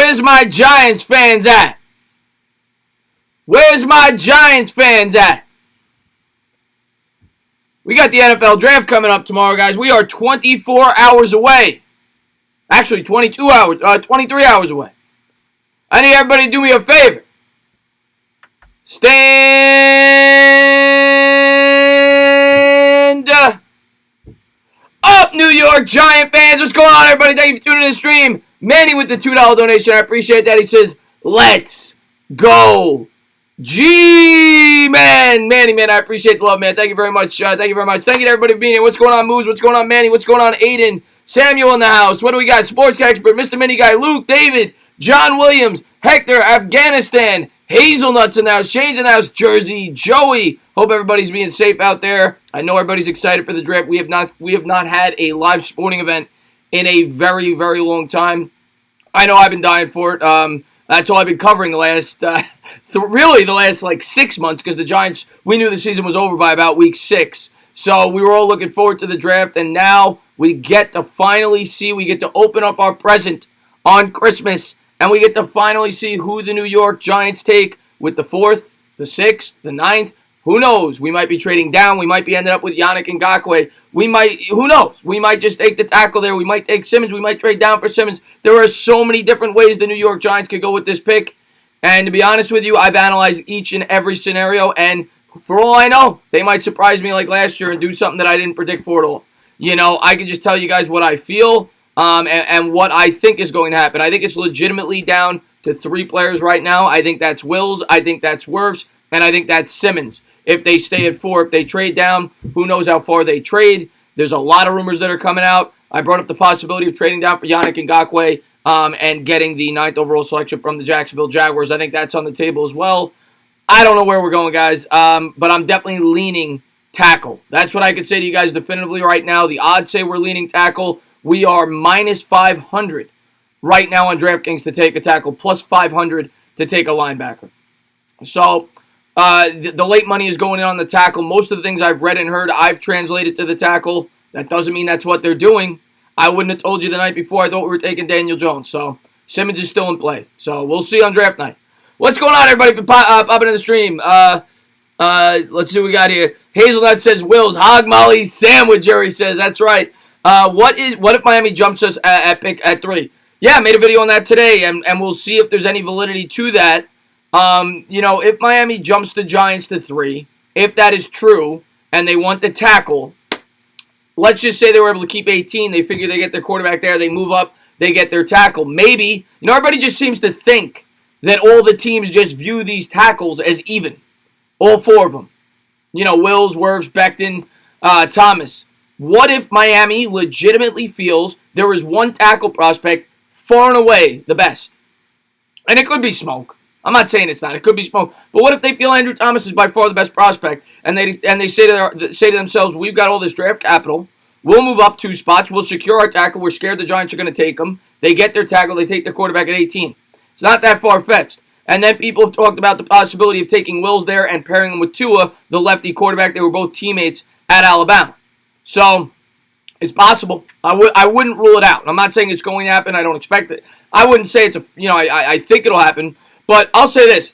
Where's my Giants fans at? Where's my Giants fans at? We got the NFL draft coming up tomorrow, guys. We are 24 hours away. Actually, 23 hours away. I need everybody to do me a favor. Stand up, New York Giant fans. What's going on, everybody? Thank you for tuning in the stream. Manny with the $2 donation. I appreciate that. He says, let's go. G-Man. Manny, man, I appreciate the love, man. Thank you very much. Thank you very much. Thank you to everybody for being here. What's going on, Moose? What's going on, Manny? What's going on, Aiden? Samuel in the house. What do we got? Sports expert, Mr. Mini Guy, Luke, David, John Williams, Hector, Afghanistan, Hazelnuts in the house, Shane's in the house, Jersey, Joey. Hope everybody's being safe out there. I know everybody's excited for the draft. We have not had a live sporting event in a very, very long time. I know I've been dying for it. That's all I've been covering the last, really the last like 6 months, because the Giants, we knew the season was over by about week 6. So we were all looking forward to the draft, and now we get to finally see, we get to open up our present on Christmas, and we get to finally see who the New York Giants take with the 4th, the 6th, the 9th. Who knows? We might be trading down. We might be ending up with Yannick Ngakoue. Who knows? We might just take the tackle there. We might take Simmons. We might trade down for Simmons. There are so many different ways the New York Giants could go with this pick. And to be honest with you, I've analyzed each and every scenario. And for all I know, they might surprise me like last year and do something that I didn't predict for at all. You know, I can just tell you guys what I feel and what I think is going to happen. I think it's legitimately down to 3 players right now. I think that's Wills. I think that's Wirfs. And I think that's Simmons. If they stay at 4, if they trade down, who knows how far they trade. There's a lot of rumors that are coming out. I brought up the possibility of trading down for Yannick Ngakoue and getting the 9th overall selection from the Jacksonville Jaguars. I think that's on the table as well. I don't know where we're going, guys, but I'm definitely leaning tackle. That's what I could say to you guys definitively right now. The odds say we're leaning tackle. We are minus 500 right now on DraftKings to take a tackle, plus 500 to take a linebacker. So the late money is going in on the tackle. Most of the things I've read and heard, I've translated to the tackle. That doesn't mean that's what they're doing. I wouldn't have told you the night before I thought we were taking Daniel Jones. So Simmons is still in play. So we'll see on draft night. What's going on, everybody, for popping in the stream? Let's see what we got here. Hazelnut says, Wills, Hog Molly sandwich, Jerry says. That's right. What if Miami jumps us at pick at 3? Yeah, I made a video on that today, and we'll see if there's any validity to that. You know, if Miami jumps the Giants to 3, if that is true, and they want the tackle, let's just say they were able to keep 18. They figure they get their quarterback there. They move up. They get their tackle. Maybe, you know, everybody just seems to think that all the teams just view these tackles as even. All 4 of them. You know, Wills, Wirfs, Becton, Thomas. What if Miami legitimately feels there is one tackle prospect far and away the best? And it could be smoke. I'm not saying it's not. It could be smoke. But what if they feel Andrew Thomas is by far the best prospect, and they say to themselves, we've got all this draft capital. We'll move up 2 spots. We'll secure our tackle. We're scared the Giants are going to take them. They get their tackle. They take their quarterback at 18. It's not that far-fetched. And then people have talked about the possibility of taking Wills there and pairing him with Tua, the lefty quarterback. They were both teammates at Alabama. So it's possible. I wouldn't rule it out. I'm not saying it's going to happen. I don't expect it. I wouldn't say it's I think it'll happen. But I'll say this.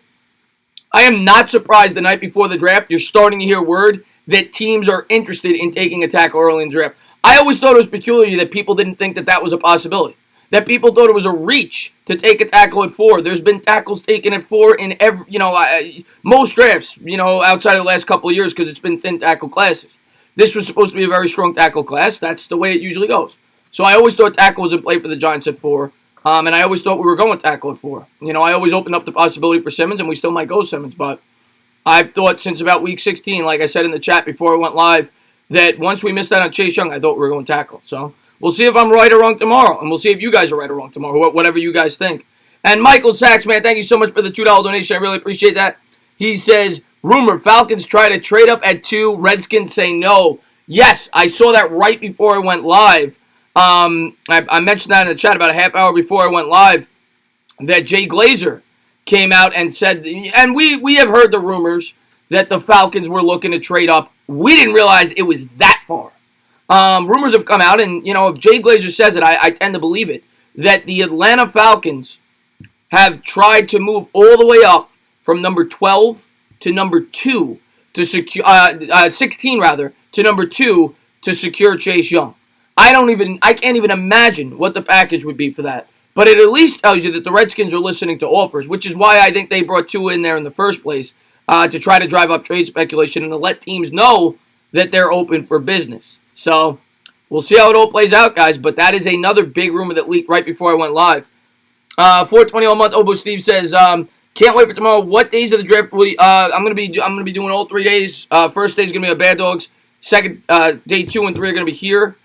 I am not surprised the night before the draft you're starting to hear word that teams are interested in taking a tackle early in the draft. I always thought it was peculiar that people didn't think that was a possibility. That people thought it was a reach to take a tackle at 4. There's been tackles taken at 4 in most drafts, outside of the last couple of years because it's been thin tackle classes. This was supposed to be a very strong tackle class. That's the way it usually goes. So I always thought tackle was in play for the Giants at 4. And I always thought we were going tackle at 4. I always opened up the possibility for Simmons, and we still might go Simmons. But I've thought since about week 16, like I said in the chat before I went live, that once we missed out on Chase Young, I thought we were going tackle. So we'll see if I'm right or wrong tomorrow, and we'll see if you guys are right or wrong tomorrow, whatever you guys think. And Michael Sachs, man, thank you so much for the $2 donation. I really appreciate that. He says, rumor, Falcons try to trade up at 2, Redskins say no. Yes, I saw that right before I went live. I mentioned that in the chat about a half hour before I went live, that Jay Glazer came out and said, and we have heard the rumors that the Falcons were looking to trade up. We didn't realize it was that far. Rumors have come out, and if Jay Glazer says it, I tend to believe it, that the Atlanta Falcons have tried to move all the way up from number 12 to number 2 to secure 16 rather to number 2 to secure Chase Young. I can't even imagine what the package would be for that. But it at least tells you that the Redskins are listening to offers, which is why I think they brought Tua in there in the first place, to try to drive up trade speculation and to let teams know that they're open for business. So we'll see how it all plays out, guys. But that is another big rumor that leaked right before I went live. 420 all month. Obo Steve says, can't wait for tomorrow. What days of the draft will you, I'm gonna be doing all 3 days. First day is gonna be at Bad Dogs. Second day 2 and 3 are gonna be here.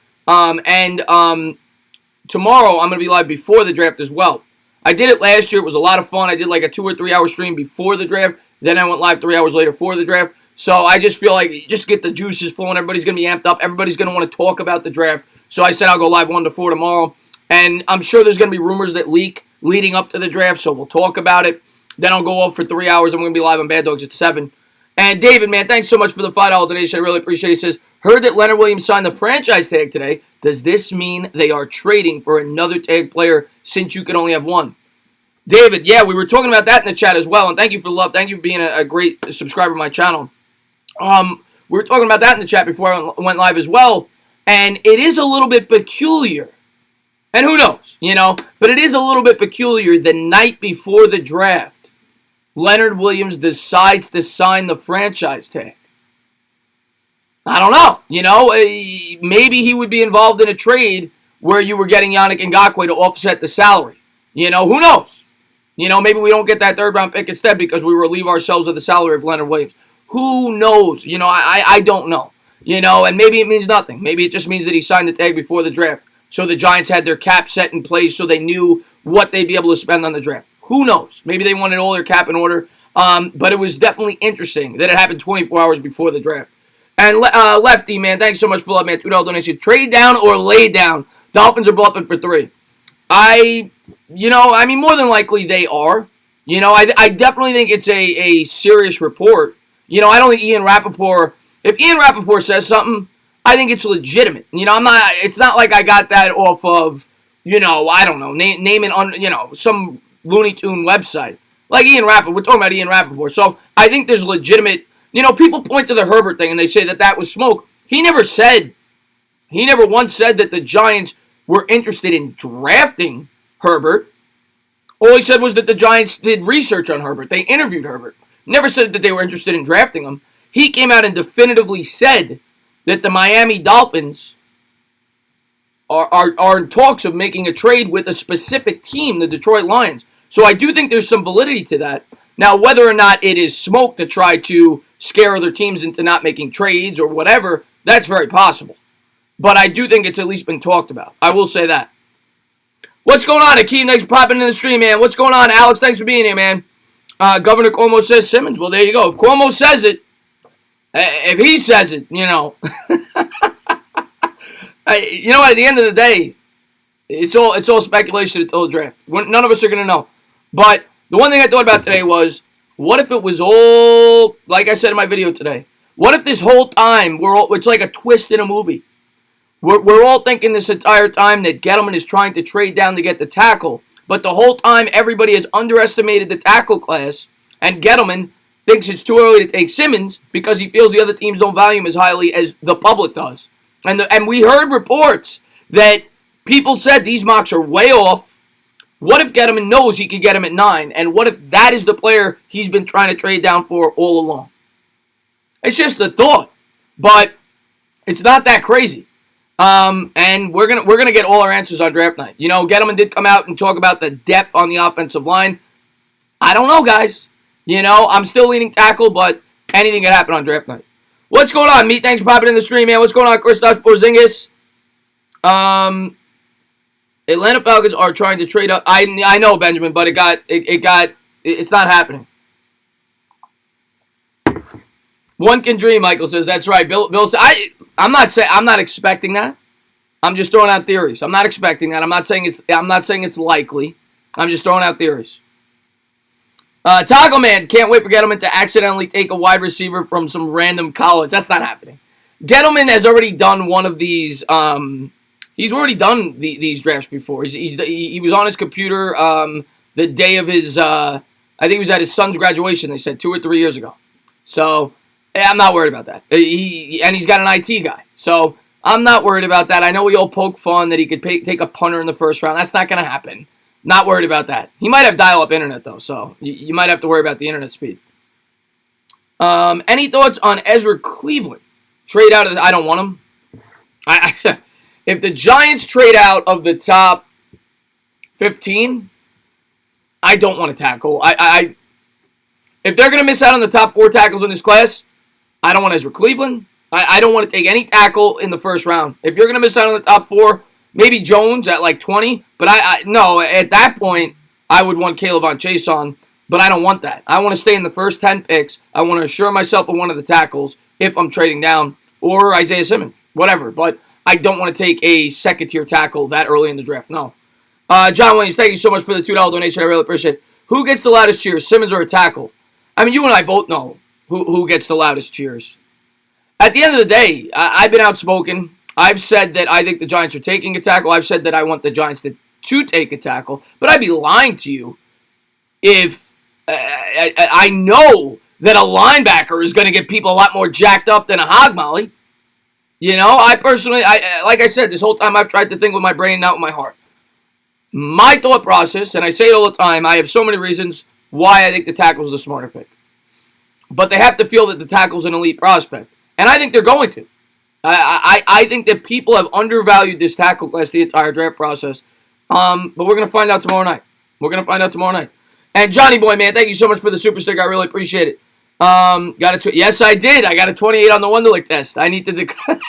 Tomorrow I'm gonna be live before the draft as well. I did it last year. It was a lot of fun. I did like a 2 or 3 hour stream before the draft. Then I went live 3 hours later for the draft. So I just feel like just get the juices flowing. Everybody's gonna be amped up. Everybody's gonna want to talk about the draft. So I said I'll go live 1 to 4 tomorrow. And I'm sure there's gonna be rumors that leak leading up to the draft. So we'll talk about it. Then I'll go off for 3 hours. I'm going to be live on Bad Dogs at 7. And David, man, thanks so much for the $5 donation. I really appreciate it. He says, heard that Leonard Williams signed the franchise tag today. Does this mean they are trading for another tag player since you can only have one? David, yeah, we were talking about that in the chat as well. And thank you for the love. Thank you for being a great subscriber to my channel. We were talking about that in the chat before I went live as well. And it is a little bit peculiar. And who knows, But it is a little bit peculiar the night before the draft. Leonard Williams decides to sign the franchise tag. I don't know. Maybe he would be involved in a trade where you were getting Yannick Ngakoue to offset the salary. Who knows? Maybe we don't get that 3rd round pick instead because we relieve ourselves of the salary of Leonard Williams. Who knows? I don't know. And maybe it means nothing. Maybe it just means that he signed the tag before the draft. So the Giants had their cap set in place so they knew what they'd be able to spend on the draft. Who knows? Maybe they wanted all their cap in order. But it was definitely interesting that it happened 24 hours before the draft. And Lefty, man, thanks so much for love, man. $2 donation. Trade down or lay down. Dolphins are bluffing for 3. More than likely they are. I definitely think it's a serious report. I don't think Ian Rappaport, if Ian Rappaport says something, I think it's legitimate. It's not like I got that off of, I don't know, name it on, some Looney Tune website. Like Ian Rappaport. We're talking about Ian Rappaport. So I think there's legitimate, people point to the Herbert thing and they say that was smoke. He never once said that the Giants were interested in drafting Herbert. All he said was that the Giants did research on Herbert. They interviewed Herbert. Never said that they were interested in drafting him. He came out and definitively said that the Miami Dolphins are in talks of making a trade with a specific team, the Detroit Lions. So I do think there's some validity to that. Now, whether or not it is smoke to try to scare other teams into not making trades or whatever, that's very possible. But I do think it's at least been talked about. I will say that. What's going on, Akeem? Thanks for popping in the stream, man. What's going on, Alex? Thanks for being here, man. Governor Cuomo says Simmons. Well, there you go. If Cuomo says it, if he says it, at the end of the day, it's all speculation until the draft. None of us are going to know. But the one thing I thought about today was, what if it was all, like I said in my video today, what if this whole time, it's like a twist in a movie. We're all thinking this entire time that Gettleman is trying to trade down to get the tackle. But the whole time, everybody has underestimated the tackle class. And Gettleman thinks it's too early to take Simmons because he feels the other teams don't value him as highly as the public does. And we heard reports that people said these mocks are way off. What if Gettleman knows he could get him at 9? And what if that is the player he's been trying to trade down for all along? It's just a thought. But it's not that crazy. And we're gonna get all our answers on draft night. Gettleman did come out and talk about the depth on the offensive line. I don't know, guys. I'm still leaning tackle, but anything can happen on draft night. What's going on, Meat? Thanks for popping in the stream, man. What's going on, Kristaps Porzingis? Atlanta Falcons are trying to trade up. I know, Benjamin, but it's not happening. One can dream, Michael says. That's right. Bill said, I'm not expecting that. I'm just throwing out theories. I'm not expecting that. I'm not saying it's likely. I'm just throwing out theories. Taco Man can't wait for Gettleman to accidentally take a wide receiver from some random college. That's not happening. Gettleman has already done one of these. He's already done these drafts before. He was on his computer the day of his, I think he was at his son's graduation, they said 2 or 3 years ago. So, I'm not worried about that. And he's got an IT guy. So, I'm not worried about that. I know we all poke fun that he could take a punter in the first round. That's not going to happen. Not worried about that. He might have dial-up internet, though, so you might have to worry about the internet speed. Any thoughts on Ezra Cleveland? Trade out of the... I don't want him. If the Giants trade out of the top 15, I don't want to tackle. If they're going to miss out on the top 4 tackles in this class, I don't want Ezra Cleveland. I don't want to take any tackle in the first round. If you're going to miss out on the top 4, maybe Jones at like 20. But no, at that point, I would want Caleb on Chase on. But I don't want that. I want to stay in the first 10 picks. I want to assure myself of one of the tackles if I'm trading down. Or Isaiah Simmons. Whatever. But I don't want to take a second-tier tackle that early in the draft. No. John Williams, thank you so much for the $2 donation. I really appreciate it. Who gets the loudest cheers, Simmons or a tackle? I mean, you and I both know who gets the loudest cheers. At the end of the day, I've been outspoken. I've said that I think the Giants are taking a tackle. I've said that I want the Giants to take a tackle. But I'd be lying to you if I know that a linebacker is going to get people a lot more jacked up than a hog molly. You know, I personally, like I said, this whole time I've tried to think with my brain, not with my heart. My thought process, and I say it all the time, I have so many reasons why I think the tackle's the smarter pick. But they have to feel that the tackle's an elite prospect. And I think they're going to. I think that people have undervalued this tackle class the entire draft process. But we're going to find out tomorrow night. And Johnny Boy, man, thank you so much for the super sticker. I really appreciate it. Yes, I did. I got a 28 on the Wonderlic test. I need to declare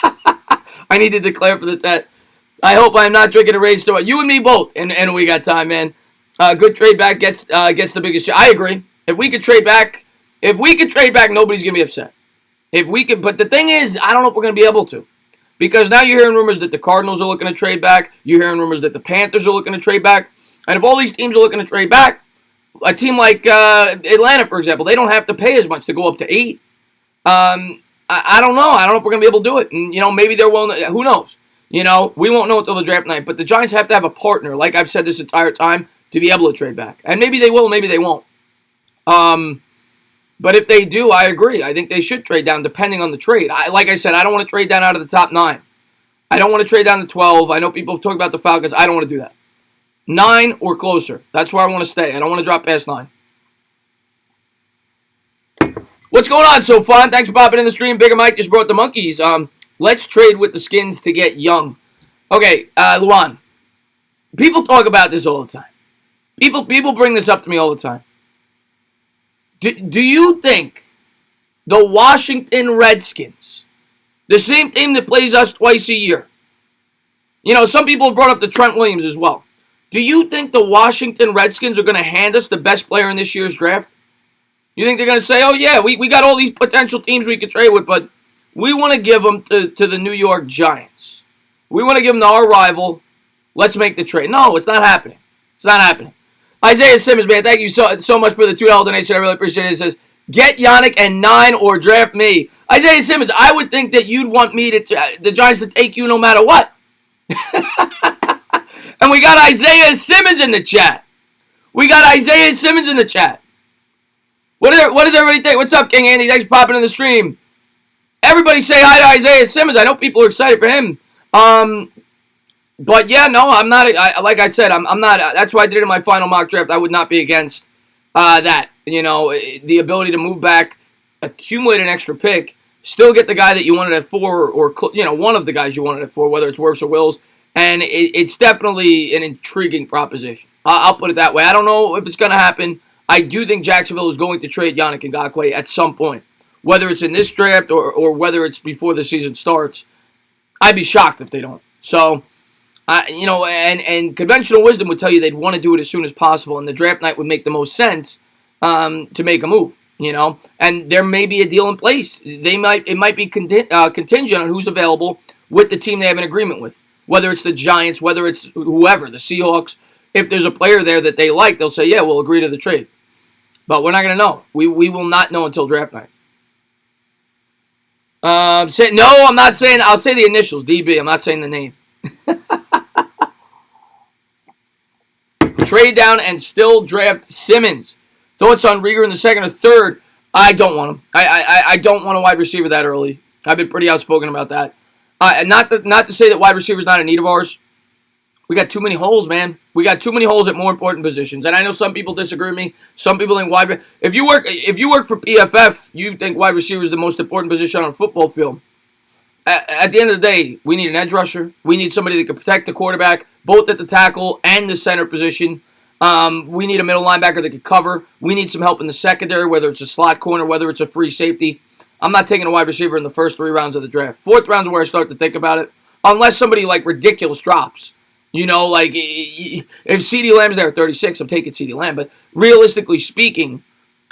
for the test. I hope I'm not drinking a race store. You and me both. And we got time, man. Good trade back gets the biggest share. I agree. If we could trade back, nobody's going to be upset. But the thing is, I don't know if we're going to be able to. Because now you're hearing rumors that the Cardinals are looking to trade back. You're hearing rumors that the Panthers are looking to trade back. And if all these teams are looking to trade back, a team like Atlanta, for example, they don't have to pay as much to go up to 8. I don't know. I don't know if we're going to be able to do it. And, maybe they're willing to. Who knows? We won't know until the draft night. But the Giants have to have a partner, like I've said this entire time, to be able to trade back. And maybe they will, maybe they won't. But if they do, I agree. I think they should trade down depending on the trade. Like I said, I don't want to trade down out of the top 9. I don't want to trade down to 12. I know people have talked about the Falcons. I don't want to do that. 9 or closer. That's where I want to stay. I don't want to drop past 9. What's going on, So Fun? Thanks for popping in the stream. Bigger Mike just brought the monkeys. Let's trade with the Skins to get Young. Okay, Luan. People talk about this all the time. People bring this up to me all the time. Do you think the Washington Redskins, the same team that plays us twice a year, some people have brought up the Trent Williams as well. Do you think the Washington Redskins are going to hand us the best player in this year's draft? You think they're going to say, oh yeah, we got all these potential teams we could trade with, but we want to give them to the New York Giants. We want to give them to our rival. Let's make the trade. No, it's not happening. It's not happening. Isaiah Simmons, man, thank you so much for the $2 donation. I really appreciate it. It says, get Yannick and 9 or draft me. Isaiah Simmons, I would think that you'd want me the Giants to take you no matter what. And we got Isaiah Simmons in the chat. What does everybody think? What's up, King Andy? Thanks for popping in the stream. Everybody say hi to Isaiah Simmons. I know people are excited for him. But yeah, no, I'm not. Like I said, I'm not. That's why I did it in my final mock draft. I would not be against that. The ability to move back, accumulate an extra pick, still get the guy that you wanted at 4, or one of the guys you wanted at 4, whether it's Wirfs or Wills. And it's definitely an intriguing proposition. I'll put it that way. I don't know if it's going to happen. I do think Jacksonville is going to trade Yannick Ngakoue at some point, whether it's in this draft or whether it's before the season starts. I'd be shocked if they don't. So. And conventional wisdom would tell you they'd want to do it as soon as possible, and the draft night would make the most sense to make a move, And there may be a deal in place. It might be contingent on who's available with the team they have an agreement with, whether it's the Giants, whether it's whoever, the Seahawks. If there's a player there that they like, they'll say, yeah, we'll agree to the trade. But we're not going to know. We will not know until draft night. No, I'm not saying. I'll say the initials, DB. I'm not saying the name. Trade down and still draft Simmons. Thoughts on Reagor in the second or third? I don't want him. I don't want a wide receiver that early. I've been pretty outspoken about that. And not to say that wide receiver is not in need of ours. We got too many holes, man. We got too many holes at more important positions. And I know some people disagree with me. Some people think wide. If you work for PFF, you think wide receiver is the most important position on a football field. At the end of the day, we need an edge rusher. We need somebody that can protect the quarterback, both at the tackle and the center position. We need a middle linebacker that can cover. We need some help in the secondary, whether it's a slot corner, whether it's a free safety. I'm not taking a wide receiver in the first 3 rounds of the draft. 4th round is where I start to think about it, unless somebody like ridiculous drops. You know, like if CeeDee Lamb's there at 36, I'm taking CeeDee Lamb. But realistically speaking,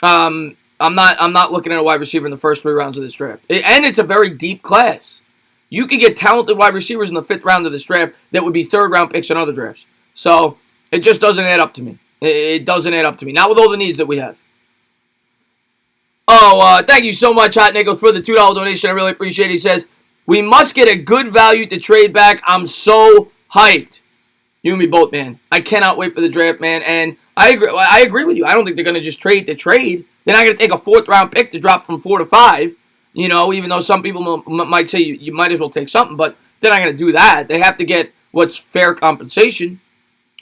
I'm not looking at a wide receiver in the first 3 rounds of this draft. And it's a very deep class. You could get talented wide receivers in the 5th round of this draft that would be 3rd round picks in other drafts. So it just doesn't add up to me. It doesn't add up to me. Not with all the needs that we have. Oh, thank you so much, Hot Nichols, for the $2 donation. I really appreciate it. He says, we must get a good value to trade back. I'm so hyped. You and me both, man. I cannot wait for the draft, man. And I agree with you. I don't think they're going to just trade to trade. They're not going to take a 4th round pick to drop from 4 to 5. You know, even though some people might say you might as well take something. But they're not going to do that. They have to get what's fair compensation.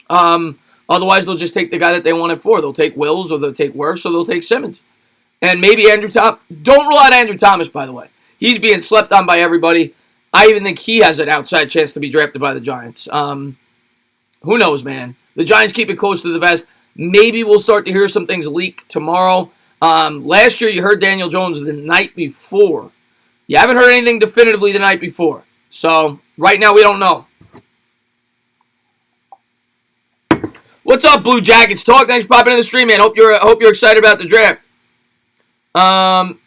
Otherwise, they'll just take the guy that they wanted for. They'll take Wills, or they'll take Wirfs, or they'll take Simmons. And maybe Andrew Thomas. Don't rule out Andrew Thomas, by the way. He's being slept on by everybody. I even think he has an outside chance to be drafted by the Giants. Who knows, man? The Giants keep it close to the vest. Maybe we'll start to hear some things leak tomorrow. Last year, you heard Daniel Jones the night before. You haven't heard anything definitively the night before. So, right now, we don't know. What's up, Blue Jackets Talk? Thanks for popping in the stream, man. Hope you're excited about the draft.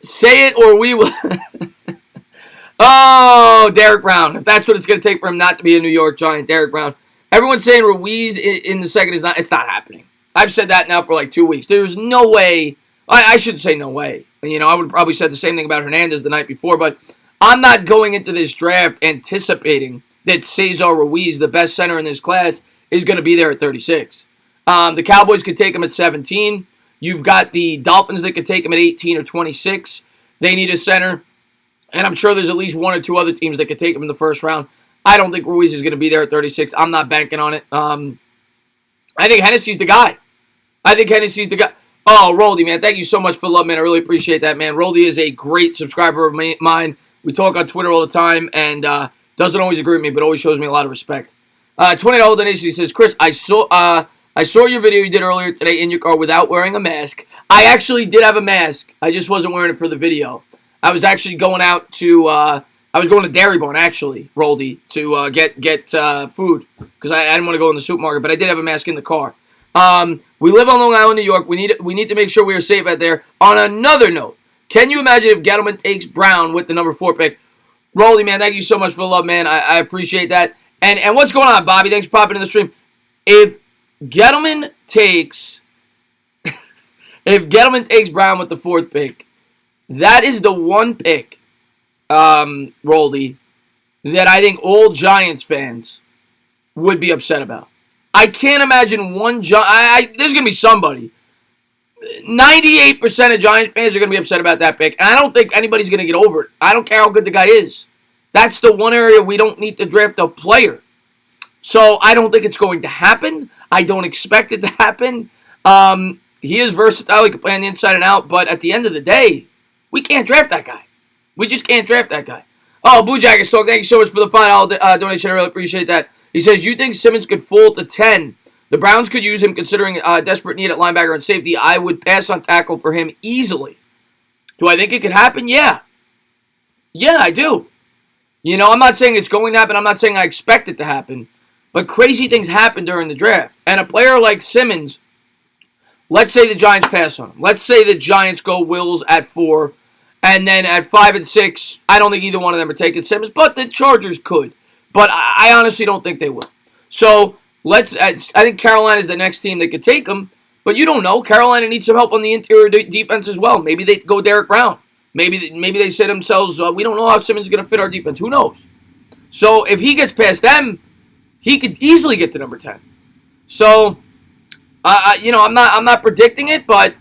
Say it or we will. Oh, Derek Brown. If that's what it's going to take for him not to be a New York Giant, Derek Brown. Everyone's saying Ruiz in the second is not. It's not happening. I've said that now for like 2 weeks. There's no way. I shouldn't say no way. You know, I would have probably said the same thing about Hernandez the night before, but I'm not going into this draft anticipating that Cesar Ruiz, the best center in this class, is going to be there at 36. The Cowboys could take him at 17. You've got the Dolphins that could take him at 18 or 26. They need a center. And I'm sure there's at least 1 or 2 other teams that could take him in the first round. I don't think Ruiz is going to be there at 36. I'm not banking on it. I think Hennessy's the guy. Oh, Roldy, man. Thank you so much for the love, man. I really appreciate that, man. Roldy is a great subscriber of mine. We talk on Twitter all the time, and doesn't always agree with me, but always shows me a lot of respect. $20 donation. He says, Chris, I saw your video you did earlier today in your car without wearing a mask. I actually did have a mask. I just wasn't wearing it for the video. I was actually going out to, I was going to Dairy Barn, actually, Roldy, to get food, because I didn't want to go in the supermarket, but I did have a mask in the car. We live on Long Island, New York. We need to make sure we are safe out there. On another note, can you imagine if Gettleman takes Brown with the number 4 pick? Roldy, man, thank you so much for the love, man. I appreciate that. And what's going on, Bobby? Thanks for popping in the stream. If Gettleman takes Brown with the 4th pick, that is the one pick, Roldy, that I think all Giants fans would be upset about. I can't imagine one there's going to be somebody. 98% of Giants fans are going to be upset about that pick, and I don't think anybody's going to get over it. I don't care how good the guy is. That's the one area we don't need to draft a player. So I don't think it's going to happen. I don't expect it to happen. He is versatile. He can play on the inside and out, but at the end of the day, we can't draft that guy. We just can't draft that guy. Oh, Blue Jackets Talk, thank you so much for the $5 donation. I really appreciate that. He says, you think Simmons could fall to 10? The Browns could use him considering desperate need at linebacker and safety. I would pass on tackle for him easily. Do I think it could happen? Yeah. Yeah, I do. You know, I'm not saying it's going to happen. I'm not saying I expect it to happen. But crazy things happen during the draft. And a player like Simmons, let's say the Giants pass on him. Let's say the Giants go Wills at 4. And then at 5 and 6, I don't think either one of them are taking Simmons. But the Chargers could. But I honestly don't think they will. So, I think Carolina is the next team that could take him. But you don't know. Carolina needs some help on the interior defense as well. Maybe they go Derek Brown. Maybe they say to themselves, we don't know how Simmons is going to fit our defense. Who knows? So, if he gets past them, he could easily get to number 10. So, I'm not predicting it, but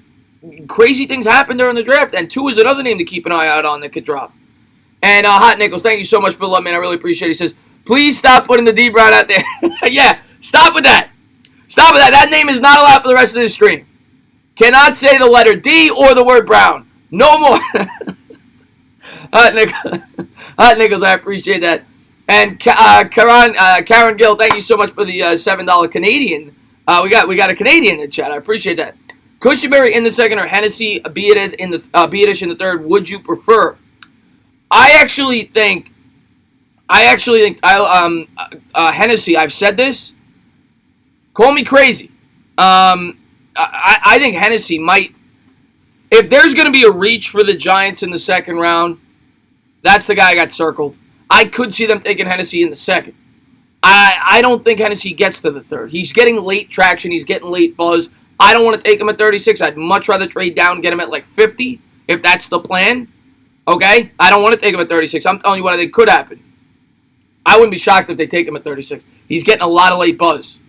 crazy things happen during the draft, and 2 is another name to keep an eye out on that could drop. And Hot Nichols, thank you so much for the love, man. I really appreciate it. He says, please stop putting the D Brown out there. Yeah, stop with that. Stop with that. That name is not allowed for the rest of the stream. Cannot say the letter D or the word Brown. No more. Hot Nichols, I appreciate that. And Karen Gill, thank you so much for the $7 Canadian. We got a Canadian in the chat. I appreciate that. Cushenberry in the second or Hennessy, Biadasz in the third. Would you prefer? I actually think Hennessy. I've said this. Call me crazy. I think Hennessy might. If there's going to be a reach for the Giants in the second round, that's the guy I got circled. I could see them taking Hennessy in the second. I don't think Hennessy gets to the third. He's getting late traction. He's getting late buzz. I don't want to take him at 36. I'd much rather trade down and get him at like 50 if that's the plan. Okay? I don't want to take him at 36. I'm telling you what I think could happen. I wouldn't be shocked if they take him at 36. He's getting a lot of late buzz.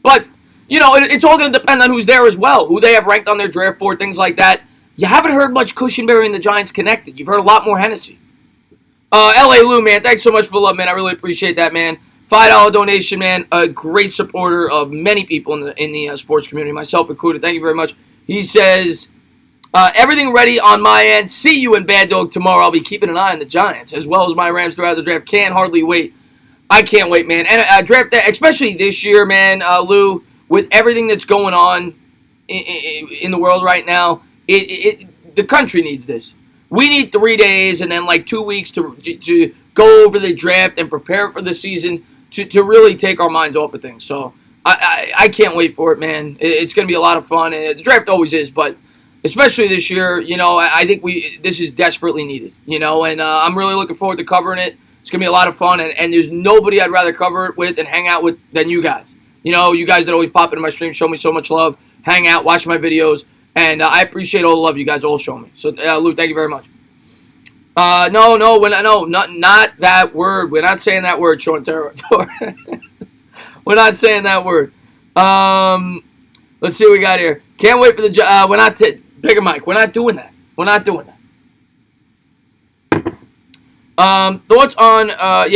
But, it's all going to depend on who's there as well, who they have ranked on their draft board, things like that. You haven't heard much Cushenberry and the Giants connected. You've heard a lot more Hennessy. L.A. Lou, man, thanks so much for the love, man. I really appreciate that, man. $5 donation, man. A great supporter of many people in the sports community, myself included. Thank you very much. He says, everything ready on my end. See you in Bad Dog tomorrow. I'll be keeping an eye on the Giants, as well as my Rams throughout the draft. Can't hardly wait. I can't wait, man. And draft day, especially this year, man, Lou, with everything that's going on in the world right now, the country needs this. We need 3 days and then like 2 weeks to go over the draft and prepare for the season to really take our minds off of things. So I can't wait for it, man. It's going to be a lot of fun. The draft always is, but especially this year, I think this is desperately needed, and I'm really looking forward to covering it. It's going to be a lot of fun, and there's nobody I'd rather cover it with and hang out with than you guys. You guys that always pop into my stream, show me so much love, hang out, watch my videos, and I appreciate all the love you guys all show me. So, Lou, thank you very much. No, not that word. We're not saying that word, Sean Terror. We're not saying that word. Let's see what we got here. Can't wait for the. We're not pick a mic. We're not doing that. We're not doing that. Thoughts on?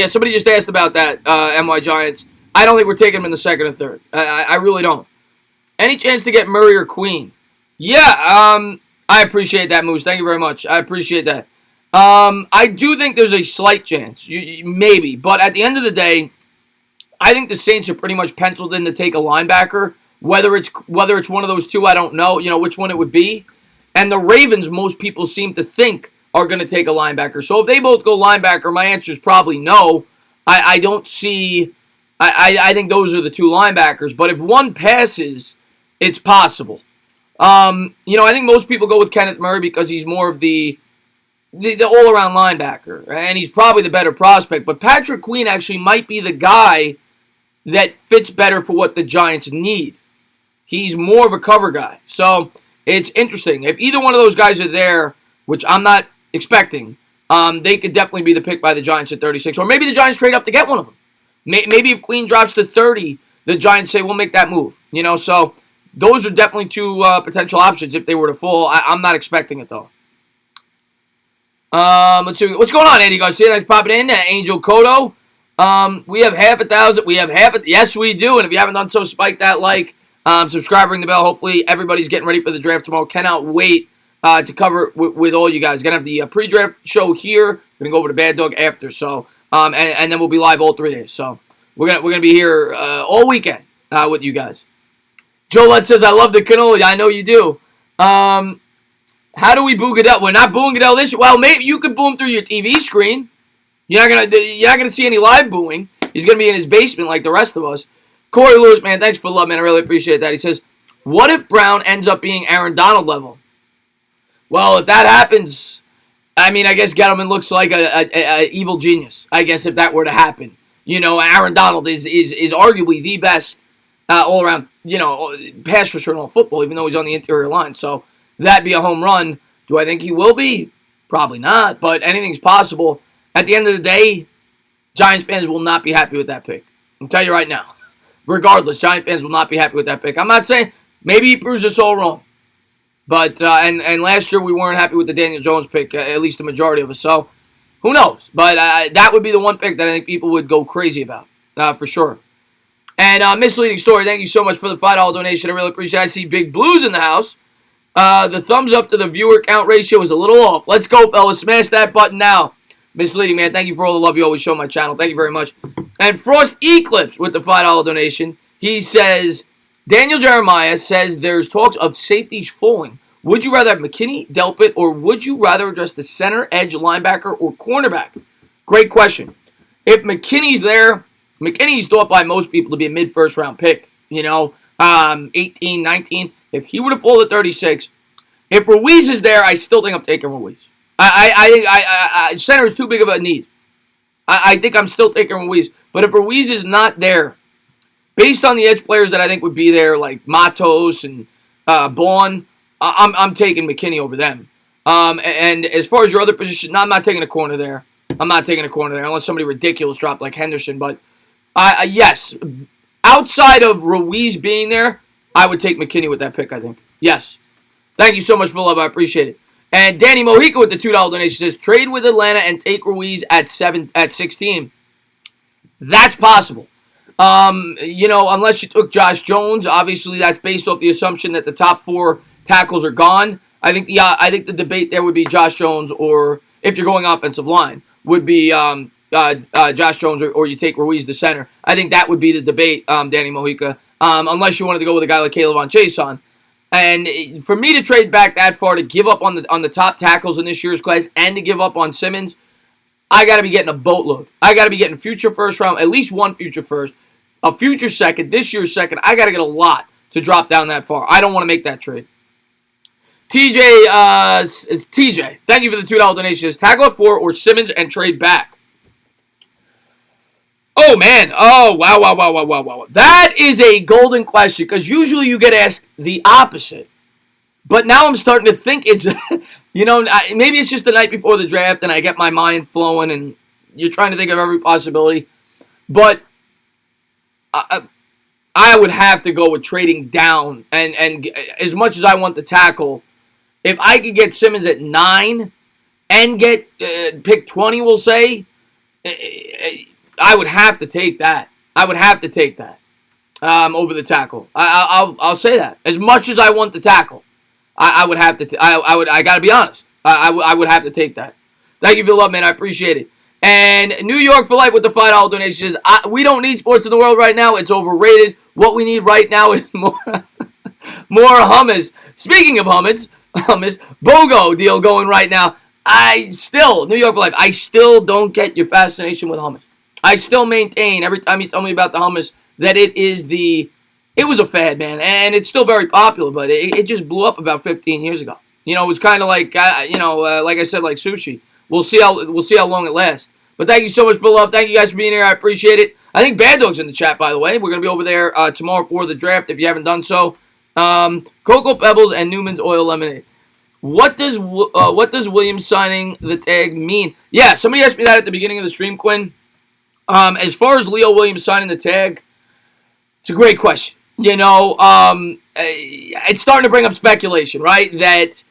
Somebody just asked about that. NY Giants. I don't think we're taking them in the second and third. I really don't. Any chance to get Murray or Queen? Yeah. I appreciate that, Moose. Thank you very much. I appreciate that. I do think there's a slight chance, maybe, but at the end of the day, I think the Saints are pretty much penciled in to take a linebacker. Whether it's one of those two, I don't know. Which one it would be. And the Ravens, most people seem to think are going to take a linebacker. So if they both go linebacker, my answer is probably no. I don't see. I think those are the two linebackers. But if one passes, it's possible. I think most people go with Kenneth Murray because he's more of the all-around linebacker, and he's probably the better prospect. But Patrick Queen actually might be the guy that fits better for what the Giants need. He's more of a cover guy. So it's interesting. If either one of those guys are there, which I'm not expecting, they could definitely be the pick by the Giants at 36. Or maybe the Giants trade up to get one of them. Maybe if Queen drops to 30, the Giants say, we'll make that move. So those are definitely two potential options if they were to fall. I'm not expecting it, though. Let's see. What's going on, Andy Garcia? Thanks for popping in. Angel Cotto. We have 1,000. We have yes, we do. And if you haven't done so, spike that like. Subscribe, ring the bell. Hopefully, everybody's getting ready for the draft tomorrow. Cannot wait to cover it with all you guys. Gonna have the pre-draft show here. Gonna go over to Bad Dog after. So, and then we'll be live all 3 days. So, we're gonna be here all weekend with you guys. Joe Lett says, I love the cannoli. I know you do. How do we boo Goodell? We're not booing Goodell this year. Well, maybe you could boo him through your TV screen. You're not gonna see any live booing. He's gonna be in his basement like the rest of us. Corey Lewis, man, thanks for the love, man. I really appreciate that. He says, what if Brown ends up being Aaron Donald level? Well, if that happens, I guess Gettleman looks like a evil genius. I guess if that were to happen, Aaron Donald is arguably the best all around, pass rusher in all football, even though he's on the interior line. So. That'd be a home run. Do I think he will be? Probably not, but anything's possible. At the end of the day, Giants fans will not be happy with that pick. I'll tell you right now. regardless, Giant fans will not be happy with that pick. I'm not saying maybe he proves us all wrong. But and last year we weren't happy with the Daniel Jones pick, at least the majority of us. So who knows? But that would be the one pick that I think people would go crazy about, for sure. And Misleading Story, thank you so much for the $5 donation. I really appreciate it. I see Big Blues in the house. The thumbs up to the viewer count ratio is a little off. Let's go, fellas. Smash that button now. Misleading, man. Thank you for all the love you always show my channel. Thank you very much. And Frost Eclipse with the $5 donation. He says, Daniel Jeremiah says there's talks of safeties falling. Would you rather have McKinney, Delpit, or would you rather address the center, edge, linebacker, or cornerback? Great question. If McKinney's there, McKinney's thought by most people to be a mid-first round pick. 18, 19. If he were to fall at 36, if Ruiz is there, I still think I'm taking Ruiz. I think center is too big of a need. I think I'm still taking Ruiz. But if Ruiz is not there, based on the edge players that I think would be there, like Matos and Bourne, I'm taking McKinney over them. And as far as your other position, no, I'm not taking a corner there. I'm not taking a corner there unless somebody ridiculous dropped like Henderson. But yes, outside of Ruiz being there, I would take McKinney with that pick, I think. Yes. Thank you so much for the love. I appreciate it. And Danny Mojica with the $2 donation says, trade with Atlanta and take Ruiz at 16. That's possible. Unless you took Josh Jones, obviously that's based off the assumption that the top 4 tackles are gone. I think the debate there would be Josh Jones, or if you're going offensive line, would be Josh Jones or you take Ruiz the center. I think that would be the debate, Danny Mojica, unless you wanted to go with a guy like K'Lavon Chaisson. And for me to trade back that far to give up on the top tackles in this year's class and to give up on Simmons, I got to be getting a boatload. I got to be getting future first round, at least one future first, a future second, this year's second. I got to get a lot to drop down that far. I don't want to make that trade. TJ, it's TJ. Thank you for the $2 donation. Tackle at 4 or Simmons and trade back. Oh, man. Oh, wow. That is a golden question because usually you get asked the opposite. But now I'm starting to think it's, maybe it's just the night before the draft and I get my mind flowing and you're trying to think of every possibility. But I would have to go with trading down. And as much as I want the tackle, if I could get Simmons at 9 and get pick 20, we'll say, I would have to take that. I would have to take that over the tackle. I'll say that. As much as I want the tackle, I would have to. I got to be honest. I would have to take that. Thank you for the love, man. I appreciate it. And New York for Life with the $5 donation says, we don't need sports in the world right now. It's overrated. What we need right now is more hummus. Speaking of hummus, BOGO deal going right now. New York for Life, I still don't get your fascination with hummus. I still maintain, every time you tell me about the hummus, that it was a fad, man. And it's still very popular, but it just blew up about 15 years ago. It was kind of like, like I said, like sushi. We'll see how long it lasts. But thank you so much for the love. Thank you guys for being here. I appreciate it. I think Bad Dog's in the chat, by the way. We're going to be over there tomorrow for the draft if you haven't done so. Cocoa Pebbles and Newman's Oil Lemonade. What does Williams signing the tag mean? Yeah, somebody asked me that at the beginning of the stream, Quinn. As far as Leo Williams signing the tag, it's a great question. It's starting to bring up speculation, right? That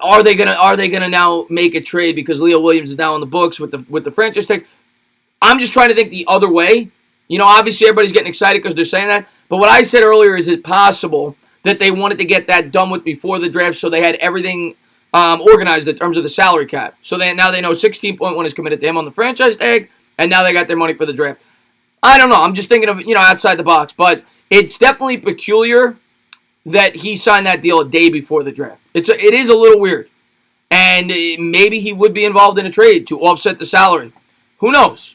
are they gonna now make a trade because Leo Williams is now on the books with the franchise tag? I'm just trying to think the other way. Obviously everybody's getting excited because they're saying that. But what I said earlier is it possible that they wanted to get that done with before the draft, so they had everything organized in terms of the salary cap. So now they know 16.1 is committed to him on the franchise tag. And now they got their money for the draft. I don't know. I'm just thinking of, outside the box. But it's definitely peculiar that he signed that deal a day before the draft. It is a little weird. And maybe he would be involved in a trade to offset the salary. Who knows?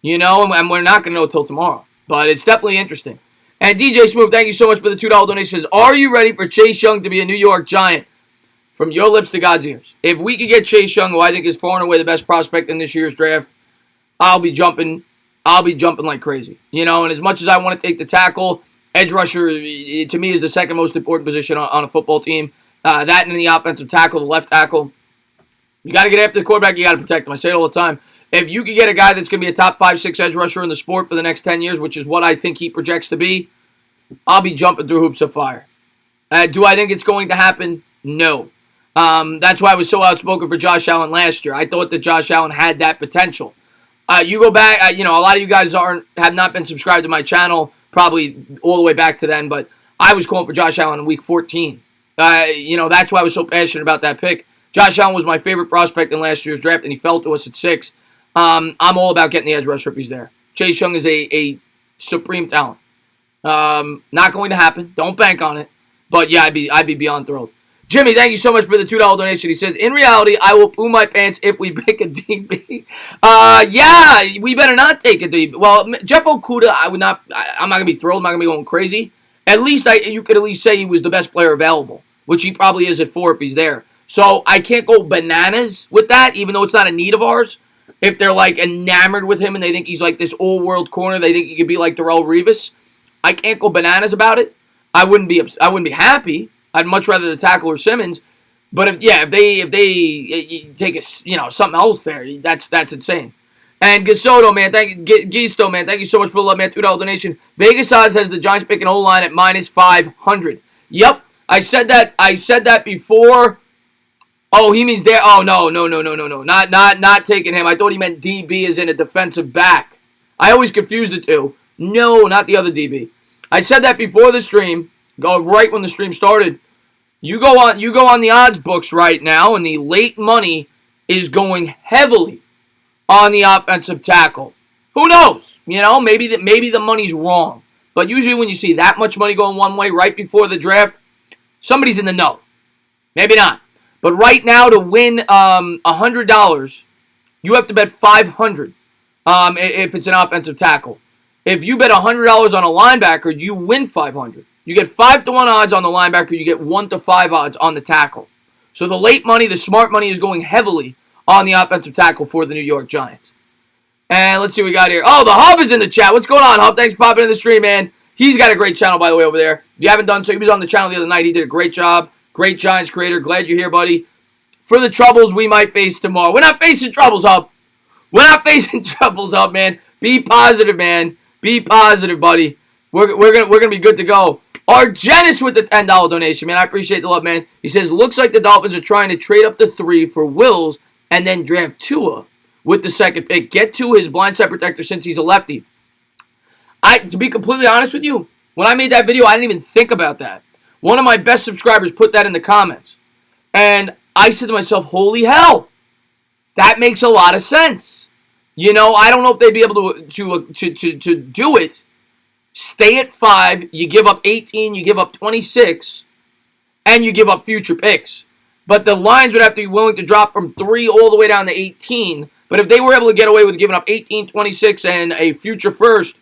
And we're not going to know until tomorrow. But it's definitely interesting. And DJ Smooth, thank you so much for the $2 donation. Says, are you ready for Chase Young to be a New York Giant? From your lips to God's ears. If we could get Chase Young, who I think is far and away the best prospect in this year's draft, I'll be jumping like crazy. And as much as I want to take the tackle, edge rusher, to me, is the second most important position on a football team. That and the offensive tackle, the left tackle. You got to get after the quarterback. You got to protect him. I say it all the time. If you could get a guy that's going to be a top 5, 6 edge rusher in the sport for the next 10 years, which is what I think he projects to be, I'll be jumping through hoops of fire. Do I think it's going to happen? No. That's why I was so outspoken for Josh Allen last year. I thought that Josh Allen had that potential. You go back, a lot of you guys have not been subscribed to my channel, probably all the way back to then, but I was calling for Josh Allen in week 14. That's why I was so passionate about that pick. Josh Allen was my favorite prospect in last year's draft, and he fell to us at 6. I'm all about getting the edge rusher if he's there. Chase Young is a supreme talent. Not going to happen. Don't bank on it. But yeah, I'd be beyond thrilled. Jimmy, thank you so much for the $2 donation. He says, in reality, I will poo my pants if we pick a DB. Yeah, we better not take a DB. Well, Jeff Okudah, I'm not going to be thrilled. I'm not going to be going crazy. At least you could at least say he was the best player available, which he probably is at 4 if he's there. So I can't go bananas with that, even though it's not a need of ours. If they're like enamored with him and they think he's like this all-world corner, they think he could be like Darrelle Revis, I can't go bananas about it. I wouldn't be happy. I'd much rather the tackle or Simmons. But if they take something else there, that's insane. And Gisoto, man, Gisto, man, thank you so much for the love, man. $2 donation. Vegas odds has the Giants picking O-line at -500. Yep, I said that before. Oh, he means there. Oh, no. Not taking him. I thought he meant DB as in a defensive back. I always confused the two. No, not the other DB. I said that before the stream. Go right when the stream started. You go on the odds books right now, and the late money is going heavily on the offensive tackle. Who knows? Maybe the money's wrong. But usually when you see that much money going one way right before the draft, somebody's in the know. Maybe not. But right now, to win $100, you have to bet $500 if it's an offensive tackle. If you bet $100 on a linebacker, you win $500. You get 5-1 odds on the linebacker. You get 1-5 odds on the tackle. So the late money, the smart money, is going heavily on the offensive tackle for the New York Giants. And let's see what we got here. Oh, the Hub is in the chat. What's going on, Hub? Thanks for popping in the stream, man. He's got a great channel, by the way, over there. If you haven't done so, he was on the channel the other night. He did a great job. Great Giants creator. Glad you're here, buddy. For the troubles we might face tomorrow. We're not facing troubles, Hub. We're not facing troubles, Hub, man. Be positive, man. Be positive, buddy. We're gonna be good to go. Argenis with the $10 donation, man. I appreciate the love, man. He says, looks like the Dolphins are trying to trade up to 3 for Wills and then draft Tua with the second pick. Get Tua his blindside protector since he's a lefty. To be completely honest with you, when I made that video, I didn't even think about that. One of my best subscribers put that in the comments. And I said to myself, holy hell, that makes a lot of sense. I don't know if they'd be able to do it. Stay at 5, you give up 18, you give up 26, and you give up future picks. But the Lions would have to be willing to drop from 3 all the way down to 18. But if they were able to get away with giving up 18, 26, and a future first,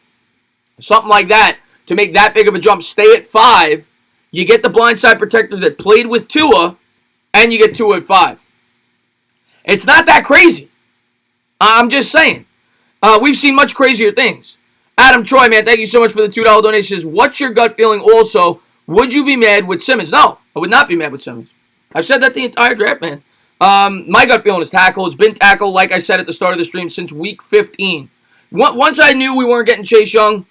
something like that, to make that big of a jump, stay at 5, you get the blindside protector that played with Tua, and you get Tua at 5. It's not that crazy. I'm just saying. We've seen much crazier things. Adam Troy, man, thank you so much for the $2 donation. What's your gut feeling also? Would you be mad with Simmons? No, I would not be mad with Simmons. I've said that the entire draft, man. My gut feeling is tackle. It's been tackle, like I said at the start of the stream, since week 15. Once I knew we weren't getting Chase Young,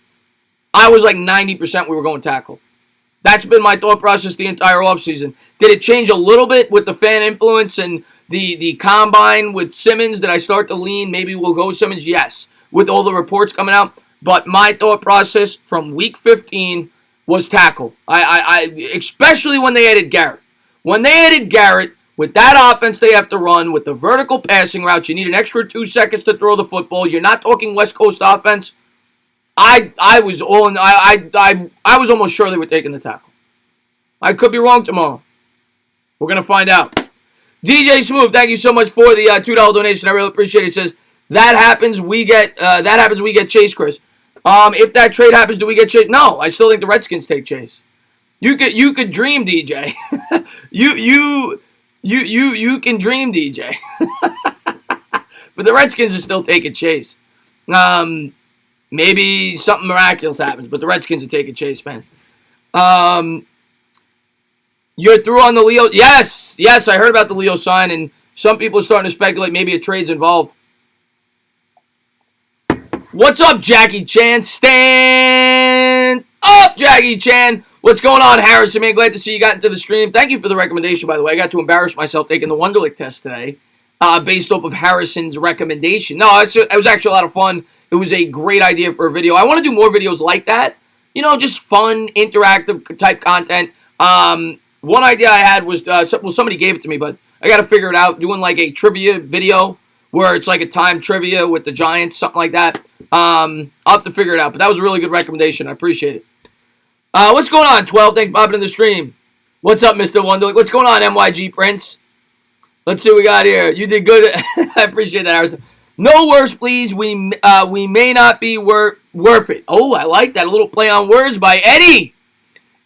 I was like 90% we were going tackle. That's been my thought process the entire offseason. Did it change a little bit with the fan influence and the combine with Simmons? Did I start to lean? Maybe we'll go Simmons? Yes. With all the reports coming out. But my thought process from week 15 was tackle. I especially when they added Garrett. When they added Garrett, with that offense they have to run, with the vertical passing routes, you need an extra 2 seconds to throw the football. You're not talking West Coast offense. I was all in. I was almost sure they were taking the tackle. I could be wrong tomorrow. We're gonna find out. DJ Smooth, thank you so much for the $2 donation. I really appreciate it. It says that happens, we get Chase, Chris. If that trade happens, do we get Chase? No, I still think the Redskins take Chase. You could dream, DJ. you can dream, DJ. But the Redskins are still taking Chase. Maybe something miraculous happens, but the Redskins are taking Chase, man. You're through on the Leo. Yes, I heard about the Leo sign, and some people are starting to speculate maybe a trade's involved. What's up, Jackie Chan? Stand up, Jackie Chan. What's going on, Harrison, man? Glad to see you got into the stream. Thank you for the recommendation, by the way. I got to embarrass myself taking the Wonderlic test today based off of Harrison's recommendation. No, it was actually a lot of fun. It was a great idea for a video. I want to do more videos like that. You know, just fun, interactive type content. One idea I had was, well, somebody gave it to me, but I got to figure it out. Doing like a trivia video where it's like a time trivia with the Giants, something like that. I'll have to figure it out, but that was a really good recommendation. I appreciate it. What's going on, 12? Thanks for popping in the stream. What's up, Mr. Wonderlic? What's going on, MYG Prince? Let's see what we got here. You did good. I appreciate that, Harrison. No worse, please. We may not be worth it. Oh, I like that. A little play on words by Eddie.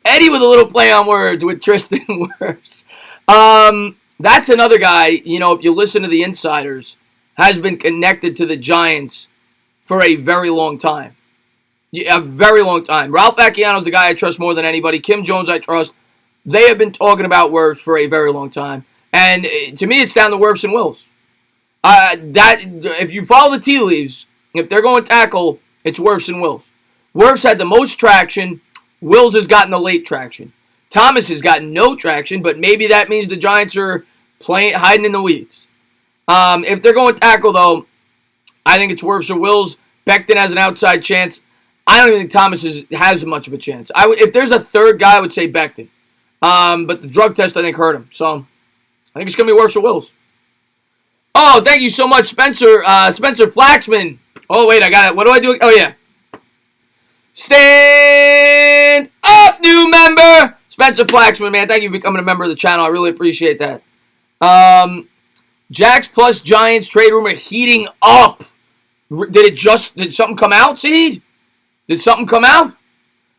Eddie with a little play on words with Tristan Wirfs. That's another guy, you know, if you listen to the insiders, has been connected to the Giants for a very long time. Yeah, a very long time. Ralph Acciano's the guy I trust more than anybody. Kim Jones I trust. They have been talking about Wirfs for a very long time. And to me, it's down to Wirfs and Wills. If you follow the tea leaves, if they're going to tackle, it's Wirfs and Wills. Wirfs had the most traction. Wills has gotten the late traction. Thomas has gotten no traction, but maybe that means the Giants are hiding in the weeds. If they're going to tackle, though, I think it's Wirfs or Wills. Becton has an outside chance. I don't even think Thomas has much of a chance. If there's a third guy, I would say Becton. But the drug test, I think, hurt him. So I think it's going to be Wirfs or Wills. Oh, thank you so much, Spencer. Spencer Flaxman. Oh, wait, I got it. What do I do? Oh, yeah. Stand up, new member. Spencer Flaxman, man. Thank you for becoming a member of the channel. I really appreciate that. Jax plus Giants trade rumor heating up. Did something come out, Seed? Did something come out?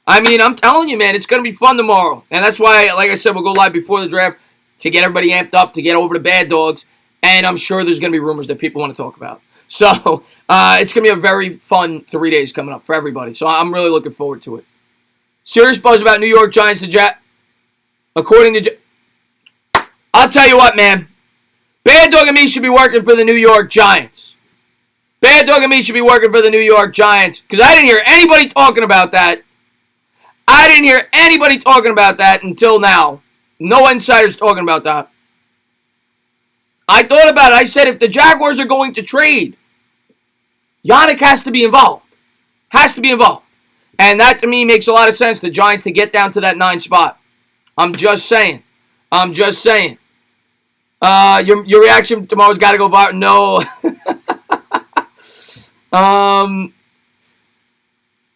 I mean, I'm telling you, man, it's going to be fun tomorrow. And that's why, like I said, we'll go live before the draft to get everybody amped up, to get over the bad dogs. And I'm sure there's going to be rumors that people want to talk about. So, it's going to be a very fun 3 days coming up for everybody. So, I'm really looking forward to it. Serious buzz about New York Giants according to I'll tell you what, man. Bad Dog and me should be working for the New York Giants. Bad Dog and me should be working for the New York Giants. Because I didn't hear anybody talking about that. I didn't hear anybody talking about that until now. No insiders talking about that. I thought about it. I said if the Jaguars are going to trade, Yannick has to be involved. Has to be involved. And that to me makes a lot of sense. The Giants to get down to that 9 spot. I'm just saying. I'm just saying. Your reaction tomorrow's got to go viral. No.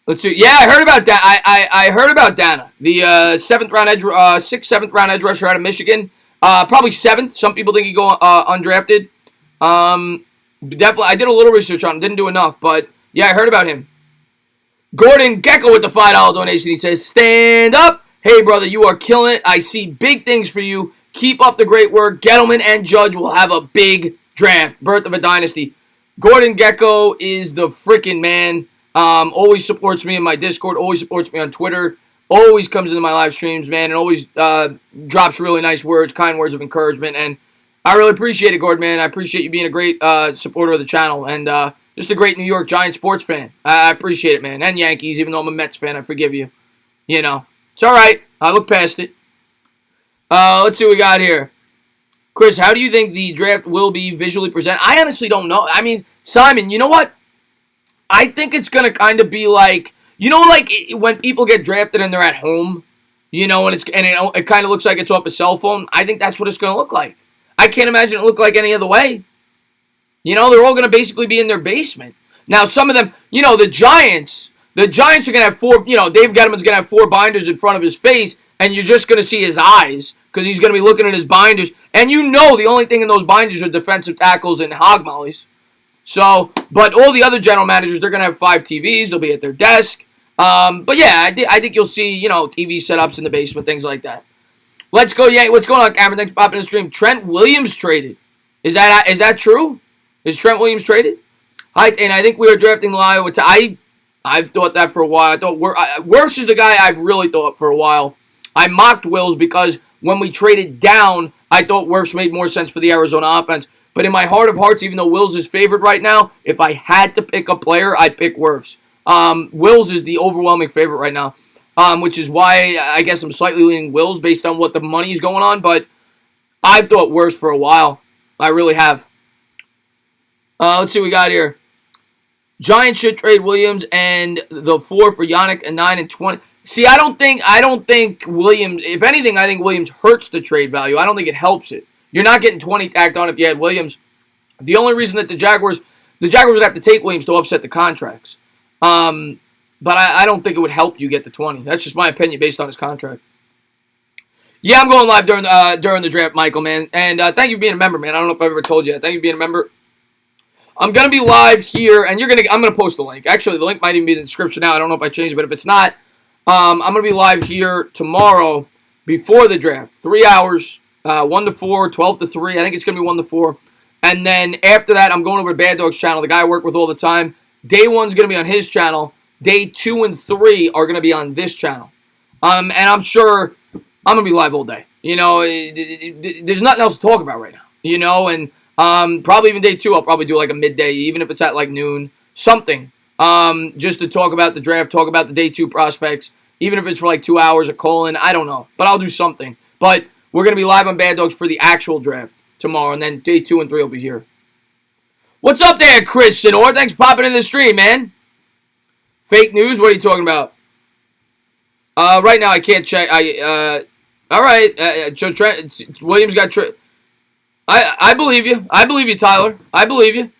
Let's see. Yeah, I heard about that. I heard about Dana, the 7th round edge, 6th, 7th round edge rusher out of Michigan. Probably 7th. Some people think he go undrafted. Definitely, I did a little research on him. Didn't do enough, but yeah, I heard about him. Gordon Gecko with the $5 donation. He says, "Stand up, hey brother, you are killing it. I see big things for you. Keep up the great work. Gettleman and Judge will have a big draft. Birth of a dynasty." Gordon Gecko is the freaking man. Always supports me in my Discord. Always supports me on Twitter. Always comes into my live streams, man, and always drops really nice words, kind words of encouragement. And I really appreciate it, Gordon, man. I appreciate you being a great supporter of the channel and just a great New York Giants sports fan. I appreciate it, man. And Yankees, even though I'm a Mets fan, I forgive you. You know, it's all right. I look past it. Let's see what we got here. Chris, how do you think the draft will be visually presented? I honestly don't know. I mean, Simon, you know what? I think it's going to kind of be like, you know, like when people get drafted and they're at home, you know, and it kind of looks like it's off a cell phone. I think that's what it's going to look like. I can't imagine it look like any other way. You know, they're all going to basically be in their basement. Now, some of them, you know, the Giants are going to have 4, you know, Dave Gettleman's going to have 4 binders in front of his face, and you're just going to see his eyes because he's going to be looking at his binders. And you know the only thing in those binders are defensive tackles and hog mollies. So, but all the other general managers, they're going to have 5 TVs. They'll be at their desk. But yeah, I think you'll see, you know, TV setups in the basement, things like that. Let's go, yeah. What's going on, Cameron? Thanks for popping in the stream. Trent Williams traded. Is that true? Is Trent Williams traded? And I think we were drafting Lyle. I've thought that for a while. I thought Wirfs is the guy I've really thought for a while. I mocked Wills because when we traded down, I thought Wirfs made more sense for the Arizona offense. But in my heart of hearts, even though Wills is favored right now, if I had to pick a player, I'd pick Wirfs. Wills is the overwhelming favorite right now, which is why I guess I'm slightly leaning Wills based on what the money's going on. But I've thought Wirfs for a while. I really have. Let's see what we got here. Giants should trade Williams and the 4 for Yannick and 9 and 20. See, I don't think Williams, if anything, I think Williams hurts the trade value. I don't think it helps it. You're not getting 20 tacked on if you had Williams. The only reason that the Jaguars would have to take Williams to offset the contracts. But I don't think it would help you get the 20. That's just my opinion based on his contract. Yeah, I'm going live during the draft, Michael, man. And thank you for being a member, man. I don't know if I've ever told you that. Thank you for being a member. I'm going to be live here, and I'm going to post the link. Actually, the link might even be in the description now. I don't know if I changed it, but if it's not, I'm going to be live here tomorrow before the draft. 3 hours, 1 to 4, 12 to 3. I think it's going to be 1 to 4. And then after that, I'm going over to Bad Dog's channel, the guy I work with all the time. Day 1's going to be on his channel. Day 2 and 3 are going to be on this channel. And I'm sure I'm going to be live all day. You know, there's nothing else to talk about right now. You know, and probably even day 2, I'll probably do like a midday, even if it's at like noon, something. Just to talk about the draft, talk about the day 2 prospects, even if it's for like 2 hours of calling, I don't know. But I'll do something. But we're going to be live on Bad Dogs for the actual draft tomorrow, and then day 2 and 3 will be here. What's up there, Chris Sinor? Thanks for popping in the stream, man. Fake news? What are you talking about? Right now, I can't check. All right. Williams got... I believe you. I believe you, Tyler. I believe you.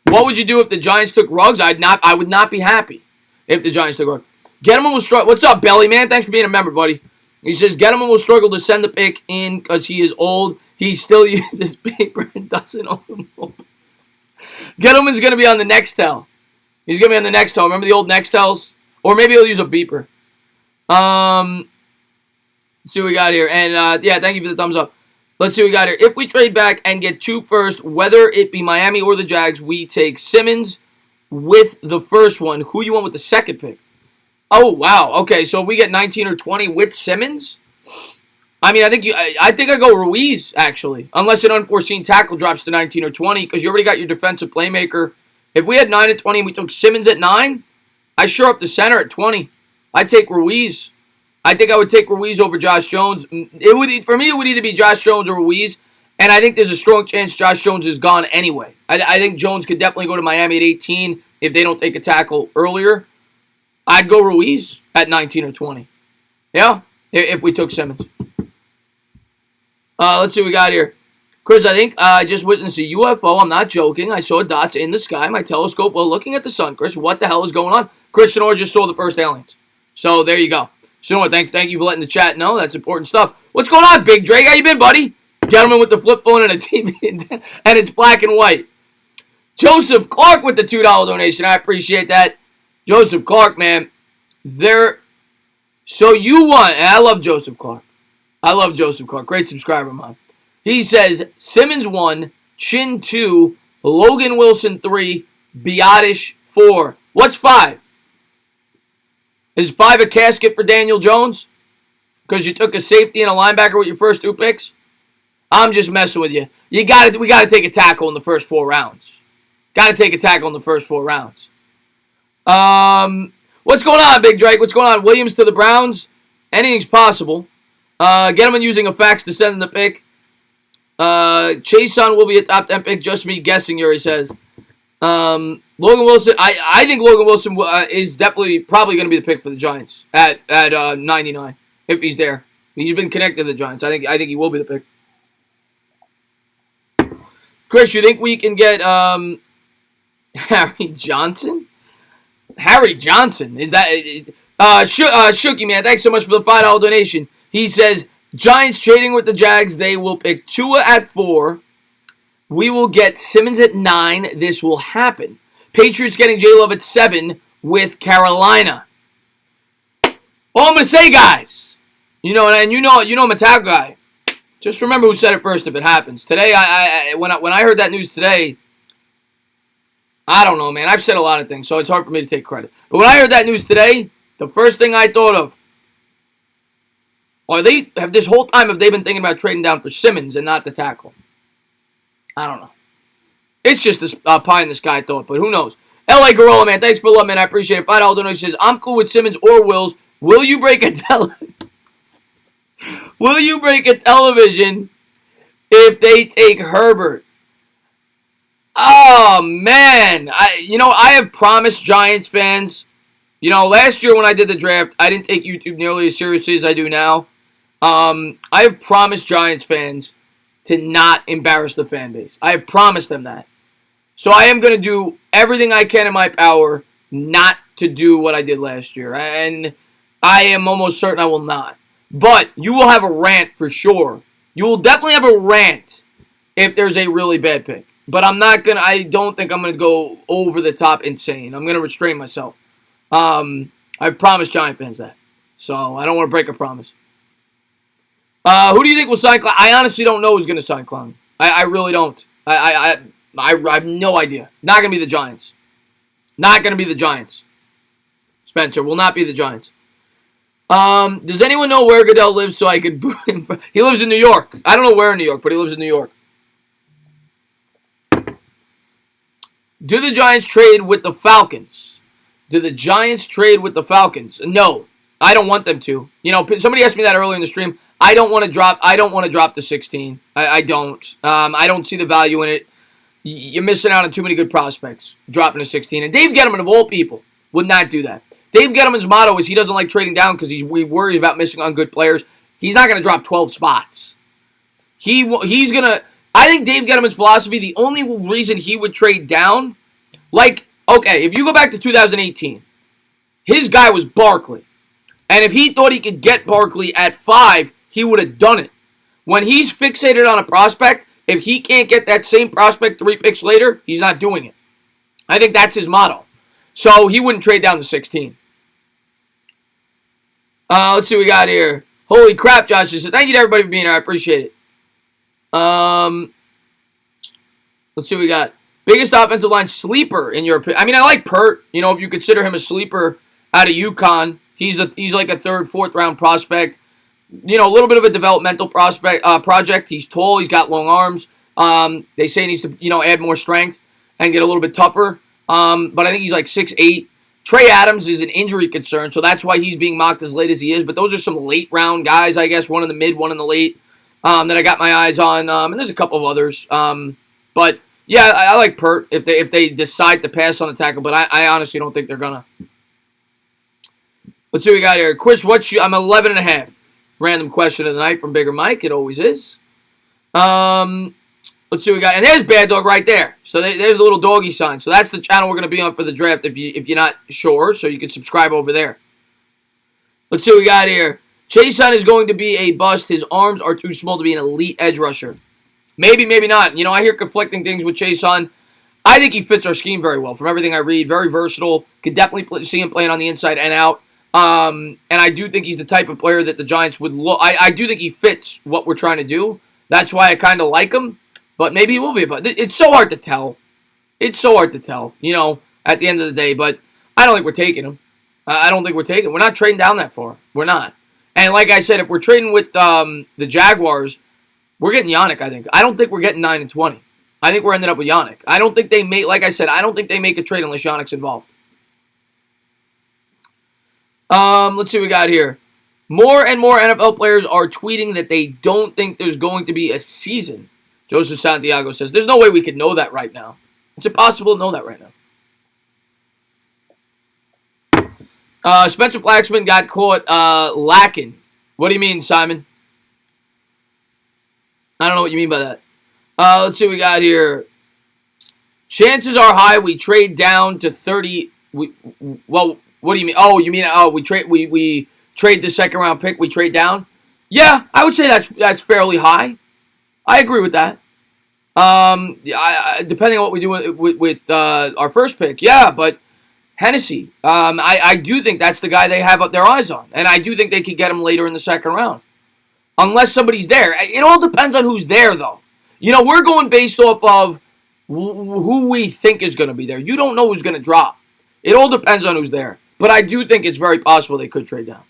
What would you do if the Giants took Ruggs? I would not be happy if the Giants took Ruggs. Gettleman will struggle. What's up, Belly, man? Thanks for being a member, buddy. He says, Gettleman will struggle to send the pick in because he is old. He still uses paper and doesn't own them. Gettleman's going to be on the Nextel. He's going to be on the Nextel. Remember the old Nextels? Or maybe he'll use a beeper. Let's see what we got here. And, yeah, thank you for the thumbs up. Let's see what we got here. If we trade back and get 2 first, whether it be Miami or the Jags, we take Simmons with the first one. Who you want with the second pick? Oh, wow. Okay, so if we get 19 or 20 with Simmons, I mean, I think I go Ruiz, actually. Unless an unforeseen tackle drops to 19 or 20, because you already got your defensive playmaker. If we had 9 and 20 and we took Simmons at 9, I sure up the center at 20. I'd take Ruiz. I think I would take Ruiz over Josh Jones. For me, it would either be Josh Jones or Ruiz, and I think there's a strong chance Josh Jones is gone anyway. I think Jones could definitely go to Miami at 18 if they don't take a tackle earlier. I'd go Ruiz at 19 or 20. Yeah, if we took Simmons. Let's see what we got here. Chris, I think I just witnessed a UFO. I'm not joking. I saw dots in the sky, my telescope, while looking at the sun. Chris, what the hell is going on? Chris Sinor just saw the first aliens. So there you go. Sinor, thank you for letting the chat know. That's important stuff. What's going on, Big Drake? How you been, buddy? Gentleman with the flip phone and a TV, and it's black and white. Joseph Clark with the $2 donation. I appreciate that. Joseph Clark, man. So you want, and I love Joseph Clark. I love Joseph Clark. Great subscriber, man. He says, Simmons 1, Chin 2, Logan Wilson 3, Biotish 4. What's 5? Is 5 a casket for Daniel Jones? Because you took a safety and a linebacker with your first 2 picks? I'm just messing with you. We got to take a tackle in the first 4 rounds. Got to take a tackle in the first 4 rounds. What's going on, Big Drake? What's going on? Williams to the Browns? Anything's possible. Gettleman using a fax to send in the pick. Chason will be a top 10 pick. Just me guessing, Yuri says. Logan Wilson. I think Logan Wilson is definitely probably going to be the pick for the Giants at 99 if he's there. He's been connected to the Giants. I think he will be the pick. Chris, you think we can get Harry Johnson? Harry Johnson, is that Shooky, man? Thanks so much for the $5 donation. He says Giants trading with the Jags. They will pick Tua at 4. We will get Simmons at 9. This will happen. Patriots getting J-Love at 7 with Carolina. All I'm gonna say, guys, you know I'm a tag guy. Just remember who said it first if it happens. Today, when I heard that news today, I don't know, man. I've said a lot of things, so it's hard for me to take credit. But when I heard that news today, the first thing I thought of, this whole time have they been thinking about trading down for Simmons and not the tackle? I don't know. It's just a pie in the sky thought, but who knows? LA Gorilla, man, thanks for the love, man. I appreciate it. $5 donation says, I'm cool with Simmons or Wills. Will you break a Will you break a television if they take Herbert? Oh, man. I have promised Giants fans. Last year when I did the draft, I didn't take YouTube nearly as seriously as I do now. I have promised Giants fans to not embarrass the fan base. I have promised them that. So I am going to do everything I can in my power not to do what I did last year. And I am almost certain I will not. But you will have a rant for sure. You will definitely have a rant if there's a really bad pick. But I don't think I'm going to go over the top insane. I'm going to restrain myself. I've promised Giant fans that. So I don't want to break a promise. Who do you think will sign Clowney? I honestly don't know who's going to sign Clowney. I really don't. I have no idea. Not going to be the Giants. Not going to be the Giants. Spencer will not be the Giants. Does anyone know where Goodell lives so I could boo him? He lives in New York. I don't know where in New York, but he lives in New York. Do the Giants trade with the Falcons? Do the Giants trade with the Falcons? No. I don't want them to. Somebody asked me that earlier in the stream. I don't want to drop the 16. I don't. I don't see the value in it. You're missing out on too many good prospects dropping to 16. And Dave Gettleman, of all people, would not do that. Dave Gettleman's motto is he doesn't like trading down because he worries about missing on good players. He's not going to drop 12 spots. He's going to... I think Dave Gettleman's philosophy, the only reason he would trade down, if you go back to 2018, his guy was Barkley. And if he thought he could get Barkley at 5, he would have done it. When he's fixated on a prospect, if he can't get that same prospect 3 picks later, he's not doing it. I think that's his motto. So he wouldn't trade down to 16. Let's see what we got here. Holy crap, Josh. Thank you to everybody for being here. I appreciate it. Let's see what we got. Biggest offensive line sleeper in your opinion. I like Pert. If you consider him a sleeper out of UConn, he's like a 3rd, 4th round prospect. A little bit of a developmental project. He's tall. He's got long arms. They say he needs to, add more strength and get a little bit tougher. But I think he's like 6'8". Trey Adams is an injury concern, so that's why he's being mocked as late as he is. But those are some late round guys, I guess. One in the mid, one in the late that I got my eyes on. And there's a couple of others. But yeah, I like Pert if they decide to pass on the tackle. But I honestly don't think they're gonna. Let's see what we got here. Quiz, I'm 11.5. Random question of the night from Bigger Mike. It always is. Let's see what we got. And there's Bad Dog right there. So there's a little doggy sign. So that's the channel we're going to be on for the draft if you're not sure. So you can subscribe over there. Let's see what we got here. Chason is going to be a bust. His arms are too small to be an elite edge rusher. Maybe, maybe not. I hear conflicting things with Chason. I think he fits our scheme very well. From everything I read, very versatile. Could definitely see him playing on the inside and out. And I do think he's the type of player that the Giants would look. I do think he fits what we're trying to do. That's why I kind of like him. But maybe he will be. But it's so hard to tell. It's so hard to tell, at the end of the day. But I don't think we're taking him. I don't think we're taking him. We're not trading down that far. We're not. And like I said, if we're trading with the Jaguars, we're getting Yannick, I think. I don't think we're getting 9 and 20. I think we're ending up with Yannick. I don't think they make, like I said, I don't think they make a trade unless Yannick's involved. Let's see what we got here. More and more NFL players are tweeting that they don't think there's going to be a season. Joseph Santiago says, there's no way we could know that right now. It's impossible to know that right now. Spencer Flaxman got caught lacking. What do you mean, Simon? I don't know what you mean by that. Let's see what we got here. Chances are high we trade down to 30. Well, what do you mean? Oh, you mean we trade the 2nd round pick, we trade down? Yeah, I would say that's fairly high. I agree with that. Depending on what we do with our first pick, yeah, but Hennessy, I do think that's the guy they have up their eyes on, and I do think they could get him later in the 2nd round, unless somebody's there. It all depends on who's there, though. We're going based off of who we think is going to be there. You don't know who's going to drop. It all depends on who's there, but I do think it's very possible they could trade down.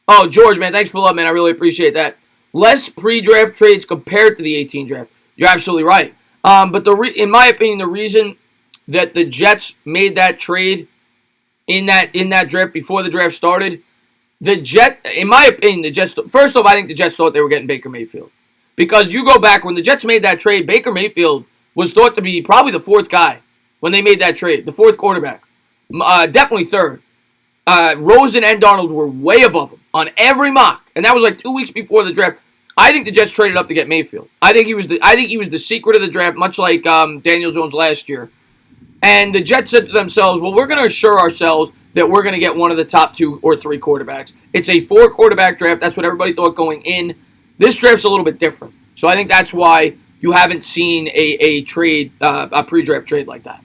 Oh, George, man, thanks for the love, man. I really appreciate that. Less pre-draft trades compared to the 18 draft. You're absolutely right. But in my opinion, the reason that the Jets made that trade in that draft before the draft started, in my opinion, the Jets. First off, I think the Jets thought they were getting Baker Mayfield, because you go back when the Jets made that trade, Baker Mayfield was thought to be probably the fourth guy when they made that trade, the fourth quarterback, definitely third. Rosen and Darnold were way above him on every mock, and that was like 2 weeks before the draft. I think the Jets traded up to get Mayfield. I think he was the secret of the draft, much like Daniel Jones last year. And the Jets said to themselves, well, we're going to assure ourselves that we're going to get one of the top 2 or 3 quarterbacks. It's a 4-quarterback draft. That's what everybody thought going in. This draft's a little bit different. So I think that's why you haven't seen a pre-draft trade like that.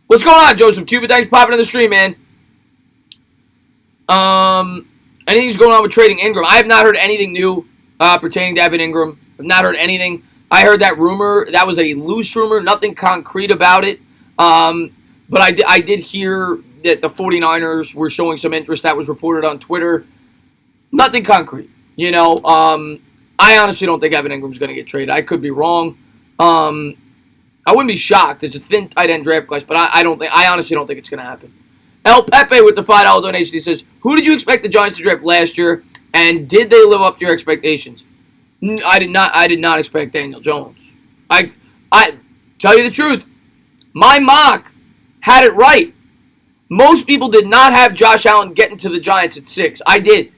What's going on, Joseph Cuba? Thanks for popping in the stream, man. Anything's going on with trading Ingram? I have not heard anything new pertaining to Evan Ingram. I've not heard anything. I heard that rumor. That was a loose rumor. Nothing concrete about it. But I did hear that the 49ers were showing some interest. That was reported on Twitter. Nothing concrete. I honestly don't think Evan Ingram's going to get traded. I could be wrong. I wouldn't be shocked. It's a thin tight end draft class, but I honestly don't think it's going to happen. El Pepe with the $5 donation. He says, who did you expect the Giants to draft last year, and did they live up to your expectations? I did not expect Daniel Jones. I tell you the truth, my mock had it right. Most people did not have Josh Allen getting to the Giants at 6. I did.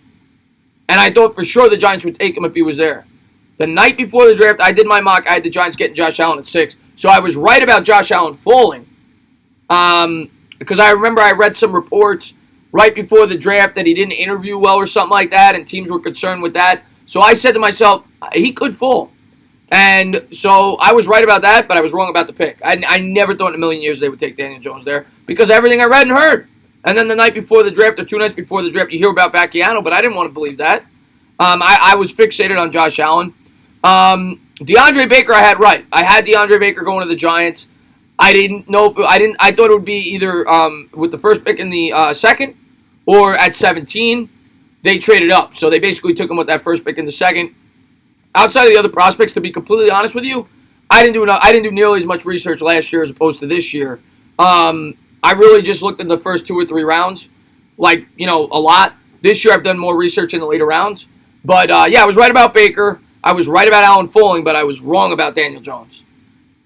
And I thought for sure the Giants would take him if he was there. The night before the draft, I did my mock. I had the Giants getting Josh Allen at 6. So I was right about Josh Allen falling. Because I remember I read some reports right before the draft that he didn't interview well or something like that, and teams were concerned with that. So I said to myself, he could fall. And so I was right about that, but I was wrong about the pick. I never thought in a million years they would take Daniel Jones there because of everything I read and heard. And then the night before the draft, or 2 nights before the draft, you hear about Vacchiano, but I didn't want to believe that. I was fixated on Josh Allen. DeAndre Baker I had right. I had DeAndre Baker going to the Giants. I didn't know I thought it would be either with the first pick in the second or at 17. They traded up. So they basically took him with that first pick in the second. Outside of the other prospects, to be completely honest with you, I didn't do nearly as much research last year as opposed to this year. I really just looked at the first 2 or 3 rounds, a lot. This year I've done more research in the later rounds. But, I was right about Baker. I was right about Allen falling, but I was wrong about Daniel Jones.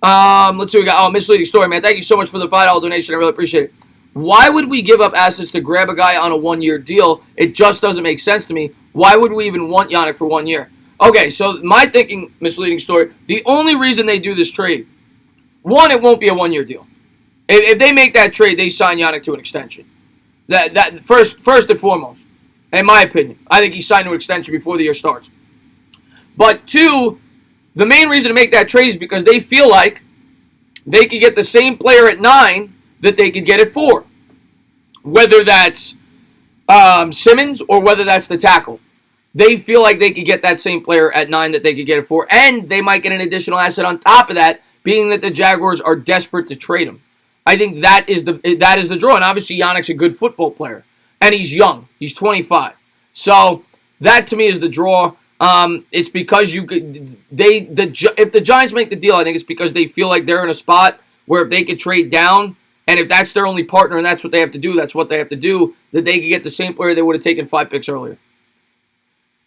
Let's see what we got. Oh, misleading story, man. Thank you so much for the $5 donation. I really appreciate it. Why would we give up assets to grab a guy on a 1-year deal? It just doesn't make sense to me. Why would we even want Yannick for 1 year? Okay, so my thinking, misleading story, the only reason they do this trade, 1, it won't be a 1-year deal. If they make that trade, they sign Yannick to an extension. That first and foremost, in my opinion. I think he signed to an extension before the year starts. But 2, the main reason to make that trade is because they feel like they could get the same player at 9 that they could get at 4. Whether that's Simmons or whether that's the tackle. They feel like they could get that same player at 9 that they could get at 4. And they might get an additional asset on top of that, being that the Jaguars are desperate to trade him. I think that is the draw. And obviously Yannick's a good football player. And he's young. He's 25. So that to me is the draw. It's because if the Giants make the deal, I think it's because they feel like they're in a spot where if they could trade down, and if that's their only partner and that's what they have to do, that they could get the same player they would have taken 5 picks earlier.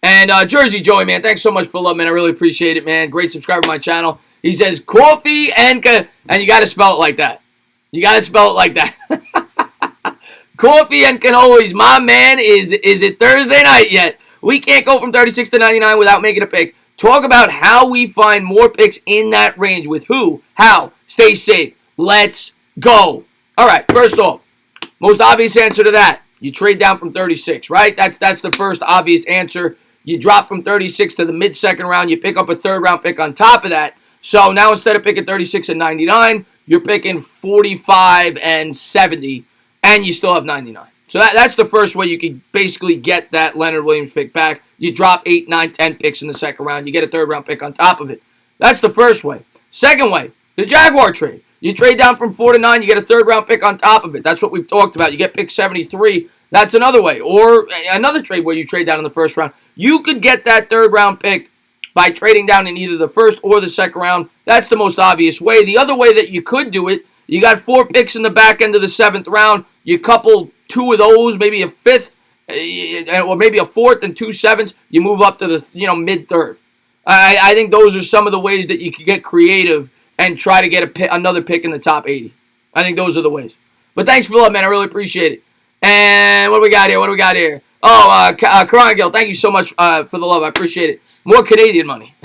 And Jersey Joey, man, thanks so much for love, man. I really appreciate it, man. Great subscriber to my channel. He says coffee and you got to spell it like that. You got to spell it like that. Coffee and cannolis, my man. Is it Thursday night yet? We can't go from 36 to 99 without making a pick. Talk about how we find more picks in that range with who, how. Stay safe. Let's go. All right, first off, most obvious answer to that, you trade down from 36, right? That's the first obvious answer. You drop from 36 to the mid-second round. You pick up a third-round pick on top of that. So now instead of picking 36 and 99, you're picking 45 and 70, and you still have 99. So that's the first way you can basically get that Leonard Williams pick back. You drop 8, 9, 10 picks in the second round. You get a third-round pick on top of it. That's the first way. Second way, the Jaguar trade. You trade down from 4 to 9, you get a third-round pick on top of it. That's what we've talked about. You get pick 73. That's another way. Or another trade where you trade down in the first round. You could get that third-round pick by trading down in either the first or the second round. That's the most obvious way. The other way that you could do it, you got 4 picks in the back end of the 7th round. You couple 2 of those, maybe a 5th, or maybe a 4th and 2 7ths. You move up to the mid-3rd. I think those are some of the ways that you can get creative and try to get another pick in the top 80. I think those are the ways. But thanks for the love, man. I really appreciate it. And what do we got here? Oh, Carangel, thank you so much for the love. I appreciate it. More Canadian money.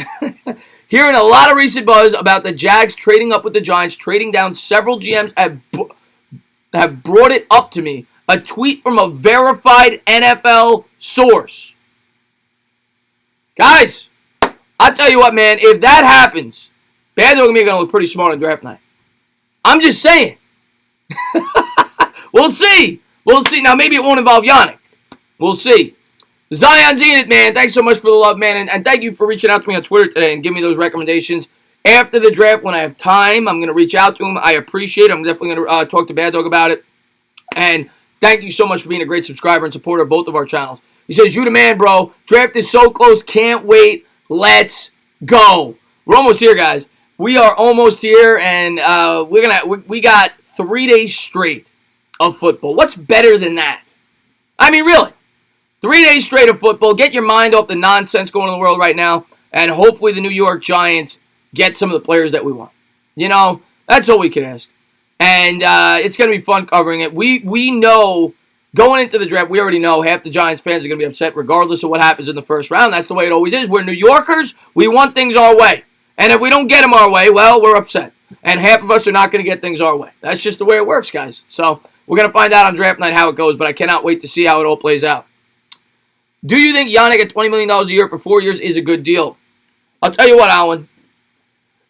Hearing a lot of recent buzz about the Jags trading up with the Giants, trading down. Several GMs have brought it up to me. A tweet from a verified NFL source. Guys, I'll tell you what, man. If that happens, Bad Dog and me are going to look pretty smart on draft night. I'm just saying. We'll see. Now, maybe it won't involve Yannick. We'll see. Zion Zenith, man, thanks so much for the love, man. And thank you for reaching out to me on Twitter today and giving me those recommendations. After the draft, when I have time, I'm going to reach out to him. I appreciate it. I'm definitely going to talk to Bad Dog about it. And thank you so much for being a great subscriber and supporter of both of our channels. He says, you the man, bro. Draft is so close. Can't wait. Let's go. We're almost here, guys. We are almost here, and we got 3 days straight of football. What's better than that? I mean, really. 3 days straight of football. Get your mind off the nonsense going on in the world right now. And hopefully the New York Giants get some of the players that we want. That's all we can ask. And it's going to be fun covering it. We know, going into the draft, we already know half the Giants fans are going to be upset regardless of what happens in the first round. That's the way it always is. We're New Yorkers. We want things our way. And if we don't get them our way, well, we're upset. And half of us are not going to get things our way. That's just the way it works, guys. So we're going to find out on draft night how it goes, but I cannot wait to see how it all plays out. Do you think Yannick at $20 million a year for 4 years is a good deal? I'll tell you what, Alan.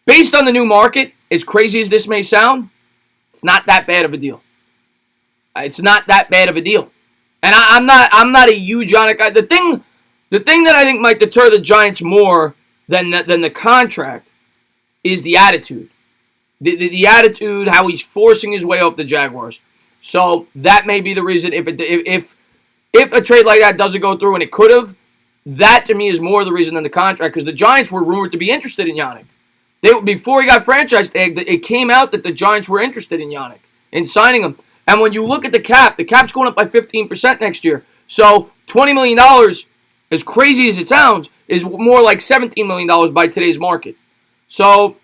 Based on the new market, as crazy as this may sound, it's not that bad of a deal. It's not that bad of a deal. And I'm not a huge Yannick guy. The thing that I think might deter the Giants more than the contract is the attitude. The attitude, how he's forcing his way off the Jaguars. So that may be the reason if a trade like that doesn't go through, and it could have, that to me is more the reason than the contract, because the Giants were rumored to be interested in Yannick. Before he got franchise tagged, it came out that the Giants were interested in Yannick, in signing him. And when you look at the cap's going up by 15% next year. So $20 million, as crazy as it sounds, is more like $17 million by today's market. So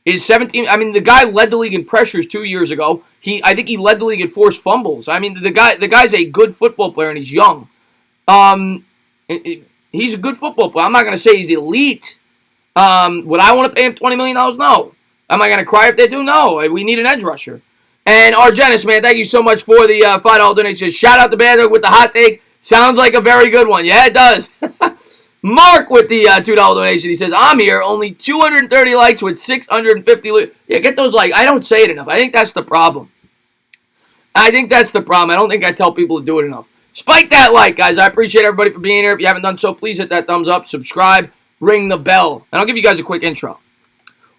is 17? I mean, the guy led the league in pressures 2 years ago. I think he led the league in forced fumbles. I mean, the guy's a good football player, and he's young. He's a good football player. I'm not going to say he's elite. Would I want to pay him $20 million? No. Am I going to cry if they do? No. We need an edge rusher. And Argenis, man, thank you so much for the $5 donation. Shout out to Bad Dog with the hot take. Sounds like a very good one. Yeah, it does. Mark with the $2 donation. He says, I'm here. Only 230 likes with 650. Yeah, get those likes. I don't say it enough. I think that's the problem. I don't think I tell people to do it enough. Spike that like, guys. I appreciate everybody for being here. If you haven't done so, please hit that thumbs up, subscribe, ring the bell. And I'll give you guys a quick intro.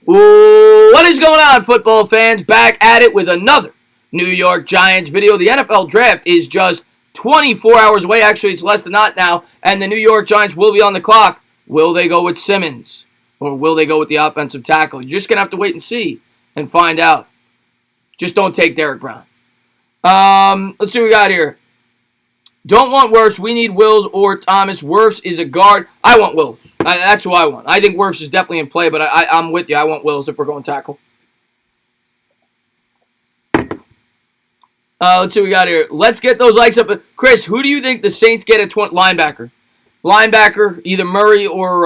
Ooh, what is going on, football fans? Back at it with another New York Giants video. The NFL draft is just 24 hours away. Actually, it's less than that now. And the New York Giants will be on the clock. Will they go with Simmons? Or will they go with the offensive tackle? You're just going to have to wait and see and find out. Just don't take Derek Brown. Let's see what we got here. Don't want Wirfs. We need Wills or Thomas. Wirfs is a guard. I want Wills. That's who I want. I think Wirfs is definitely in play, but I'm with you. I want Wills if we're going tackle. Let's see what we got here. Let's get those likes up. Chris, who do you think the Saints get at linebacker? Linebacker, either Murray or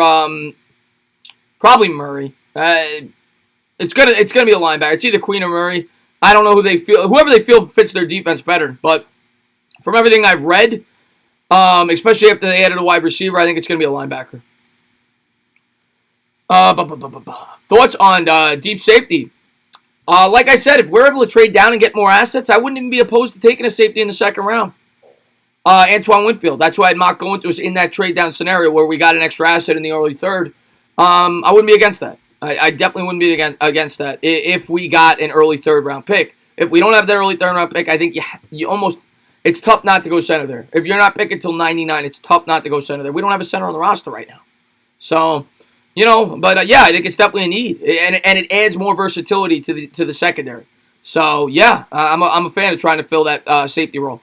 probably Murray. It's gonna be a linebacker. It's either Queen or Murray. I don't know whoever they feel fits their defense better. But from everything I've read, especially after they added a wide receiver, I think it's gonna be a linebacker. Thoughts on deep safety? Like I said, if we're able to trade down and get more assets, I wouldn't even be opposed to taking a safety in the second round. Antoine Winfield. That's why I'd mock going to us in that trade down scenario where we got an extra asset in the early third. I wouldn't be against that. I definitely wouldn't be against that if we got an early third round pick. If we don't have that early third round pick, I think you almost, it's tough not to go center there. If you're not picking until 99, it's tough not to go center there. We don't have a center on the roster right now. So But yeah, I think it's definitely a need, and it adds more versatility to the secondary. So yeah, I'm a fan of trying to fill that safety role.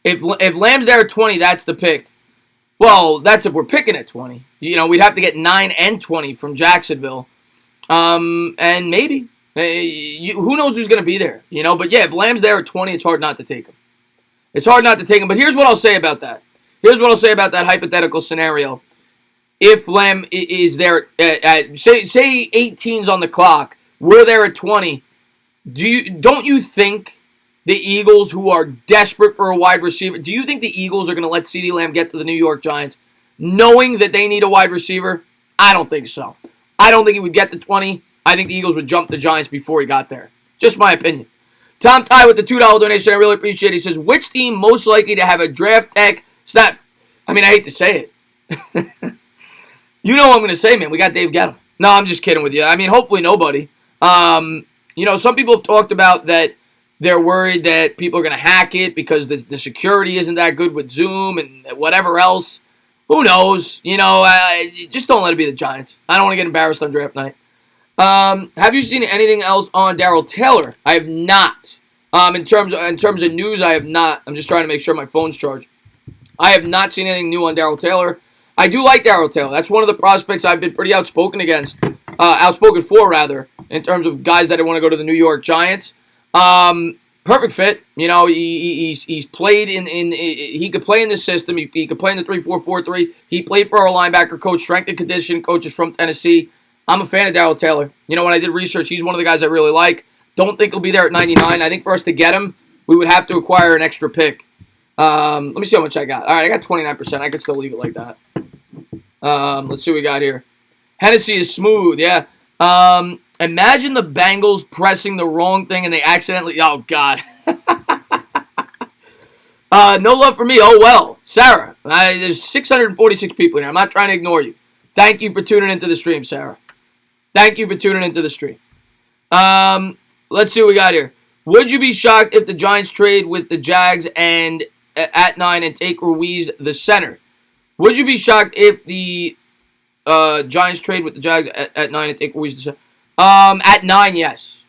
If Lamb's there at 20, that's the pick. Well, that's if we're picking at 20. We'd have to get 9 and 20 from Jacksonville, and maybe who knows who's going to be there. But yeah, if Lamb's there at 20, it's hard not to take him. It's hard not to take him. But here's what I'll say about that. Here's what I'll say about that hypothetical scenario. If Lamb is there at say 18's on the clock, we're there at 20. Don't you think the Eagles, who are desperate for a wide receiver, do you think the Eagles are going to let CeeDee Lamb get to the New York Giants knowing that they need a wide receiver? I don't think so. I don't think he would get to 20. I think the Eagles would jump the Giants before he got there. Just my opinion. Tom Ty with the $2 donation. I really appreciate it. He says, which team most likely to have a draft tech snap? I mean, I hate to say it. You know what I'm going to say, man. We got Dave Gettleman. No, I'm just kidding with you. I mean, hopefully nobody. Some people have talked about that they're worried that people are going to hack it because the security isn't that good with Zoom and whatever else. Who knows? Just don't let it be the Giants. I don't want to get embarrassed on draft night. Have you seen anything else on Darrell Taylor? I have not. In terms of news, I have not. I'm just trying to make sure my phone's charged. I have not seen anything new on Darrell Taylor. I do like Darrell Taylor. That's one of the prospects I've been pretty outspoken for, in terms of guys that want to go to the New York Giants. Perfect fit. He's played he could play in this system. He could play in the 3-4-4-3. He played for our linebacker coach, strength and conditioning coaches from Tennessee. I'm a fan of Darrell Taylor. When I did research, he's one of the guys I really like. Don't think he'll be there at 99. I think for us to get him, we would have to acquire an extra pick. Let me see how much I got. All right, I got 29%. I could still leave it like that. Let's see what we got here. Hennessy is smooth, yeah. Imagine the Bengals pressing the wrong thing and they accidentally... Oh, God. No love for me. Oh, well. Sarah, there's 646 people here. I'm not trying to ignore you. Thank you for tuning into the stream, Sarah. Thank you for tuning into the stream. Let's see what we got here. Would you be shocked if the Giants trade with the Jags and at 9 and take Ruiz the center? Would you be shocked if the Giants trade with the Jags at 9 and take Ruiz the center? At 9, yes.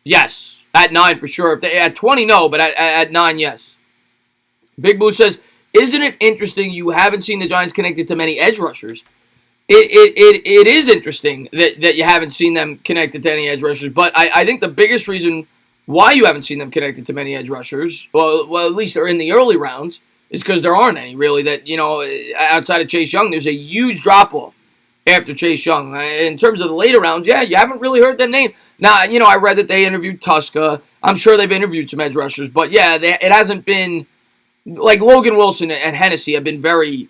Yes. At 9 for sure. If they, at 20, no, but at 9, yes. Big Blue says, isn't it interesting you haven't seen the Giants connected to many edge rushers? It is interesting that you haven't seen them connected to any edge rushers, but I think the biggest reason why you haven't seen them connected to many edge rushers, well at least they're in the early rounds, is because there aren't any, really, that, outside of Chase Young, there's a huge drop-off after Chase Young. In terms of the later rounds, yeah, you haven't really heard that name. Now, I read that they interviewed Tuska. I'm sure they've interviewed some edge rushers, but yeah, it hasn't been, like Logan Wilson and Hennessy have been very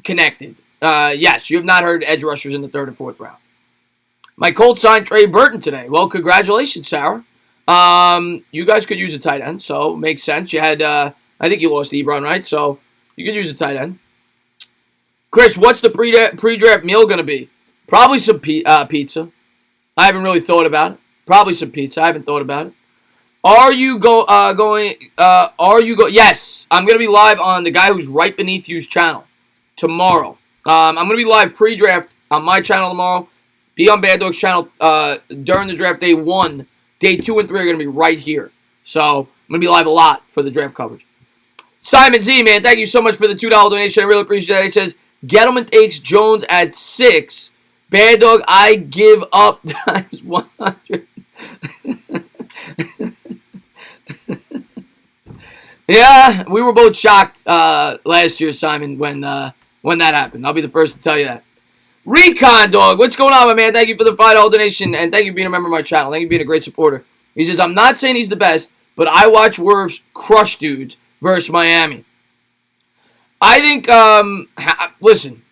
connected. Yes, you have not heard edge rushers in the 3rd and 4th round. My Colts signed Trey Burton today. Well, congratulations, Sarah. You guys could use a tight end, so makes sense. You had, I think you lost Ebron, right? So you could use a tight end. Chris, what's the pre-draft meal going to be? Probably some pizza. I haven't really thought about it. Probably some pizza. I haven't thought about it. Are you going? Yes, I'm going to be live on the guy who's right beneath you's channel tomorrow. I'm going to be live pre-draft on my channel tomorrow. Be on Bad Dog's channel during the draft. Day 1, day 2 and 3 are going to be right here. So I'm going to be live a lot for the draft coverage. Simon Z, man, thank you so much for the $2 donation. I really appreciate it. He says, Gettleman takes Jones at 6. Bad Dog, I give up times 100. Yeah, we were both shocked last year, Simon, when that happened. I'll be the first to tell you that. Recon Dog, what's going on, my man? Thank you for the $5 donation, and thank you for being a member of my channel. Thank you for being a great supporter. He says, I'm not saying he's the best, but I watch Wirfs crush dudes versus Miami. I think, listen,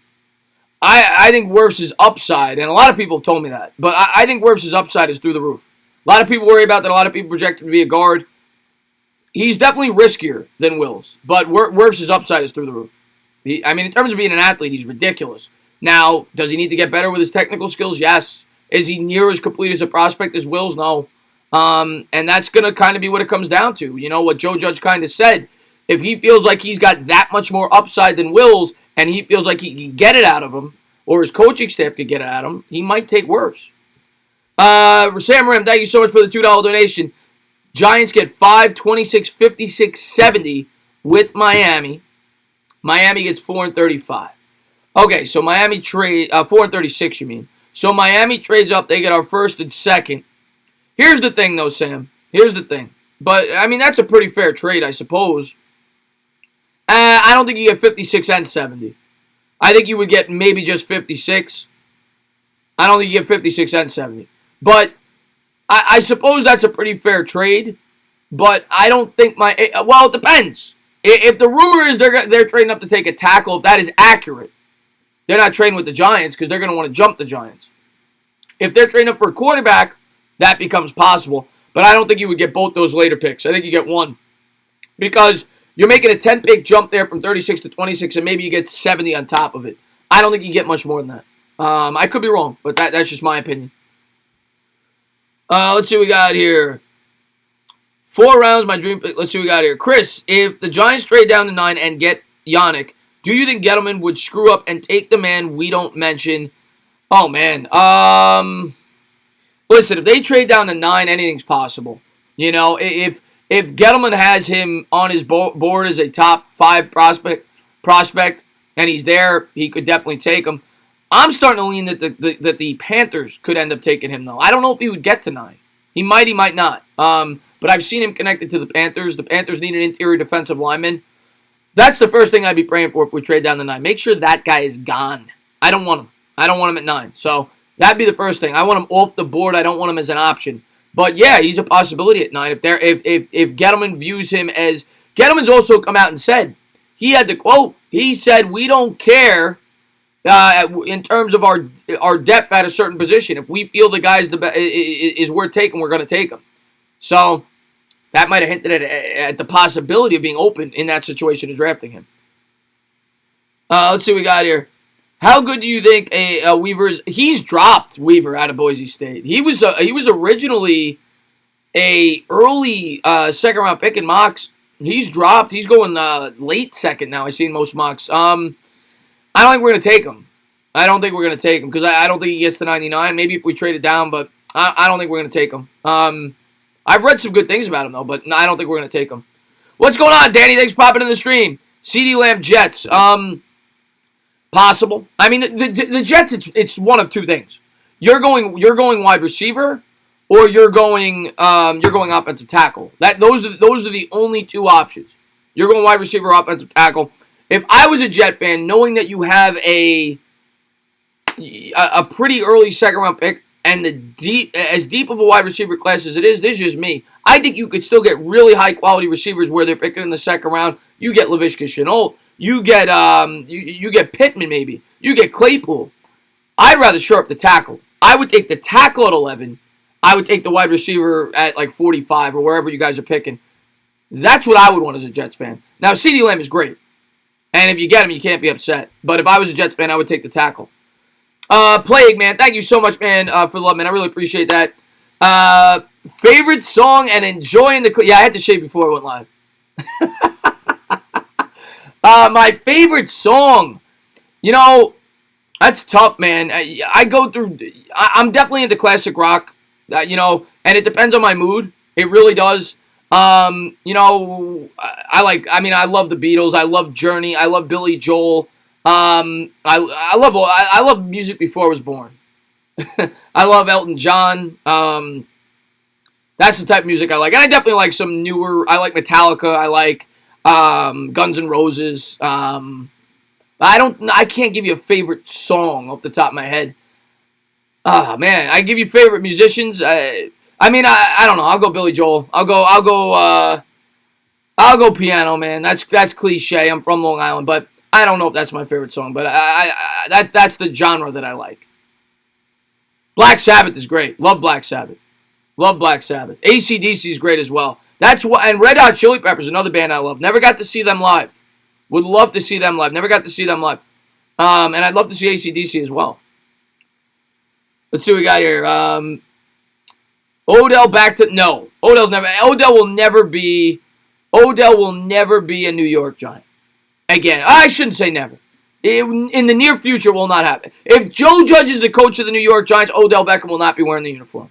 I think Wirfs' upside, and a lot of people have told me that, but I think Wirfs' upside is through the roof. A lot of people worry about that. A lot of people project him to be a guard. He's definitely riskier than Wills, but Wirfs' upside is through the roof. In terms of being an athlete, he's ridiculous. Now, does he need to get better with his technical skills? Yes. Is he near as complete as a prospect as Wills? No. And that's going to kind of be what it comes down to. You know, what Joe Judge kind of said. If he feels like he's got that much more upside than Wills, and he feels like he can get it out of him, or his coaching staff could get at him, he might take worse. Sam Rim, thank you so much for the $2 donation. Giants get 5, 26, 56, 70 with Miami. Miami gets 4 and 35. Okay, so Miami trade 4 and 36. You mean? So Miami trades up. They get our first and second. Here's the thing, though, Sam. Here's the thing. But I mean, that's a pretty fair trade, I suppose. I don't think you get 56 and 70. I think you would get maybe just 56. I don't think you get 56 and 70. But I suppose that's a pretty fair trade. But I don't think well, it depends. If the rumor is they're trading up to take a tackle, if that is accurate, they're not trading with the Giants because they're going to want to jump the Giants. If they're trading up for a quarterback, that becomes possible. But I don't think you would get both those later picks. I think you get one. Because you're making a 10-pick jump there from 36 to 26, and maybe you get 70 on top of it. I don't think you get much more than that. I could be wrong, but that's just my opinion. Let's see what we got here. 4 rounds, my dream pick. Let's see what we got here. Chris, if the Giants trade down to 9 and get Yannick, do you think Gettleman would screw up and take the man we don't mention? Oh, man. Listen, if they trade down to 9, anything's possible. You know, if Gettleman has him on his board as a top 5 prospect, and he's there, he could definitely take him. I'm starting to lean that the Panthers could end up taking him, though. I don't know if he would get to 9. He might not. But I've seen him connected to the Panthers. The Panthers need an interior defensive lineman. That's the first thing I'd be praying for if we trade down to 9. Make sure that guy is gone. I don't want him. I don't want him at 9. So that'd be the first thing. I want him off the board. I don't want him as an option. But yeah, he's a possibility at 9. If Gettleman views him as Gettleman's also come out and said he had the quote. He said we don't care in terms of our depth at a certain position. If we feel the guy's is worth taking, we're going to take him. So that might have hinted at the possibility of being open in that situation of drafting him. Let's see what we got here. How good do you think Weaver is? He's dropped Weaver out of Boise State. He was originally a early second round pick in mocks. He's dropped. He's going late second now. I've seen most mocks. I don't think we're going to take him. I don't think we're going to take him because I don't think he gets to 99. Maybe if we trade it down, but I don't think we're going to take him. I've read some good things about him, though, but I don't think we're going to take him. What's going on, Danny? Thanks for popping in the stream. CeeDee Lamb Jets. Possible. I mean, the Jets, it's one of two things. You're going wide receiver, or you're going offensive tackle. Those are the only two options. You're going wide receiver or offensive tackle. If I was a Jet fan, knowing that you have a pretty early second round pick and as deep of a wide receiver class as it is, this is just me. I think you could still get really high quality receivers where they're picking in the second round. You get Laviska Shenault. You get you get Pittman maybe. You get Claypool. I'd rather shore up the tackle. I would take the tackle at 11. I would take the wide receiver at like 45 or wherever you guys are picking. That's what I would want as a Jets fan. Now, CeeDee Lamb is great. And if you get him, you can't be upset. But if I was a Jets fan, I would take the tackle. Plague, man. Thank you so much, man, for the love, man. I really appreciate that. Favorite song and enjoying the... Yeah, I had to shave before I went live. My favorite song, you know, that's tough, man. I go through, I'm definitely into classic rock, you know, and it depends on my mood. It really does. You know, I love the Beatles. I love Journey. I love Billy Joel. I love music before I was born. I love Elton John. That's the type of music I like. And I definitely like some newer, I like Metallica. I like Guns N' Roses. I can't give you a favorite song off the top of my head. Man, I give you favorite musicians. I don't know. I'll go Billy Joel. I'll go piano, man. That's cliche. I'm from Long Island, but I don't know if that's my favorite song. But that's the genre that I like. Black Sabbath is great. Love Black Sabbath. Love Black Sabbath. AC/DC is great as well. And Red Hot Chili Peppers, another band I love. Never got to see them live. Would love to see them live. Never got to see them live. And I'd love to see AC/DC as well. Let's see what we got here. Odell no. Odell will never be a New York Giant. Again, I shouldn't say never. In the near future, will not happen. If Joe Judge is the coach of the New York Giants, Odell Beckham will not be wearing the uniform.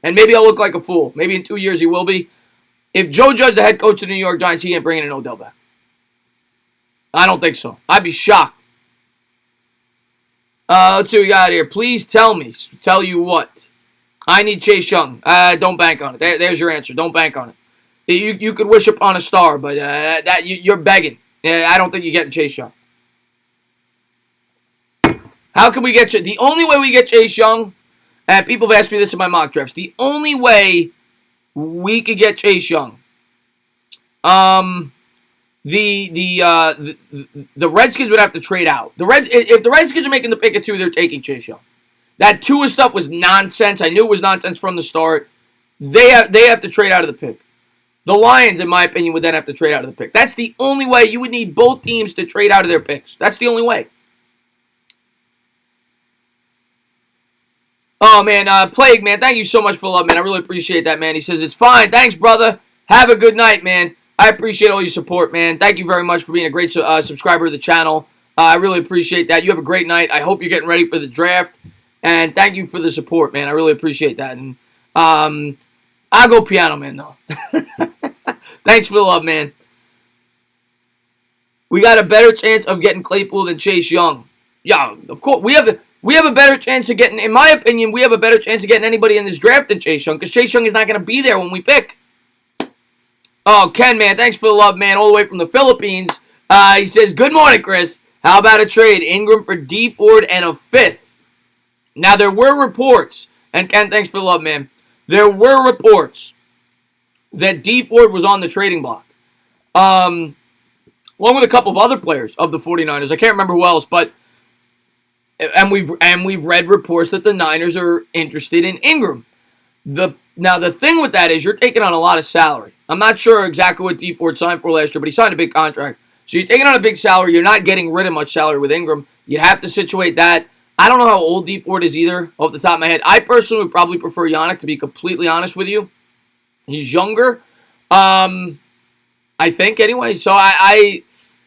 And maybe I'll look like a fool. Maybe in 2 years he will be. If Joe Judge, the head coach of the New York Giants, he ain't bringing in Odell Beckham. I don't think so. I'd be shocked. Let's see what we got here. Please tell me. Tell you what. I need Chase Young. Don't bank on it. There's your answer. Don't bank on it. You could wish upon a star, but you're begging. I don't think you're getting Chase Young. How can we get you? The only way we get Chase Young, and people have asked me this in my mock drafts, the only way we could get Chase Young, the Redskins would have to trade out. If the Redskins are making the pick at 2, they're taking Chase Young. That Tua stuff was nonsense. I knew it was nonsense from the start. They have to trade out of the pick. The Lions, in my opinion, would then have to trade out of the pick. That's the only way. You would need both teams to trade out of their picks. That's the only way. Oh, man, Plague, man, thank you so much for the love, man. I really appreciate that, man. He says, it's fine. Thanks, brother. Have a good night, man. I appreciate all your support, man. Thank you very much for being a great subscriber of the channel. I really appreciate that. You have a great night. I hope you're getting ready for the draft. And thank you for the support, man. I really appreciate that. And I'll go Piano Man, though. Thanks for the love, man. We got a better chance of getting Claypool than Chase Young. Yeah, of course. We have a better chance of getting, in my opinion, we have a better chance of getting anybody in this draft than Chase Young, because Chase Young is not going to be there when we pick. Oh, Ken, man, thanks for the love, man, all the way from the Philippines. He says, good morning, Chris. How about a trade? Ingram for Dee Ford and a 5th. Now, there were reports, and Ken, thanks for the love, man. There were reports that Dee Ford was on the trading block, along with a couple of other players of the 49ers. I can't remember who else, but and we've read reports that the Niners are interested in Ingram. Now, the thing with that is you're taking on a lot of salary. I'm not sure exactly what Dee Ford signed for last year, but he signed a big contract. So you're taking on a big salary. You're not getting rid of much salary with Ingram. You have to situate that. I don't know how old Dee Ford is either, off the top of my head. I personally would probably prefer Yannick, to be completely honest with you. He's younger, I think, anyway. So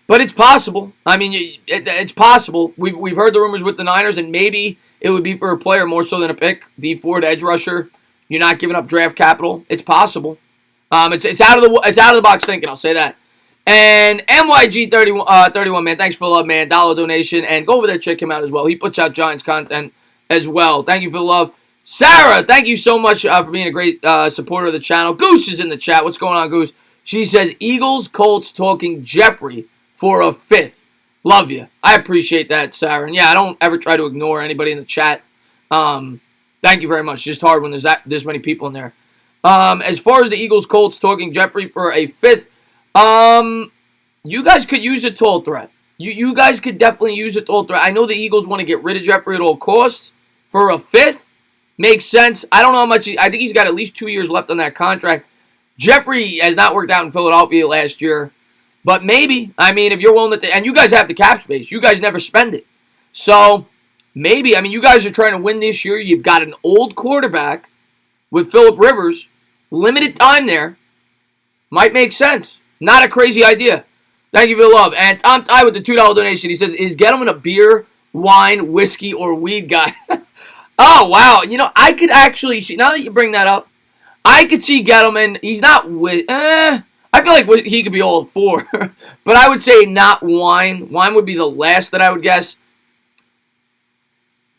but it's possible. I mean, it's possible. We've heard the rumors with the Niners, and maybe it would be for a player more so than a pick. Dee Ford, edge rusher. You're not giving up draft capital. It's possible. It's out of the box thinking. I'll say that. And MYG31, man, thanks for the love, man. $1 donation, and go over there, check him out as well. He puts out Giants content as well. Thank you for the love. Sarah, thank you so much for being a great supporter of the channel. Goose is in the chat. What's going on, Goose? She says, Eagles, Colts talking Jeffrey for a 5th. Love you. I appreciate that, Sarah. And yeah, I don't ever try to ignore anybody in the chat. Thank you very much. It's just hard when there's this many people in there. As far as the Eagles, Colts talking Jeffrey for a 5th, you guys could use a tall threat. You guys could definitely use a tall threat. I know the Eagles want to get rid of Jeffrey at all costs. For a 5th, makes sense. I don't know how much. I think he's got at least 2 years left on that contract. Jeffrey has not worked out in Philadelphia last year. But maybe. I mean, if you're willing to... And you guys have the cap space. You guys never spend it. So, maybe. I mean, you guys are trying to win this year. You've got an old quarterback with Phillip Rivers. Limited time there. Might make sense. Not a crazy idea. Thank you for the love. And Tom Ty with the $2 donation. He says, is Gettleman a beer, wine, whiskey, or weed guy? Oh, wow. You know, I could actually see... Now that you bring that up, I could see Gettleman. He's not... I feel like he could be all 4. But I would say not wine. Wine would be the last that I would guess.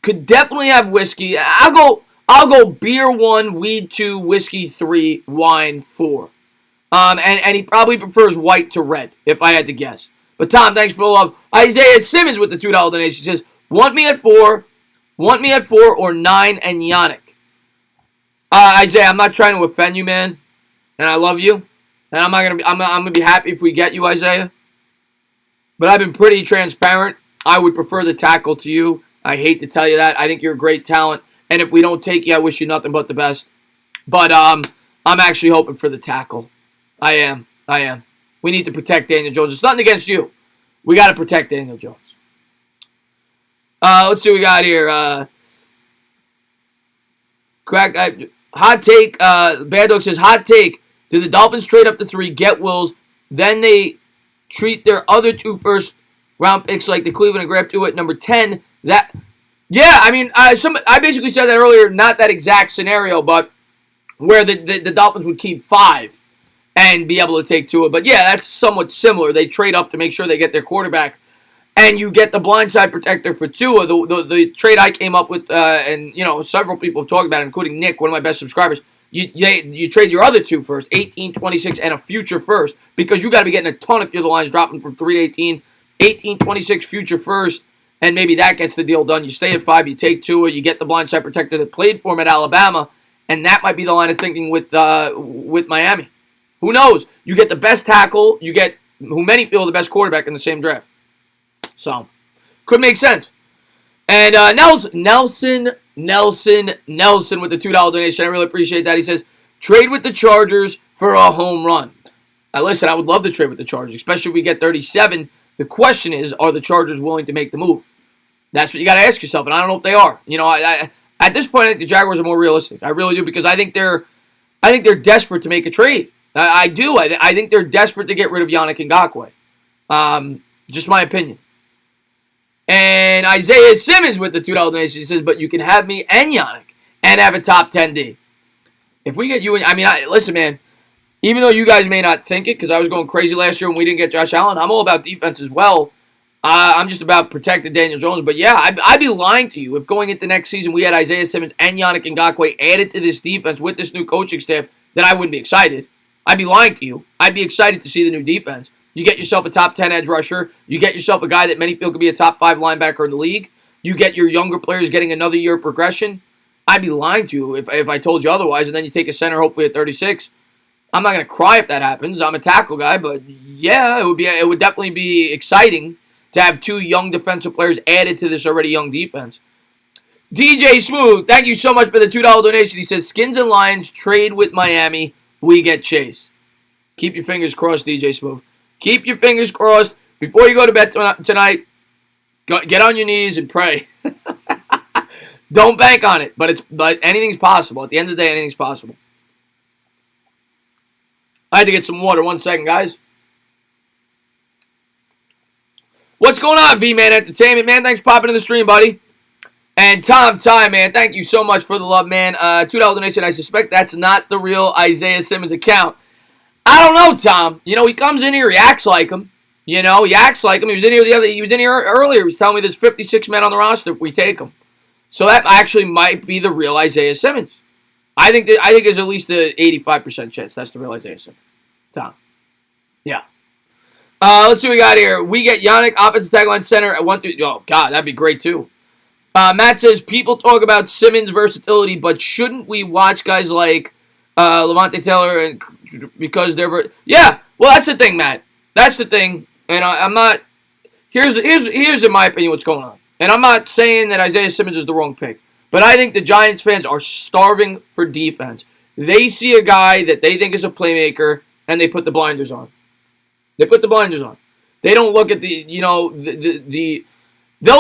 Could definitely have whiskey. I'll go beer 1, weed 2, whiskey 3, wine 4. And he probably prefers white to red, if I had to guess. But Tom, thanks for the love. Isaiah Simmons with the $2 donation says, want me at 4 or 9 and Yannick. Isaiah, I'm not trying to offend you, man. And I love you. And I'm gonna be happy if we get you, Isaiah. But I've been pretty transparent. I would prefer the tackle to you. I hate to tell you that. I think you're a great talent. And if we don't take you, I wish you nothing but the best. But I'm actually hoping for the tackle. I am. We need to protect Daniel Jones. It's nothing against you. We got to protect Daniel Jones. Let's see what we got here. Hot take. Bad Dog says, hot take. Do the Dolphins trade up to 3, get Wills, then they treat their other 2 first round picks like the Cleveland and grab 2 at number 10. Yeah, I mean, I basically said that earlier, not that exact scenario, but where the Dolphins would keep 5 and be able to take Tua. But yeah, that's somewhat similar. They trade up to make sure they get their quarterback, and you get the blindside protector for Tua. The trade I came up with, and several people have talked about it, including Nick, one of my best subscribers. You trade your other 2 first, 18, 26, and a future first, because you got to be getting a ton if you're the Lions dropping from 3 to 18, 18, 26, future first, and maybe that gets the deal done. You stay at 5, you take Tua, you get the blindside protector that played for him at Alabama, and that might be the line of thinking with Miami. Who knows? You get the best tackle, you get who many feel the best quarterback in the same draft. So, could make sense. And Nelson with the $2 donation. I really appreciate that. He says, trade with the Chargers for a home run. Now, listen, I would love to trade with the Chargers, especially if we get 37. The question is, are the Chargers willing to make the move? That's what you got to ask yourself, and I don't know if they are. At this point, I think the Jaguars are more realistic. I really do, because I think they're desperate to make a trade. I do. I think they're desperate to get rid of Yannick Ngakoue. Just my opinion. And Isaiah Simmons with the $2 donation, he says, but you can have me and Yannick and have a top 10D. If we get you, listen, man, even though you guys may not think it, because I was going crazy last year when we didn't get Josh Allen, I'm all about defense as well. I'm just about protecting Daniel Jones. But yeah, I'd be lying to you if going into next season we had Isaiah Simmons and Yannick Ngakoue added to this defense with this new coaching staff, that I wouldn't be excited. I'd be lying to you. I'd be excited to see the new defense. You get yourself a top 10 edge rusher. You get yourself a guy that many feel could be a top 5 linebacker in the league. You get your younger players getting another year of progression. I'd be lying to you if I told you otherwise, and then you take a center hopefully at 36. I'm not going to cry if that happens. I'm a tackle guy, but yeah, it would definitely be exciting to have 2 young defensive players added to this already young defense. DJ Smooth, thank you so much for the $2 donation. He says, Skins and Lions trade with Miami. We get Chase. Keep your fingers crossed, DJ Smooth. Keep your fingers crossed. Before you go to bed tonight, get on your knees and pray. Don't bank on it, but anything's possible. At the end of the day, anything's possible. I had to get some water. 1 second, guys. What's going on, V-Man Entertainment, man? Thanks for popping in the stream, buddy. And Tom Ty, man, thank you so much for the love, man. $2 donation. I suspect that's not the real Isaiah Simmons account. I don't know, Tom. He comes in here, he acts like him. He acts like him. He was in here earlier. He was telling me there's 56 men on the roster if we take him. So that actually might be the real Isaiah Simmons. I think there's at least an 85% chance that's the real Isaiah Simmons. Tom. Yeah. Let's see what we got here. We get Yannick, offensive tackle line center at 1 through. Oh, God, that'd be great, too. Matt says, people talk about Simmons' versatility, but shouldn't we watch guys like Levante Taylor and because they're... Yeah, well, that's the thing, Matt. That's the thing. And I'm not... Here's in my opinion what's going on. And I'm not saying that Isaiah Simmons is the wrong pick. But I think the Giants fans are starving for defense. They see a guy that they think is a playmaker, and they put the blinders on. They put the blinders on. They don't look at they'll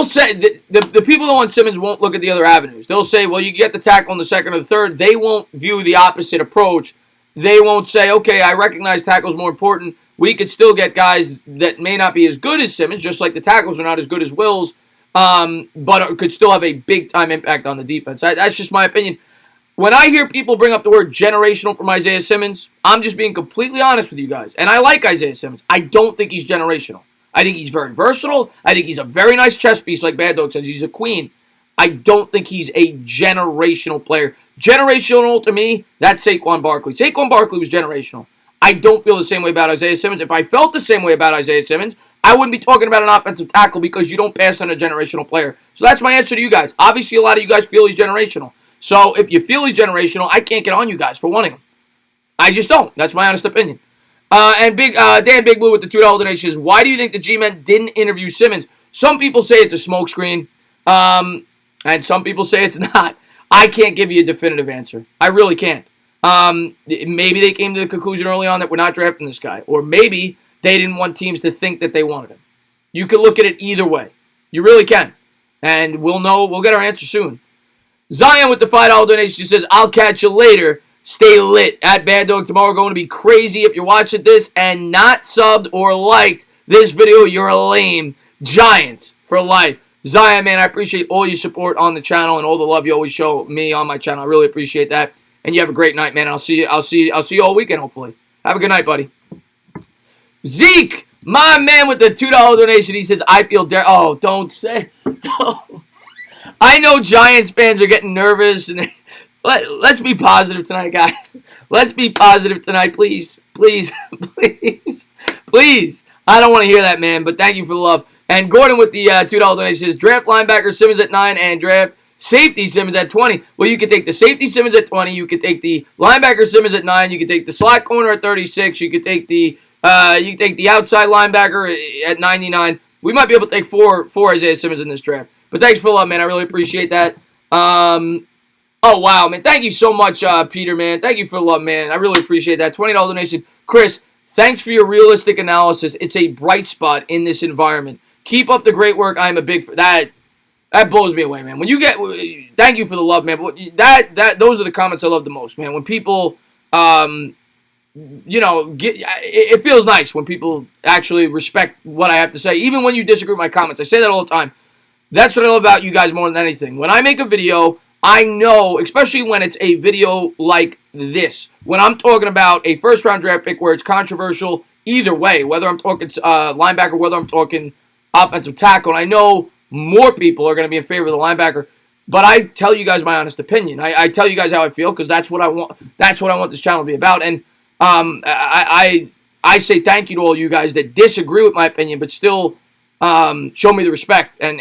say, the people that want Simmons won't look at the other avenues. They'll say, well, you get the tackle in the second or the third. They won't view the opposite approach. They won't say, okay, I recognize tackle's more important. We could still get guys that may not be as good as Simmons, just like the tackles are not as good as Wills, but could still have a big-time impact on the defense. That's just my opinion. When I hear people bring up the word generational from Isaiah Simmons, I'm just being completely honest with you guys. And I like Isaiah Simmons. I don't think he's generational. I think he's very versatile. I think he's a very nice chess piece, like Bad Dog says. He's a queen. I don't think he's a generational player. Generational to me, that's Saquon Barkley. Saquon Barkley was generational. I don't feel the same way about Isaiah Simmons. If I felt the same way about Isaiah Simmons, I wouldn't be talking about an offensive tackle because you don't pass on a generational player. So that's my answer to you guys. Obviously, a lot of you guys feel he's generational. So if you feel he's generational, I can't get on you guys for wanting him. I just don't. That's my honest opinion. And Dan Big Blue with the $2 donation says, why do you think the G-Men didn't interview Simmons? Some people say it's a smokescreen, and some people say it's not. I can't give you a definitive answer. I really can't. Maybe they came to the conclusion early on that we're not drafting this guy, or maybe they didn't want teams to think that they wanted him. You can look at it either way. You really can. And we'll know. We'll get our answer soon. Zion with the $5 donation says, I'll catch you later. Stay lit at Bad Dog tomorrow. Going to be crazy. If you're watching this and not subbed or liked this video, you're lame. Giants for life. Zion, man, I appreciate all your support on the channel and all the love you always show me on my channel. I really appreciate that. And you have a great night, man. I'll see you all weekend, hopefully. Have a good night, buddy. Zeke, my man with the $2 donation. He says, I feel oh, don't say. Don't. I know Giants fans are getting nervous. And let's be positive tonight, guys. Let's be positive tonight, please. Please. Please. Please. I don't want to hear that, man, but thank you for the love. And Gordon with the $2 donation says, draft linebacker Simmons at 9 and draft safety Simmons at 20. Well, you can take the safety Simmons at 20. You can take the linebacker Simmons at 9. You can take the slot corner at 36. You can take the outside linebacker at 99. We might be able to take four Isaiah Simmons in this draft. But thanks for the love, man. I really appreciate that. Oh, wow, man. Thank you so much, Peter, man. Thank you for the love, man. I really appreciate that. $20 donation. Chris, thanks for your realistic analysis. It's a bright spot in this environment. Keep up the great work. I'm a big that blows me away, man. When you get thank you for the love, man. Those are the comments I love the most, man. When people it feels nice when people actually respect what I have to say, even when you disagree with my comments. I say that all the time. That's what I love about you guys more than anything. When I make a video, I know, especially when it's a video like this, when I'm talking about a first-round draft pick where it's controversial either way, whether I'm talking linebacker, whether I'm talking offensive tackle, and I know more people are going to be in favor of the linebacker, but I tell you guys my honest opinion. I tell you guys how I feel because that's what I want. That's what I want this channel to be about. And I say thank you to all you guys that disagree with my opinion, but still show me the respect and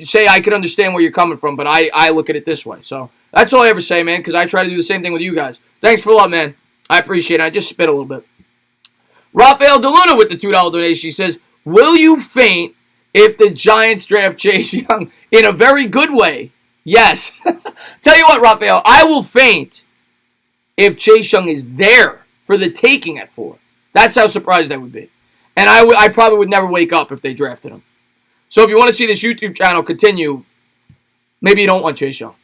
say I can understand where you're coming from, but I look at it this way. So that's all I ever say, man, because I try to do the same thing with you guys. Thanks for a lot, man. I appreciate it. I just spit a little bit. Rafael DeLuna with the $2 donation. He says, will you faint if the Giants draft Chase Young in a very good way? Yes. Tell you what, Rafael, I will faint if Chase Young is there for the taking at 4. That's how surprised I would be. And I probably would never wake up if they drafted him. So if you want to see this YouTube channel continue, maybe you don't want Chase Young.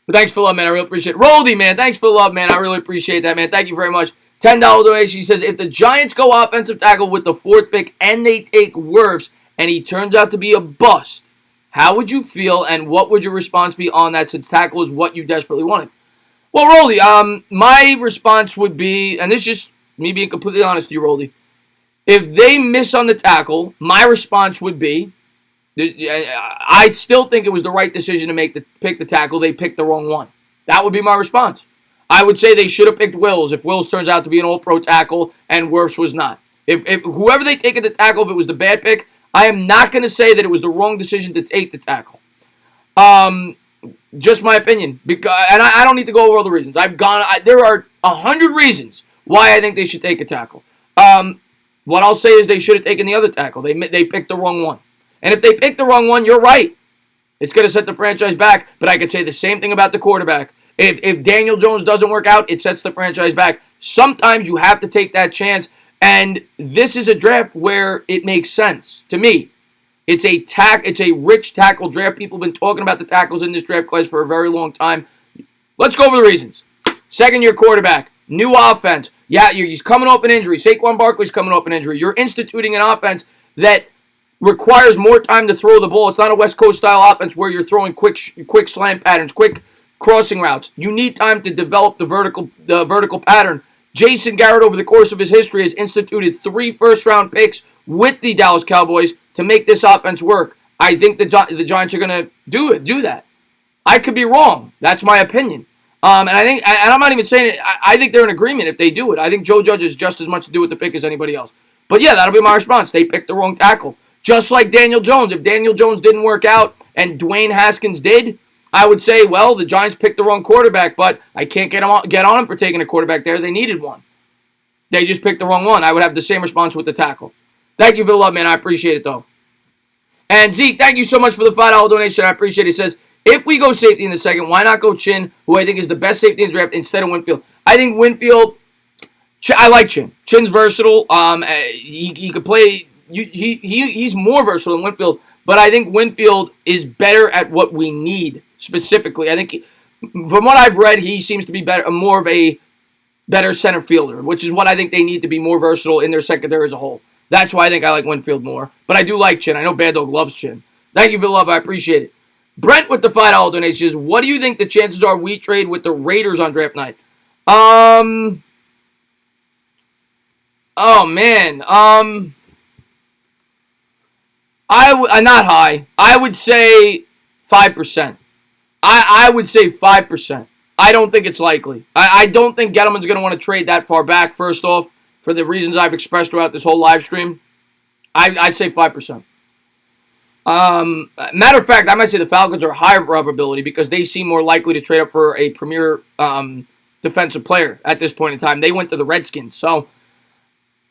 But thanks for the love, man. I really appreciate it. Roldy, man, thanks for the love, man. I really appreciate that, man. Thank you very much. $10 donation. He says, if the Giants go offensive tackle with the 4th pick and they take Wirfs and he turns out to be a bust, how would you feel and what would your response be on that since tackle is what you desperately wanted? Well, Roldy, my response would be, and this is just me being completely honest with you, Roldy, if they miss on the tackle, my response would be, I still think it was the right decision to pick the tackle. They picked the wrong one. That would be my response. I would say they should have picked Wills if Wills turns out to be an all-pro tackle and Wirfs was not. If whoever they take at the tackle, if it was the bad pick, I am not going to say that it was the wrong decision to take the tackle. Just my opinion. And I don't need to go over all the reasons. There are 100 reasons why I think they should take a tackle. What I'll say is they should have taken the other tackle. They picked the wrong one. And if they picked the wrong one, you're right. It's going to set the franchise back. But I could say the same thing about the quarterback. If Daniel Jones doesn't work out, it sets the franchise back. Sometimes you have to take that chance. And this is a draft where it makes sense to me. It's a rich tackle draft. People have been talking about the tackles in this draft class for a very long time. Let's go over the reasons. Second-year quarterback, new offense. Yeah, he's coming off an injury. Saquon Barkley's coming off an injury. You're instituting an offense that requires more time to throw the ball. It's not a West Coast style offense where you're throwing quick slant patterns, quick crossing routes. You need time to develop the vertical pattern. Jason Garrett, over the course of his history, has instituted 3 first-round picks with the Dallas Cowboys to make this offense work. I think the Giants are going to do that. I could be wrong. That's my opinion. And I'm not even saying it. I think they're in agreement if they do it. I think Joe Judge has just as much to do with the pick as anybody else. But yeah, that'll be my response. They picked the wrong tackle. Just like Daniel Jones. If Daniel Jones didn't work out and Dwayne Haskins did, I would say, well, the Giants picked the wrong quarterback, but I can't get on them for taking a quarterback there. They needed one. They just picked the wrong one. I would have the same response with the tackle. Thank you for the love, man. I appreciate it, though. And Zeke, thank you so much for the $5 donation. I appreciate it. It says, if we go safety in the second, why not go Chin, who I think is the best safety in the draft, instead of Winfield? I think Winfield, I like Chin. Chin's versatile. He could play. He's more versatile than Winfield, but I think Winfield is better at what we need specifically. I think, from what I've read, he seems to be more of a better center fielder, which is what I think they need to be more versatile in their secondary as a whole. That's why I think I like Winfield more. But I do like Chin. I know Bad Dog loves Chin. Thank you for the love. I appreciate it. Brent with the $5 donation says, what do you think the chances are we trade with the Raiders on draft night? Oh, man. Not high. I would say 5%. I would say 5%. I don't think it's likely. I don't think Gettleman's going to want to trade that far back, first off, for the reasons I've expressed throughout this whole live stream. I'd say 5%. Matter of fact, I might say the Falcons are a higher probability because they seem more likely to trade up for a premier defensive player at this point in time. They went to the Redskins. So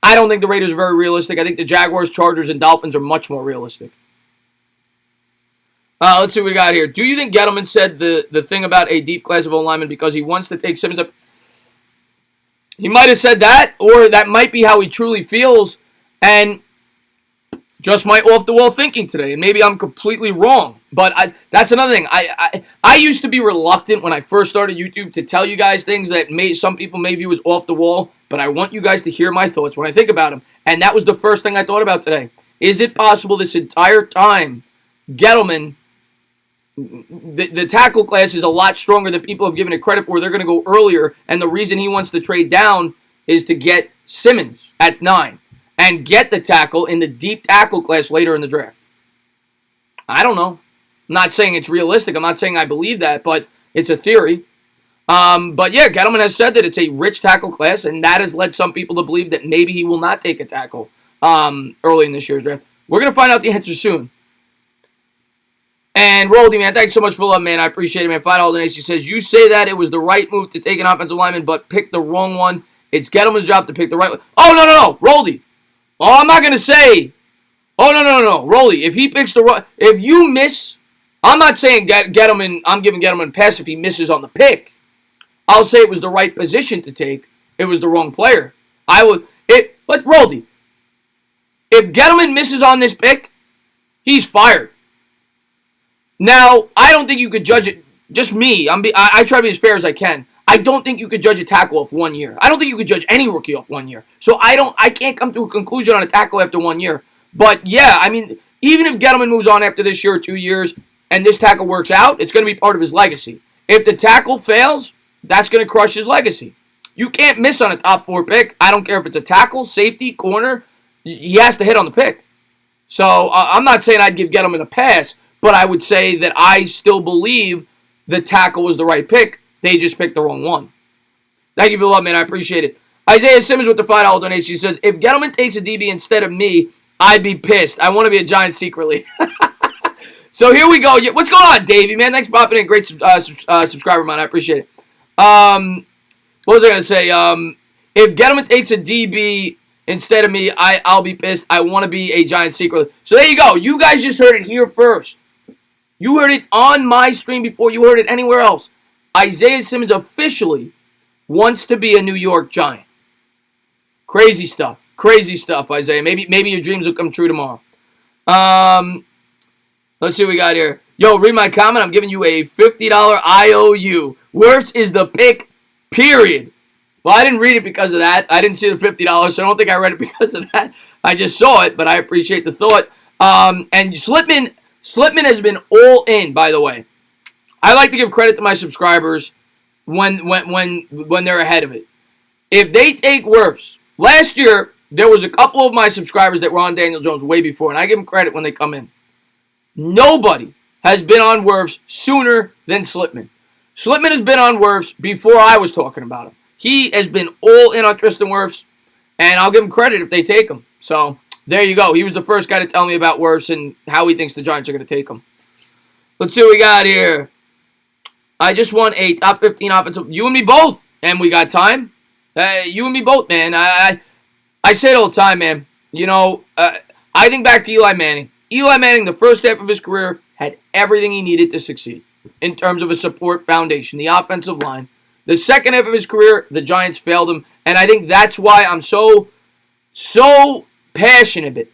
I don't think the Raiders are very realistic. I think the Jaguars, Chargers, and Dolphins are much more realistic. Let's see what we got here. Do you think Gettleman said the thing about a deep class of O-linemen because he wants to take Simmons up? He might have said that, or that might be how he truly feels, and just my off-the-wall thinking today. And maybe I'm completely wrong, but that's another thing. I used to be reluctant when I first started YouTube to tell you guys things that some people may view as off-the-wall, but I want you guys to hear my thoughts when I think about them. And that was the first thing I thought about today. Is it possible this entire time Gettleman, the tackle class is a lot stronger than people have given it credit for? They're going to go earlier, and the reason he wants to trade down is to get Simmons at 9 and get the tackle in the deep tackle class later in the draft. I don't know. I'm not saying it's realistic. I'm not saying I believe that, but it's a theory. But yeah, Gettleman has said that it's a rich tackle class, and that has led some people to believe that maybe he will not take a tackle early in this year's draft. We're going to find out the answer soon. And Roldy, man, thanks so much for the love, man. I appreciate it, man. $5 donation says, you say that it was the right move to take an offensive lineman, but pick the wrong one. It's Gettleman's job to pick the right one. Oh, no, Roldy. Oh, I'm not going to say. Oh, no. Roldy, if he picks the right, if you miss, I'm not saying Gettleman, I'm giving Gettleman a pass if he misses on the pick. I'll say it was the right position to take. It was the wrong player. But Roldy, if Gettleman misses on this pick, he's fired. Now, I don't think you could judge it. Just me. I try to be as fair as I can. I don't think you could judge a tackle off 1 year. I don't think you could judge any rookie off 1 year. So I can't come to a conclusion on a tackle after 1 year. But yeah, I mean, even if Gettleman moves on after this year or 2 years and this tackle works out, it's going to be part of his legacy. If the tackle fails, that's going to crush his legacy. You can't miss on a top 4 pick. I don't care if it's a tackle, safety, corner. He has to hit on the pick. So I'm not saying I'd give Gettleman a pass, but I would say that I still believe the tackle was the right pick. They just picked the wrong one. Thank you for the love, man. I appreciate it. Isaiah Simmons with the $5 donation. He says, if Gettleman takes a DB instead of me, I'd be pissed. I want to be a Giant secretly. So here we go. What's going on, Davey, man? Thanks for popping in. Great subscriber, man. I appreciate it. What was I going to say? If Gettleman takes a DB instead of me, I'll be pissed. I want to be a Giant secretly. So there you go. You guys just heard it here first. You heard it on my stream before you heard it anywhere else. Isaiah Simmons officially wants to be a New York Giant. Crazy stuff. Crazy stuff, Isaiah. Maybe your dreams will come true tomorrow. Let's see what we got here. Yo, read my comment. I'm giving you a $50 IOU. Worse is the pick, period. Well, I didn't read it because of that. I didn't see the $50, so I don't think I read it because of that. I just saw it, but I appreciate the thought. And Slipman has been all in, by the way. I like to give credit to my subscribers when they're ahead of it. If they take Wirfs, last year there was a couple of my subscribers that were on Daniel Jones way before, and I give them credit when they come in. Nobody has been on Wirfs sooner than Slipman. Slipman has been on Wirfs before I was talking about him. He has been all in on Tristan Wirfs, and I'll give him credit if they take him. So there you go. He was the first guy to tell me about Wirfs and how he thinks the Giants are going to take him. Let's see what we got here. I just won a top 15 offensive. You and me both. And we got time. You and me both, man. I say it all the time, man. You know, I think back to Eli Manning. Eli Manning, the first half of his career, had everything he needed to succeed in terms of a support foundation, the offensive line. The second half of his career, the Giants failed him. And I think that's why I'm so passionate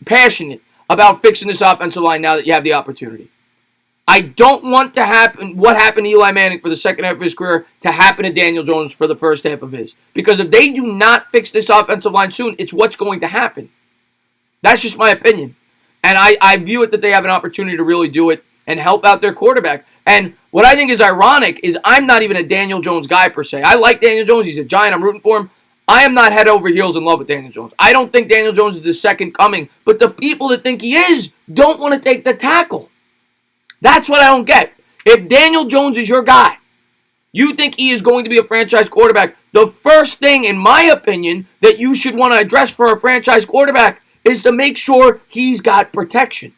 about fixing this offensive line now that you have the opportunity. I don't want to happen what happened to Eli Manning for the second half of his career to happen to Daniel Jones for the first half of his. Because if they do not fix this offensive line soon, it's what's going to happen. That's just my opinion. And I view it that they have an opportunity to really do it and help out their quarterback. And what I think is ironic is I'm not even a Daniel Jones guy per se. I like Daniel Jones. He's a Giant. I'm rooting for him. I am not head over heels in love with Daniel Jones. I don't think Daniel Jones is the second coming. But the people that think he is don't want to take the tackle. That's what I don't get. If Daniel Jones is your guy, you think he is going to be a franchise quarterback, the first thing, in my opinion, that you should want to address for a franchise quarterback is to make sure he's got protection.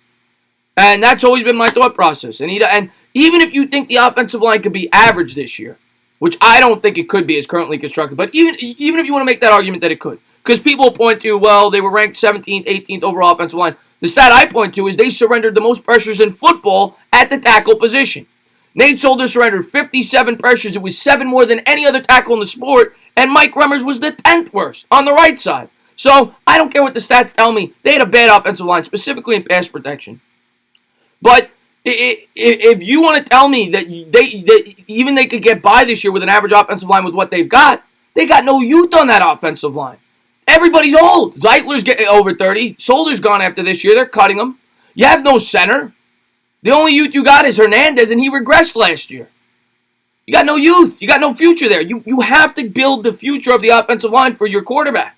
And that's always been my thought process. And even if you think the offensive line could be average this year, which I don't think it could be as currently constructed, but even if you want to make that argument that it could, because people point to, well, they were ranked 17th, 18th overall offensive line. The stat I point to is they surrendered the most pressures in football at the tackle position. Nate Solder surrendered 57 pressures. It was 7 more than any other tackle in the sport, and Mike Remmers was the 10th worst on the right side. So I don't care what the stats tell me. They had a bad offensive line, specifically in pass protection. But if you want to tell me that even they could get by this year with an average offensive line with what they've got, they got no youth on that offensive line. Everybody's old. Zeitler's getting over 30. Solder's gone after this year. They're cutting him. You have no center. The only youth you got is Hernandez, and he regressed last year. You got no youth. You got no future there. You have to build the future of the offensive line for your quarterback.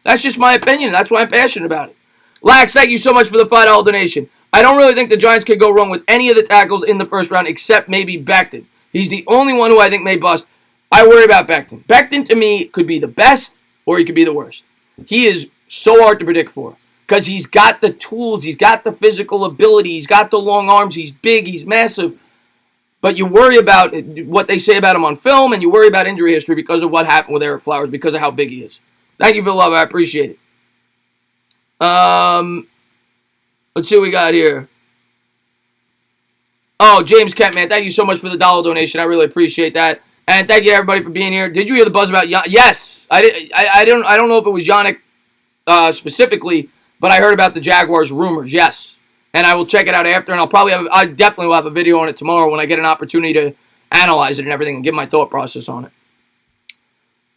That's just my opinion. That's why I'm passionate about it. Lax, thank you so much for the $5 donation. I don't really think the Giants could go wrong with any of the tackles in the first round except maybe Becton. He's the only one who I think may bust. I worry about Becton. Becton, to me, could be the best or he could be the worst. He is so hard to predict for because he's got the tools, he's got the physical ability, he's got the long arms, he's big, he's massive. But you worry about what they say about him on film, and you worry about injury history because of what happened with Ereck Flowers, because of how big he is. Thank you for the love. I appreciate it. Let's see what we got here. Oh, James Kent, man, thank you so much for the $1 donation. I really appreciate that. And thank you, everybody, for being here. Did you hear the buzz about Yannick? Yes. I don't know if it was Yannick specifically, but I heard about the Jaguars rumors, yes. And I will check it out after, and I definitely will have a video on it tomorrow when I get an opportunity to analyze it and everything and give my thought process on it.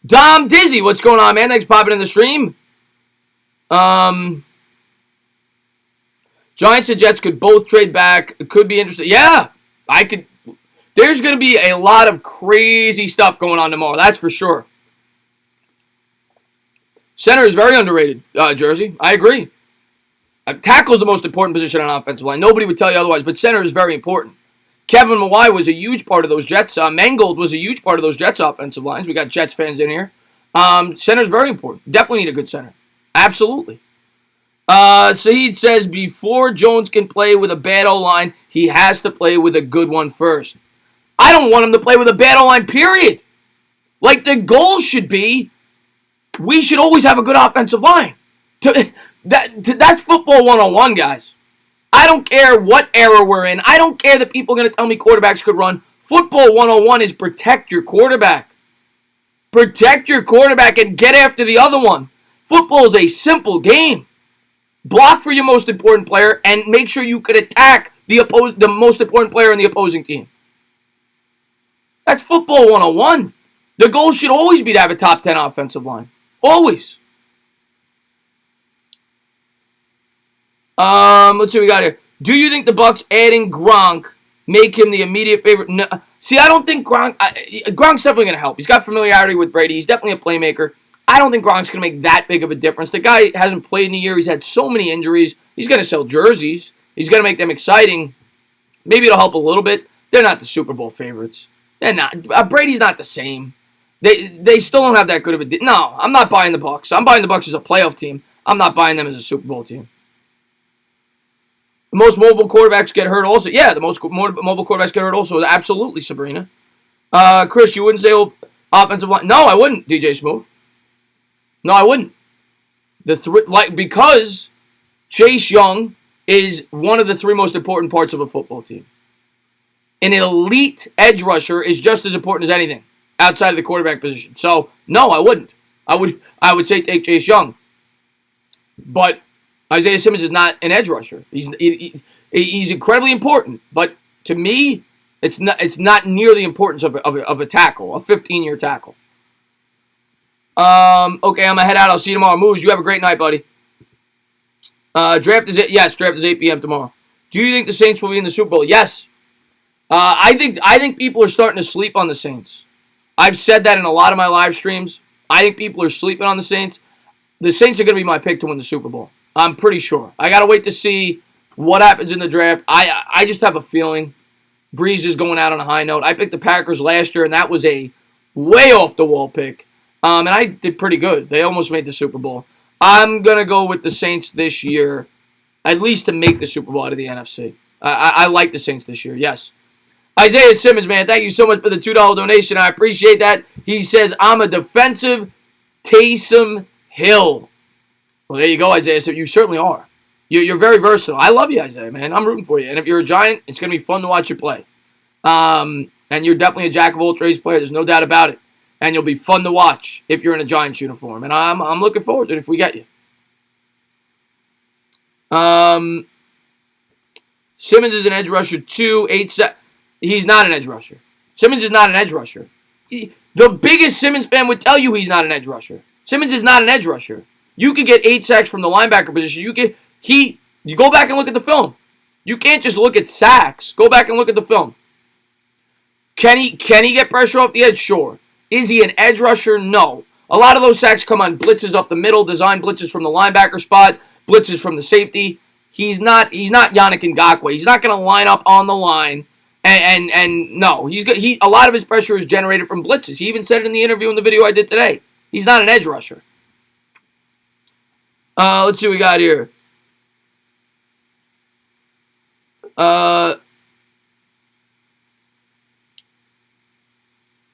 Dom Dizzy, what's going on, man? Thanks for popping in the stream. Giants and Jets could both trade back. It could be interesting. Yeah, I could. There's going to be a lot of crazy stuff going on tomorrow. That's for sure. Center is very underrated, Jersey. I agree. Tackle is the most important position on offensive line. Nobody would tell you otherwise, but center is very important. Kevin Mawai was a huge part of those Jets. Mangold was a huge part of those Jets offensive lines. We got Jets fans in here. Center is very important. Definitely need a good center. Absolutely. Saeed says, before Jones can play with a bad O-line, he has to play with a good one first. I don't want him to play with a bad O-line, period. Like, the goal should be, we should always have a good offensive line. That's football 101, guys. I don't care what era we're in. I don't care that people are going to tell me quarterbacks could run. Football 101 is protect your quarterback. Protect your quarterback and get after the other one. Football is a simple game. Block for your most important player and make sure you could attack the most important player in the opposing team. That's football 101. The goal should always be to have a top 10 offensive line. Always. Let's see what we got here. Do you think the Bucs adding Gronk make him the immediate favorite? No. See, I don't think Gronk's definitely going to help. He's got familiarity with Brady. He's definitely a playmaker. I don't think Gronk's going to make that big of a difference. The guy hasn't played in a year. He's had so many injuries. He's going to sell jerseys. He's going to make them exciting. Maybe it'll help a little bit. They're not the Super Bowl favorites. They're not. Brady's not the same. They still don't have that good of a... No, I'm not buying the Bucs. I'm buying the Bucs as a playoff team. I'm not buying them as a Super Bowl team. The most mobile quarterbacks get hurt also. Yeah, the most mobile quarterbacks get hurt also. Absolutely, Sabrina. Chris, you wouldn't say offensive line? No, I wouldn't, DJ Smooth. No, I wouldn't. Because Chase Young is one of the 3 most important parts of a football team. An elite edge rusher is just as important as anything outside of the quarterback position. So, no, I wouldn't. I would say take Chase Young. But Isaiah Simmons is not an edge rusher. He's incredibly important, but to me, it's not near the importance of a tackle, a 15-year tackle. Okay, I'm gonna head out. I'll see you tomorrow. Moose, you have a great night, buddy. Draft is draft is 8 p.m. tomorrow. Do you think the Saints will be in the Super Bowl? Yes. I think people are starting to sleep on the Saints. I've said that in a lot of my live streams. I think people are sleeping on the Saints. The Saints are going to be my pick to win the Super Bowl. I'm pretty sure. I got to wait to see what happens in the draft. I just have a feeling Breeze is going out on a high note. I picked the Packers last year, and that was a way off the wall pick. And I did pretty good. They almost made the Super Bowl. I'm going to go with the Saints this year, at least to make the Super Bowl out of the NFC. I like the Saints this year, yes. Isaiah Simmons, man, thank you so much for the $2 donation. I appreciate that. He says, I'm a defensive Taysom Hill. Well, there you go, Isaiah. So you certainly are. You're very versatile. I love you, Isaiah, man. I'm rooting for you. And if you're a Giant, it's going to be fun to watch you play. And you're definitely a jack of all trades player. There's no doubt about it. And you'll be fun to watch if you're in a Giants uniform. And I'm looking forward to it if we get you. Simmons is an edge rusher, 2-8-7. He's not an edge rusher. Simmons is not an edge rusher. The biggest Simmons fan would tell you he's not an edge rusher. Simmons is not an edge rusher. You could get 8 sacks from the linebacker position. You go back and look at the film. You can't just look at sacks. Go back and look at the film. Can he get pressure off the edge? Sure. Is he an edge rusher? No. A lot of those sacks come on blitzes up the middle, design blitzes from the linebacker spot, blitzes from the safety. He's not Yannick Ngakoue. He's not going to line up on the line and no. A lot of his pressure is generated from blitzes. He even said it in the interview in the video I did today. He's not an edge rusher. Let's see what we got here.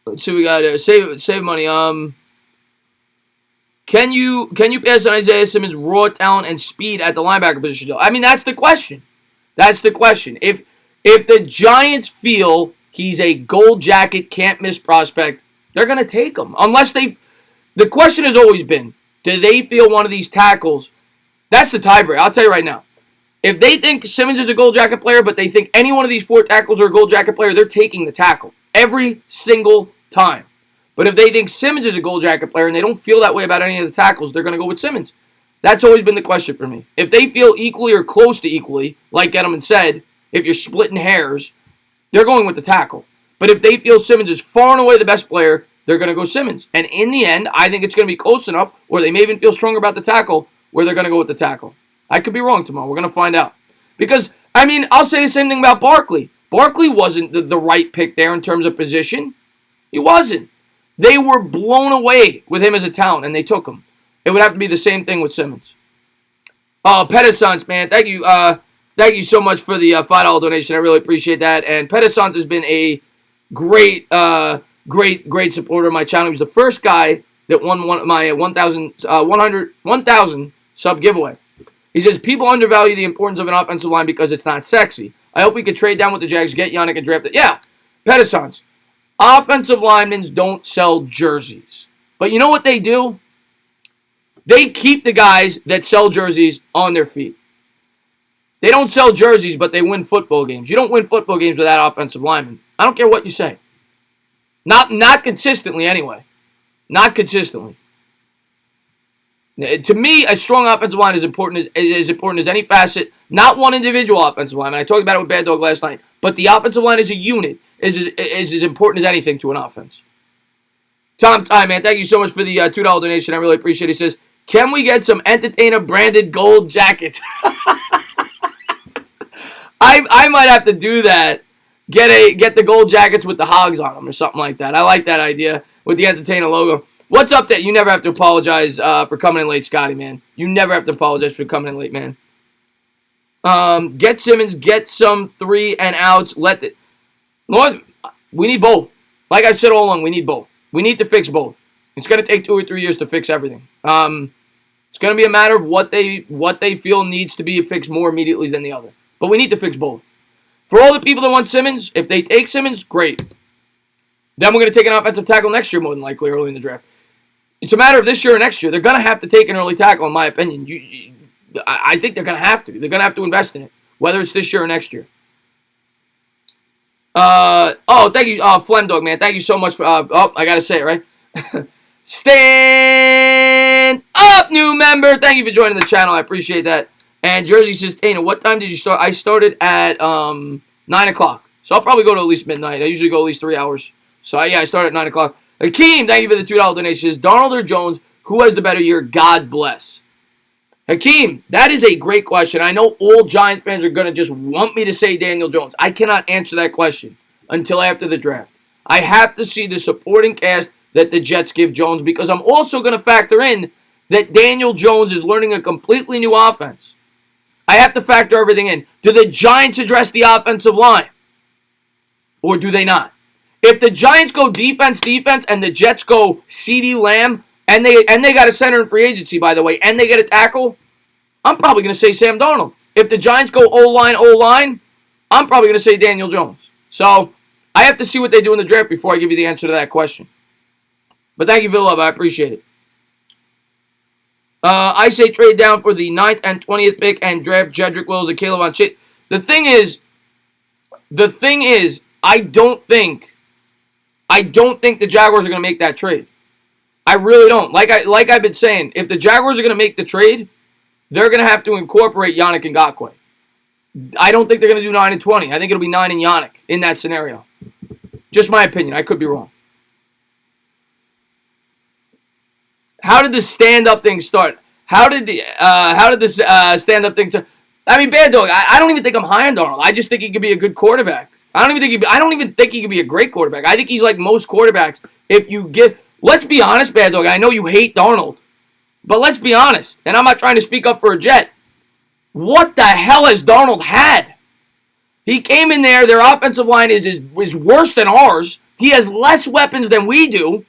Let's see what we got here. Save money. Can you pass on Isaiah Simmons' raw talent and speed at the linebacker position? I mean, that's the question. That's the question. If the Giants feel he's a gold jacket, can't miss prospect, they're going to take him. The question has always been, do they feel one of these tackles? That's the tiebreaker. I'll tell you right now. If they think Simmons is a gold jacket player, but they think any one of these 4 tackles are a gold jacket player, they're taking the tackle every single time. But if they think Simmons is a gold jacket player and they don't feel that way about any of the tackles, they're going to go with Simmons. That's always been the question for me. If they feel equally or close to equally, like Gettleman said, if you're splitting hairs, they're going with the tackle. But if they feel Simmons is far and away the best player, they're going to go Simmons. And in the end, I think it's going to be close enough, or they may even feel stronger about the tackle, where they're going to go with the tackle. I could be wrong tomorrow. We're going to find out. Because, I mean, I'll say the same thing about Barkley. Barkley wasn't the right pick there in terms of position. He wasn't. They were blown away with him as a talent, and they took him. It would have to be the same thing with Simmons. Pedesance, man, thank you so much for the $5 donation. I really appreciate that. And Pedesance has been a great supporter of my channel. He was the first guy that won my 1,000 sub giveaway. He says, people undervalue the importance of an offensive line because it's not sexy. I hope we could trade down with the Jags, get Yannick, and draft it. Yeah, Pedesance. Offensive linemen don't sell jerseys. But you know what they do? They keep the guys that sell jerseys on their feet. They don't sell jerseys, but they win football games. You don't win football games without offensive linemen. I don't care what you say. Not consistently, anyway. Not consistently. To me, a strong offensive line is important as any facet. Not one individual offensive lineman. I talked about it with Bad Dog last night. But the offensive line as a unit is as important as anything to an offense. Tom Ty, man, thank you so much for the $2 donation. I really appreciate it. He says, can we get some Entertainer branded gold jackets? I might have to do that. Get the gold jackets with the hogs on them or something like that. I like that idea with the Entertainer logo. What's up, that you never have to apologize for coming in late, Scotty, man. You never have to apologize for coming in late, man. Get Simmons, get some 3 and outs. Lord, we need both. Like I've said all along, we need both. We need to fix both. It's going to take 2 or 3 years to fix everything. It's going to be a matter of what they feel needs to be fixed more immediately than the other. But we need to fix both. For all the people that want Simmons, if they take Simmons, great. Then we're going to take an offensive tackle next year, more than likely, early in the draft. It's a matter of this year or next year. They're going to have to take an early tackle, in my opinion. I think they're going to have to. They're going to have to invest in it, whether it's this year or next year. Thank you, Flemdog, man. Thank you so much for, I got to say it, right? Stand up, new member. Thank you for joining the channel. I appreciate that. And Jersey says, Tana, what time did you start? I started at 9 o'clock. So I'll probably go to at least midnight. I usually go at least 3 hours. So, yeah, I started at 9 o'clock. Hakeem, thank you for the $2 donation. Says, Darnold or Jones, who has the better year? God bless. Hakeem, that is a great question. I know all Giants fans are going to just want me to say Daniel Jones. I cannot answer that question until after the draft. I have to see the supporting cast that the Jets give Jones because I'm also going to factor in that Daniel Jones is learning a completely new offense. I have to factor everything in. Do the Giants address the offensive line? Or do they not? If the Giants go defense, and the Jets go CeeDee Lamb, and they got a center in free agency, by the way, and they get a tackle, I'm probably going to say Sam Darnold. If the Giants go O-line, I'm probably going to say Daniel Jones. So, I have to see what they do in the draft before I give you the answer to that question. But thank you for the love. I appreciate it. I say trade down for the 9th and 20th pick and draft Jedrick Wills and Caleb on Chase. The thing is, I don't think the Jaguars are going to make that trade. I really don't. Like I've been saying, if the Jaguars are going to make the trade, they're going to have to incorporate Yannick Ngakoue. I don't think they're going to do 9 and 20. I think it'll be 9 and Yannick in that scenario. Just my opinion. I could be wrong. How did the stand-up thing start? How did this stand-up thing start? I mean, Bad Dog, I don't even think I'm high on Darnold. I just think he could be a good quarterback. I don't even think he could be a great quarterback. I think he's like most quarterbacks. Let's be honest, Bad Dog. I know you hate Darnold, but let's be honest. And I'm not trying to speak up for a Jet. What the hell has Darnold had? He came in there. Their offensive line is worse than ours. He has less weapons than we do.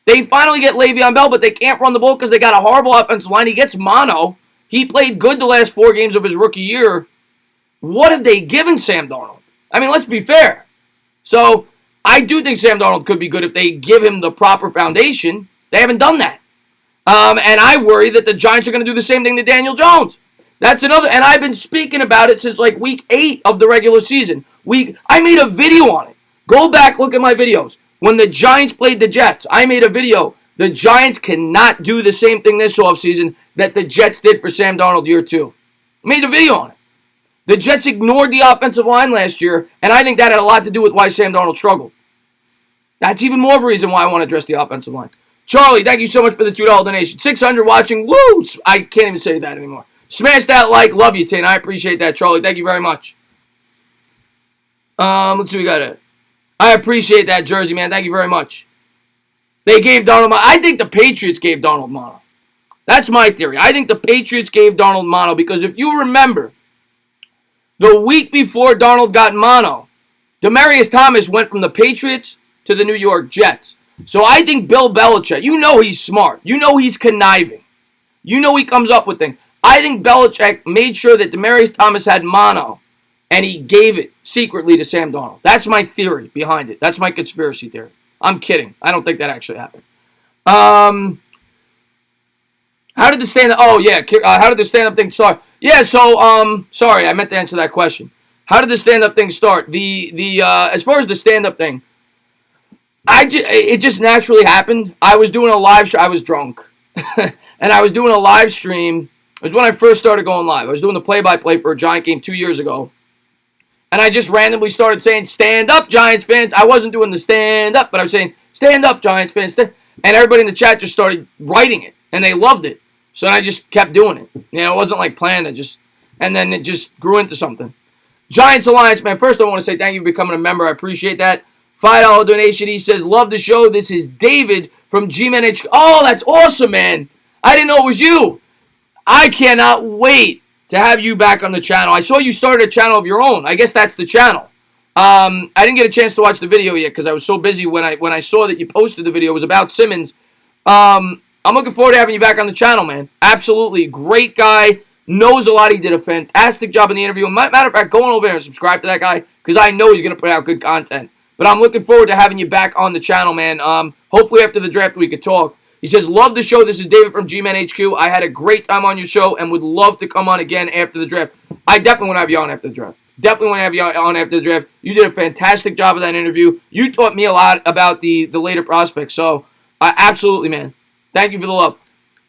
They finally get Le'Veon Bell, but they can't run the ball because they got a horrible offensive line. He gets mono. He played good the last 4 games of his rookie year. What have they given Sam Darnold? I mean, let's be fair. So, I do think Sam Darnold could be good if they give him the proper foundation. They haven't done that. And I worry that the Giants are going to do the same thing to Daniel Jones. That's another, and I've been speaking about it since like week 8 of the regular season. I made a video on it. Go back, look at my videos. When the Giants played the Jets, I made a video. The Giants cannot do the same thing this offseason that the Jets did for Sam Darnold year 2. I made a video on it. The Jets ignored the offensive line last year, and I think that had a lot to do with why Sam Darnold struggled. That's even more of a reason why I want to address the offensive line. Charlie, thank you so much for the $2 donation. 600 watching. Woo! I can't even say that anymore. Smash that like. Love you, Tane. I appreciate that, Charlie. Thank you very much. Let's see what we got here. I appreciate that, Jersey, man. Thank you very much. They gave Darnold mono. I think the Patriots gave Darnold mono. That's my theory. I think the Patriots gave Darnold mono because if you remember, the week before Darnold got mono, Demaryius Thomas went from the Patriots to the New York Jets. So I think Bill Belichick, you know he's smart. You know he's conniving. You know he comes up with things. I think Belichick made sure that Demaryius Thomas had mono, and he gave it secretly to Sam Darnold. That's my theory behind it. That's my conspiracy theory. I'm kidding. I don't think that actually happened. How did the stand-up... Oh, yeah. How did the stand-up thing start? Yeah, so, sorry, I meant to answer that question. How did the stand-up thing start? As far as the stand-up thing, it just naturally happened. I was doing a live stream. I was drunk. And I was doing a live stream. It was when I first started going live. I was doing the play-by-play for a Giant game 2 years ago. And I just randomly started saying, stand up, Giants fans. I wasn't doing the stand up, but I was saying, stand up, Giants fans. And everybody in the chat just started writing it. And they loved it. So I just kept doing it. You know, it wasn't like planned. And then it just grew into something. Giants Alliance, man. First, I want to say thank you for becoming a member. I appreciate that. $5 donation. He says, love the show. This is David from GMNH. Oh, that's awesome, man. I didn't know it was you. I cannot wait to have you back on the channel. I saw you started a channel of your own. I guess that's the channel. I didn't get a chance to watch the video yet because I was so busy when I saw that you posted the video. It was about Simmons. I'm looking forward to having you back on the channel, man. Absolutely. Great guy. Knows a lot. He did a fantastic job in the interview. Matter of fact, go on over there and subscribe to that guy because I know he's going to put out good content. But I'm looking forward to having you back on the channel, man. Hopefully after the draft we could talk. He says, love the show. This is David from G-Man HQ. I had a great time on your show and would love to come on again after the draft. I definitely want to have you on after the draft. Definitely want to have you on after the draft. You did a fantastic job of that interview. You taught me a lot about the later prospects. So, absolutely, man. Thank you for the love.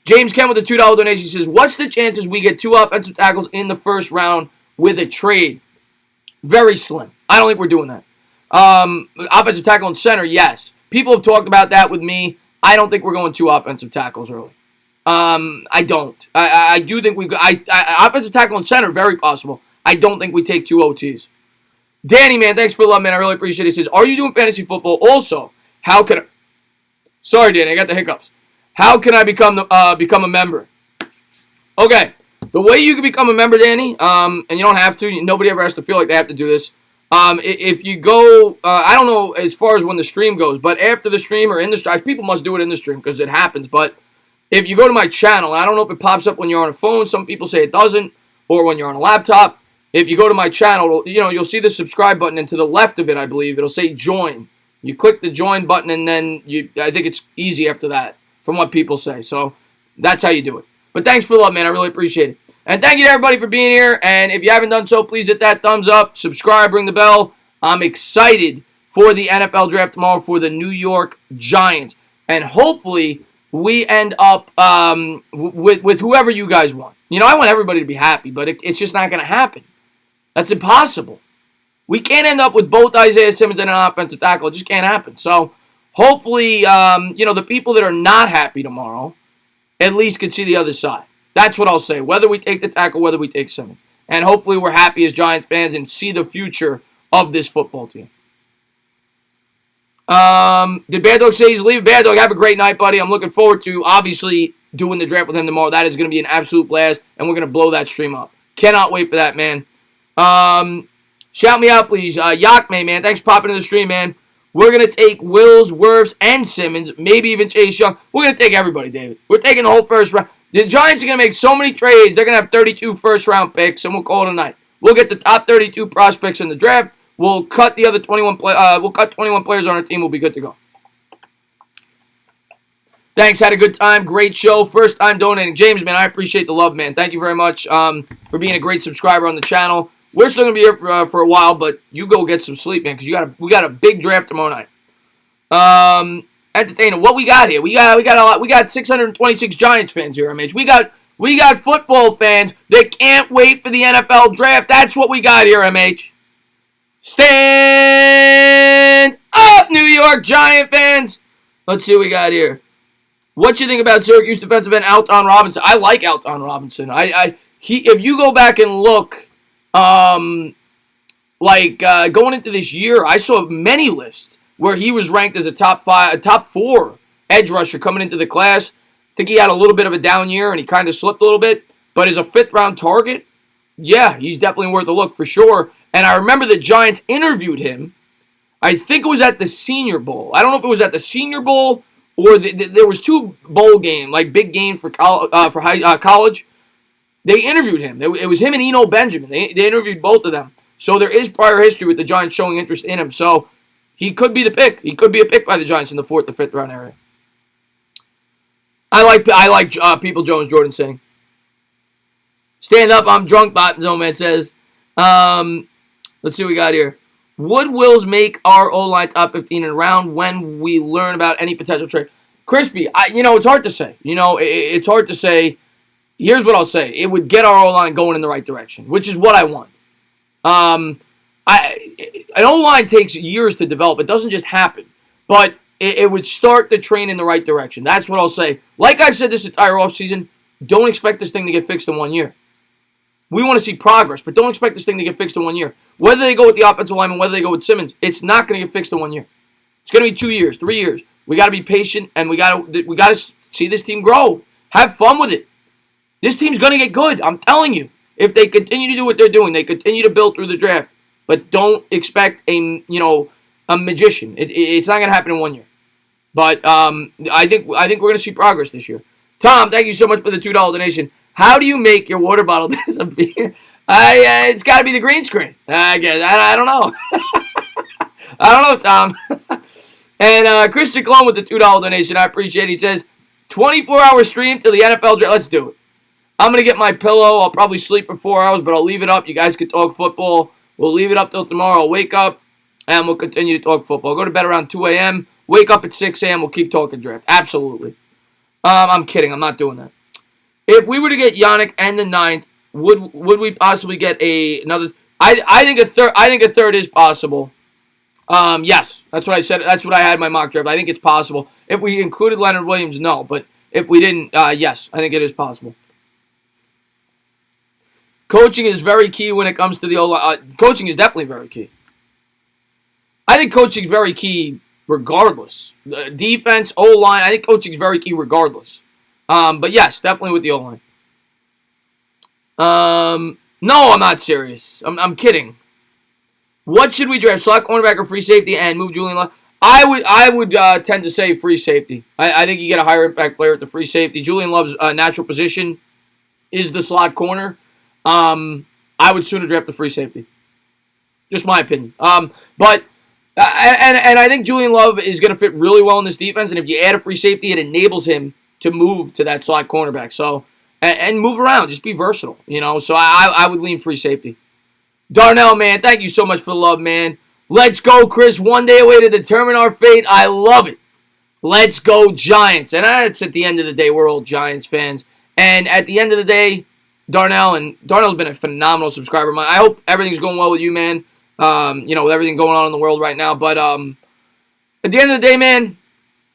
James Kent with the $2 donation says, what's the chances we get 2 offensive tackles in the first round with a trade? Very slim. I don't think we're doing that. Offensive tackle and center, yes. People have talked about that with me. I don't think we're going 2 offensive tackles early. I don't. I do think offensive tackle and center, very possible. I don't think we take 2 OTs. Danny, man, thanks for the love, man. I really appreciate it. He says, are you doing fantasy football? Also, how can I... Sorry, Danny, I got the hiccups. How can I become a member? Okay, the way you can become a member, Danny, and you don't have to. Nobody ever has to feel like they have to do this. If you go, I don't know as far as when the stream goes, but after the stream or in the stream, people must do it in the stream because it happens. But if you go to my channel, I don't know if it pops up when you're on a phone. Some people say it doesn't, or when you're on a laptop. If you go to my channel, you'll see the subscribe button, and to the left of it, I believe, it'll say join. You click the join button, and then I think it's easy after that, from what people say. So that's how you do it. But thanks for the love, man. I really appreciate it. And thank you to everybody for being here. And if you haven't done so, please hit that thumbs up, subscribe, ring the bell. I'm excited for the NFL draft tomorrow for the New York Giants. And hopefully we end up with whoever you guys want. I want everybody to be happy, but it's just not going to happen. That's impossible. We can't end up with both Isaiah Simmons and an offensive tackle. It just can't happen. So hopefully, the people that are not happy tomorrow at least can see the other side. That's what I'll say. Whether we take the tackle, whether we take Simmons. And hopefully we're happy as Giants fans and see the future of this football team. Did Bad Dog say he's leaving? Bad Dog, have a great night, buddy. I'm looking forward to, obviously, doing the draft with him tomorrow. That is going to be an absolute blast, and we're going to blow that stream up. Cannot wait for that, man. Shout me out, please. Yakme, man. Thanks for popping in the stream, man. We're going to take Wills, Wirfs, and Simmons, maybe even Chase Young. We're going to take everybody, David. We're taking the whole first round. The Giants are going to make so many trades, they're going to have 32 first-round picks, and we'll call it a night. We'll get the top 32 prospects in the draft. We'll cut the other 21 players on our team. We'll be good to go. Thanks. Had a good time. Great show. First time donating. James, man, I appreciate the love, man. Thank you very much for being a great subscriber on the channel. We're still going to be here for a while, but you go get some sleep, man, because we got a big draft tomorrow night. Entertainer, what we got here? We got a lot. We got 626 Giants fans here, MH. We got football fans that can't wait for the NFL draft. That's what we got here, MH. Stand up, New York Giant fans. Let's see what we got here. What you think about Syracuse defensive end Alton Robinson? I like Alton Robinson. If you go back and look, going into this year, I saw many lists where he was ranked as a top 4 edge rusher coming into the class. I think he had a little bit of a down year and he kind of slipped a little bit. But as a 5th-round target, yeah, he's definitely worth a look for sure. And I remember the Giants interviewed him. I think it was at the Senior Bowl. I don't know if it was at the Senior Bowl or there was 2 bowl games, like big games for college. They interviewed him. It was him and Eno Benjamin. They interviewed both of them. So there is prior history with the Giants showing interest in him. So he could be the pick. He could be a pick by the Giants in the 4th or 5th round area. I like People Jones, Jordan saying. Stand up, I'm drunk, Zone Man says. Let's see what we got here. Would Wills make our O-line top 15 in a round when we learn about any potential trade? Crispy, it's hard to say. It's hard to say. Here's what I'll say. It would get our O-line going in the right direction, which is what I want. An O-line takes years to develop. It doesn't just happen. But it would start the train in the right direction. That's what I'll say. Like I've said this entire offseason, don't expect this thing to get fixed in 1 year. We want to see progress, but don't expect this thing to get fixed in 1 year. Whether they go with the offensive lineman, whether they go with Simmons, it's not going to get fixed in 1 year. It's going to be 2 years, 3 years. We got to be patient, and we got to see this team grow. Have fun with it. This team's going to get good. I'm telling you. If they continue to do what they're doing, they continue to build through the draft. But don't expect a magician. It's not going to happen in 1 year. But I think we're going to see progress this year. Tom, thank you so much for the $2 donation. How do you make your water bottle disappear? It's got to be the green screen. I guess. I don't know. I don't know, Tom. And Christian Cologne with the $2 donation. I appreciate it. He says, 24-hour stream till the NFL draft. Let's do it. I'm going to get my pillow. I'll probably sleep for 4 hours, but I'll leave it up. You guys can talk football. We'll leave it up till tomorrow. I'll wake up, and we'll continue to talk football. I'll go to bed around 2 a.m., wake up at 6 a.m., we'll keep talking draft. Absolutely. I'm kidding. I'm not doing that. If we were to get Yannick and the 9th, would we possibly get another? I think a third. I think a third is possible. Yes, that's what I said. That's what I had in my mock draft. I think it's possible. If we included Leonard Williams, no. But if we didn't, yes, I think it is possible. Coaching is very key when it comes to the O-line. Coaching is definitely very key. I think coaching is very key regardless. Defense, O-line, I think coaching is very key regardless. But yes, definitely with the O-line. No, I'm not serious. I'm kidding. What should we draft? Select cornerback or free safety and move Julian Love? I would tend to say free safety. I think you get a higher impact player at the free safety. Julian Love's natural position is the slot corner. I would sooner draft the free safety. Just my opinion. But I think Julian Love is going to fit really well in this defense. And if you add a free safety, it enables him to move to that slot cornerback. So and move around, just be versatile. So I would lean free safety. Darnell, man, thank you so much for the love, man. Let's go, Chris. One day away to determine our fate. I love it. Let's go, Giants. And it's at the end of the day, we're all Giants fans. And at the end of the day, Darnell's been a phenomenal subscriber. I hope everything's going well with you, man. With everything going on in the world right now. But at the end of the day, man,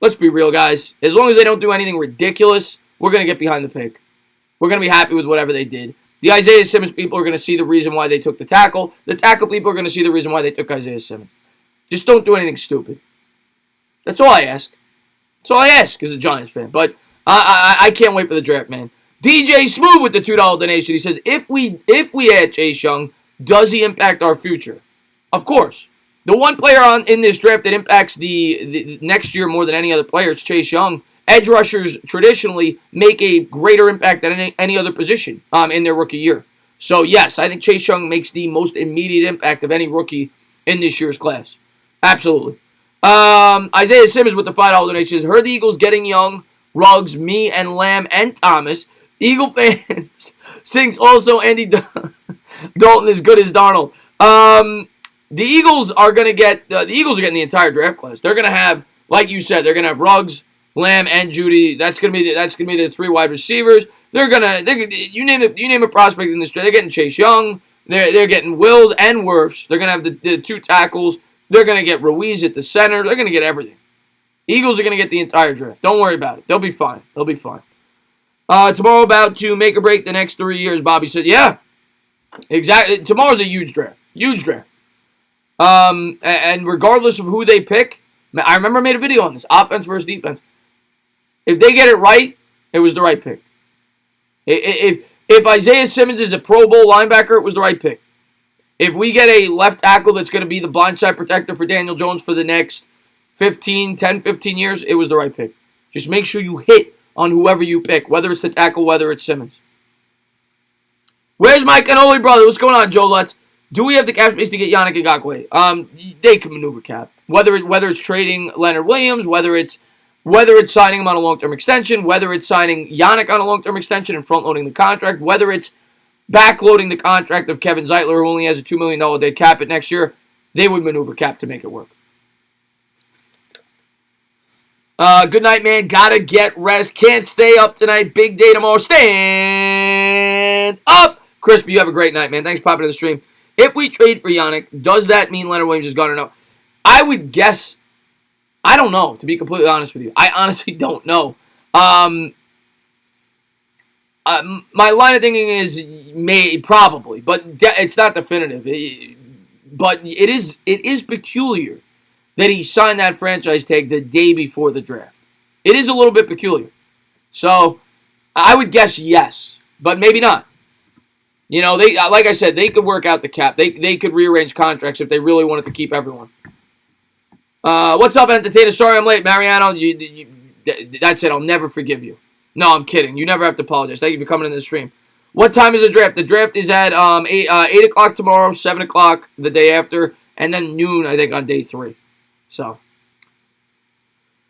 let's be real, guys. As long as they don't do anything ridiculous, we're going to get behind the pick. We're going to be happy with whatever they did. The Isaiah Simmons people are going to see the reason why they took the tackle. The tackle people are going to see the reason why they took Isaiah Simmons. Just don't do anything stupid. That's all I ask. That's all I ask as a Giants fan. But I can't wait for the draft, man. DJ Smooth with the $2 donation. He says, if we add Chase Young, does he impact our future? Of course. The one player in this draft that impacts the next year more than any other player is Chase Young. Edge rushers traditionally make a greater impact than any other position in their rookie year. So, yes, I think Chase Young makes the most immediate impact of any rookie in this year's class. Absolutely. Isaiah Simmons with the $5 donation says, heard the Eagles getting Young, Ruggs, me, and Lamb, and Thomas. Eagle fans sings also Andy Dalton as good as Darnold. The Eagles are going to get the Eagles are getting the entire draft class. They're going to have, like you said, they're going to have Ruggs, Lamb, and Judy. That's gonna be the 3 wide receivers. You name a prospect in this draft. They're getting Chase Young. They're getting Wills and Wirfs. They're gonna have the 2 tackles. They're gonna get Ruiz at the center. They're gonna get everything. Eagles are gonna get the entire draft. Don't worry about it. They'll be fine. They'll be fine. Tomorrow about to make or break the next 3 years. Bobby said, yeah, exactly. Tomorrow's a huge draft. Huge draft. And regardless of who they pick, I remember I made a video on this offense versus defense. If they get it right, it was the right pick. If Isaiah Simmons is a Pro Bowl linebacker, it was the right pick. If we get a left tackle that's going to be the blindside protector for Daniel Jones for the next 10, 15 years, it was the right pick. Just make sure you hit on whoever you pick, whether it's the tackle, whether it's Simmons. Where's my Canoli brother? What's going on, Joe Lutz? Do we have the cap space to get Yannick Ngakoue? They can maneuver cap. Whether it's trading Leonard Williams, whether it's signing him on a long-term extension, whether it's signing Yannick on a long-term extension and front-loading the contract, whether it's backloading the contract of Kevin Zeitler, who only has a $2 million dead cap it next year, they would maneuver cap to make it work. Good night, man. Gotta get rest. Can't stay up tonight. Big day tomorrow. Stand up. Crispy, you have a great night, man. Thanks for popping to the stream. If we trade for Yannick, does that mean Leonard Williams is gone or no? I would guess. I don't know, to be completely honest with you. I honestly don't know. My line of thinking is probably, but it's not definitive. But it is peculiar that he signed that franchise tag the day before the draft. It is a little bit peculiar. So I would guess yes, but maybe not. They like I said, they could work out the cap. They could rearrange contracts if they really wanted to keep everyone. What's up, entertainer? Sorry I'm late, Mariano. That's it. I'll never forgive you. No, I'm kidding. You never have to apologize. Thank you for coming in the stream. What time is the draft? The draft is at 8 o'clock tomorrow, 7 o'clock the day after, and then noon, I think, on day 3. So,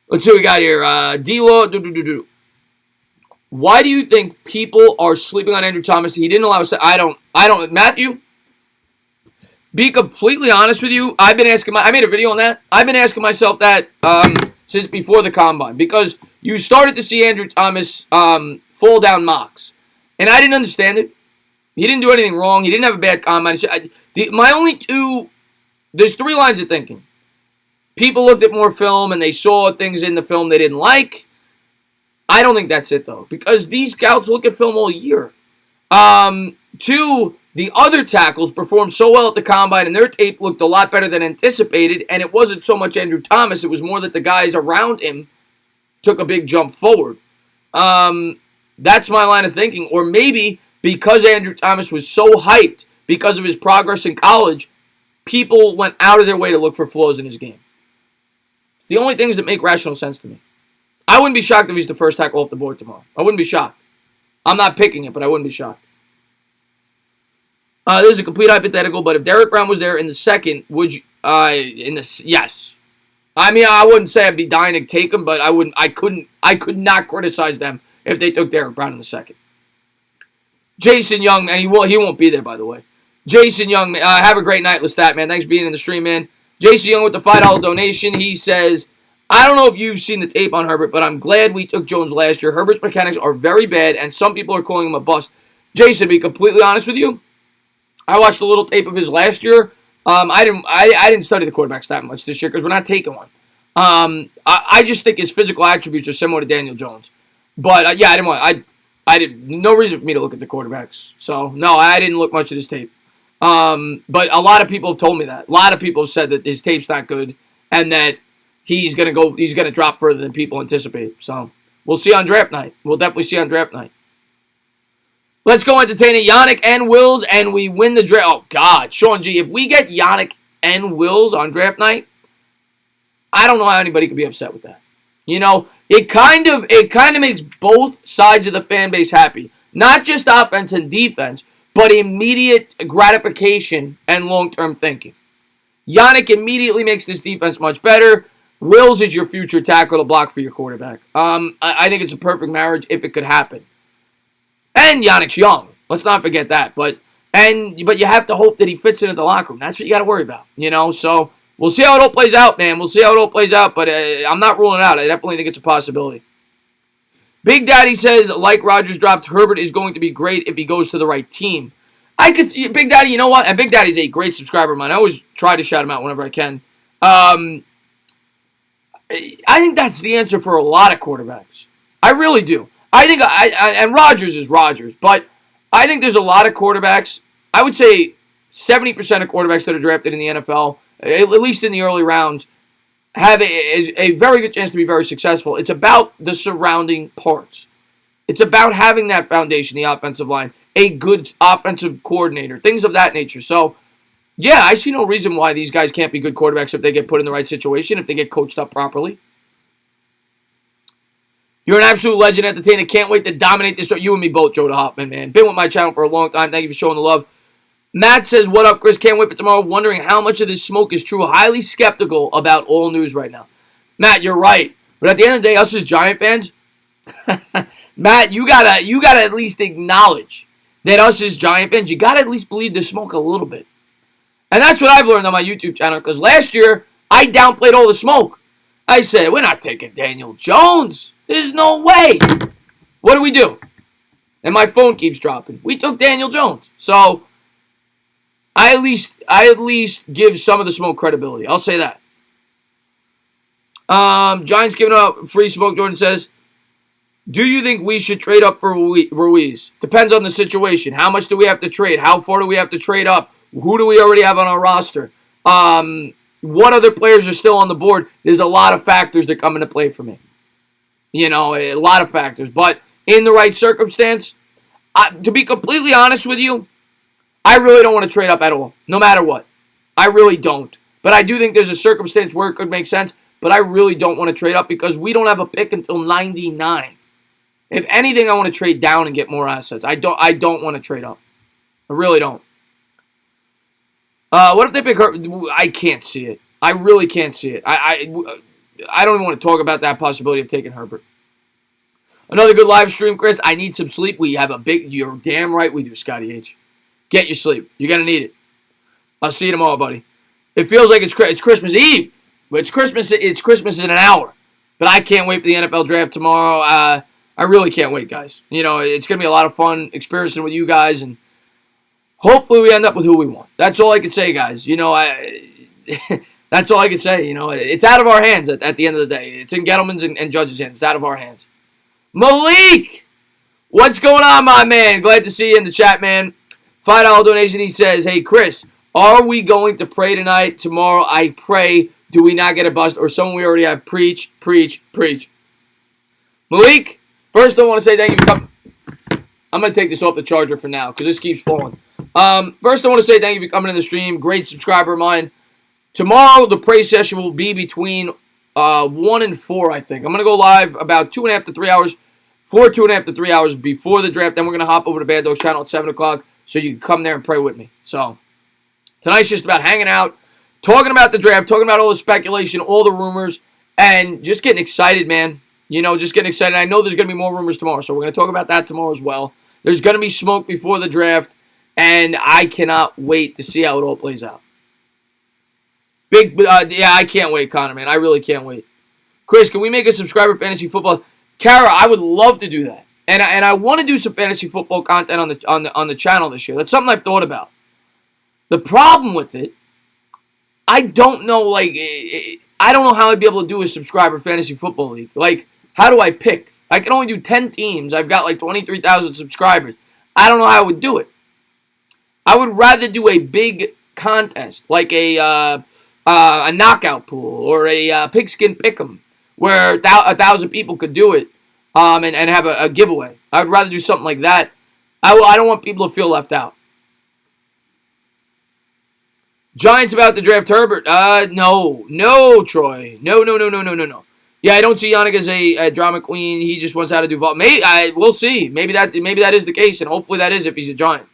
let's see what we got here. D-Law. Why do you think people are sleeping on Andrew Thomas? He didn't allow us. I don't. Matthew, be completely honest with you. I made a video on that. I've been asking myself that since before the combine because you started to see Andrew Thomas fall down mocks. And I didn't understand it. He didn't do anything wrong. He didn't have a bad combine. There's three lines of thinking. People looked at more film and they saw things in the film they didn't like. I don't think that's it, though, because these scouts look at film all year. Two, the other tackles performed so well at the combine, and their tape looked a lot better than anticipated, and it wasn't so much Andrew Thomas. It was more that the guys around him took a big jump forward. That's my line of thinking. Or maybe because Andrew Thomas was so hyped because of his progress in college, people went out of their way to look for flaws in his game. It's the only things that make rational sense to me. I wouldn't be shocked if he's the first tackle off the board tomorrow. I wouldn't be shocked. I'm not picking it, but I wouldn't be shocked. This is a complete hypothetical, but if Derek Brown was there in the second, would you? Yes. I mean, I wouldn't say I'd be dying to take him, but I could not criticize them if they took Derek Brown in the second. Jason Young, and he won't be there, by the way. Jason Young, have a great night, Lestat, man. Thanks for being in the stream, man. Jason Young with the $5 donation. He says, I don't know if you've seen the tape on Herbert, but I'm glad we took Jones last year. Herbert's mechanics are very bad, and some people are calling him a bust. Jason, to be completely honest with you, I watched a little tape of his last year. I didn't study the quarterbacks that much this year because we're not taking one. I just think his physical attributes are similar to Daniel Jones. But yeah, no reason for me to look at the quarterbacks. So no, I didn't look much at his tape. But a lot of people have told me that. A lot of people have said that his tape's not good and that he's gonna drop further than people anticipate. So we'll see on draft night. We'll definitely see on draft night. Let's go entertain it. Yannick and Wills, and we win the draft. Oh, God. Sean G., if we get Yannick and Wills on draft night, I don't know how anybody could be upset with that. You know, it kind of makes both sides of the fan base happy. Not just offense and defense, but immediate gratification and long-term thinking. Yannick immediately makes this defense much better. Wills is your future tackle to block for your quarterback. I think it's a perfect marriage if it could happen. And Yannick's young. Let's not forget that. But you have to hope that he fits into the locker room. That's what you got to worry about. You know, so we'll see how it all plays out, man. We'll see how it all plays out. But I'm not ruling it out. I definitely think it's a possibility. Big Daddy says, like Rodgers dropped, Herbert is going to be great if he goes to the right team. I could see Big Daddy. You know what? And Big Daddy's a great subscriber of mine. I always try to shout him out whenever I can. I think that's the answer for a lot of quarterbacks. I really do. I think and Rodgers is Rodgers, but I think there's a lot of quarterbacks. I would say 70% of quarterbacks that are drafted in the NFL, at least in the early rounds, have a very good chance to be very successful. It's about the surrounding parts. It's about having that foundation, the offensive line, a good offensive coordinator, things of that nature. So, yeah, I see no reason why these guys can't be good quarterbacks if they get put in the right situation, if they get coached up properly. You're an absolute legend, entertainer. Can't wait to dominate this. You and me both, Joe Hoffman, man. Been with my channel for a long time. Thank you for showing the love. Matt says, what up, Chris? Can't wait for tomorrow. Wondering how much of this smoke is true. Highly skeptical about all news right now. Matt, you're right. But at the end of the day, us as Giant fans, Matt, you gotta at least acknowledge that us as Giant fans, you gotta at least believe the smoke a little bit. And that's what I've learned on my YouTube channel. Because last year, I downplayed all the smoke. I said, we're not taking Daniel Jones. There's no way. What do? And my phone keeps dropping. We took Daniel Jones. So I at least give some of the smoke credibility. I'll say that. Giants giving up free smoke. Jordan says, do you think we should trade up for Ruiz? Depends on the situation. How much do we have to trade? How far do we have to trade up? Who do we already have on our roster? What other players are still on the board? There's a lot of factors that come into play for me. You know, a lot of factors. But in the right circumstance, to be completely honest with you, I really don't want to trade up at all, no matter what. I really don't. But I do think there's a circumstance where it could make sense, but I really don't want to trade up because we don't have a pick until 99. If anything, I want to trade down and get more assets. I don't want to trade up. I really don't. What if they pick her? I can't see it. I really can't see it. I don't even want to talk about that possibility of taking Herbert. Another good live stream, Chris. I need some sleep. You're damn right we do, Scotty H. Get your sleep. You're going to need it. I'll see you tomorrow, buddy. It feels like it's Christmas Eve. But it's Christmas in an hour. But I can't wait for the NFL draft tomorrow. I really can't wait, guys. You know, it's going to be a lot of fun experiencing with you guys, and hopefully we end up with who we want. That's all I can say, guys. You know, that's all I can say. You know, it's out of our hands at the end of the day. It's in Gettleman's and Judge's hands. It's out of our hands. Malik! What's going on, my man? Glad to see you in the chat, man. $5 donation. He says, hey, Chris, are we going to pray tonight? Tomorrow, I pray. Do we not get a bust? Or someone we already have? Preach, preach, preach. Malik, first I want to say thank you for coming. I'm going to take this off the charger for now because this keeps falling. First I want to say thank you for coming to the stream. Great subscriber of mine. Tomorrow, the pray session will be between 1 and 4, I think. I'm going to go live about 2.5 to 3 hours. 2.5 to 3 hours before the draft. Then we're going to hop over to Bad Dogs channel at 7 o'clock so you can come there and pray with me. So, tonight's just about hanging out, talking about the draft, talking about all the speculation, all the rumors, and just getting excited, man. You know, just getting excited. I know there's going to be more rumors tomorrow, so we're going to talk about that tomorrow as well. There's going to be smoke before the draft, and I cannot wait to see how it all plays out. Yeah, I can't wait, Connor, man. I really can't wait. Chris, can we make a subscriber fantasy football? Kara, I would love to do that, and I want to do some fantasy football content on the channel this year. That's something I've thought about. The problem with it, I don't know. Like, I don't know how I'd be able to do a subscriber fantasy football league. Like, how do I pick? I can only do 10 teams. I've got like 23,000 subscribers. I don't know how I would do it. I would rather do a big contest, like a knockout pool or a pigskin pick'em, where 1,000 people could do it and have a giveaway. I would rather do something like that. I don't want people to feel left out. Giants about to draft Herbert. No, Troy. No. Yeah, I don't see Yannick as a drama queen. He just wants out to do vol. We'll see. Maybe that is the case, and hopefully that is if he's a Giant.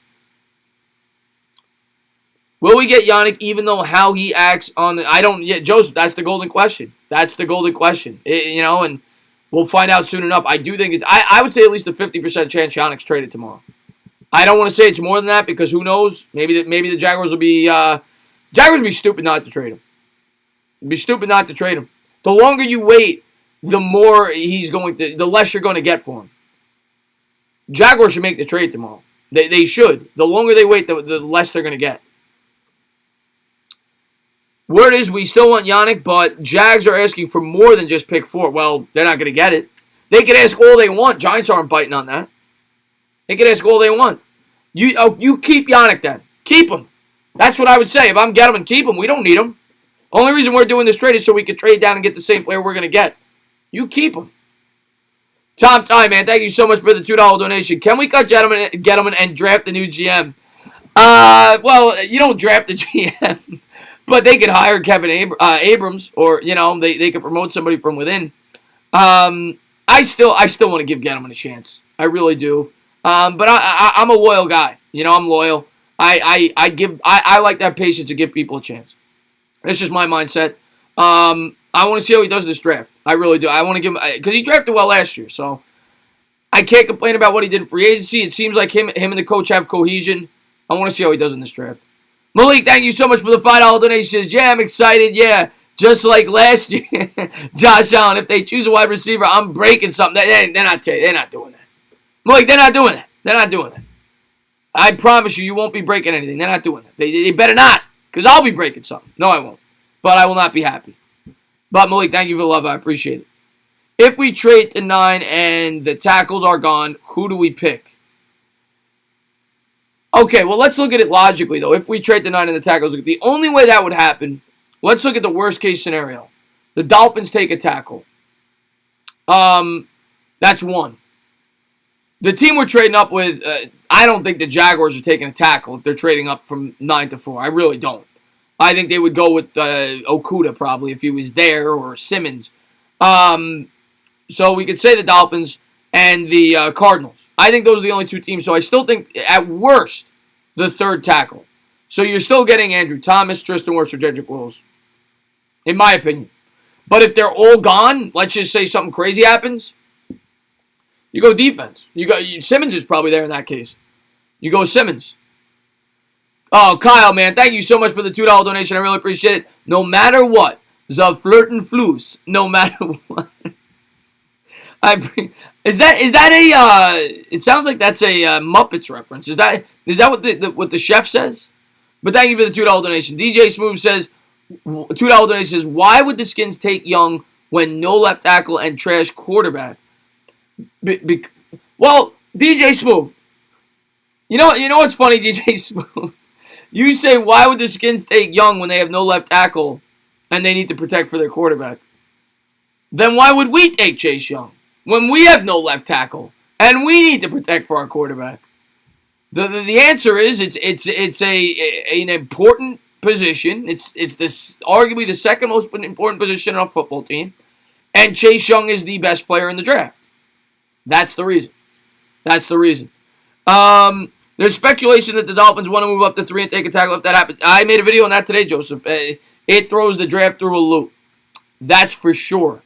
Will we get Yannick even though how he acts on the... Joseph, that's the golden question. That's the golden question. And we'll find out soon enough. I do think I would say at least a 50% chance Yannick's traded tomorrow. I don't want to say it's more than that because who knows? Maybe the Jaguars will be... Jaguars would be stupid not to trade him. It'd be stupid not to trade him. The longer you wait, the more the less you're going to get for him. Jaguars should make the trade tomorrow. They should. The longer they wait, the less they're going to get. Word is we still want Yannick, but Jags are asking for more than just pick 4. Well, they're not going to get it. They can ask all they want. Giants aren't biting on that. They can ask all they want. You keep Yannick then. Keep him. That's what I would say. If I'm Gettleman, keep him. We don't need him. Only reason we're doing this trade is so we can trade down and get the same player we're going to get. You keep him. Tom Ty, man, thank you so much for the $2 donation. Can we cut Gettleman and draft the new GM? Well, you don't draft the GM. But they could hire Kevin Abrams, or they could promote somebody from within. I still want to give Gettleman a chance. I really do. But I'm a loyal guy. I'm loyal. I like that patience to give people a chance. That's just my mindset. I want to see how he does this draft. I really do. I want to give him because he drafted well last year, so I can't complain about what he did in free agency. It seems like him and the coach have cohesion. I want to see how he does in this draft. Malik, thank you so much for the $5 donation. Says, yeah, I'm excited. Yeah, just like last year. Josh Allen, if they choose a wide receiver, I'm breaking something. They're not doing that. Malik, they're not doing that. They're not doing that. I promise you won't be breaking anything. They're not doing that. They better not, because I'll be breaking something. No, I won't. But I will not be happy. But Malik, thank you for the love. I appreciate it. If we trade to 9 and the tackles are gone, who do we pick? Okay, well, let's look at it logically, though. If we trade the 9 and the tackles, the only way that would happen, let's look at the worst-case scenario. The Dolphins take a tackle. That's one. The team we're trading up with, I don't think the Jaguars are taking a tackle if they're trading up from 9 to 4. I really don't. I think they would go with Okudah probably if he was there, or Simmons. So we could say the Dolphins and the Cardinals. I think those are the only two teams. So I still think, at worst, the third tackle. So you're still getting Andrew Thomas, Tristan Wirfs, or Jedrick Wills, in my opinion. But if they're all gone, let's just say something crazy happens, you go defense. Simmons is probably there in that case. You go Simmons. Oh, Kyle, man, thank you so much for the $2 donation. I really appreciate it. No matter what, the flirtin' flus, no matter what. Is that a? It sounds like that's a Muppets reference. Is that what the chef says? But thank you for the $2 donation. DJ Smooth says $2 donation says, why would the Skins take Young when no left tackle and trash quarterback? Well, DJ Smooth, you know what's funny, DJ Smooth? You say, why would the Skins take Young when they have no left tackle and they need to protect for their quarterback? Then why would we take Chase Young when we have no left tackle and we need to protect for our quarterback? The answer is it's an important position. It's this arguably the second most important position on a football team, and Chase Young is the best player in the draft. That's the reason. There's speculation that the Dolphins want to move up to 3 and take a tackle if that happens. I made a video on that today, Joseph. It throws the draft through a loop. That's for sure.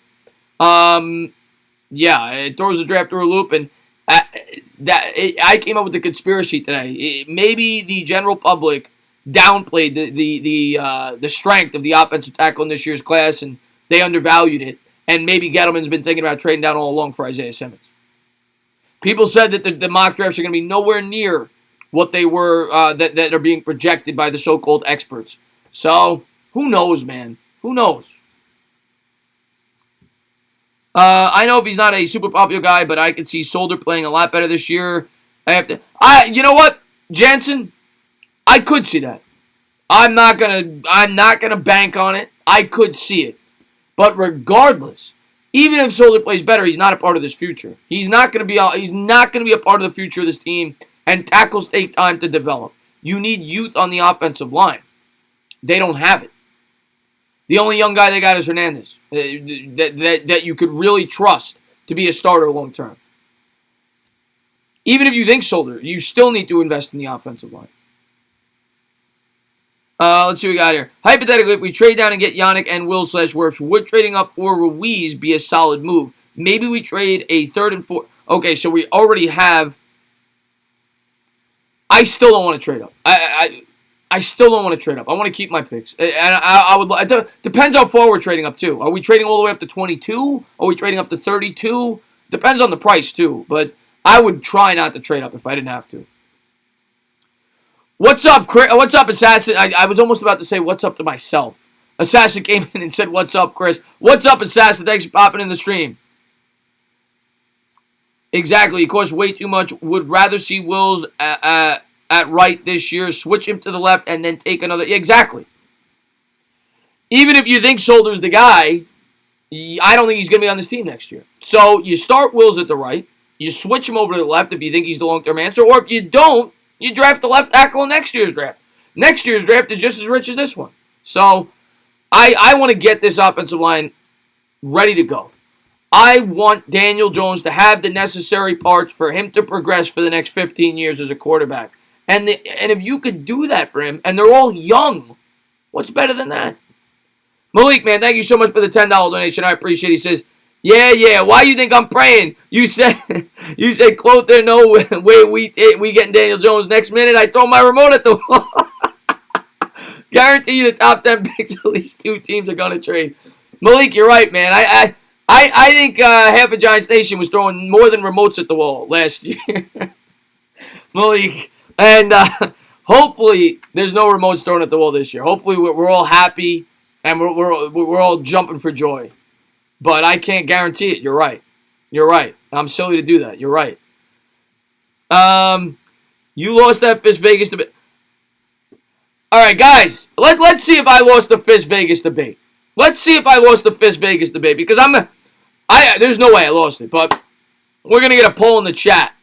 Yeah, it throws the draft through a loop, and I came up with the conspiracy today. Maybe the general public downplayed the strength of the offensive tackle in this year's class, and they undervalued it. And maybe Gettleman's been thinking about trading down all along for Isaiah Simmons. People said that the mock drafts are going to be nowhere near what they were that are being projected by the so-called experts. So, who knows, man? Who knows? I know if he's not a super popular guy, but I could see Solder playing a lot better this year. You know what, Jansen? I could see that. I'm not gonna bank on it. I could see it. But regardless, even if Solder plays better, he's not a part of this future. He's not gonna be a part of the future of this team. And tackles take time to develop. You need youth on the offensive line. They don't have it. The only young guy they got is Hernandez that you could really trust to be a starter long term. Even if you think Solder, you still need to invest in the offensive line. Let's see what we got here. Hypothetically, if we trade down and get Yannick and Will/Wirfs, would trading up for Ruiz be a solid move? Maybe we trade a 3rd and 4th. Okay, so we already have. I still don't want to trade up. I still don't want to trade up. I want to keep my picks. And I would. It depends how far we're trading up to. Are we trading all the way up to 22? Are we trading up to 32? Depends on the price too. But I would try not to trade up if I didn't have to. What's up, Chris? What's up, Assassin? I was almost about to say what's up to myself. Assassin came in and said, "What's up, Chris?" What's up, Assassin? Thanks for popping in the stream. Exactly. It costs way too much. Would rather see Wills at right this year, switch him to the left, and then take another. Exactly. Even if you think Solder's the guy, I don't think he's going to be on this team next year. So you start Wills at the right, you switch him over to the left if you think he's the long-term answer, or if you don't, you draft the left tackle in next year's draft. Next year's draft is just as rich as this one. So I want to get this offensive line ready to go. I want Daniel Jones to have the necessary parts for him to progress for the next 15 years as a quarterback. And if you could do that for him, and they're all young, what's better than that? Malik, man, thank you so much for the $10 donation. I appreciate it. He says, yeah, why you think I'm praying? You said, quote, there no way we getting Daniel Jones next minute. I throw my remote at the wall. Guarantee you the top 10 picks at least 2 teams are going to trade. Malik, you're right, man. I think half of Giants Nation was throwing more than remotes at the wall last year. Malik. And hopefully there's no remotes thrown at the wall this year. Hopefully we're all happy and we're all jumping for joy. But I can't guarantee it. You're right. I'm silly to do that. You're right. You lost that Fish Vegas debate. All right, guys. Let's see if I lost the Fish Vegas debate. Let's see if I lost the Fish Vegas debate because there's no way I lost it. But we're gonna get a poll in the chat.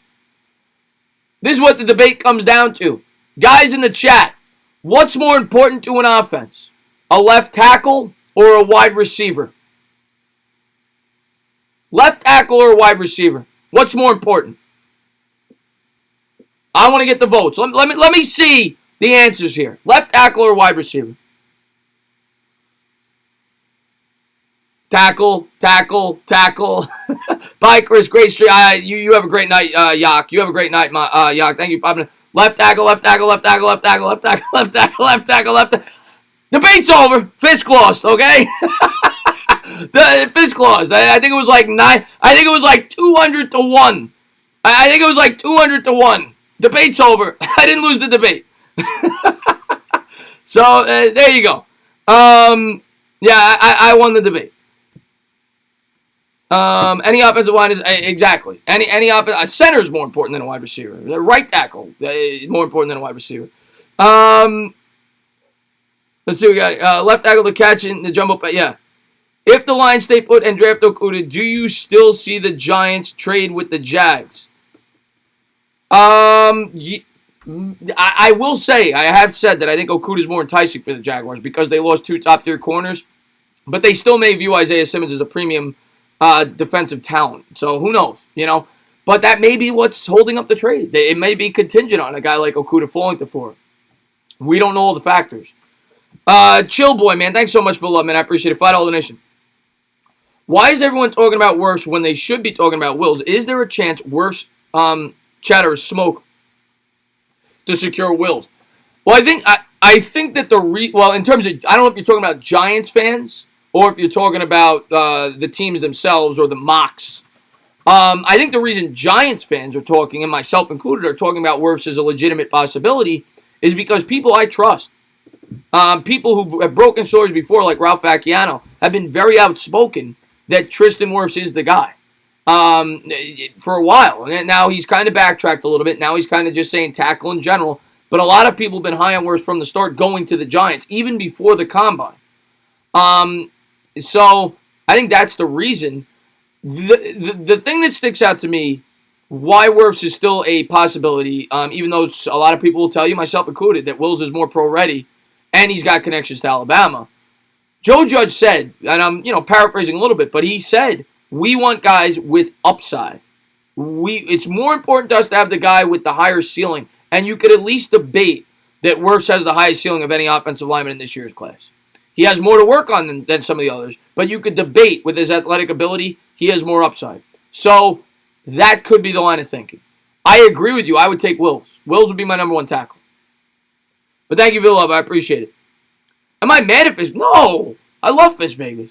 This is what the debate comes down to. Guys in the chat, what's more important to an offense? A left tackle or a wide receiver? Left tackle or a wide receiver? What's more important? I want to get the votes. Let me see the answers here. Left tackle or wide receiver? Tackle. Bye, Chris. Great stream. You have a great night, Yak. You have a great night, Yak. Thank you, Bob. Left tackle. Debate's over. Fisk lost, okay? The fist clause. I think it was like 9. I think it was like 200 to 1. I think it was like 200 to 1. Debate's over. I didn't lose the debate. So there you go. Yeah, I won the debate. Any offensive line is exactly any a center is more important than a wide receiver. The right tackle is more important than a wide receiver. Let's see, we got left tackle to catch in the jumbo. Yeah. If the Lions stay put and draft Okudah, do you still see the Giants trade with the Jags? I will say, I have said that I think Okudah is more enticing for the Jaguars because they lost 2 top-tier corners, but they still may view Isaiah Simmons as a premium defensive talent. So who knows, But that may be what's holding up the trade. It may be contingent on a guy like Okudah falling to 4. We don't know all the factors. Chill boy, man. Thanks so much for the love, man. I appreciate it. $5 donation. Why is everyone talking about Wirfs when they should be talking about Wills? Is there a chance Wirfs chatter is smoke to secure Wills? Well, I think that in terms of, I don't know if you're talking about Giants fans or if you're talking about the teams themselves or the mocks. I think the reason Giants fans are talking, and myself included, are talking about Wirfs as a legitimate possibility is because people I trust, people who have broken stories before, like Ralph Vacchiano, have been very outspoken that Tristan Wirfs is the guy for a while. And now he's kind of backtracked a little bit. Now he's kind of just saying tackle in general. But a lot of people have been high on Wirfs from the start going to the Giants, even before the Combine. So I think that's the reason. The thing that sticks out to me, why Wirfs is still a possibility, even though a lot of people will tell you, myself included, that Wills is more pro-ready and he's got connections to Alabama. Joe Judge said, and I'm paraphrasing a little bit, but he said, we want guys with upside. It's more important to us to have the guy with the higher ceiling, and you could at least debate that Wirfs has the highest ceiling of any offensive lineman in this year's class. He has more to work on than some of the others, but you could debate with his athletic ability, he has more upside. So that could be the line of thinking. I agree with you. I would take Wills. Wills would be my number 1 tackle. But thank you for the love. I appreciate it. Am I mad at Fish? No. I love Fish Vegas.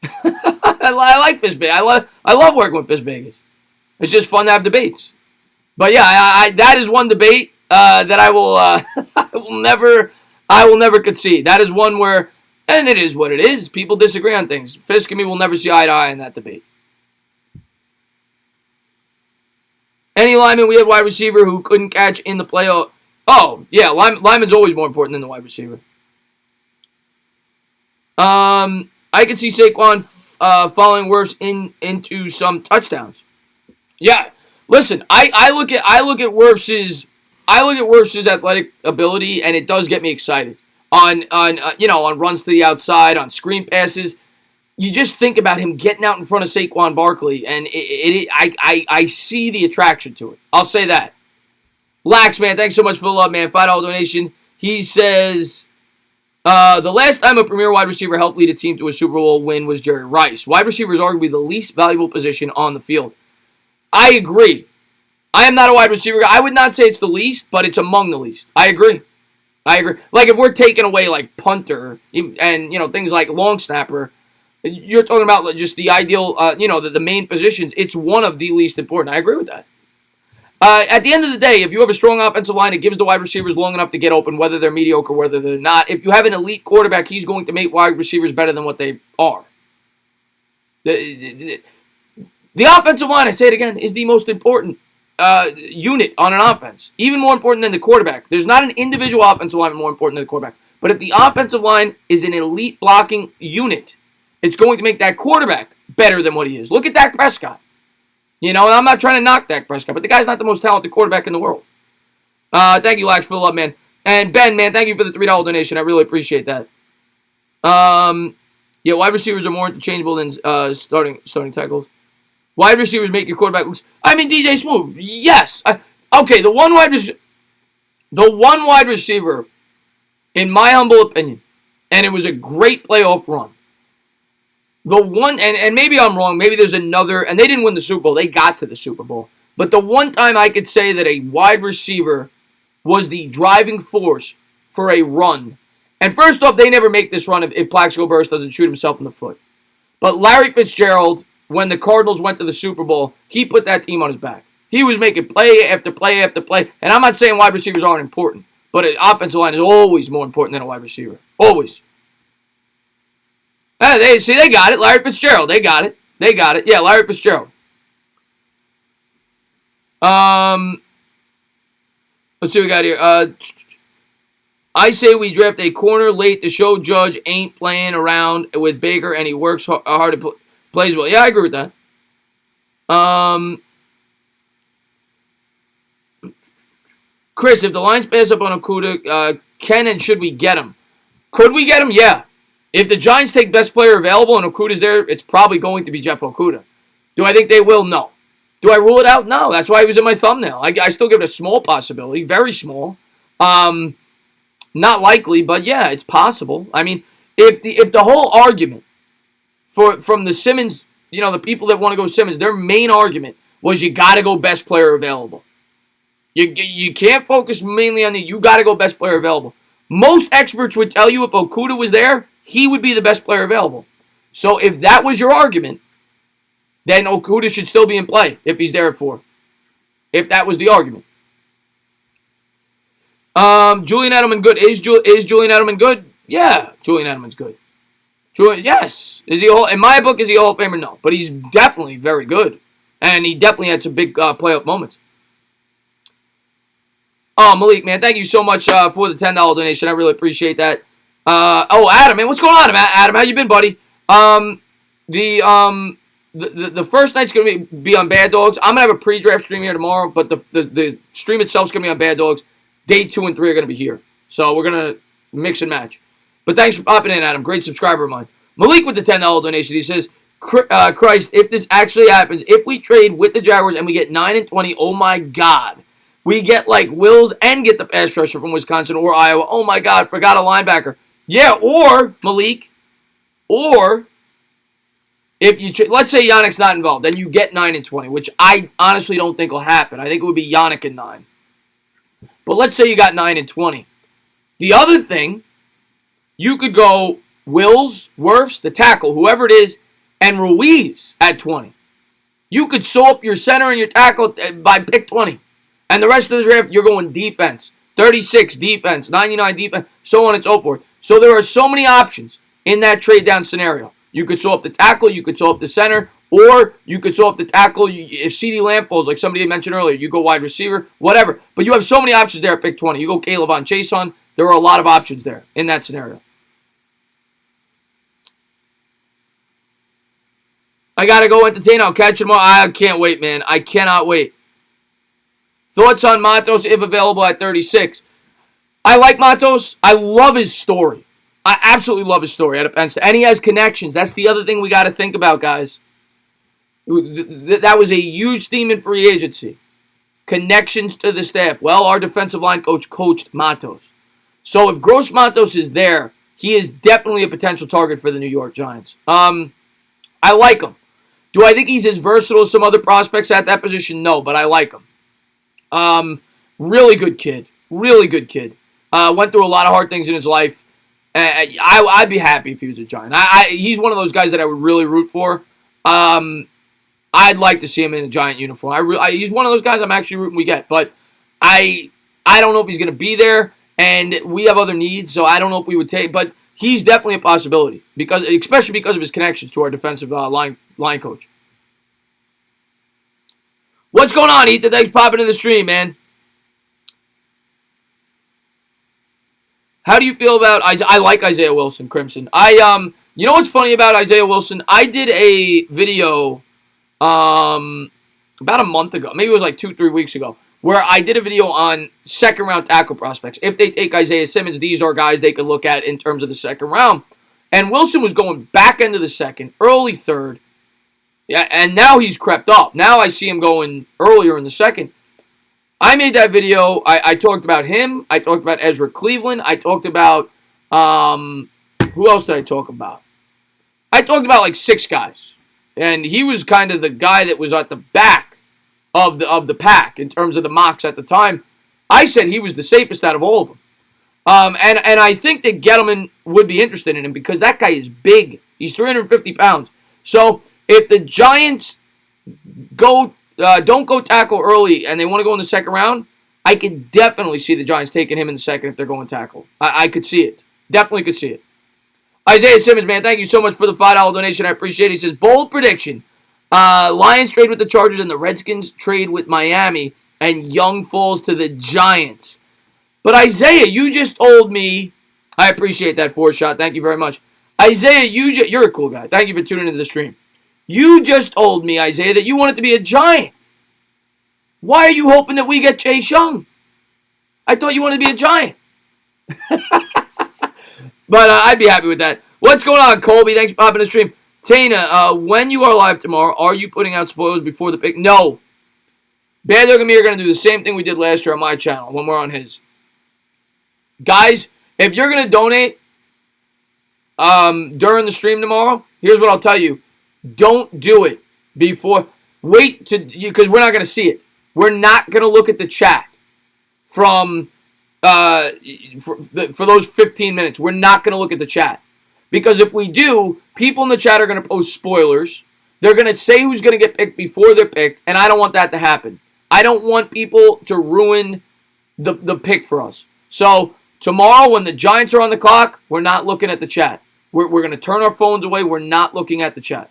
I like Fish Vegas. I love working with Fish Vegas. It's just fun to have debates. But yeah, that is one debate that I will I will never concede. That is one where, and it is what it is, people disagree on things. Fisk and me will never see eye to eye in that debate. Any lineman we had wide receiver who couldn't catch in the playoff? Oh, yeah, lineman's always more important than the wide receiver. I could see Saquon following Wirfs into some touchdowns. Yeah, listen, I look at Wirfs's athletic ability, and it does get me excited on runs to the outside, on screen passes. You just think about him getting out in front of Saquon Barkley, and I see the attraction to it. I'll say that. Lax, man, thanks so much for the love, man. $5 donation. He says, the last time a premier wide receiver helped lead a team to a Super Bowl win was Jerry Rice. Wide receiver is arguably the least valuable position on the field. I agree. I am not a wide receiver guy. I would not say it's the least, but it's among the least. I agree. Like if we're taking away like punter and things like long snapper, you're talking about just the ideal, the main positions. It's one of the least important. I agree with that. At the end of the day, if you have a strong offensive line, it gives the wide receivers long enough to get open, whether they're mediocre, whether they're not. If you have an elite quarterback, he's going to make wide receivers better than what they are. The offensive line, I say it again, is the most important unit on an offense. Even more important than the quarterback. There's not an individual offensive line more important than the quarterback. But if the offensive line is an elite blocking unit, it's going to make that quarterback better than what he is. Look at Dak Prescott. And I'm not trying to knock Dak Prescott, but the guy's not the most talented quarterback in the world. Thank you, Lax, for the love, man. And Ben, man, thank you for the $3 donation. I really appreciate that. Yeah, wide receivers are more interchangeable than starting tackles. Wide receivers make your quarterback look. I mean, DJ Smooth. Yes. Okay, the one wide receiver, in my humble opinion, and it was a great playoff run. The one, and maybe I'm wrong, maybe there's another, and they didn't win the Super Bowl, they got to the Super Bowl. But the one time I could say that a wide receiver was the driving force for a run. And first off, they never make this run if Plaxico Burress doesn't shoot himself in the foot. But Larry Fitzgerald, when the Cardinals went to the Super Bowl, he put that team on his back. He was making play after play after play. And I'm not saying wide receivers aren't important, but an offensive line is always more important than a wide receiver. Always. They got it. Larry Fitzgerald. They got it. Yeah, Larry Fitzgerald. Let's see what we got here. I say we draft a corner late to show Judge ain't playing around with Baker and he works hard and plays well. Yeah, I agree with that. Chris, if the Lions pass up on Okudah, can and should we get him? Could we get him? Yeah. If the Giants take best player available and Okudah's there, it's probably going to be Jeff Okudah. Do I think they will? No. Do I rule it out? No. That's why he was in my thumbnail. I still give it a small possibility. Very small. Not likely, but yeah, it's possible. I mean, if the whole argument from the Simmons, the people that want to go Simmons, their main argument was you got to go best player available. You can't focus mainly on you got to go best player available. Most experts would tell you if Okudah was there, he would be the best player available. So if that was your argument, then Okudah should still be in play if he's there at 4. If that was the argument. Julian Edelman good. Is Julian Edelman good? Yeah, Julian Edelman's good. Yes. Is he in my book, is he a Hall of Famer? No. But he's definitely very good. And he definitely had some big playoff moments. Oh, Malik, man, thank you so much for the $10 donation. I really appreciate that. Adam, man, what's going on, Adam? How you been, buddy? The first night's going to be on Bad Dogs. I'm going to have a pre-draft stream here tomorrow, but the stream itself is going to be on Bad Dogs. Day 2 and 3 are going to be here. So we're going to mix and match. But thanks for popping in, Adam. Great subscriber of mine. Malik with the $10 donation. He says, Christ, if this actually happens, if we trade with the Jaguars and we get 9-20, oh my God. We get like Wills and get the pass rusher from Wisconsin or Iowa. Oh my God, forgot a linebacker. Yeah, or, Malik, or if you let's say Yannick's not involved, then you get 9-20, which I honestly don't think will happen. I think it would be Yannick and 9. But let's say you got 9-20. The other thing, you could go Wills, Wirfs, the tackle, whoever it is, and Ruiz at 20. You could sew up your center and your tackle by pick 20. And the rest of the draft, you're going defense. 36, defense. 99, defense. So on and so forth. So there are so many options in that trade down scenario. You could sew up the tackle. You could sew up the center. Or you could sew up the tackle. If CeeDee Lamb falls, like somebody mentioned earlier, you go wide receiver. Whatever. But you have so many options there at pick 20. You go Caleb on Chase on. There are a lot of options there in that scenario. I got to go entertain. I'll catch you tomorrow. I can't wait, man. I cannot wait. Thoughts on Matos if available at 36? I like Matos. I love his story. I absolutely love his story at Penn State. And he has connections. That's the other thing we got to think about, guys. That was a huge theme in free agency. Connections to the staff. Well, our defensive line coach coached Matos. So if Gross Matos is there, he is definitely a potential target for the New York Giants. I like him. Do I think he's as versatile as some other prospects at that position? No, but I like him. Really good kid. Really good kid. Went through a lot of hard things in his life. I'd be happy if he was a Giant. He's one of those guys that I would really root for. I'd like to see him in a Giant uniform. He's one of those guys I'm actually rooting we get. But I don't know if he's going to be there. And we have other needs, so I don't know if we would take. But he's definitely a possibility, especially because of his connections to our defensive line coach. What's going on, Ethan? Thanks for popping in the stream, man. How do you feel about I like Isaiah Wilson, Crimson. You know what's funny about Isaiah Wilson? I did a video about a month ago. Maybe it was like 2-3 weeks ago, where I did a video on second-round tackle prospects. If they take Isaiah Simmons, these are guys they could look at in terms of the second round. And Wilson was going back into the second, early third. Yeah, and now he's crept up. Now I see him going earlier in the second. I made that video. I talked about him. I talked about Ezra Cleveland. I talked about, who else did I talk about? I talked about like 6 guys. And he was kind of the guy that was at the back of the pack in terms of the mocks at the time. I said he was the safest out of all of them. And I think that Gettleman would be interested in him because that guy is big. He's 350 pounds. So if the Giants don't go tackle early and they want to go in the second round, I can definitely see the Giants taking him in the second if they're going tackle. I could see it. Definitely could see it. Isaiah Simmons, man, thank you so much for the $5 donation. I appreciate it. He says, bold prediction. Lions trade with the Chargers and the Redskins trade with Miami, and Young falls to the Giants. But Isaiah, you just told me, I appreciate that shot. Thank you very much. Isaiah, you're a cool guy. Thank you for tuning into the stream. You just told me, Isaiah, that you want it to be a Giant. Why are you hoping that we get Chase Young? I thought you wanted to be a Giant. But I'd be happy with that. What's going on, Colby? Thanks for popping the stream. Tana, when you are live tomorrow, are you putting out spoilers before the pick? No. Bad Dog and me are going to do the same thing we did last year on my channel when we're on his. Guys, if you're going to donate during the stream tomorrow, here's what I'll tell you. Don't do it before. Wait because we're not going to see it. We're not going to look at the chat from for those 15 minutes. We're not going to look at the chat. Because if we do, people in the chat are going to post spoilers. They're going to say who's going to get picked before they're picked, and I don't want that to happen. I don't want people to ruin the pick for us. So tomorrow when the Giants are on the clock, we're not looking at the chat. We're going to turn our phones away. We're not looking at the chat.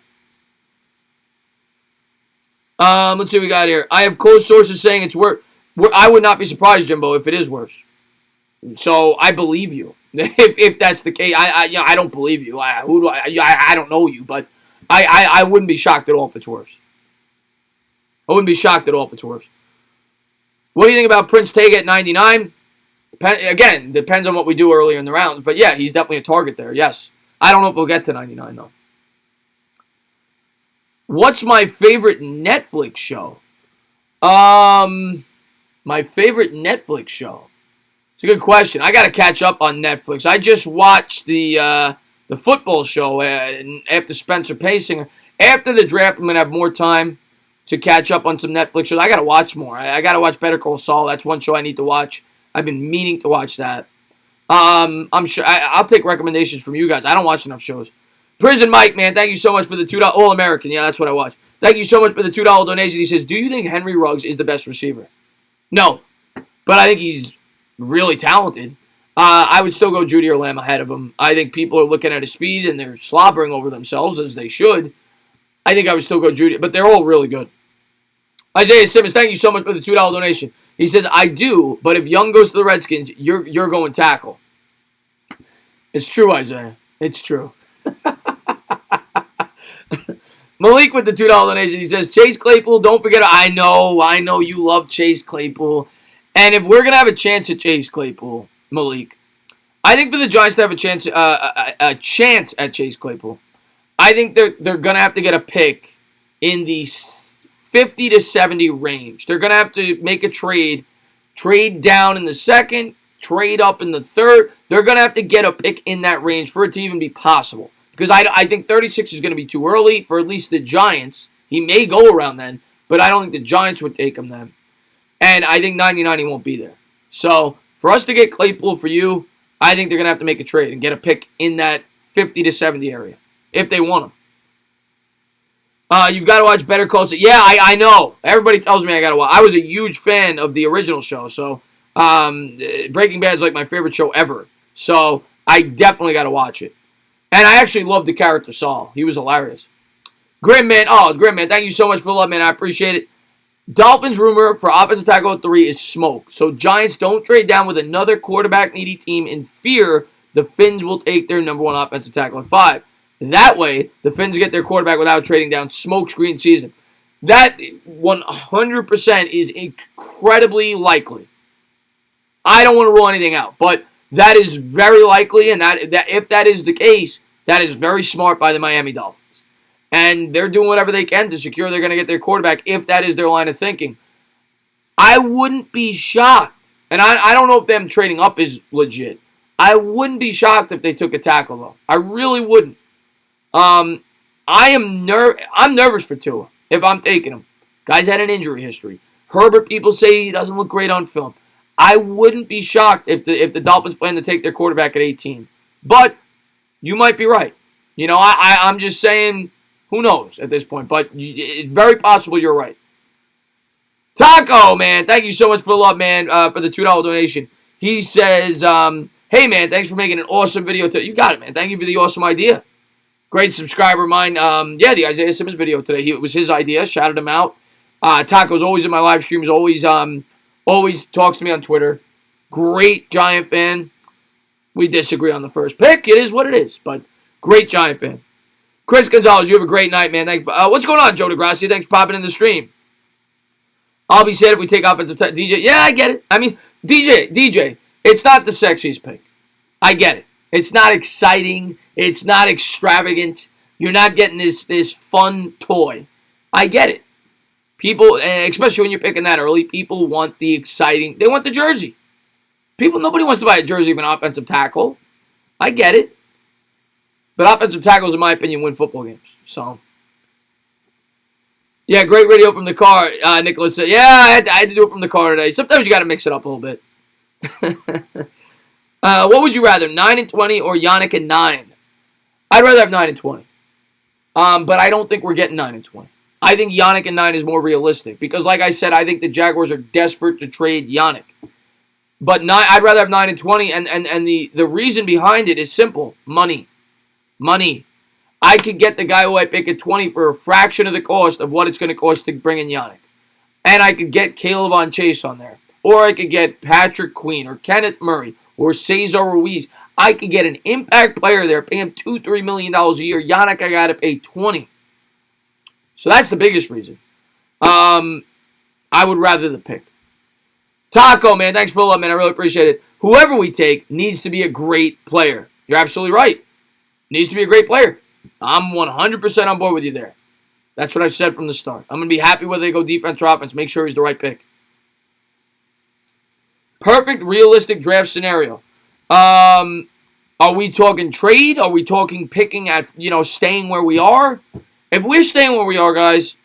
Let's see what we got here. I have close sources saying it's worse. I would not be surprised, Jimbo, if it is worse. So I believe you. If that's the case, I don't believe you. I don't know you, but I wouldn't be shocked at all if it's worse. I wouldn't be shocked at all if it's worse. What do you think about Prince Tega at 99? Again, depends on what we do earlier in the rounds, but yeah, he's definitely a target there. Yes, I don't know if we'll get to 99 though. What's my favorite Netflix show? My favorite Netflix show. It's a good question. I got to catch up on Netflix. I just watched the football show after Spencer Paysinger. After the draft, I'm going to have more time to catch up on some Netflix shows. I got to watch more. I got to watch Better Call Saul. That's one show I need to watch. I've been meaning to watch that. I'm sure I'll take recommendations from you guys. I don't watch enough shows. Prison Mike, man, thank you so much for the $2 All-American. Yeah, that's what I watch. Thank you so much for the $2 donation. He says, do you think Henry Ruggs is the best receiver? No, but I think he's really talented. I would still go Judy or Lamb ahead of him. I think people are looking at his speed and they're slobbering over themselves, as they should. I think I would still go Judy, but they're all really good. Isaiah Simmons, thank you so much for the $2 donation. He says, I do, but if Young goes to the Redskins, you're going tackle. It's true, Isaiah. It's true. Malik with the $2 donation. He says, Chase Claypool, don't forget. I know you love Chase Claypool. And if we're going to have a chance at Chase Claypool, Malik, I think for the Giants to have a chance at Chase Claypool, I think they're going to have to get a pick in the 50 to 70 range. They're going to have to make a trade down in the second, trade up in the third. They're going to have to get a pick in that range for it to even be possible. Because I think 36 is going to be too early for at least the Giants. He may go around then, but I don't think the Giants would take him then. And I think 99 he won't be there. So for us to get Claypool for you, I think they're going to have to make a trade and get a pick in that 50 to 70 area if they want him. You've got to watch Better Call Saul. Yeah, I know. Everybody tells me I got to watch. I was a huge fan of the original show. So Breaking Bad is like my favorite show ever. So I definitely got to watch it. And I actually loved the character Saul. He was hilarious. Grim Man, thank you so much for the love, man. I appreciate it. Dolphins rumor for offensive tackle at 3 is smoke. So Giants don't trade down with another quarterback-needy team in fear the Finns will take their number 1 offensive tackle at 5. That way, the Finns get their quarterback without trading down. Smokescreen season. That 100% is incredibly likely. I don't want to rule anything out, but that is very likely, and that if that is the case, that is very smart by the Miami Dolphins. And they're doing whatever they can to secure they're going to get their quarterback if that is their line of thinking. I wouldn't be shocked, and I don't know if them trading up is legit. I wouldn't be shocked if they took a tackle, though. I really wouldn't. I'm nervous for Tua if I'm taking him. Guy's had an injury history. Herbert, people say he doesn't look great on film. I wouldn't be shocked if the Dolphins plan to take their quarterback at 18. But you might be right. You know, I'm just saying Who knows at this point? But it's very possible you're right. Taco, man, thank you so much for the love, man, for the $2 donation. He says, hey, man, thanks for making an awesome video today. You got it, man. Thank you for the awesome idea. Great subscriber of mine. Yeah, the Isaiah Simmons video today. It was his idea. Shouted him out. Taco's always in my live streams. Always talks to me on Twitter. Great Giant fan. We disagree on the first pick. It is what it is, but great Giant fan. Chris Gonzalez, you have a great night, man. Thanks. What's going on, Joe DeGrassi? Thanks for popping in the stream. I'll be sad if we take offensive DJ. Yeah, I get it. I mean, DJ, it's not the sexiest pick. I get it. It's not exciting. It's not extravagant. You're not getting this fun toy. I get it. People, especially when you're picking that early, people want the exciting. They want the jersey. Nobody wants to buy a jersey of an offensive tackle. I get it. But offensive tackles, in my opinion, win football games. So, yeah, great radio from the car. Nicholas said, yeah, I had to do it from the car today. Sometimes you got to mix it up a little bit. What would you rather, 9-20 or Yannick and 9? I'd rather have 9-20. But I don't think we're getting 9-20. I think Yannick and 9 is more realistic. Because, like I said, I think the Jaguars are desperate to trade Yannick. But I'd rather have 9-20. And the reason behind it is simple. Money. I could get the guy who I pick at 20 for a fraction of the cost of what it's going to cost to bring in Yannick. And I could get K'Lavon Chase on there. Or I could get Patrick Queen or Kenneth Murray or Cesar Ruiz. I could get an impact player there, pay him $2-3 million a year. Yannick, I got to pay 20. So that's the biggest reason. I would rather the pick. Taco, man, thanks for the love, man. I really appreciate it. Whoever we take needs to be a great player. You're absolutely right. Needs to be a great player. I'm 100% on board with you there. That's what I've said from the start. I'm going to be happy whether they go defense or offense. Make sure he's the right pick. Perfect, realistic draft scenario. Are we talking trade? Are we talking picking at, staying where we are? If we're staying where we are, guys,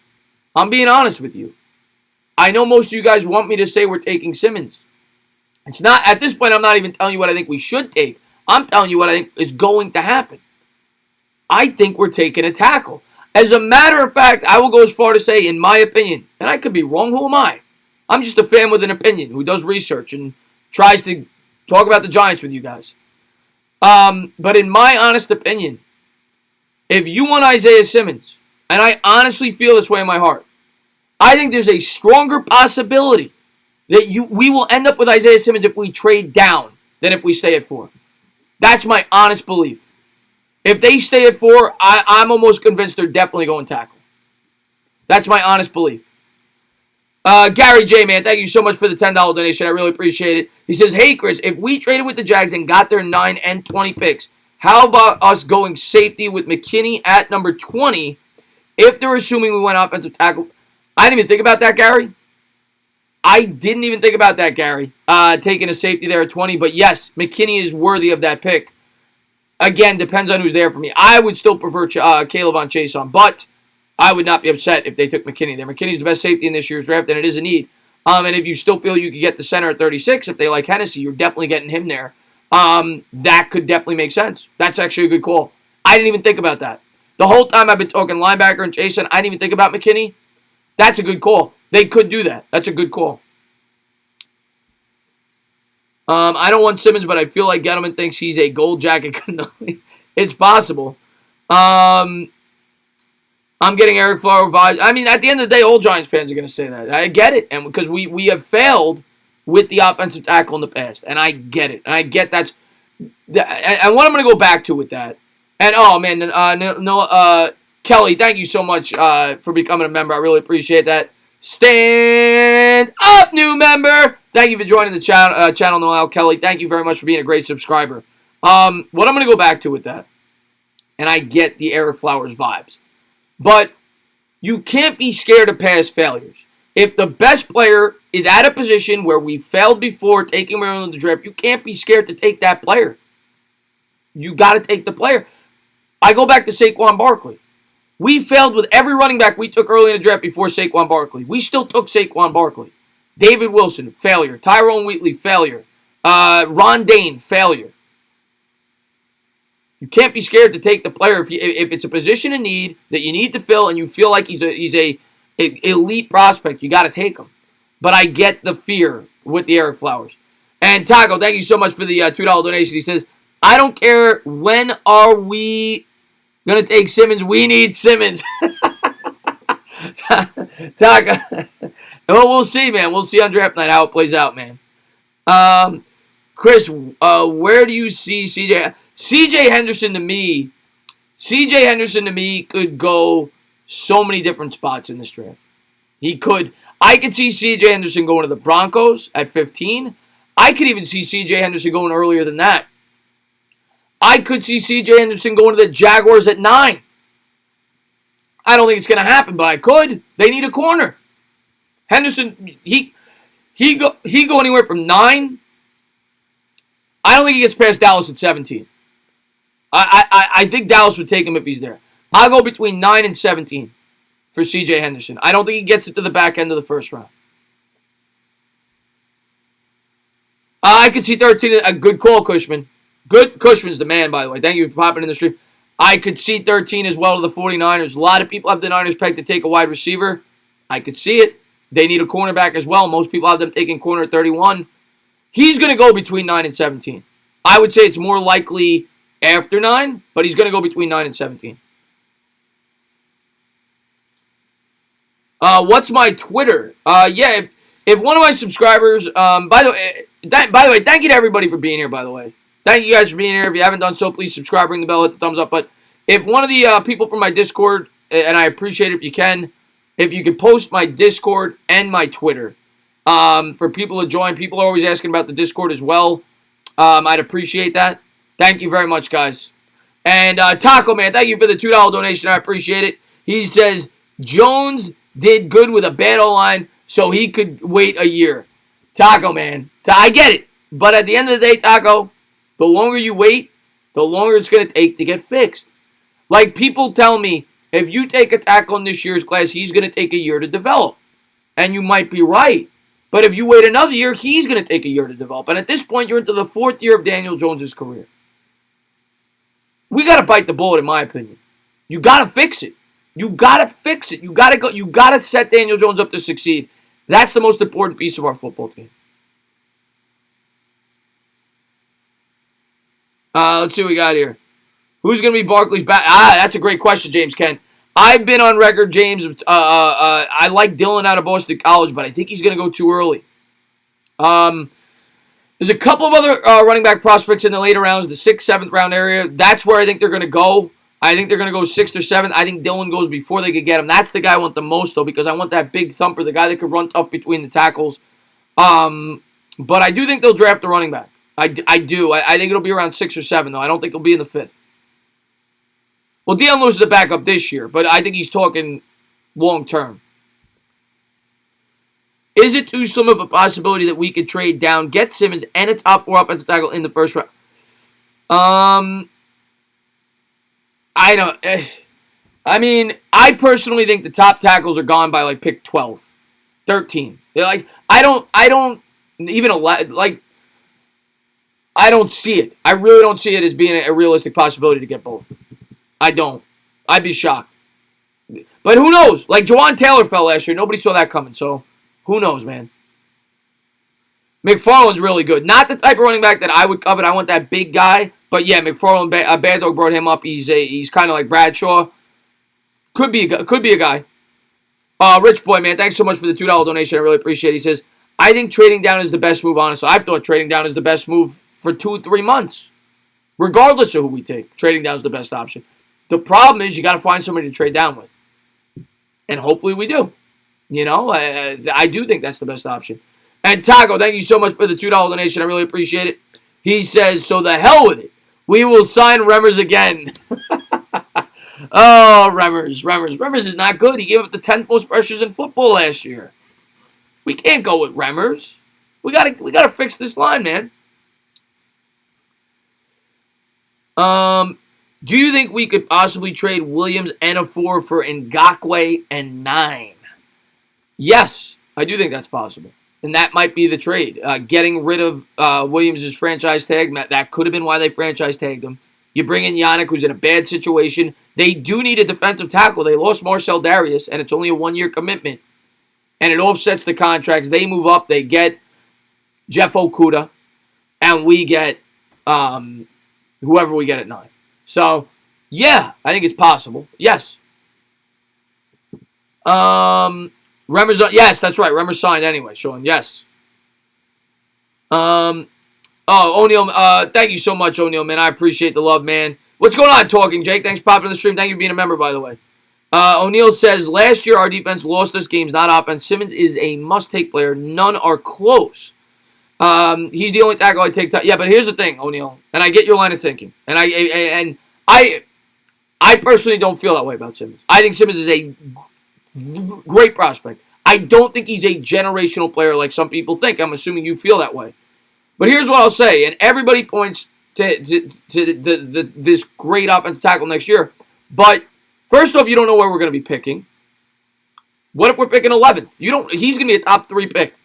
I'm being honest with you. I know most of you guys want me to say we're taking Simmons. It's not, at this point, I'm not even telling you what I think we should take. I'm telling you what I think is going to happen. I think we're taking a tackle. As a matter of fact, I will go as far to say, in my opinion, and I could be wrong, who am I? I'm just a fan with an opinion who does research and tries to talk about the Giants with you guys. But in my honest opinion, if you want Isaiah Simmons, and I honestly feel this way in my heart, I think there's a stronger possibility that we will end up with Isaiah Simmons if we trade down than if we stay at 4. That's my honest belief. If they stay at 4, I'm almost convinced they're definitely going tackle. That's my honest belief. Gary J, man, thank you so much for the $10 donation. I really appreciate it. He says, hey, Chris, if we traded with the Jags and got their 9 and 20 picks, how about us going safety with McKinney at number 20 if they're assuming we went offensive tackle? I didn't even think about that, Gary. Taking a safety there at 20. But yes, McKinney is worthy of that pick. Again, depends on who's there for me. I would still prefer K'Lavon Chase on, but I would not be upset if they took McKinney there. McKinney's the best safety in this year's draft, and it is a need. And if you still feel you could get the center at 36, if they like Hennessy, you're definitely getting him there. That could definitely make sense. That's actually a good call. I didn't even think about that. The whole time I've been talking linebacker and Jason, I didn't even think about McKinney. That's a good call. They could do that. That's a good call. I don't want Simmons, but I feel like Gettleman thinks he's a gold jacket. It's possible. I'm getting Eric Flower vibes. I mean, at the end of the day, all Giants fans are going to say that. I get it. And because we have failed with the offensive tackle in the past. And I get it. And I get and what I'm going to go back to with that. And, oh, man, Kelly, thank you so much for becoming a member. I really appreciate that. Stand up, new member. Thank you for joining the channel, Noel Kelly. Thank you very much for being a great subscriber. What I'm going to go back to with that, and I get the Eric Flowers vibes, but you can't be scared of past failures. If the best player is at a position where we failed before taking him in the draft, you can't be scared to take that player. You got to take the player. I go back to Saquon Barkley. We failed with every running back we took early in the draft before Saquon Barkley. We still took Saquon Barkley. David Wilson, failure. Tyrone Wheatley, failure. Ron Dane, failure. You can't be scared to take the player if it's a position in need that you need to fill and you feel like he's a elite prospect. You got to take him. But I get the fear with the Ereck Flowers. And Taco, thank you so much for the $2 donation. He says, I don't care when are we going to take Simmons. We need Simmons. Taco. Well, we'll see, man. We'll see on draft night how it plays out, man. Chris, where do you see CJ? CJ Henderson to me could go so many different spots in this draft. He could. I could see CJ Henderson going to the Broncos at 15. I could even see CJ Henderson going earlier than that. I could see CJ Henderson going to the Jaguars at 9. I don't think it's going to happen, but I could. They need a corner. Henderson, he go anywhere from 9. I don't think he gets past Dallas at 17. I think Dallas would take him if he's there. I'll go between 9 and 17 for CJ Henderson. I don't think he gets it to the back end of the first round. I could see 13. A good call, Cushman. Cushman's the man, by the way. Thank you for popping in the stream. I could see 13 as well to the 49ers. A lot of people have the Niners pegged to take a wide receiver. I could see it. They need a cornerback as well. Most people have them taking corner at 31. He's going to go between 9 and 17. I would say it's more likely after 9, but he's going to go between 9 and 17. What's my Twitter? If one of my subscribers, by the way, thank you to everybody for being here, by the way. Thank you guys for being here. If you haven't done so, please subscribe, ring the bell, hit the thumbs up. But if one of the people from my Discord, and I appreciate it if you could post my Discord and my Twitter for people to join. People are always asking about the Discord as well. I'd appreciate that. Thank you very much, guys. And Taco Man, thank you for the $2 donation. I appreciate it. He says, Jones did good with a bad O-line, so he could wait a year. Taco Man, I get it. But at the end of the day, Taco, the longer you wait, the longer it's going to take to get fixed. Like people tell me, if you take a tackle in this year's class, he's going to take a year to develop. And you might be right. But if you wait another year, he's going to take a year to develop. And at this point, you're into the 4th year of Daniel Jones' career. We got to bite the bullet, in my opinion. You got to fix it. You got to fix it. You got to go. You got to set Daniel Jones up to succeed. That's the most important piece of our football team. Let's see what we got here. Who's going to be Barkley's back? That's a great question, James Kent. I've been on record, James. I like Dylan out of Boston College, but I think he's going to go too early. There's a couple of other running back prospects in the later rounds, the 6th, 7th round area. That's where I think they're going to go. I think they're going to go 6th or 7th. I think Dylan goes before they could get him. That's the guy I want the most, though, because I want that big thumper, the guy that could run tough between the tackles. But I do think they'll draft a running back. I do. I think it'll be around 6 or 7, though. I don't think it'll be in the 5th. Well, Deion loses the backup this year, but I think he's talking long term. Is it too slim of a possibility that we could trade down, get Simmons, and a top 4 offensive tackle in the first round? I don't. I mean, I personally think the top tackles are gone by like pick 12, 13. Like I don't even like. I don't see it. I really don't see it as being a realistic possibility to get both. I don't. I'd be shocked. But who knows? Like, Jawan Taylor fell last year. Nobody saw that coming, so who knows, man? McFarland's really good. Not the type of running back that I would covet. I want that big guy. But, yeah, McFarland, Bad Dog brought him up. He's kind of like Bradshaw. Could be a guy. Rich Boy, man, thanks so much for the $2 donation. I really appreciate it. He says, I think trading down is the best move, honestly. I've thought trading down is the best move for 2 or 3 months. Regardless of who we take, trading down is the best option. The problem is you got to find somebody to trade down with. And hopefully we do. You know, I do think that's the best option. And Taco, thank you so much for the $2 donation. I really appreciate it. He says, so the hell with it. We will sign Remmers again. Oh, Remmers. Remmers is not good. He gave up the 10th most pressures in football last year. We can't go with Remmers. We gotta fix this line, man. Do you think we could possibly trade Williams and a 4 for Ngakoue and 9? Yes, I do think that's possible. And that might be the trade. Getting rid of Williams' franchise tag, that could have been why they franchise tagged him. You bring in Yannick, who's in a bad situation. They do need a defensive tackle. They lost Marcel Darius, and it's only a one-year commitment. And it offsets the contracts. They move up. They get Jeff Okudah, and we get whoever we get at 9. So, yeah, I think it's possible. Yes. Remmer's, yes, that's right. Remmer signed anyway, Sean. Yes. O'Neal, thank you so much, O'Neal, man. I appreciate the love, man. What's going on, Talking Jake? Thanks for popping in the stream. Thank you for being a member, by the way. O'Neal says, last year our defense lost us games, not offense. Simmons is a must-take player. None are close. He's the only tackle I take. Yeah, but here's the thing, O'Neal, and I get your line of thinking. And I personally don't feel that way about Simmons. I think Simmons is a great prospect. I don't think he's a generational player like some people think. I'm assuming you feel that way. But here's what I'll say, and everybody points to this great offensive tackle next year. But first off, you don't know where we're going to be picking. What if we're picking 11th? He's going to be a top 3 pick.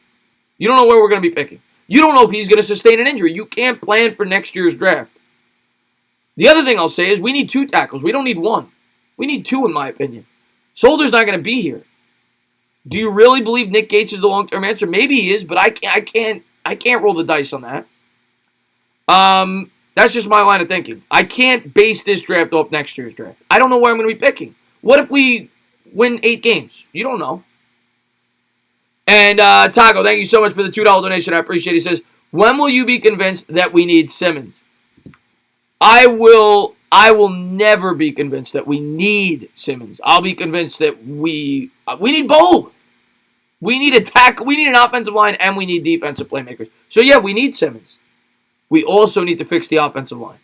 You don't know where we're going to be picking. You don't know if he's going to sustain an injury. You can't plan for next year's draft. The other thing I'll say is we need 2 tackles. We don't need 1. We need 2, in my opinion. Solder's not going to be here. Do you really believe Nick Gates is the long-term answer? Maybe he is, but I can't roll the dice on that. That's just my line of thinking. I can't base this draft off next year's draft. I don't know where I'm going to be picking. What if we win 8 games? You don't know. And Taco, thank you so much for the $2 donation. I appreciate it. He says, when will you be convinced that we need Simmons? I will never be convinced that we need Simmons. I'll be convinced that we need both. We need we need an offensive line, and we need defensive playmakers. So, yeah, we need Simmons. We also need to fix the offensive line.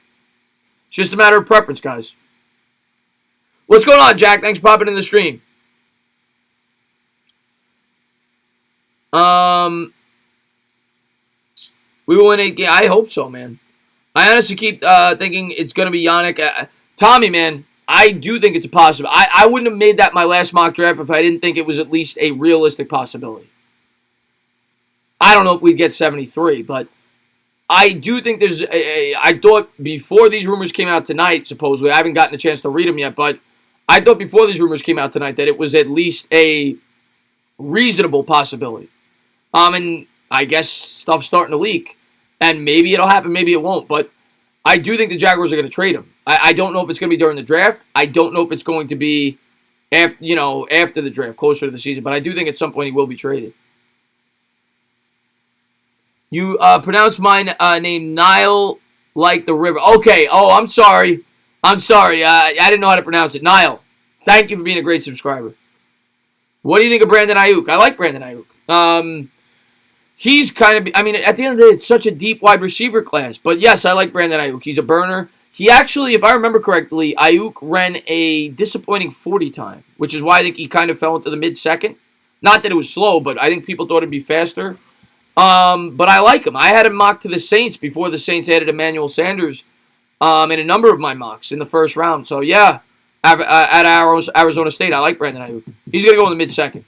It's just a matter of preference, guys. What's going on, Jack? Thanks for popping in the stream. We will win 8 games. I hope so, man. I honestly keep thinking it's going to be Yannick. Tommy, man, I do think it's a possibility. I wouldn't have made that my last mock draft if I didn't think it was at least a realistic possibility. I don't know if we'd get 73, but I do think there's I thought before these rumors came out tonight, supposedly, I haven't gotten a chance to read them yet, but I thought before these rumors came out tonight that it was at least a reasonable possibility. And I guess stuff's starting to leak. And maybe it'll happen, maybe it won't. But I do think the Jaguars are going to trade him. I don't know if it's going to be during the draft. I don't know if it's going to be after the draft, closer to the season. But I do think at some point he will be traded. You pronounce my name Nile like the river. Okay. Oh, I'm sorry. I didn't know how to pronounce it. Nile. Thank you for being a great subscriber. What do you think of Brandon Ayuk? I like Brandon Ayuk. He's kind of, at the end of the day, it's such a deep wide receiver class. But yes, I like Brandon Ayuk. He's a burner. He actually, if I remember correctly, Ayuk ran a disappointing 40 time, which is why I think he kind of fell into the mid-second. Not that it was slow, but I think people thought it'd be faster. But I like him. I had him mocked to the Saints before the Saints added Emmanuel Sanders in a number of my mocks in the first round. So, yeah, at Arizona State, I like Brandon Ayuk. He's going to go in the mid-second.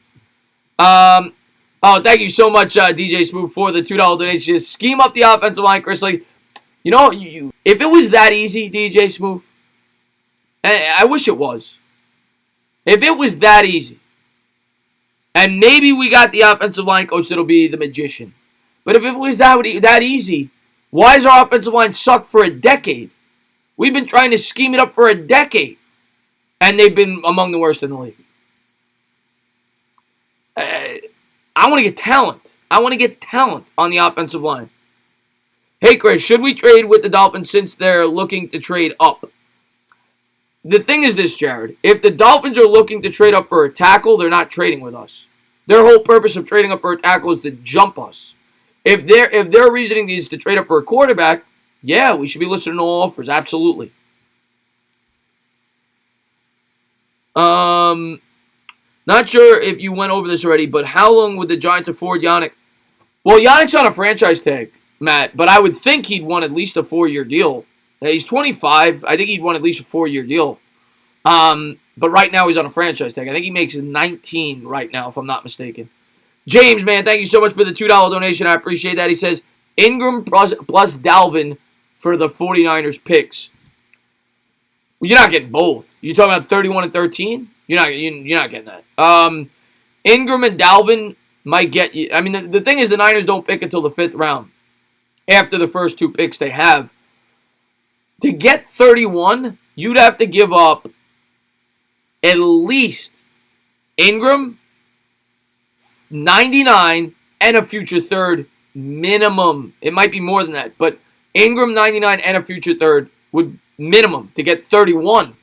Oh, thank you so much, DJ Smooth, for the $2 donation. Just scheme up the offensive line, Chris. Like, if it was that easy, DJ Smooth, I wish it was. If it was that easy, and maybe we got the offensive line coach that'll be the magician. But if it was that easy, why has our offensive line sucked for a decade? We've been trying to scheme it up for a decade, and they've been among the worst in the league. I want to get talent. I want to get talent on the offensive line. Hey, Chris, should we trade with the Dolphins since they're looking to trade up? The thing is this, Jared. If the Dolphins are looking to trade up for a tackle, they're not trading with us. Their whole purpose of trading up for a tackle is to jump us. If their reasoning is to trade up for a quarterback, yeah, we should be listening to all offers. Absolutely. Not sure if you went over this already, but how long would the Giants afford Yannick? Well, Yannick's on a franchise tag, Matt, but I would think he'd want at least a 4-year deal. He's 25. I think he'd want at least a 4-year deal. But right now he's on a franchise tag. I think he makes 19 right now, if I'm not mistaken. James, man, thank you so much for the $2 donation. I appreciate that. He says, Ingram plus Dalvin for the 49ers picks. Well, you're not getting both. You're talking about 31 and 13. You're not getting that. Ingram and Dalvin might get you. I mean, the thing is, the Niners don't pick until the 5th round. After the first 2 picks they have, to get 31, you'd have to give up at least Ingram, 99, and a future third minimum. It might be more than that, but Ingram, 99, and a future third would minimum to get 31.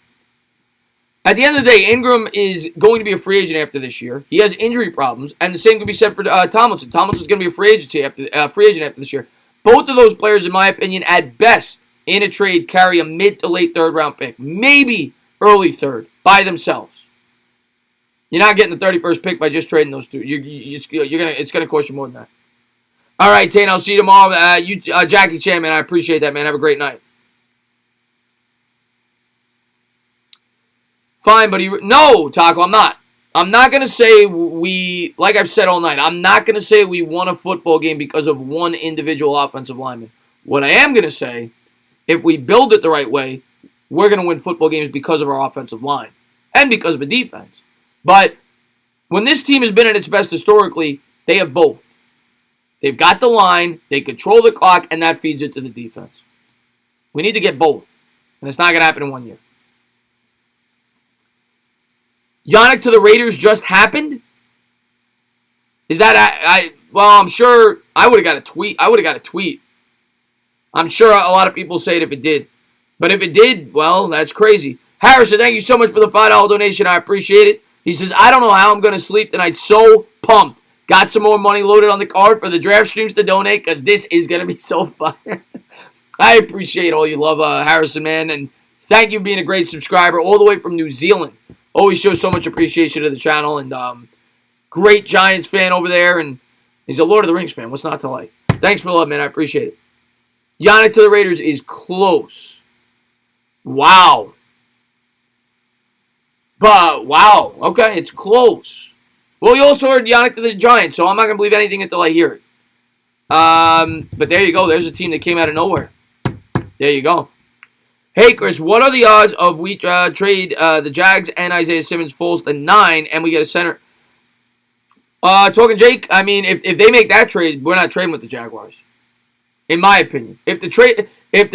At the end of the day, Ingram is going to be a free agent after this year. He has injury problems, and the same can be said for Tomlinson. Tomlinson's going to be a free agent after this year. Both of those players, in my opinion, at best in a trade, carry a mid to late 3rd round pick, maybe early 3rd by themselves. You're not getting the 31st pick by just trading those two. It's gonna cost you more than that. All right, Tane. I'll see you tomorrow. Jackie Chan, man. I appreciate that, man. Have a great night. Fine, but no, Taco. I'm not. I'm not gonna say like I've said all night. I'm not gonna say we won a football game because of one individual offensive lineman. What I am gonna say, if we build it the right way, we're gonna win football games because of our offensive line and because of a defense. But when this team has been at its best historically, they have both. They've got the line, they control the clock, and that feeds it to the defense. We need to get both, and it's not going to happen in 1 year. Yannick to the Raiders just happened? Is that, well, I'm sure I would have got a tweet. I'm sure a lot of people say it if it did. But if it did, well, that's crazy. Harrison, thank you so much for the $5 donation. I appreciate it. He says, I don't know how I'm going to sleep tonight. So pumped. Got some more money loaded on the card for the draft streams to donate because this is going to be so fun. I appreciate all you love, Harrison, man. And thank you for being a great subscriber all the way from New Zealand. Always shows so much appreciation to the channel. And great Giants fan over there. And he's a Lord of the Rings fan. What's not to like? Thanks for the love, man. I appreciate it. Yannick to the Raiders is close. Wow. But, wow. Okay, it's close. Well, you also heard Yannick to the Giants, so I'm not going to believe anything until I hear it. But there you go. There's a team that came out of nowhere. There you go. Hey, Chris, what are the odds of we trade the Jags and Isaiah Simmons falls to 9 and we get a center? Talking Jake, I mean, if they make that trade, we're not trading with the Jaguars. In my opinion. If the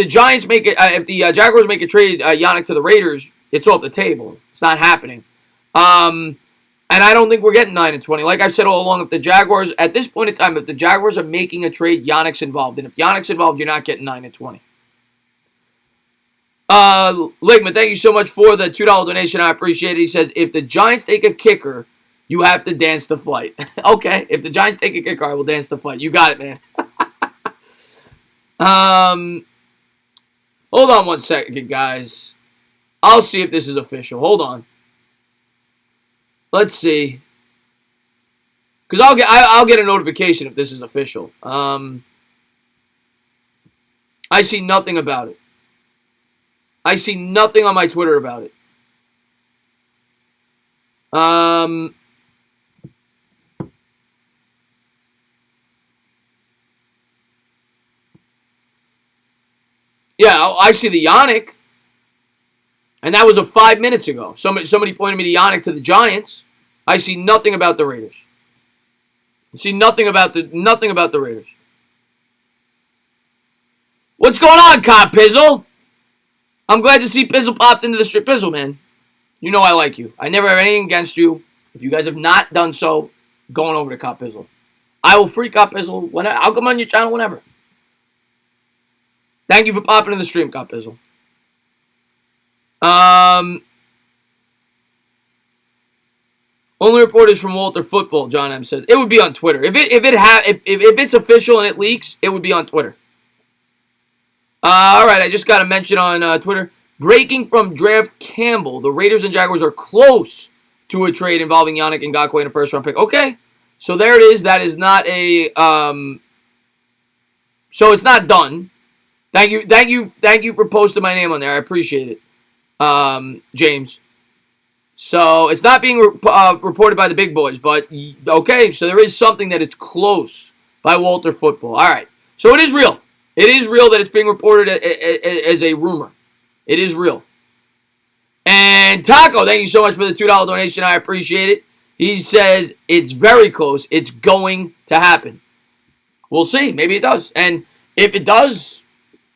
Giants make it, if the Jaguars make a trade, Yannick to the Raiders, it's off the table. It's not happening. And I don't think we're getting 9 and 20. Like I've said all along, if the Jaguars, at this point in time, if the Jaguars are making a trade, Yannick's involved. And if Yannick's involved, you're not getting 9 and 20. Ligman, thank you so much for the $2 donation. I appreciate it. He says, if the Giants take a kicker, you have to dance the fight. Okay, if the Giants take a kicker, I will dance the fight. You got it, man. Hold on one second, guys. I'll see if this is official. Hold on. Let's see. Because I'll get a notification if this is official. I see nothing about it. I see nothing on my Twitter about it. Yeah, I see the Yannick. And that was 5 minutes ago. Somebody pointed me to Yannick to the Giants. I see nothing about the Raiders. I see nothing about the Raiders. What's going on, Cop Pizzle? I'm glad to see Pizzle popped into the strip. Pizzle, man. You know I like you. I never have anything against you. If you guys have not done so, going over to Cop Pizzle. I will free Cop Pizzle whenever. I'll come on your channel whenever. Thank you for popping in the stream, Cop Pizzle. Only reporters from Walter Football, John M says. It would be on Twitter. If it's official and it leaks, it would be on Twitter. All right, I just got a mention on Twitter. Breaking from Draft Campbell, the Raiders and Jaguars are close to a trade involving Yannick Ngakoue and a first-round pick. Okay, so there it is. That is not a so it's not done. Thank you for posting my name on there. I appreciate it, James. So it's not being reported by the big boys, but okay. So there is something that it's close by Walter Football. All right. So it is real. It is real that it's being reported as a rumor. It is real. And Taco, thank you so much for the $2 donation. I appreciate it. He says it's very close. It's going to happen. We'll see. Maybe it does. And if it does,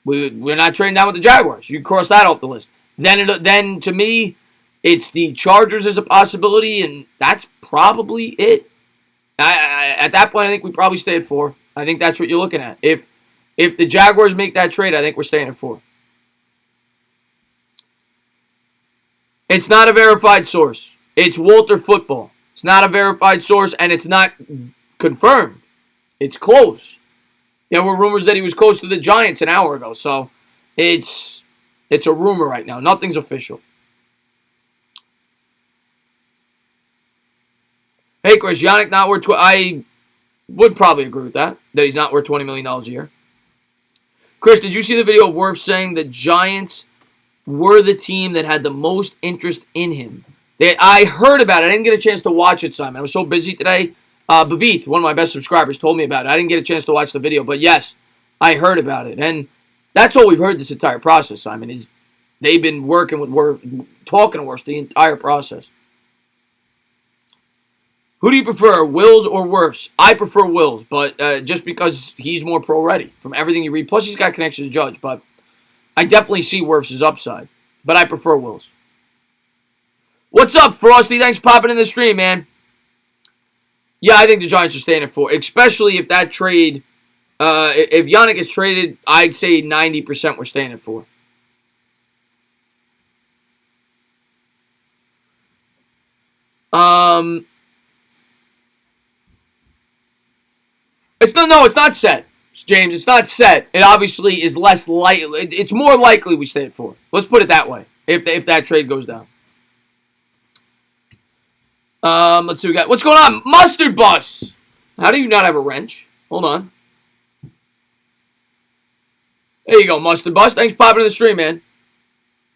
we're not trading down with the Jaguars. You cross that off the list. Then to me, it's the Chargers as a possibility, and that's probably it. At that point, I think we probably stay at 4. I think that's what you're looking at. If the Jaguars make that trade, I think we're staying at 4. It's not a verified source. It's Walter Football. It's not a verified source, and it's not confirmed. It's close. There were rumors that he was close to the Giants an hour ago, so it's a rumor right now. Nothing's official. Hey, Chris, Yannick not worth I would probably agree with that he's not worth $20 million a year. Chris, did you see the video of Wirfs saying the Giants were the team that had the most interest in him? I heard about it. I didn't get a chance to watch it, Simon. I was so busy today. Bavith, one of my best subscribers, told me about it. I didn't get a chance to watch the video, but yes, I heard about it. And that's all we've heard this entire process, Simon, is they've been working with Wirfs, talking to Wirfs the entire process. Who do you prefer, Wills or Wirfs? I prefer Wills, but just because he's more pro-ready from everything you read. Plus, he's got connections to Judge, but I definitely see Wirfs' upside. But I prefer Wills. What's up, Frosty? Thanks for popping in the stream, man. Yeah, I think the Giants are staying at 4, especially if that trade, if Yannick gets traded, I'd say 90% we're staying at 4. It's not set, James. It's not set. It obviously is less likely. It's more likely we stay at 4. Let's put it that way. If that trade goes down. Let's see what we got. What's going on? Mustard Bus. How do you not have a wrench? Hold on. There you go, Mustard Bus. Thanks for popping in the stream, man.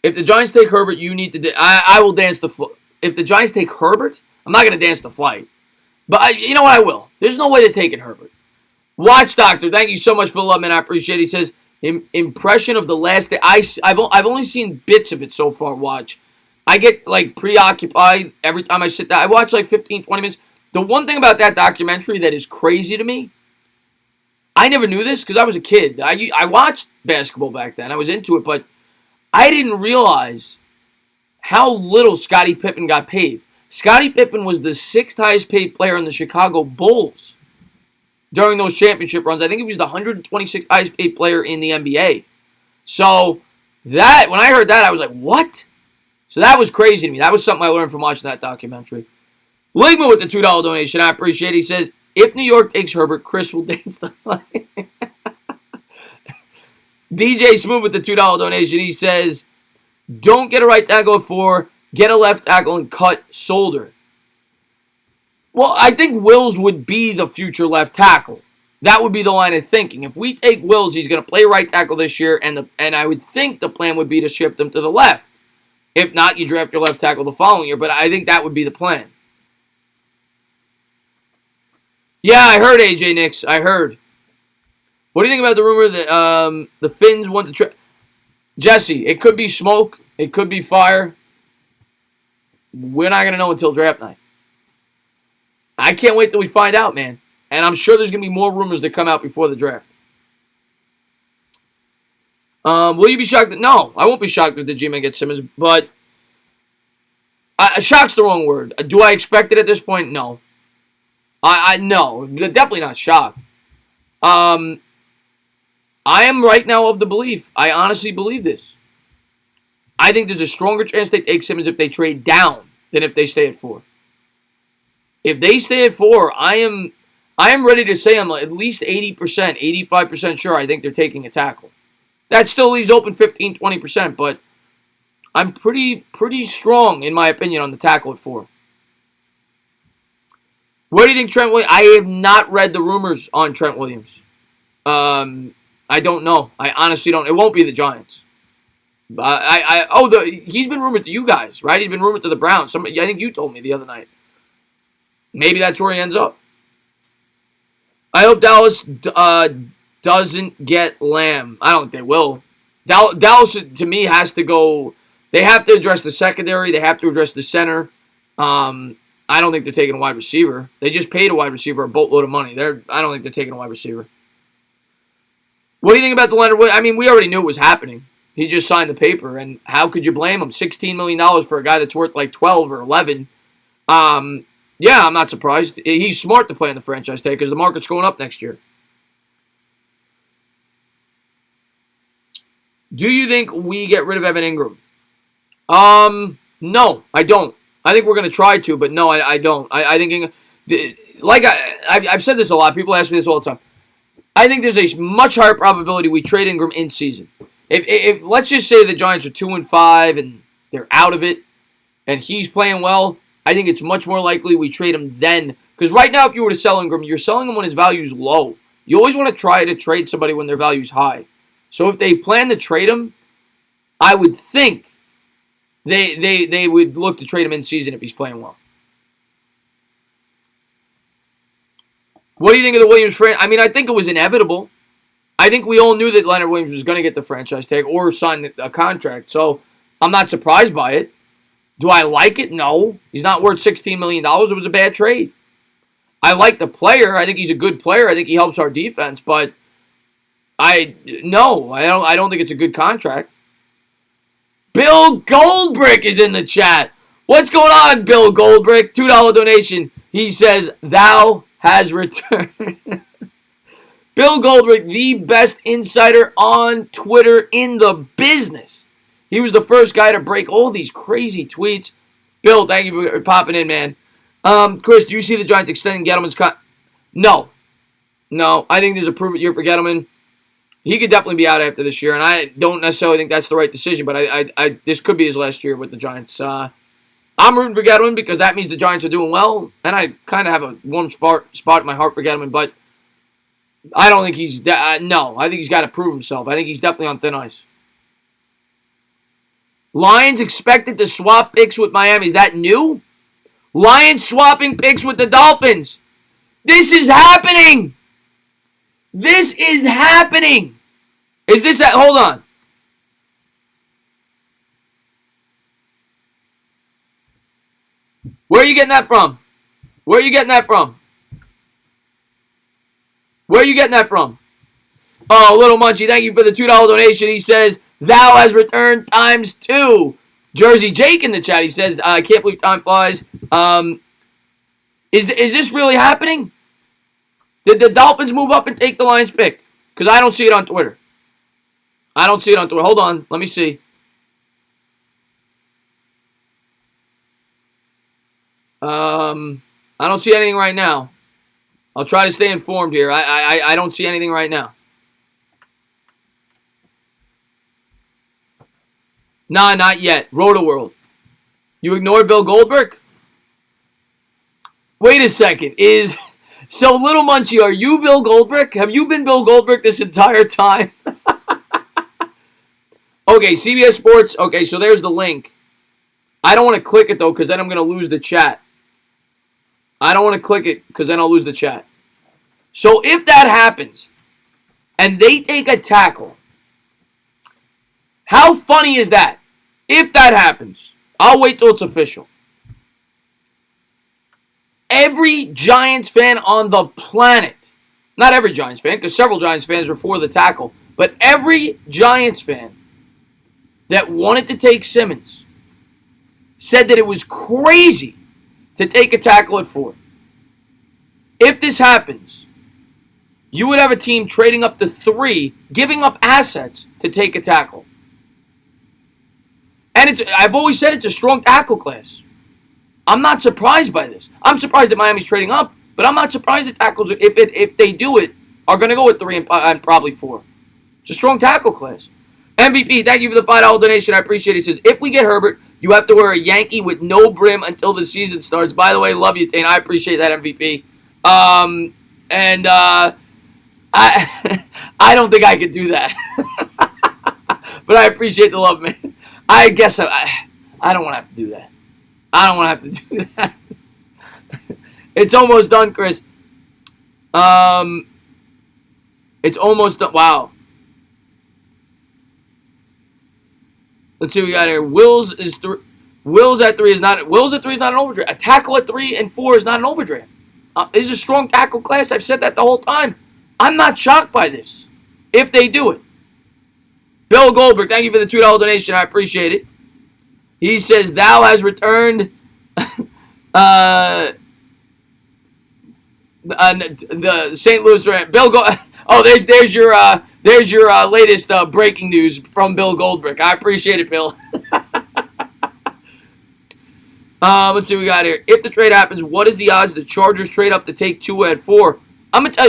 If the Giants take Herbert, you need to... I will dance the... If the Giants take Herbert, I'm not going to dance the flight. But you know what? I will. There's no way they're taking Herbert. Watch Doctor, thank you so much for the love, man. I appreciate it. He says, impression of the last day. I've only seen bits of it so far, watch. I get, like, preoccupied every time I sit down. I watch, like, 15, 20 minutes. The one thing about that documentary that is crazy to me, I never knew this because I was a kid. I watched basketball back then. I was into it, but I didn't realize how little Scottie Pippen got paid. Scottie Pippen was the 6th highest paid player in the Chicago Bulls during those championship runs. I think he was the 126th highest paid player in the NBA. So that, when I heard that, I was like, what? So that was crazy to me. That was something I learned from watching that documentary. Ligma with the $2 donation. I appreciate it. He says, if New York takes Herbert, Chris will dance the fight. DJ Smooth with the $2 donation. He says, don't get a right tackle at 4. Get a left tackle and cut Solder. Well, I think Wills would be the future left tackle. That would be the line of thinking. If we take Wills, he's going to play right tackle this year, and I would think the plan would be to shift him to the left. If not, you draft your left tackle the following year, but I think that would be the plan. Yeah, I heard AJ Nix. I heard. What do you think about the rumor that the Finns want to trade? Jesse, it could be smoke. It could be fire. We're not going to know until draft night. I can't wait till we find out, man. And I'm sure there's going to be more rumors that come out before the draft. Will you be shocked? No, I won't be shocked if the G-Man gets Simmons, but shock's the wrong word. Do I expect it at this point? No. No, definitely not shocked. I am right now of the belief. I honestly believe this. I think there's a stronger chance they take Simmons if they trade down than if they stay at 4. If they stay at 4, I am ready to say I'm at least 80%, 85% sure I think they're taking a tackle. That still leaves open 15, 20%, but I'm pretty strong, in my opinion, on the tackle at 4. Where do you think Trent Williams... I have not read the rumors on Trent Williams. I don't know. I honestly don't. It won't be the Giants. He's been rumored to you guys, right? He's been rumored to the Browns. I think you told me the other night. Maybe that's where he ends up. I hope Dallas doesn't get Lamb. I don't think they will. Dallas, to me, has to go They have to address the secondary. They have to address the center. I don't think they're taking a wide receiver. They just paid a wide receiver a boatload of money. I don't think they're taking a wide receiver. What do you think about the Leonard Williams? I mean, we already knew it was happening. He just signed the paper, and how could you blame him? $16 million for a guy that's worth like 12 or 11. Yeah, I'm not surprised. He's smart to play in the franchise tag because the market's going up next year. Do you think we get rid of Evan Ingram? No, I don't. I think we're going to try to, but no, I don't. I think, like I've said this a lot. People ask me this all the time. I think there's a much higher probability we trade Ingram in season. If let's just say the Giants are 2-5 and they're out of it, and he's playing well, I think it's much more likely we trade him then. Because right now, if you were to sell Ingram, you're selling him when his value's low. You always want to try to trade somebody when their value's high. So if they plan to trade him, I would think they would look to trade him in season if he's playing well. What do you think of the Williams franchise? I mean, I think it was inevitable. I think we all knew that Leonard Williams was going to get the franchise tag or sign a contract. So I'm not surprised by it. Do I like it? No. He's not worth $16 million. It was a bad trade. I like the player. I think he's a good player. I think he helps our defense. But I don't think it's a good contract. Bill Goldbrick is in the chat. What's going on, Bill Goldbrick? $2 donation. He says, thou has returned. Bill Goldbrick, the best insider on Twitter in the business. He was the first guy to break all these crazy tweets. Bill, thank you for popping in, man. Chris, do you see the Giants extending Gettleman's contract? No. I think there's a prove-it year for Gettleman. He could definitely be out after this year, and I don't necessarily think that's the right decision, but I this could be his last year with the Giants. I'm rooting for Gettleman because that means the Giants are doing well, and I kind of have a warm spot in my heart for Gettleman, but I don't think he's... no, I think he's got to prove himself. I think he's definitely on thin ice. Lions expected to swap picks with Miami. Is that new? Lions swapping picks with the Dolphins. This is happening. This is happening. Is this... hold on. Where are you getting that from? Where are you getting that from? Where are you getting that from? Oh, Little Munchie, thank you for the $2 donation. He says, thou has returned ×2. Jersey Jake in the chat. He says, I can't believe time flies. Is this really happening? Did the Dolphins move up and take the Lions pick? Because I don't see it on Twitter. Hold on. Let me see. I don't see anything right now. I'll try to stay informed here. I don't see anything right now. Nah, not yet. Roto-World. You ignored Bill Goldberg? Wait a second. So, Little Munchie, are you Bill Goldberg? Have you been Bill Goldberg this entire time? Okay, CBS Sports. Okay, so there's the link. I don't want to click it, though, because then I'm going to lose the chat. I don't want to click it, because then I'll lose the chat. So, if that happens, and they take a tackle, how funny is that? If that happens, I'll wait till it's official. Every Giants fan on the planet, not every Giants fan, because several Giants fans were for the tackle, but every Giants fan that wanted to take Simmons said that it was crazy to take a tackle at 4. If this happens, you would have a team trading up to 3, giving up assets to take a tackle. And I've always said it's a strong tackle class. I'm not surprised by this. I'm surprised that Miami's trading up, but I'm not surprised that tackles, if they do it, are going to go with 3 and probably 4. It's a strong tackle class. MVP, thank you for the $5 donation. I appreciate it. He says, if we get Herbert, you have to wear a Yankee with no brim until the season starts. By the way, love you, Tane. I appreciate that, MVP. I I don't think I could do that. But I appreciate the love, man. I guess I don't want to have to do that. I don't want to have to do that. It's almost done, Chris. It's almost done. Wow. Let's see what we got here. Wills at 3 is not an overdraft. A tackle at 3 and 4 is not an overdraft. This is a strong tackle class. I've said that the whole time. I'm not shocked by this if they do it. Bill Goldberg, thank you for the $2 donation. I appreciate it. He says, thou has returned the St. Louis Rams. There's your latest breaking news from Bill Goldberg. I appreciate it, Bill. Let's see what we got here. If the trade happens, what is the odds the Chargers trade up to take Tua at 4? I'm going to tell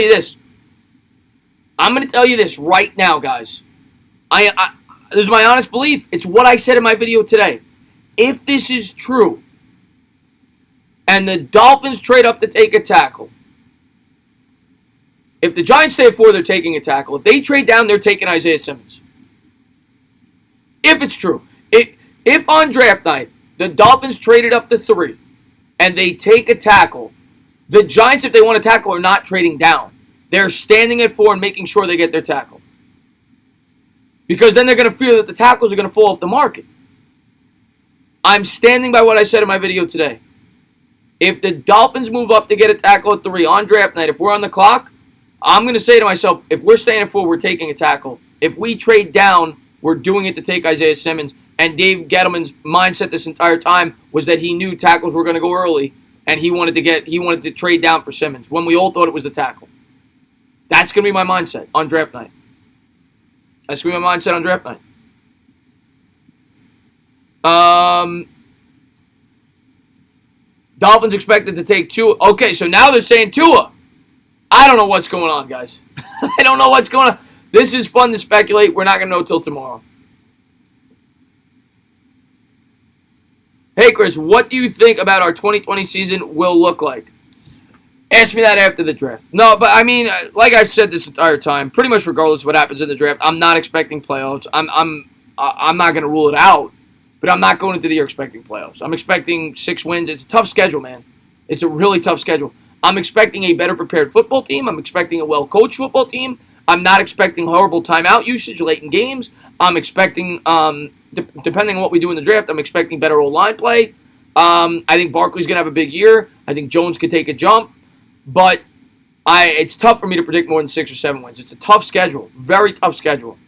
you this. Right now, guys. This is my honest belief. It's what I said in my video today. If this is true, and the Dolphins trade up to take a tackle, if the Giants stay at 4, they're taking a tackle. If they trade down, they're taking Isaiah Simmons. If it's true. If on draft night, the Dolphins traded up to 3, and they take a tackle, the Giants, if they want a tackle, are not trading down. They're standing at 4 and making sure they get their tackle. Because then they're going to fear that the tackles are going to fall off the market. I'm standing by what I said in my video today. If the Dolphins move up to get a tackle at 3 on draft night, if we're on the clock, I'm going to say to myself, if we're staying at 4, we're taking a tackle. If we trade down, we're doing it to take Isaiah Simmons. And Dave Gettleman's mindset this entire time was that he knew tackles were going to go early, and he wanted to trade down for Simmons when we all thought it was the tackle. That's going to be my mindset on draft night. That's going to be my mindset on draft night. Dolphins expected to take Tua. Okay, so now they're saying Tua. I don't know what's going on, guys. I don't know what's going on. This is fun to speculate. We're not going to know till tomorrow. Hey, Chris, what do you think about our 2020 season will look like? Ask me that after the draft. No, but I mean, like I've said this entire time, pretty much regardless of what happens in the draft, I'm not expecting playoffs. I'm not going to rule it out, but I'm not going into the year expecting playoffs. I'm expecting 6 wins. It's a tough schedule, man. It's a really tough schedule. I'm expecting a better prepared football team. I'm expecting a well-coached football team. I'm not expecting horrible timeout usage late in games. I'm expecting, depending on what we do in the draft, I'm expecting better O-line play. I think Barkley's going to have a big year. I think Jones could take a jump. But it's tough for me to predict more than 6 or 7 wins. It's a tough schedule. Very tough schedule.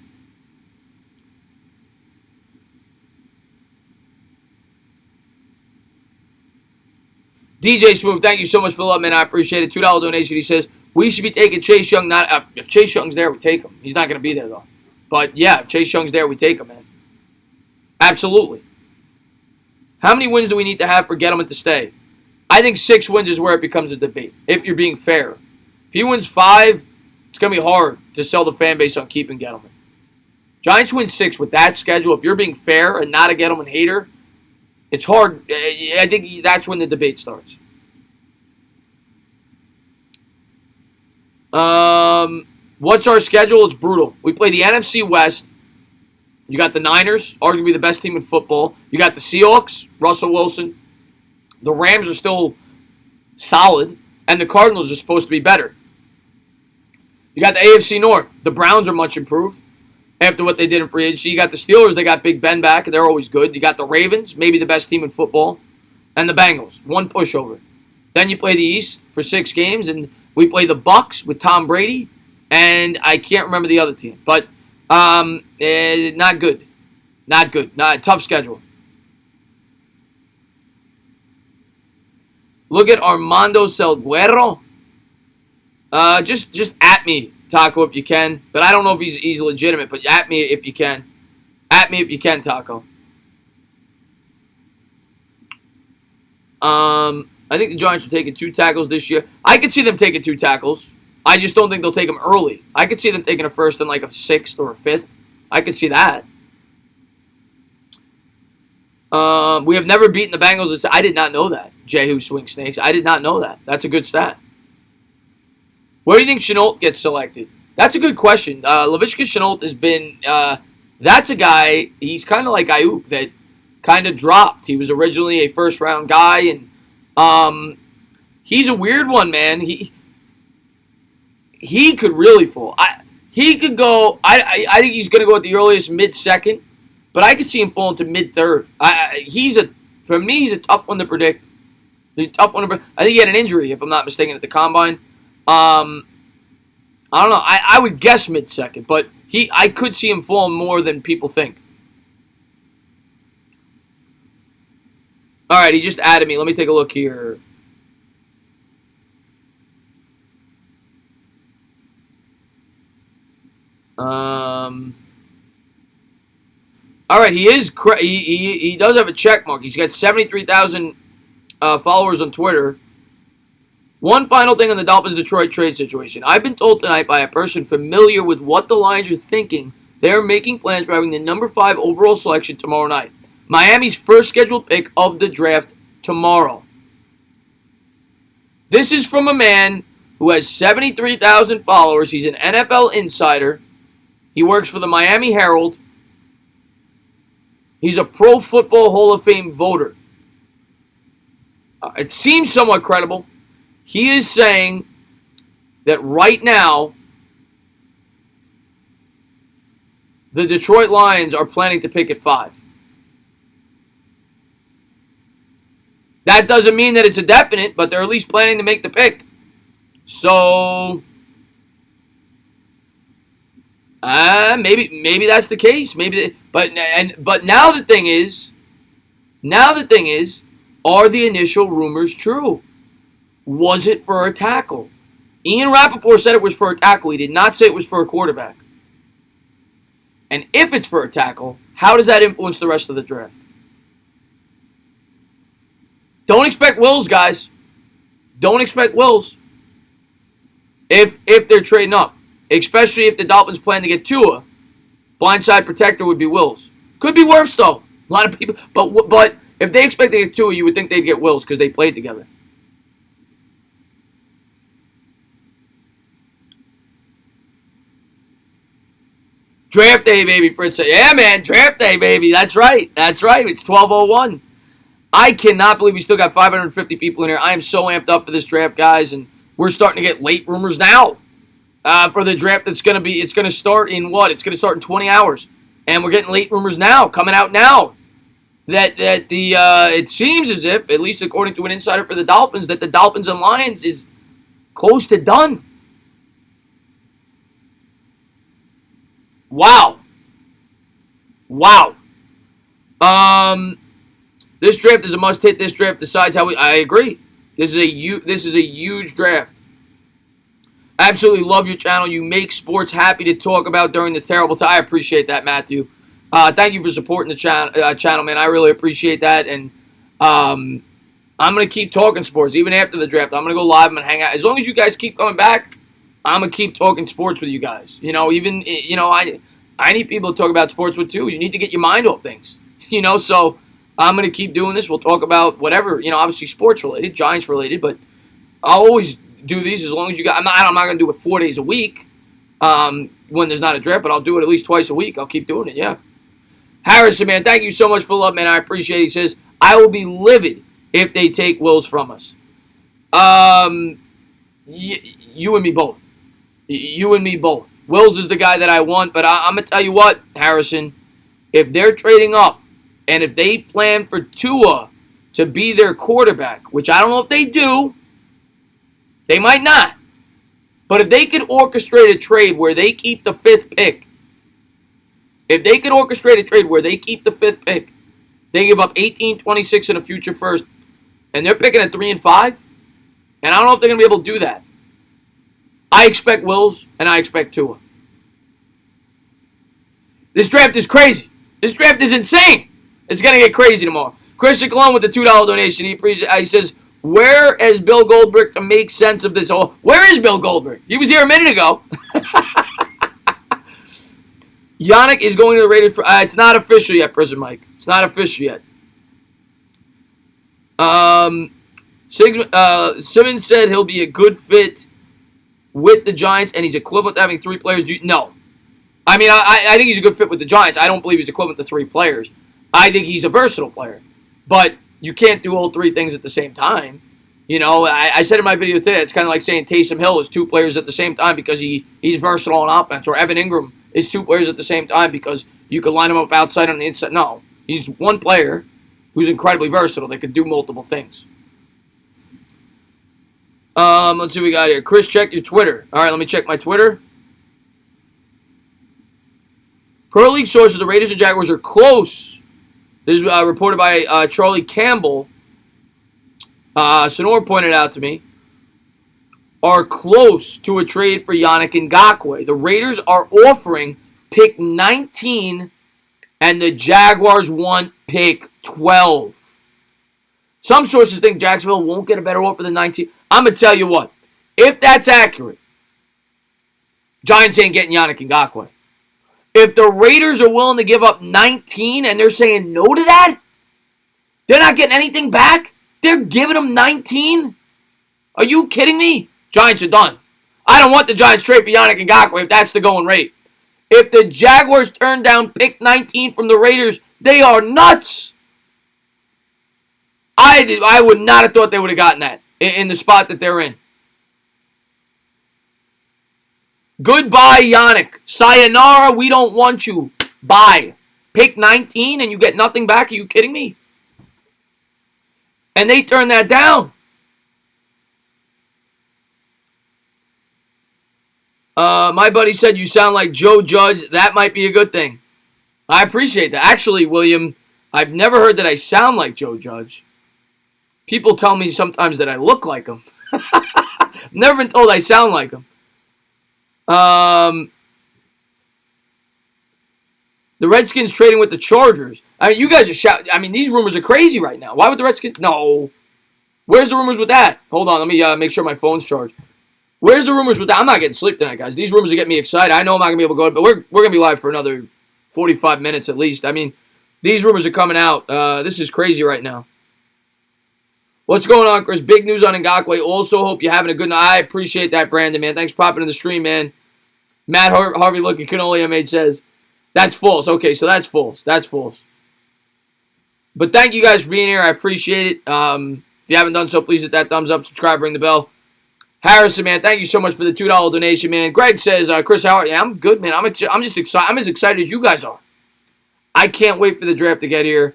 DJ Smooth, thank you so much for the love, man. I appreciate it. $2 donation. He says, we should be taking Chase Young. If Chase Young's there, we take him. He's not going to be there, though. But, yeah, if Chase Young's there, we take him, man. Absolutely. How many wins do we need to have for Gettleman to stay? I think 6 wins is where it becomes a debate, if you're being fair. If he wins 5, it's going to be hard to sell the fan base on keeping Gettleman. Giants win 6 with that schedule. If you're being fair and not a Gettleman hater, it's hard. I think that's when the debate starts. What's our schedule? It's brutal. We play the NFC West. You got the Niners, arguably the best team in football. You got the Seahawks, Russell Wilson. The Rams are still solid, and the Cardinals are supposed to be better. You got the AFC North. The Browns are much improved after what they did in free agency. You got the Steelers. They got Big Ben back, and they're always good. You got the Ravens, maybe the best team in football, and the Bengals. 1 pushover. Then you play the East for 6 games, and we play the Bucs with Tom Brady, and I can't remember the other team. But not good. Not good. Tough schedule. Look at Armando Salguero. Just at me, Taco, if you can. But I don't know if he's legitimate, but at me if you can. At me if you can, Taco. I think the Giants are taking 2 tackles this year. I could see them taking 2 tackles. I just don't think they'll take them early. I could see them taking a first and like a 6th or a 5th. I could see that. We have never beaten the Bengals. I did not know that. Jehu Swing Snakes. I did not know that. That's a good stat. Where do you think Shenault gets selected? That's a good question. Laviska Shenault has been, that's a guy, he's kind of like Ayuk that kind of dropped. He was originally a first-round guy, and he's a weird one, man. He could really fall. He could go, I think he's going to go at the earliest mid-second. but I could see him falling to mid-third. For me, he's a tough one to predict. I think he had an injury, if I'm not mistaken, at the combine. I don't know. I would guess mid-second, but I could see him falling more than people think. All right, he just added me. Let me take a look here. All right, he does have a check mark. He's got 73,000 followers on Twitter. One final thing on the Dolphins-Detroit trade situation. I've been told tonight by a person familiar with what the Lions are thinking. They are making plans for having the number 5 overall selection tomorrow night. Miami's first scheduled pick of the draft tomorrow. This is from a man who has 73,000 followers. He's an NFL insider. He works for the Miami Herald. He's a Pro Football Hall of Fame voter. It seems somewhat credible. He is saying that right now, the Detroit Lions are planning to pick at 5. That doesn't mean that it's a definite, but they're at least planning to make the pick. So, maybe that's the case. But now the thing is, are the initial rumors true? Was it for a tackle? Ian Rappaport said it was for a tackle. He did not say it was for a quarterback. And if it's for a tackle, how does that influence the rest of the draft? Don't expect wills, guys. Don't expect wills. If they're trading up. Especially if the Dolphins plan to get Tua. Blindside protector would be wills. Could be worse, though. A lot of people. But if they expect to get Tua, you would think they'd get wills because they played together. Draft day, baby, Fritz said. Yeah, man, draft day, baby. That's right. It's 12:01. I cannot believe we still got 550 people in here. I am so amped up for this draft, guys, and we're starting to get late rumors now for the draft. It's going to start in what? It's going to start in 20 hours, and we're getting late rumors now, coming out now. It seems as if, at least according to an insider for the Dolphins, that the Dolphins and Lions is close to done. Wow. This draft is a must-hit. This draft decides how I agree. This is a huge draft. Absolutely love your channel. You make sports happy to talk about during the terrible time. I appreciate that, Matthew. Thank you for supporting the channel, man. I really appreciate that. And I'm going to keep talking sports even after the draft. I'm going to go live. I'm going to hang out. As long as you guys keep coming back, I'm going to keep talking sports with you guys. I need people to talk about sports with too. You need to get your mind off things. So I'm going to keep doing this. We'll talk about whatever, obviously sports related, Giants related, but I'll always do these as long as you got. I'm not going to do it 4 days a week when there's not a draft, but I'll do it at least twice a week. I'll keep doing it, yeah. Harrison, man, thank you so much for the love, man. I appreciate it. He says, I will be livid if they take Wills from us. You and me both. You and me both. Wills is the guy that I want, but I'm going to tell you what, Harrison, if they're trading up and if they plan for Tua to be their quarterback, which I don't know if they do, they might not. But if they could orchestrate a trade where they keep the 5th pick, they give up 18, 26 in a future first, and they're picking at 3 and 5, and I don't know if they're going to be able to do that. I expect Wills, and I expect Tua. This draft is crazy. This draft is insane. It's going to get crazy tomorrow. Christian Colon with the $2 donation. He says, where is Bill Goldberg to make sense of this all? Where is Bill Goldberg? He was here a minute ago. Yannick is going to the Raiders. It's not official yet, Prison Mike. It's not official yet. Simmons said he'll be a good fit with the Giants, and he's equivalent to having 3 players. No. I mean, I think he's a good fit with the Giants. I don't believe he's equivalent to 3 players. I think he's a versatile player. But you can't do all 3 things at the same time. I said in my video today, it's kind of like saying Taysom Hill is 2 players at the same time because he's versatile on offense. Or Evan Ingram is 2 players at the same time because you could line him up outside on the inside. No, he's one player who's incredibly versatile. They could do multiple things. Let's see what we got here. Chris, check your Twitter. All right, let me check my Twitter. Per league sources, the Raiders and Jaguars are close. This is reported by Charlie Campbell. Sonora pointed out to me. Are close to a trade for Yannick Ngakoue. The Raiders are offering pick 19, and the Jaguars want pick 12. Some sources think Jacksonville won't get a better offer than 19. I'm going to tell you what. If that's accurate, Giants ain't getting Yannick Ngakoue. If the Raiders are willing to give up 19 and they're saying no to that, they're not getting anything back? They're giving them 19? Are you kidding me? Giants are done. I don't want the Giants trade for Yannick Ngakoue if that's the going rate. If the Jaguars turn down pick 19 from the Raiders, they are nuts. I would not have thought they would have gotten that in the spot that they're in. Goodbye, Yannick. Sayonara, we don't want you. Bye. Pick 19 and you get nothing back? Are you kidding me? And they turned that down. My buddy said you sound like Joe Judge. That might be a good thing. I appreciate that. Actually, William, I've never heard that I sound like Joe Judge. People tell me sometimes that I look like him. Never been told I sound like him. The Redskins trading with the Chargers. I mean, you guys are shouting. I mean, these rumors are crazy right now. Why would the Redskins? No. Where's the rumors with that? Hold on. Let me make sure my phone's charged. Where's the rumors with that? I'm not getting sleep tonight, guys. These rumors are getting me excited. I know I'm not going to be able to go, but we're going to be live for another 45 minutes at least. I mean, these rumors are coming out. This is crazy right now. What's going on, Chris? Big news on Ngakoue. Also, hope you're having a good night. I appreciate that, Brandon, man. Thanks for popping in the stream, man. Matt Harvey looking cannoli, made says. That's false. Okay, so that's false. That's false. But thank you guys for being here. I appreciate it. If you haven't done so, please hit that thumbs up, subscribe, ring the bell. Harrison, man, thank you so much for the $2 donation, man. Greg says, Chris, how are you? I'm good, man. I'm just excited. I'm as excited as you guys are. I can't wait for the draft to get here.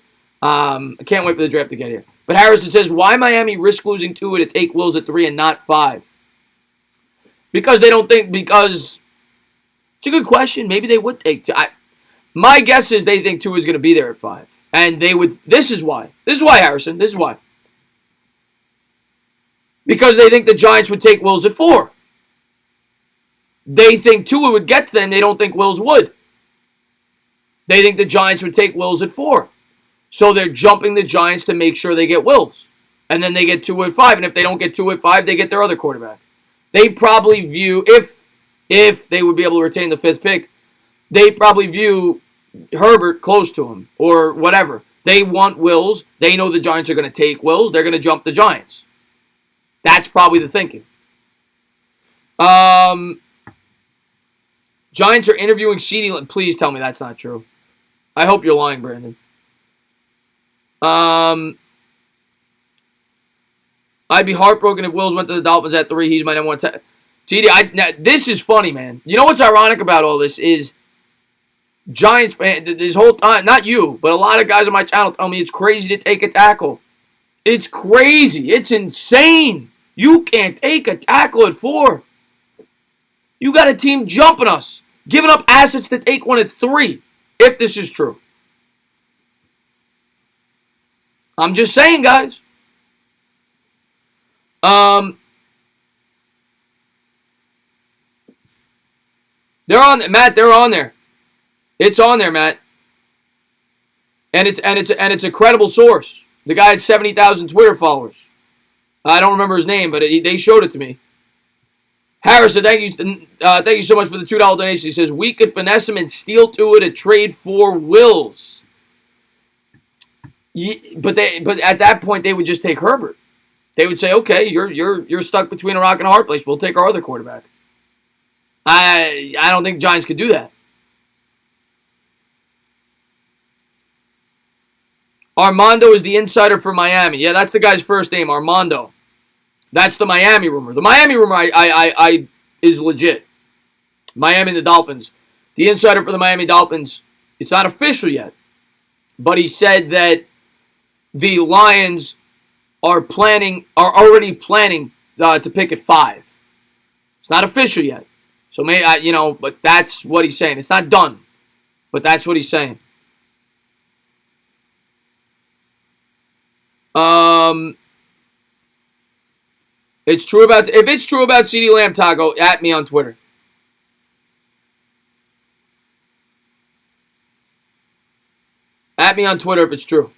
But Harrison says, why Miami risk losing Tua to take Wills at 3 and not 5? Because they don't think, because it's a good question. Maybe they would take Tua. My guess is they think Tua is going to be there at 5. And they would, this is why, Harrison, this is why. Because they think the Giants would take Wills at 4. They think Tua would get to them. They don't think Wills would. They think the Giants would take Wills at 4. So they're jumping the Giants to make sure they get Wills. And then they get Tua at 5. And if they don't get Tua at 5, they get their other quarterback. They probably view, if they would be able to retain the 5th pick, they probably view Herbert close to him or whatever. They want Wills. They know the Giants are going to take Wills. They're going to jump the Giants. That's probably the thinking. Giants are interviewing CeeDee. Please tell me that's not true. I hope you're lying, Brandon. I'd be heartbroken if Wills went to the Dolphins at 3. He's my number one. TD, this is funny, man. You know what's ironic about all this is Giants fan, this whole time, not you, but a lot of guys on my channel tell me it's crazy to take a tackle. It's crazy. It's insane. You can't take a tackle at 4. You got a team jumping us, giving up assets to take one at 3, if this is true. I'm just saying, guys. They're on, Matt. They're on there. It's on there, Matt. And it's a credible source. The guy had 70,000 Twitter followers. I don't remember his name, but they showed it to me. Harrison, thank you so much for the $2 donation. He says we could finesse him and steal Tua to trade for Wills. But at that point they would just take Herbert. They would say, okay, you're stuck between a rock and a hard place. We'll take our other quarterback. I don't think Giants could do that. Armando is the insider for Miami. Yeah, that's the guy's first name, Armando. That's the Miami rumor. The Miami rumor is legit. Miami and the Dolphins. The insider for the Miami Dolphins It's not official yet. But he said that the Lions are already planning to pick at 5. It's not official yet. So but that's what he's saying. It's not done, but that's what he's saying. If it's true about CeeDee Lamb, Taco, at me on Twitter. At me on Twitter if it's true.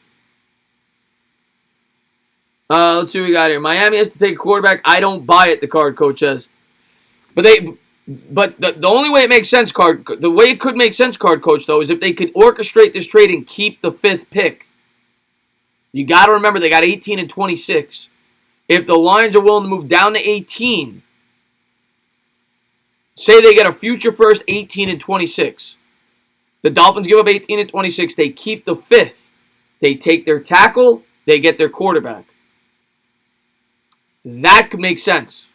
Let's see what we got here. Miami has to take a quarterback. I don't buy it, the card coach says. But the only way it makes sense, the way it could make sense, card coach, though, is if they could orchestrate this trade and keep the 5th pick. You got to remember they got 18 and 26. If the Lions are willing to move down to 18, say they get a future first, 18 and 26. The Dolphins give up 18 and 26. They keep the 5th. They take their tackle. They get their quarterback. That could make sense.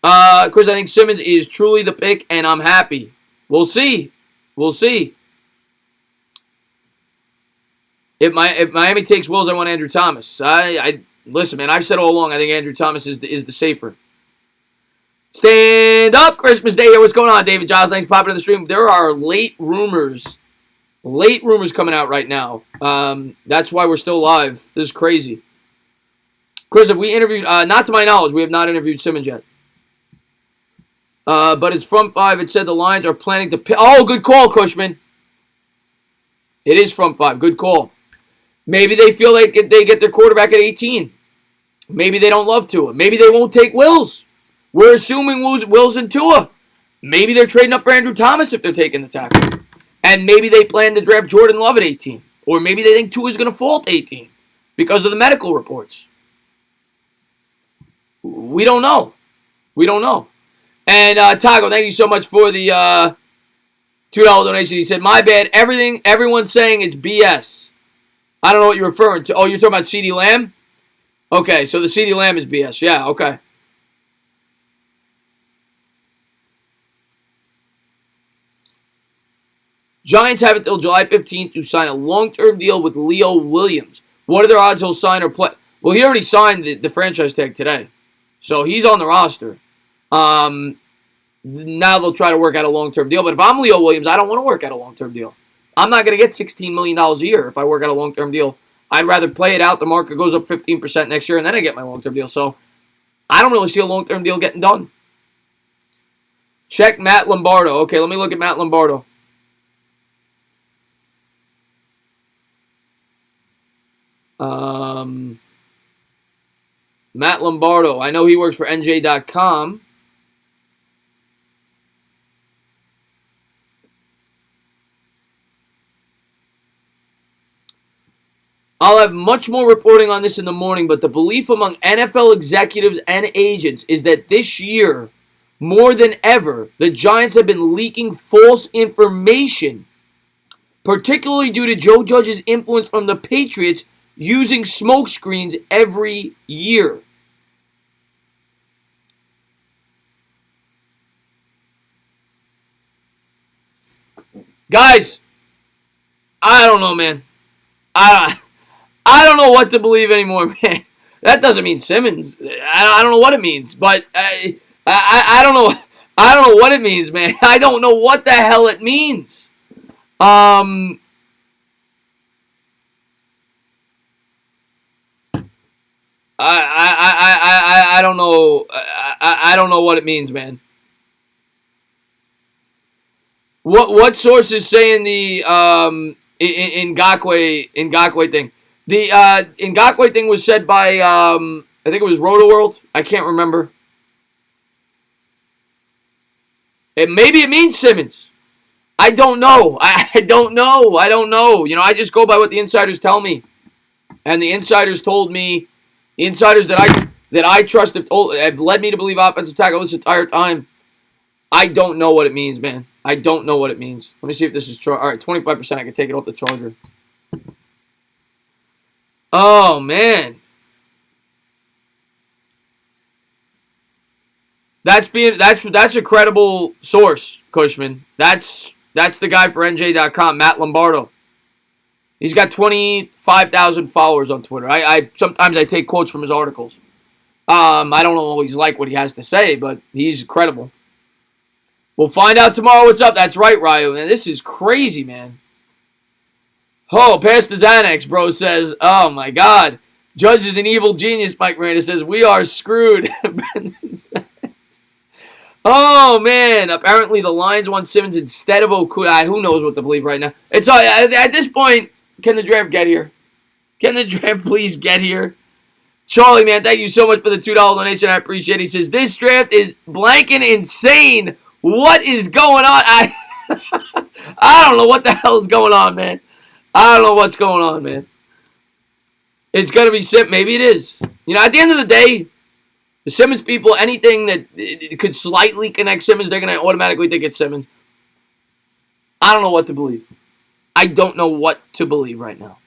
Chris, I think Simmons is truly the pick, and I'm happy. We'll see. If Miami takes Wills, I want Andrew Thomas. Listen, man. I've said all along, I think Andrew Thomas is the safer. Stand up, Christmas Day here. What's going on, David Giles? Thanks for popping in the stream. There are late rumors coming out right now. That's why we're still live. This is crazy. Chris, have we interviewed? Not to my knowledge, we have not interviewed Simmons yet. But it's from 5. It said the Lions are planning to pick. Oh, good call, Cushman. It is from 5. Good call. Maybe they feel like they get their quarterback at 18. Maybe they don't love Tua. Maybe they won't take Wills. We're assuming Wills and Tua. Maybe they're trading up for Andrew Thomas if they're taking the tackle. And maybe they plan to draft Jordan Love at 18. Or maybe they think Tua's going to fall at 18 because of the medical reports. We don't know. And Taco, thank you so much for the $2 donation. He said, my bad. Everyone's saying it's BS. I don't know what you're referring to. Oh, you're talking about CeeDee Lamb? Okay, so the CeeDee Lamb is BS. Yeah, okay. Giants have until July 15th to sign a long-term deal with Leo Williams. What are their odds he'll sign or play? Well, he already signed the franchise tag today. So he's on the roster. Now they'll try to work out a long-term deal. But if I'm Leo Williams, I don't want to work out a long-term deal. I'm not going to get $16 million a year if I work out a long-term deal. I'd rather play it out. The market goes up 15% next year, and then I get my long-term deal. So I don't really see a long-term deal getting done. Check Matt Lombardo. Okay, let me look at Matt Lombardo. Matt Lombardo. I know he works for NJ.com. I'll have much more reporting on this in the morning, but the belief among NFL executives and agents is that this year, more than ever, the Giants have been leaking false information, particularly due to Joe Judge's influence from the Patriots using smokescreens every year. Guys, I don't know, man. I don't know what to believe anymore, man. That doesn't mean Simmons. I don't know what it means, but I don't know. I don't know what it means, man. I don't know what the hell it means. I don't know. I don't know what it means, man. What source is saying the Ngakoue thing? The Ngakoue thing was said by I think it was Roto-World. I can't remember. Maybe it means Simmons. I don't know. I don't know. You know, I just go by what the insiders tell me, and the insiders told me. The insiders that I trust have led me to believe offensive tackle this entire time. I don't know what it means, man. I don't know what it means. Let me see if this is true. All right, 25%. I can take it off the charger. Oh, man. That's a credible source, Cushman. That's the guy for NJ.com, Matt Lombardo. He's got 25,000 followers on Twitter. I sometimes I take quotes from his articles. I don't always like what he has to say, but he's credible. We'll find out tomorrow what's up. That's right, Ryu. Man, this is crazy, man. Oh, past the Xanax, bro, says, oh, my God. Judge is an evil genius, Mike Miranda says. We are screwed. Oh, man. Apparently, the Lions want Simmons instead of Okudah. Who knows what to believe right now. It's at this point, can the draft get here? Can the draft please get here? Charlie, man, thank you so much for the $2 donation. I appreciate it. He says, this draft is blanking insane. What is going on? I don't know what the hell is going on, man. I don't know what's going on, man. It's going to be Simmons. Maybe it is. You know, at the end of the day, the Simmons people, anything that could slightly connect Simmons, they're going to automatically think it's Simmons. I don't know what to believe. I don't know what to believe right now.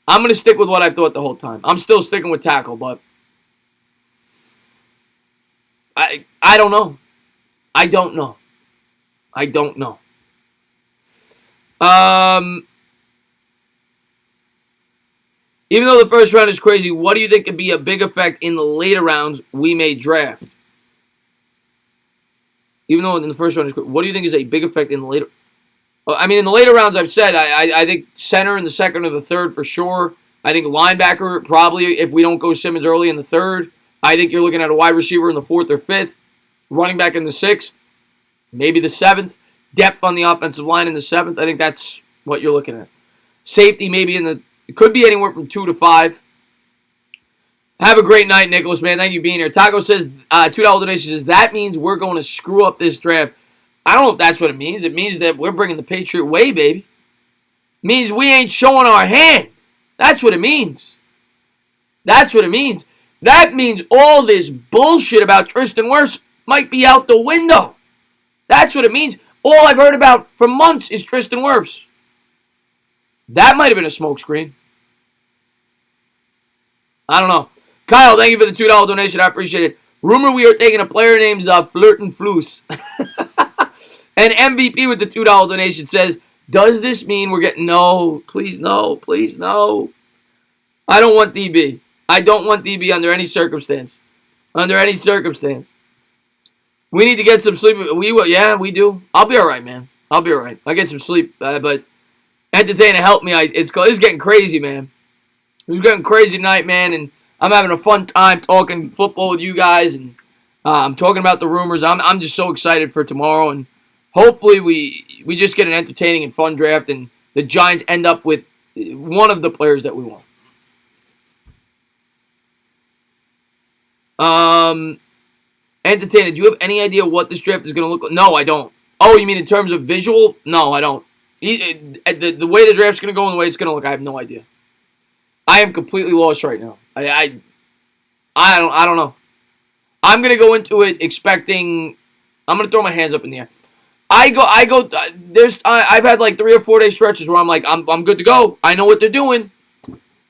I'm going to stick with what I've thought the whole time. I'm still sticking with tackle, but I don't know. I don't know. I don't know. Even though the first round is crazy, what do you think could be a big effect in the later rounds we may draft? Even though in the first round is crazy, what do you think is a big effect in the later? I mean, in the later rounds, I've said I think center in the second or the third for sure. I think linebacker probably if we don't go Simmons early in the third. I think you're looking at a wide receiver in the fourth or fifth, running back in the sixth, maybe the seventh. Depth on the offensive line in the seventh. I think that's what you're looking at. Safety maybe it could be anywhere from 2 to 5. Have a great night, Nicholas, man. Thank you for being here. Taco says, $2 donation says, that means we're going to screw up this draft. I don't know if that's what it means. It means that we're bringing the Patriot way, baby. It means we ain't showing our hand. That's what it means. That's what it means. That means all this bullshit about Tristan Wirfs might be out the window. That's what it means. All I've heard about for months is Tristan Wirfs. That might have been a smokescreen. I don't know. Kyle, thank you for the $2 donation. I appreciate it. Rumor we are taking a player named Flirtin' Floos. And MVP with the $2 donation says, does this mean we're getting... No, please no, please no. I don't want DB. I don't want DB under any circumstance. Under any circumstance. We need to get some sleep. Yeah, we do. I'll be all right, man. I'll be all right. I'll get some sleep. But entertainer, help me. It's getting crazy, man. It's getting crazy tonight, man. And I'm having a fun time talking football with you guys. And I'm talking about the rumors. I'm just so excited for tomorrow. And hopefully we just get an entertaining and fun draft. And the Giants end up with one of the players that we want. Entertainer, do you have any idea what this draft is going to look like? No, I don't. Oh, you mean in terms of visual? No, I don't. The way the draft's going to go and the way it's going to look, I have no idea. I am completely lost right now. I don't know. I'm going to go into it expecting. I'm going to throw my hands up in the air. I've had like 3 or 4 day stretches where I'm like, I'm good to go. I know what they're doing.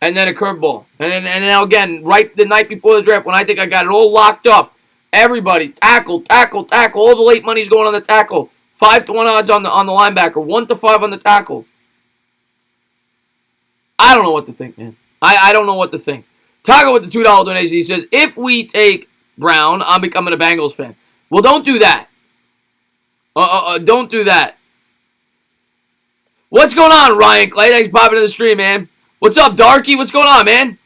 And then a curveball. And now again, right the night before the draft, when I think I got it all locked up, everybody, tackle. All the late money's going on the tackle. 5-1 odds on the linebacker. 1-5 on the tackle. I don't know what to think, man. I don't know what to think. Taco with the $2 donation. He says, if we take Brown, I'm becoming a Bengals fan. Well, don't do that. Don't do that. What's going on, Ryan Clay? Thanks for popping in the stream, man. What's up, Darky? What's going on, man?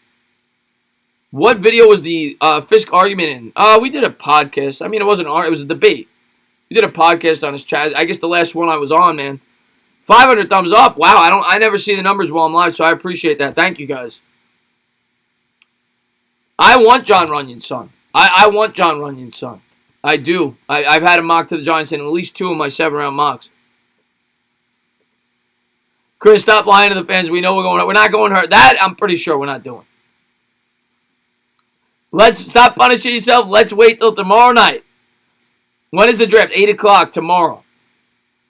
What video was the Fisk argument in? We did a podcast. I mean, it wasn't it was a debate. We did a podcast on his chat. I guess the last one I was on, man. 500 thumbs up. Wow, I never see the numbers while I'm live, so I appreciate that. Thank you, guys. I want Jon Runyon's son. I want Jon Runyon's son. I do. I've had a mock to the Giants in at least 2 of my 7-round mocks. Chris, stop lying to the fans. We know we're not going hurt. That I'm pretty sure we're not doing. Let's stop punishing yourself. Let's wait till tomorrow night. When is the draft? 8 o'clock tomorrow.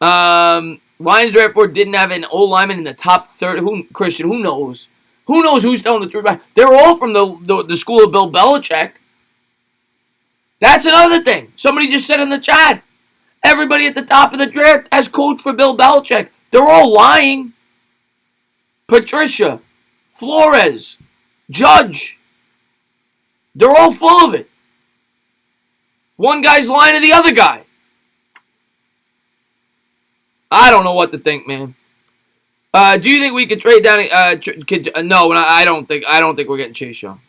Lions draft board didn't have an old lineman in the top 30. Christian, who knows? Who knows who's telling the truth? They're all from the school of Bill Belichick. That's another thing. Somebody just said in the chat, everybody at the top of the draft has coached for Bill Belichick. They're all lying. Patricia, Flores, Judge. They're all full of it. One guy's lying to the other guy. I don't know what to think, man. Do you think we could trade down? No, I don't think. I don't think we're getting Chase Young.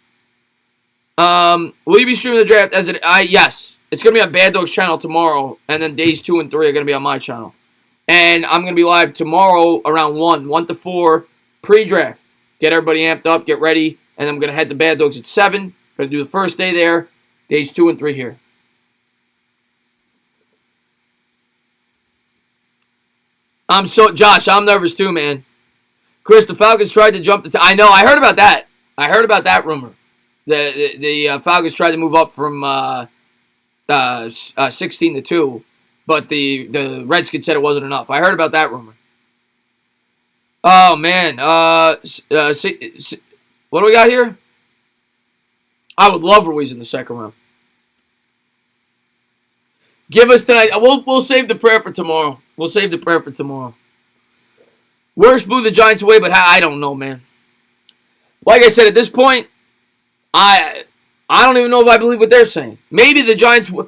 Will you be streaming the draft as it? Yes, it's gonna be on Bad Dogs channel tomorrow, and then days 2 and 3 are gonna be on my channel, and I'm gonna be live tomorrow around 1 to 4 pre-draft. Get everybody amped up, get ready, and I'm gonna head to Bad Dogs at 7. Gonna do the first day there, days 2 and 3 here. Josh, I'm nervous too, man. Chris, the Falcons tried to jump I know, I heard about that. I heard about that rumor. The Falcons tried to move up from 16 to 2, but the Redskins said it wasn't enough. I heard about that rumor. Oh, man. What do we got here? I would love Ruiz in the second round. Give us tonight. We'll save the prayer for tomorrow. We'll save the prayer for tomorrow. Worst blew the Giants away, but I don't know, man. Like I said, at this point, I don't even know if I believe what they're saying. Maybe the Giants the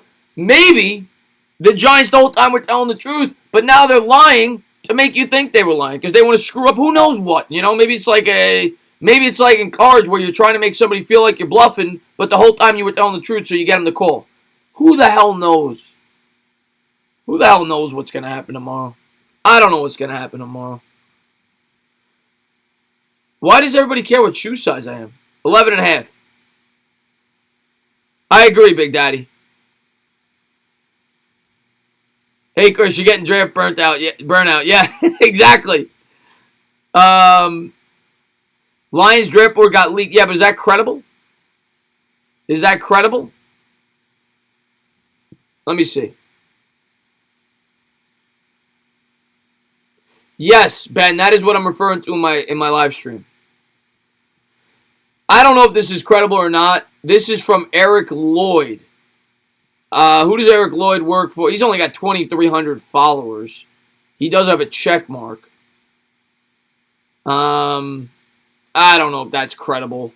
whole time were telling the truth, but now they're lying to make you think they were lying because they want to screw up who knows what. You know, maybe it's like in cards where you're trying to make somebody feel like you're bluffing, but the whole time you were telling the truth, so you get them to call. Who the hell knows? Who the hell knows what's going to happen tomorrow? I don't know what's going to happen tomorrow. Why does everybody care what shoe size I am? 11.5. I agree, Big Daddy. Hey, Chris, you're getting draft burnout. Yeah, exactly. Lions draft board got leaked. Yeah, but is that credible? Is that credible? Let me see. Yes, Ben, that is what I'm referring to in my live stream. I don't know if this is credible or not. This is from Eric Lloyd. Who does Eric Lloyd work for? He's only got 2,300 followers. He does have a check mark. I don't know if that's credible.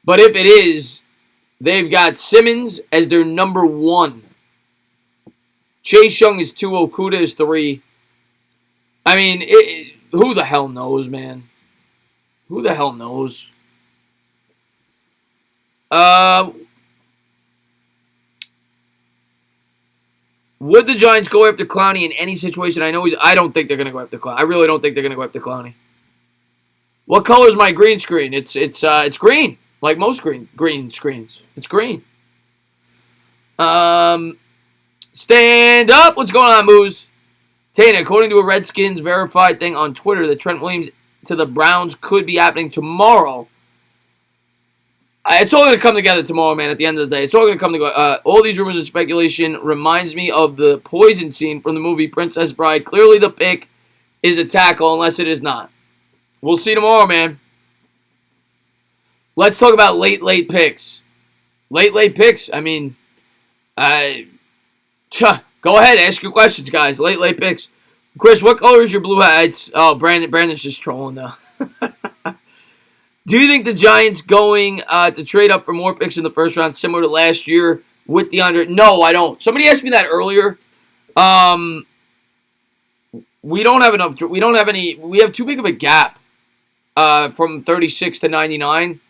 But if it is, they've got Simmons as their number 1. Chase Young is 2. Okudah is 3. I mean, who the hell knows, man? Who the hell knows? Would the Giants go after Clowney in any situation? I don't think they're going to go after Clowney. I really don't think they're going to go after Clowney. What color is my green screen? It's green, like most green screens. It's green. Stand up. What's going on, Moose? Tana, according to a Redskins verified thing on Twitter, that Trent Williams to the Browns could be happening tomorrow. It's all going to come together tomorrow, man, at the end of the day. It's all going to come together. All these rumors and speculation reminds me of the poison scene from the movie Princess Bride. Clearly the pick is a tackle unless it is not. We'll see tomorrow, man. Let's talk about late picks. Late picks? I mean, go ahead, ask your questions, guys. Late picks. Chris, what color is your blue hat? Brandon's just trolling now. Do you think the Giants going to trade up for more picks in the first round, similar to last year with DeAndre? No, I don't. Somebody asked me that earlier. We don't have enough. We don't have any. We have too big of a gap from 36 to 99.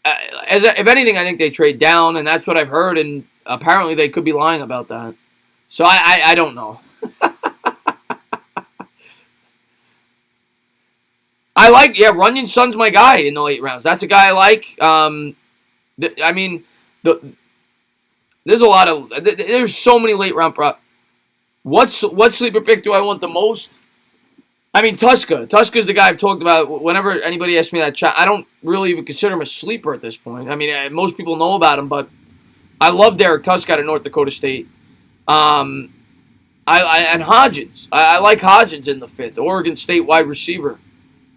If anything, I think they trade down, and that's what I've heard. And apparently, they could be lying about that. So I don't know. Runyon Son's my guy in the late rounds. That's a guy I like. There's a lot of there's so many late round What sleeper pick do I want the most? I mean, Tuska. Tuska's the guy I've talked about. Whenever anybody asks me that chat, I don't really even consider him a sleeper at this point. I mean, most people know about him, but I love Derek Tuska out of North Dakota State. And Hodgins. I like Hodgins in the 5th. Oregon State wide receiver.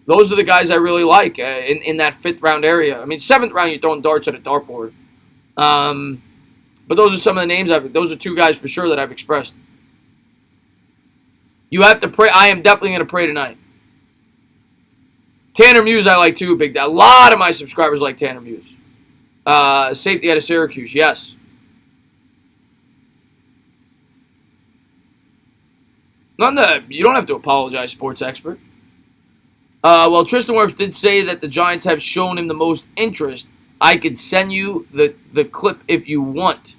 Those are the guys I really like in that 5th round area. I mean, 7th round, you're throwing darts at a dartboard. But those are some of the names those are two guys for sure that I've expressed. You have to pray. I am definitely going to pray tonight. Tanner Muse I like too, big. A lot of my subscribers like Tanner Muse. Safety out of Syracuse, yes. You don't have to apologize, sports expert. Well, Tristan Wirfs did say that the Giants have shown him the most interest. I could send you the clip if you want.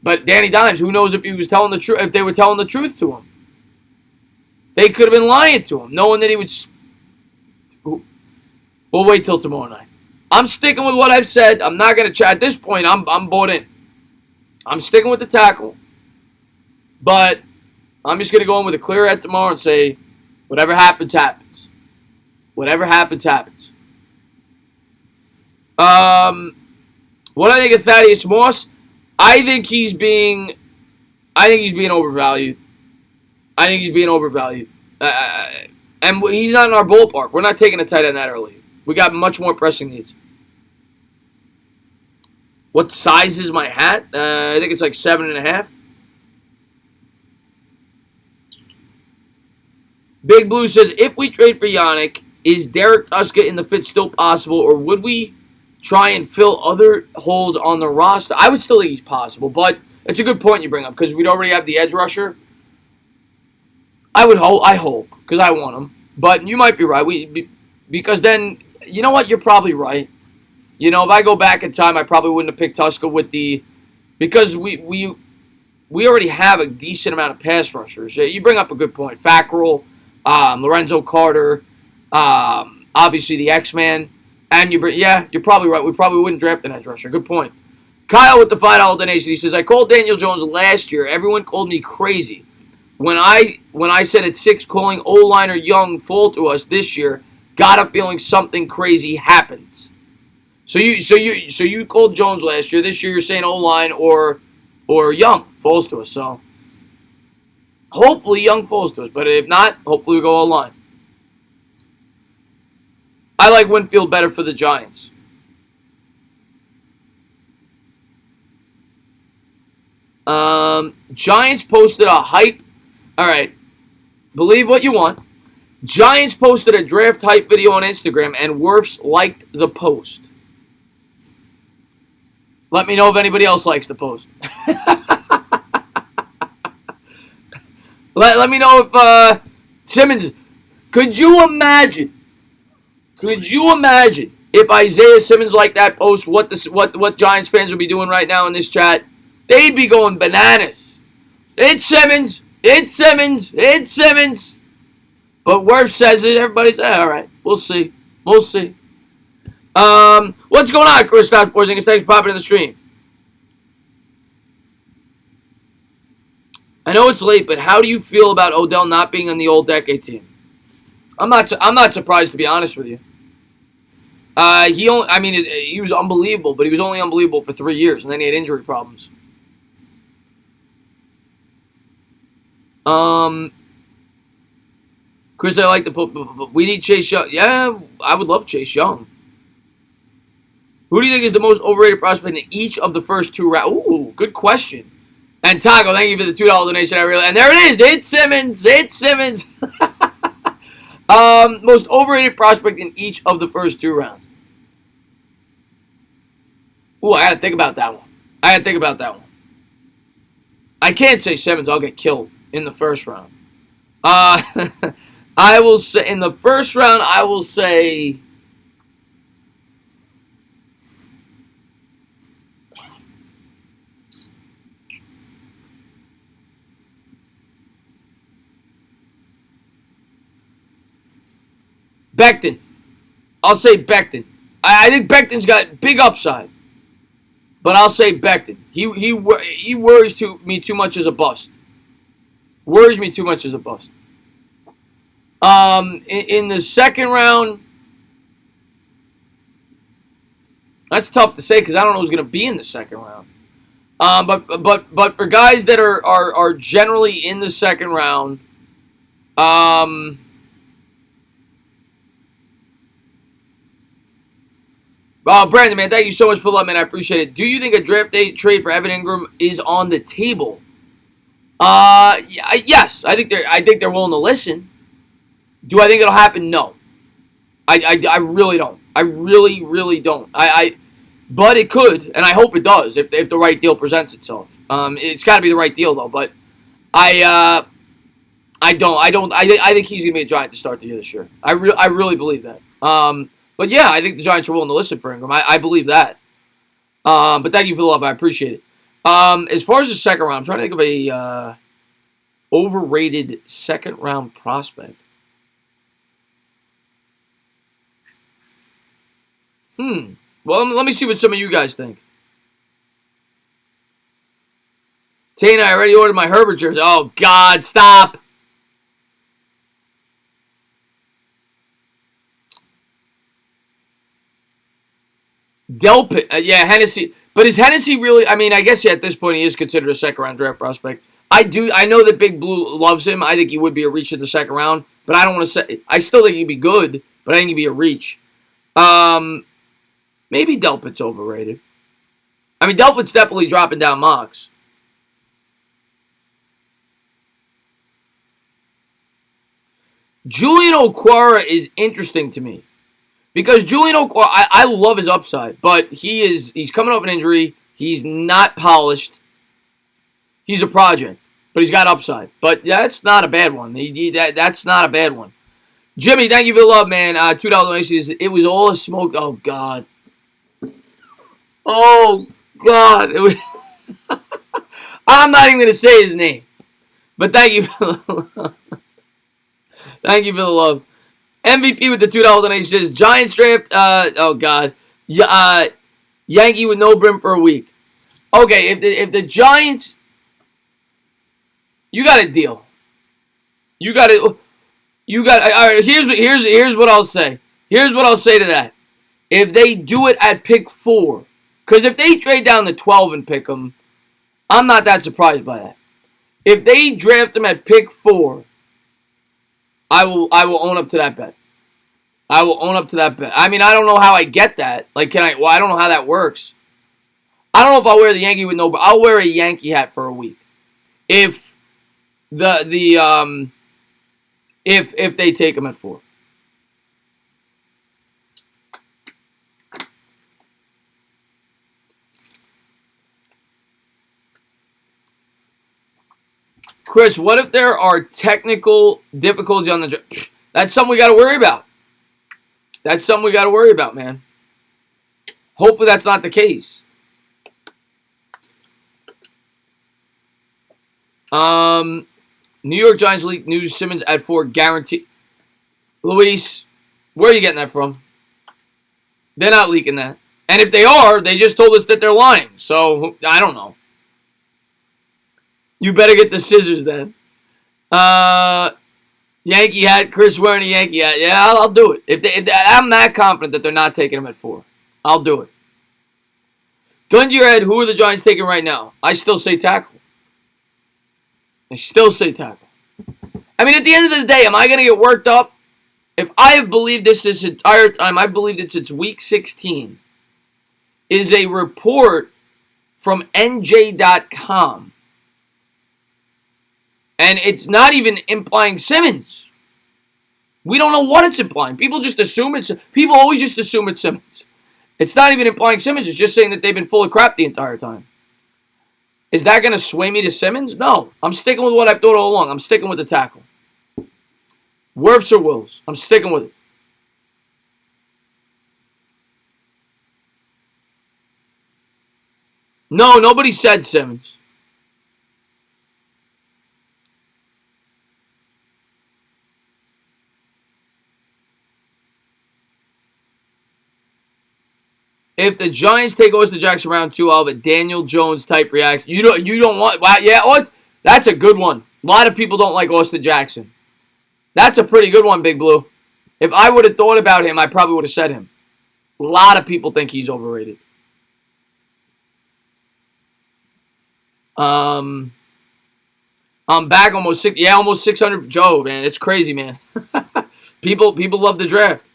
But Danny Dimes, who knows if he was telling the truth? If they were telling the truth to him, they could have been lying to him, knowing that he would. We'll wait till tomorrow night. I'm sticking with what I've said. I'm not going to chat. At this point, I'm bought in. I'm sticking with the tackle. But I'm just going to go in with a clear head tomorrow and say, whatever happens, happens. Whatever happens, happens. What do I think of Thaddeus Moss? I think he's being overvalued. And he's not in our ballpark. We're not taking a tight end that early. We got much more pressing needs. What size is my hat? I think it's like 7.5. Big Blue says, if we trade for Yannick, is Derek Tuska in the fit still possible, or would we try and fill other holes on the roster? I would still think he's possible, but it's a good point you bring up, because we'd already have the edge rusher. I hope, because I want him. But you might be right. Because then, you know what? You're probably right. If I go back in time, I probably wouldn't have picked Tuska because we already have a decent amount of pass rushers. You bring up a good point. Fackrell, Lorenzo Carter, obviously the X-Man, and you're probably right. We probably wouldn't draft an edge rusher. Good point. Kyle with the $5 donation. He says, I called Daniel Jones last year. Everyone called me crazy. When I said at 6, calling O-liner Young full to us this year, got a feeling something crazy happens. So you called Jones last year. This year you're saying O-line or Young falls to us. So hopefully Young falls to us. But if not, hopefully we go O-line. I like Winfield better for the Giants. Giants posted a hype. All right. Believe what you want. Giants posted a draft hype video on Instagram, and Wirfs liked the post. Let me know if anybody else likes the post. Let me know if Simmons. Could you imagine if Isaiah Simmons liked that post? What Giants fans would be doing right now in this chat? They'd be going bananas. It's Simmons. It's Simmons. It's Simmons. But Wirfs says it. Everybody says, all right, we'll see. We'll see. What's going on, Kristaps Porzingis? Thanks for popping in the stream. I know it's late, but how do you feel about Odell not being on the All Decade team? I'm not surprised, to be honest with you. He was unbelievable, but he was only unbelievable for 3 years, and then he had injury problems. Chris, I like we need Chase Young. Yeah, I would love Chase Young. Who do you think is the most overrated prospect in each of the first 2 rounds? Ooh, good question. And Taco, thank you for the $2 donation. And there it is. It's Simmons. It's Simmons. Most overrated prospect in each of the first 2 rounds. Ooh, I got to think about that one. I can't say Simmons. I'll get killed in the first round. I will say in the first round, I will say Becton. I'll say Becton. I think Becton's got big upside. But I'll say Becton. He worries me too much as a bust. Worries me too much as a bust. In the second round, that's tough to say because I don't know who's going to be in the second round. But for guys that are generally in the second round, Brandon, man, thank you so much for the love, man. I appreciate it. Do you think a draft day trade for Evan Ingram is on the table? Yes. I think they're willing to listen. Do I think it'll happen? No. I really don't. I really, really don't. But it could, and I hope it does if the right deal presents itself. It's got to be the right deal though. But I don't. I think he's gonna be a Giant to start the year this year. I really believe that. But yeah, I think the Giants are willing to listen for Ingram. I believe that. But thank you for the love. I appreciate it. As far as the second round, I'm trying to think of a overrated second round prospect. Well, let me see what some of you guys think. Tana, I already ordered my Herbert jersey. Oh, God, stop. Delpit. Yeah, Hennessy. But is Hennessy really... I mean, I guess at this point he is considered a second-round draft prospect. I know that Big Blue loves him. I think he would be a reach in the second round. But I don't want to say... I still think he'd be good, but I think he'd be a reach. Maybe Delpit's overrated. I mean, Delpit's definitely dropping down mocks. Julian Okwara is interesting to me. Because Julian Okwara, I love his upside. But he's coming off an injury. He's not polished. He's a project. But he's got upside. But that's not a bad one. That's not a bad one. Jimmy, thank you for the love, man. $2 donation. It was all a smoke. Oh, God. Oh, God. It was I'm not even going to say his name. But thank you for the love. Thank you for the love. MVP with the $2 donation says, Giants draft, oh, God. Yankee with no brim for a week. Okay, if the Giants, you got a deal. All right, here's what I'll say. Here's what I'll say to that. If they do it at pick 4, because if they trade down to 12 and pick them, I'm not that surprised by that. If they draft them at pick 4, I will own up to that bet. I will own up to that bet. I mean, I don't know how I get that. Like, I don't know how that works. I don't know if I'll wear the Yankee with no, but I'll wear a Yankee hat for a week. If if they take them at 4. Chris, what if there are technical difficulties on the draft? That's something we got to worry about. That's something we got to worry about, man. Hopefully that's not the case. New York Giants leak news Simmons at 4 guarantee. Luis, where are you getting that from? They're not leaking that. And if they are, they just told us that they're lying. So, I don't know. You better get the scissors then. Yankee hat, Chris wearing a Yankee hat. Yeah, I'll do it. If I'm that confident that they're not taking him at 4. I'll do it. Gun to your head, who are the Giants taking right now? I still say tackle. I mean, at the end of the day, am I going to get worked up? If I have believed this entire time, I've believed it since week 16, is a report from NJ.com. And it's not even implying Simmons. We don't know what it's implying. People always just assume it's Simmons. It's not even implying Simmons. It's just saying that they've been full of crap the entire time. Is that going to sway me to Simmons? No. I'm sticking with what I've thought all along. I'm sticking with the tackle. Wirfs or Wills. I'm sticking with it. No, nobody said Simmons. If the Giants take Austin Jackson round 2, I'll have a Daniel Jones type reaction. You don't want... Wow, yeah, that's a good one. A lot of people don't like Austin Jackson. That's a pretty good one, Big Blue. If I would have thought about him, I probably would have said him. A lot of people think he's overrated. I'm back almost 600. Joe, man, it's crazy, man. people love the draft.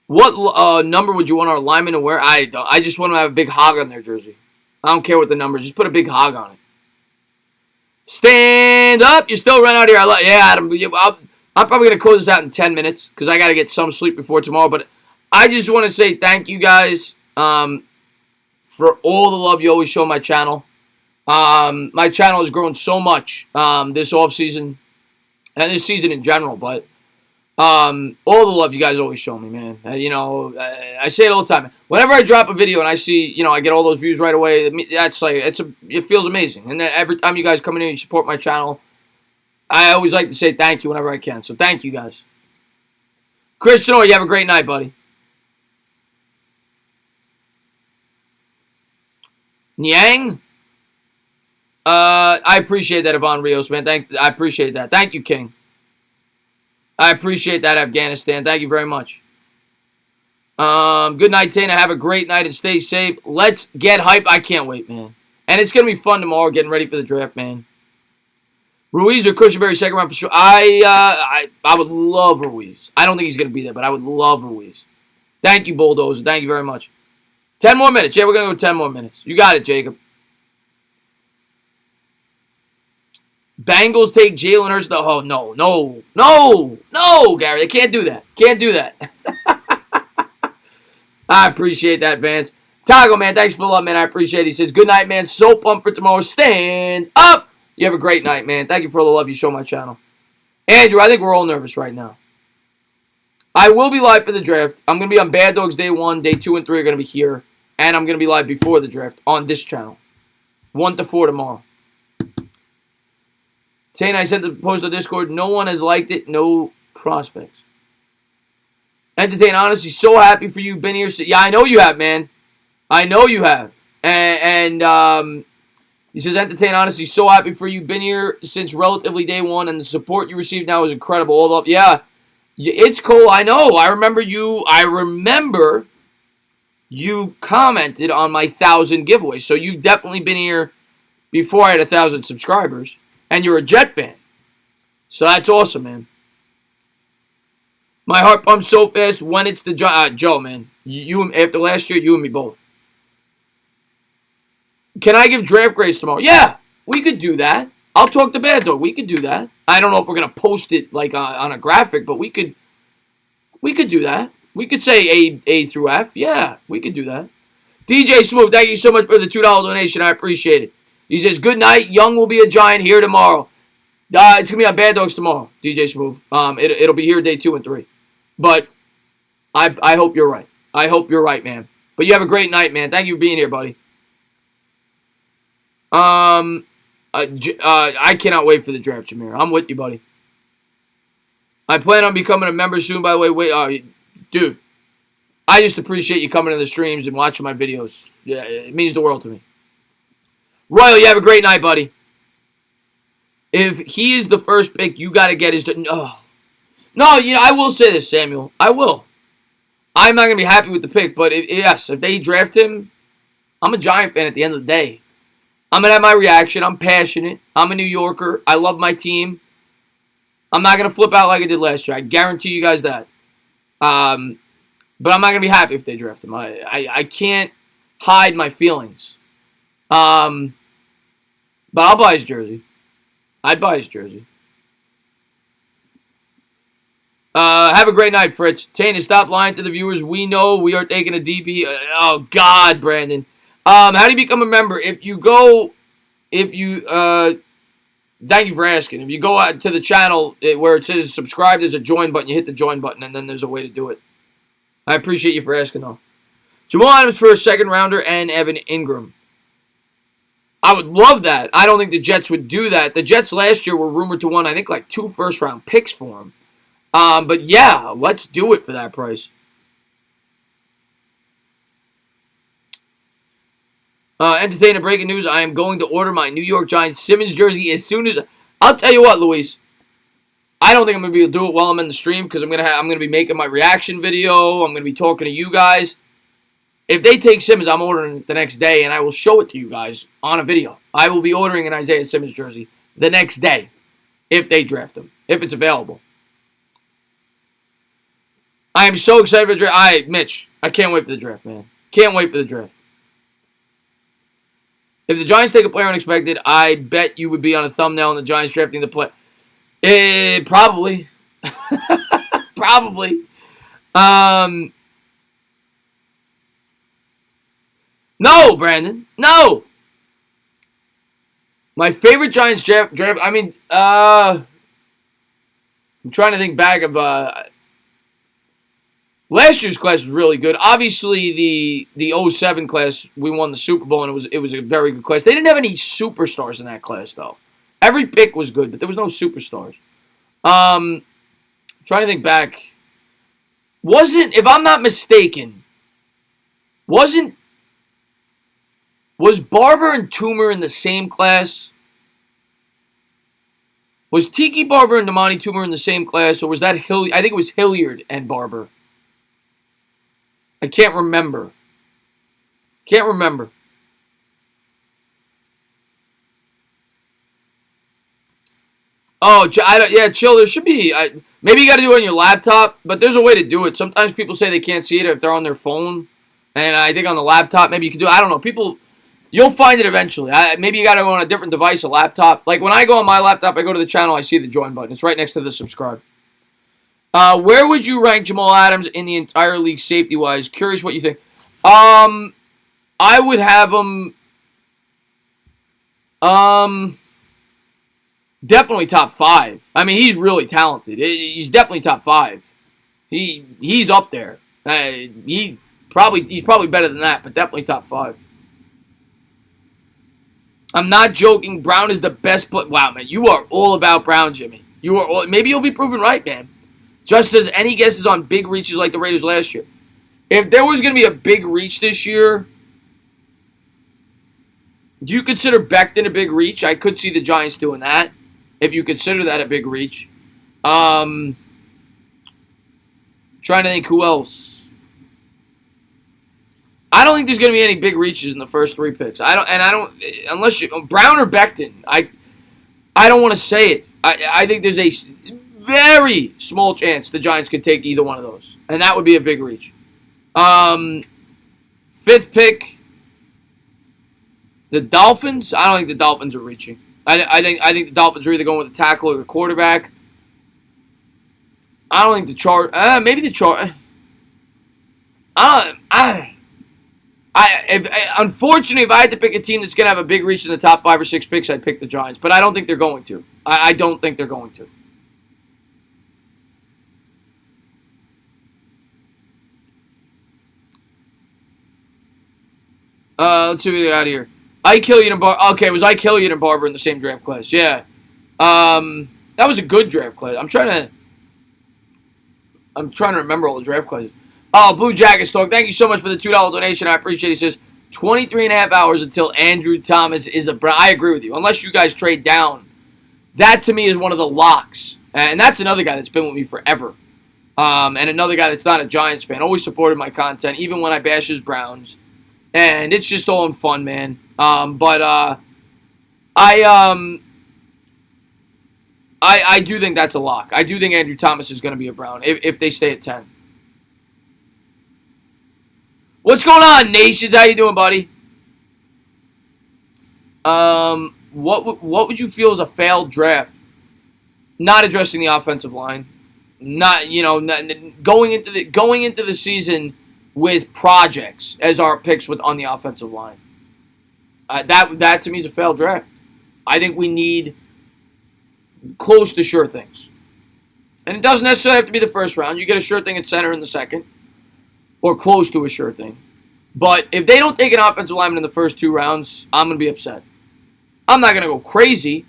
What number would you want our lineman to wear? I don't. I just want them to have a big hog on their jersey. I don't care what the number is. Just put a big hog on it. Stand up. You're still running out here. Yeah, Adam. I'm probably going to close this out in 10 minutes because I got to get some sleep before tomorrow. But I just want to say thank you guys for all the love you always show my channel. My channel has grown so much this offseason and this season in general. But all the love you guys always show me, man. I say it all the time. Whenever I drop a video and I see, I get all those views right away, that's like, it feels amazing. And then every time you guys come in and support my channel, I always like to say thank you whenever I can. So thank you guys. Christian, you have a great night, buddy. Niang? I appreciate that, Ivan Rios, man. I appreciate that. Thank you, King. I appreciate that, Afghanistan. Thank you very much. Good night, Tana. Have a great night and stay safe. Let's get hype. I can't wait, man. And it's going to be fun tomorrow getting ready for the draft, man. Ruiz or Cushenberry, second round for sure. I would love Ruiz. I don't think he's going to be there, but I would love Ruiz. Thank you, Bulldozer. Thank you very much. 10 more minutes. Yeah, we're going to go 10 more minutes. You got it, Jacob. Bengals take Jalen Hurts. Oh, no, Gary. They can't do that. Can't do that. I appreciate that, Vance. Tago, man, thanks for the love, man. I appreciate it. He says, good night, man. So pumped for tomorrow. Stand up. You have a great night, man. Thank you for all the love you show my channel. Andrew, I think we're all nervous right now. I will be live for the draft. I'm going to be on Bad Dogs Day 1, Day 2, and 3 are going to be here. And I'm going to be live before the draft on this channel. 1 to 4 tomorrow. Tane, I sent the post on Discord. No one has liked it. No prospects. Entertain, honestly, so happy for you. Been here. Yeah, I know you have, man. I know you have. And he says, entertain, honestly, so happy for you. Been here since relatively day one, and the support you receive now is incredible. All up, yeah, it's cool. I know. I remember you commented on my 1,000 giveaway. So you've definitely been here before I had 1,000 subscribers. And you're a Jet fan. So that's awesome, man. My heart pumps so fast when it's the Joe, man. You after last year, you and me both. Can I give draft grades tomorrow? Yeah, we could do that. I'll talk to Bad Dog. We could do that. I don't know if we're gonna post it like on a graphic, but we could do that. We could say A through F. Yeah, we could do that. DJ Smooth, thank you so much for the $2 donation. I appreciate it. He says, good night. Young will be a Giant here tomorrow. It's going to be on Bad Dogs tomorrow, DJ Smooth. It'll be here day 2 and 3. But I hope you're right. I hope you're right, man. But you have a great night, man. Thank you for being here, buddy. I cannot wait for the draft, Jameer. I'm with you, buddy. I plan on becoming a member soon, by the way. Dude, I just appreciate you coming to the streams and watching my videos. Yeah, it means the world to me. Royal, you have a great night, buddy. If he is the first pick, you got to get his... No, I will say this, Samuel. I will. I'm not going to be happy with the pick, but if they draft him, I'm a Giant fan at the end of the day. I'm going to have my reaction. I'm passionate. I'm a New Yorker. I love my team. I'm not going to flip out like I did last year. I guarantee you guys that. But I'm not going to be happy if they draft him. I can't hide my feelings. But I'll buy his jersey. I'd buy his jersey. Have a great night, Fritz. Tana, stop lying to the viewers. We know we are taking a DB. Oh, God, Brandon. How do you become a member? Thank you for asking. If you go out to the channel where it says subscribe, there's a join button. You hit the join button, and then there's a way to do it. I appreciate you for asking, though. Jamal Adams for a second rounder and Evan Ingram. I would love that. I don't think the Jets would do that. The Jets last year were rumored to want, I think, like 2 first-round picks for him. But yeah, let's do it for that price. Entertainer breaking news. I am going to order my New York Giants Simmons jersey as soon as... I'll tell you what, Luis. I don't think I'm going to be able to do it while I'm in the stream because I'm going to be making my reaction video. I'm going to be talking to you guys. If they take Simmons, I'm ordering it the next day, and I will show it to you guys on a video. I will be ordering an Isaiah Simmons jersey the next day if they draft him, if it's available. I am so excited for the draft. Mitch, I can't wait for the draft, man. Can't wait for the draft. If the Giants take a player unexpected, I bet you would be on a thumbnail in the Giants drafting the player. Probably. Probably. No, Brandon. No. My favorite Giants draft. I mean, I'm trying to think back of last year's class was really good. Obviously, the 07 class, we won the Super Bowl, and it was a very good class. They didn't have any superstars in that class, though. Every pick was good, but there was no superstars. Trying to think back. If I'm not mistaken, was Barber and Toomer in the same class? Was Tiki Barber and Damani Toomer in the same class, or was that Hilliard? I think it was Hilliard and Barber. I can't remember. Oh, yeah, chill. There should be. Maybe you got to do it on your laptop, but there's a way to do it. Sometimes people say they can't see it if they're on their phone, and I think on the laptop maybe you can do it. I don't know. You'll find it eventually. Maybe you got to go on a different device, a laptop. Like when I go on my laptop, I go to the channel, I see the join button. It's right next to the subscribe. Where would you rank Jamal Adams in the entire league safety-wise? Curious what you think. I would have him definitely top 5. I mean, he's really talented. He's definitely top 5. He's up there. He's probably better than that, but definitely top 5. I'm not joking. Brown is the best player. Wow, man, you are all about Brown, Jimmy. Maybe you'll be proven right, man. Just as any guesses on big reaches like the Raiders last year. If there was going to be a big reach this year, do you consider Becton a big reach? I could see the Giants doing that, if you consider that a big reach. Trying to think who else. I don't think there's going to be any big reaches in the first 3 picks. Unless Brown or Becton. I don't want to say it. I think there's a very small chance the Giants could take either one of those, and that would be a big reach. 5th pick, the Dolphins. I don't think the Dolphins are reaching. I think the Dolphins are either going with the tackle or the quarterback. I don't think the Chargers. Maybe the Chargers. Unfortunately, if I had to pick a team that's going to have a big reach in the top 5 or 6 picks, I'd pick the Giants. But I don't think they're going to. I don't think they're going to. Let's see what we got here. Ike Hilliard and Barber. Okay, it was Ike Hilliard and Barber in the same draft class. Yeah. That was a good draft class. I'm trying to remember all the draft classes. Oh, Blue Jackets Talk. Thank you so much for the $2 donation. I appreciate it. He says 23 and a half hours until Andrew Thomas is a Brown. I agree with you. Unless you guys trade down. That, to me, is one of the locks. And that's another guy that's been with me forever. And another guy that's not a Giants fan. Always supported my content, even when I bash his Browns. And it's just all in fun, man. I do think that's a lock. I do think Andrew Thomas is going to be a Brown if they stay at 10. What's going on, Nations? How you doing, buddy? What would you feel is a failed draft? Not addressing the offensive line, going into the season with projects as our picks on the offensive line. That to me is a failed draft. I think we need close to sure things, and it doesn't necessarily have to be the first round. You get a sure thing at center in the second, or close to a sure thing. But if they don't take an offensive lineman in the first 2 rounds, I'm going to be upset. I'm not going to go crazy,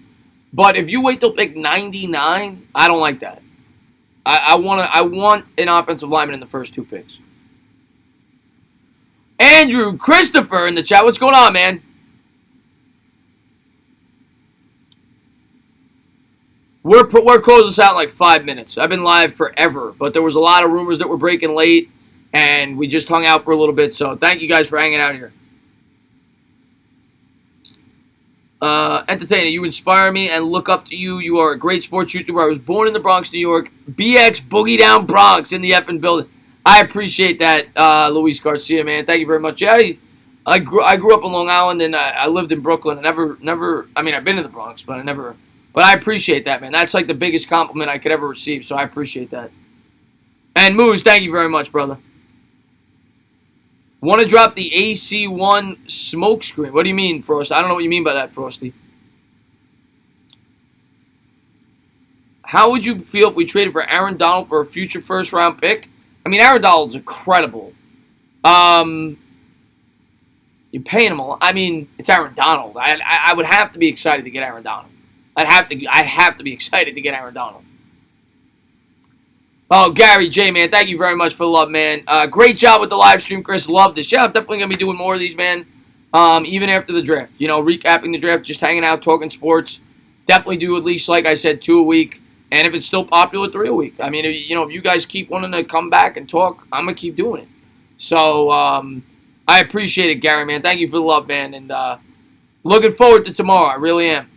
but if you wait till pick 99, I don't like that. I want an offensive lineman in the first 2 picks. Andrew Christopher in the chat. What's going on, man? We're closing this out in like 5 minutes. I've been live forever, but there was a lot of rumors that were breaking late. And we just hung out for a little bit, so thank you guys for hanging out here. Entertainer, you inspire me and look up to you. You are a great sports YouTuber. I was born in the Bronx, New York. BX Boogie Down Bronx in the effing building. I appreciate that, Luis Garcia, man. Thank you very much. Yeah, I grew up in Long Island and I lived in Brooklyn. I mean, I've been in the Bronx, but I appreciate that, man. That's like the biggest compliment I could ever receive, so I appreciate that. And Moose, thank you very much, brother. Want to drop the AC1 smoke screen? What do you mean, Frosty? I don't know what you mean by that, Frosty. How would you feel if we traded for Aaron Donald for a future first-round pick? I mean, Aaron Donald's incredible. You're paying him a lot. I mean, it's Aaron Donald. I would have to be excited to get Aaron Donald. I'd have to be excited to get Aaron Donald. Oh, Gary J, man, thank you very much for the love, man. Great job with the live stream, Chris. Love this. Yeah, I'm definitely going to be doing more of these, man, even after the draft. You know, recapping the draft, just hanging out, talking sports. Definitely do at least, like I said, 2 a week. And if it's still popular, 3 a week. I mean, if you guys keep wanting to come back and talk, I'm going to keep doing it. So, I appreciate it, Gary, man. Thank you for the love, man. And looking forward to tomorrow. I really am.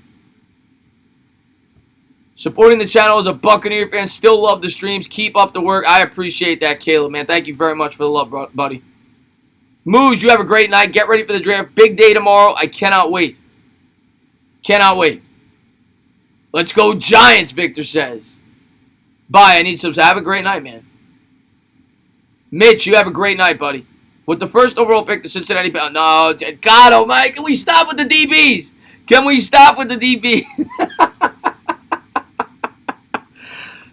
Supporting the channel as a Buccaneer fan. Still love the streams. Keep up the work. I appreciate that, Caleb, man. Thank you very much for the love, buddy. Moose, you have a great night. Get ready for the draft. Big day tomorrow. I cannot wait. Cannot wait. Let's go Giants, Victor says. Bye. I need some. Have a great night, man. Mitch, you have a great night, buddy. With the first overall pick, the Cincinnati Bengals. No, God almighty. Can we stop with the DBs? Can we stop with the DBs?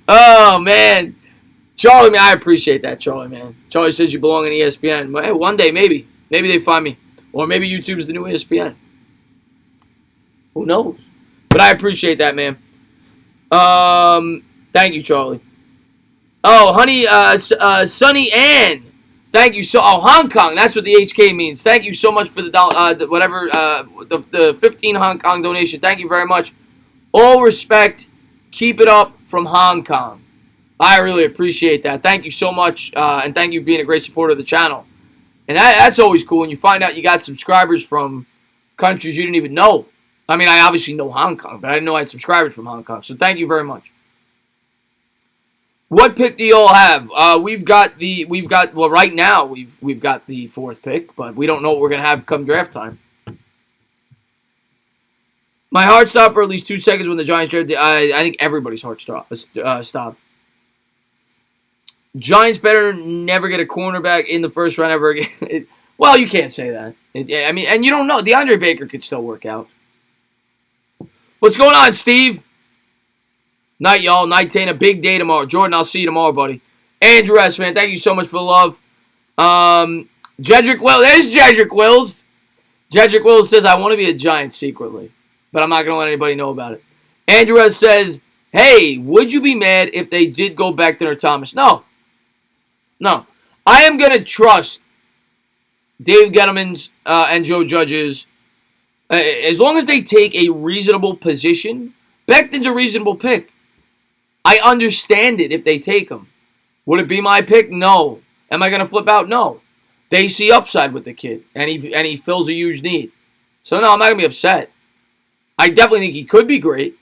Oh, man. Charlie, man, I appreciate that, Charlie, man. Charlie says you belong in ESPN. Well, hey, one day, maybe. Maybe they find me. Or maybe YouTube's the new ESPN. Who knows? But I appreciate that, man. Thank you, Charlie. Oh, honey, Sunny Ann. Thank you so. Oh, Hong Kong. That's what the HK means. Thank you so much for the the 15 Hong Kong donation. Thank you very much. All respect. Keep it up from Hong Kong. I really appreciate that. Thank you so much, and thank you for being a great supporter of the channel. And that's always cool when you find out you got subscribers from countries you didn't even know. I mean, I obviously know Hong Kong, but I didn't know I had subscribers from Hong Kong. So thank you very much. What pick do you all have? Well, right now we've got the 4th pick, but we don't know what we're gonna have come draft time. My heart stopped for at least 2 seconds when the Giants drafted. I think everybody's heart stopped. Giants better never get a cornerback in the first round ever again. Well, you can't say that. I mean, and you don't know. DeAndre Baker could still work out. What's going on, Steve? Night, y'all. Night, Tana. Big day tomorrow. Jordan, I'll see you tomorrow, buddy. Andrew S., man, thank you so much for the love. Jedrick Wills. There's Jedrick Wills. Jedrick Wills says, I want to be a Giant secretly, but I'm not going to let anybody know about it. Andrew S. says, hey, would you be mad if they did go back to their Thomas? No. No. I am going to trust Dave Gettleman's and Joe Judge's. As long as they take a reasonable position, Becton's a reasonable pick. I understand it if they take him. Would it be my pick? No. Am I going to flip out? No. They see upside with the kid, and he fills a huge need. So, no, I'm not going to be upset. I definitely think he could be great.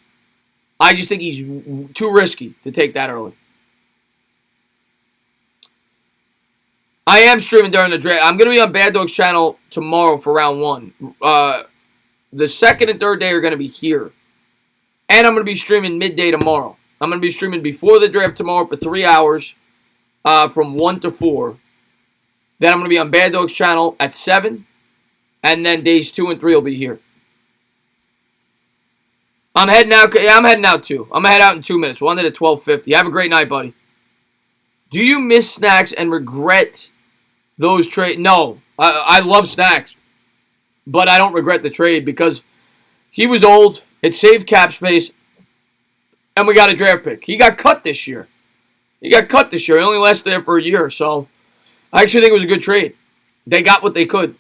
I just think he's too risky to take that early. I am streaming during the draft. I'm going to be on Bad Dog's channel tomorrow for round 1. The 2nd and 3rd day are going to be here. And I'm going to be streaming midday tomorrow. I'm going to be streaming before the draft tomorrow for 3 hours from 1 to 4. Then I'm going to be on Bad Dog's channel at 7. And then days 2 and 3 will be here. I'm heading out. Yeah, I'm heading out too. I'm going to head out in 2 minutes. We'll end it at 12:50. Have a great night, buddy. Do you miss Snacks and regret those trades? No. I love Snacks. But I don't regret the trade because he was old. It saved cap space. And we got a draft pick. He got cut this year. He only lasted there for a year. So I actually think it was a good trade. They got what they could.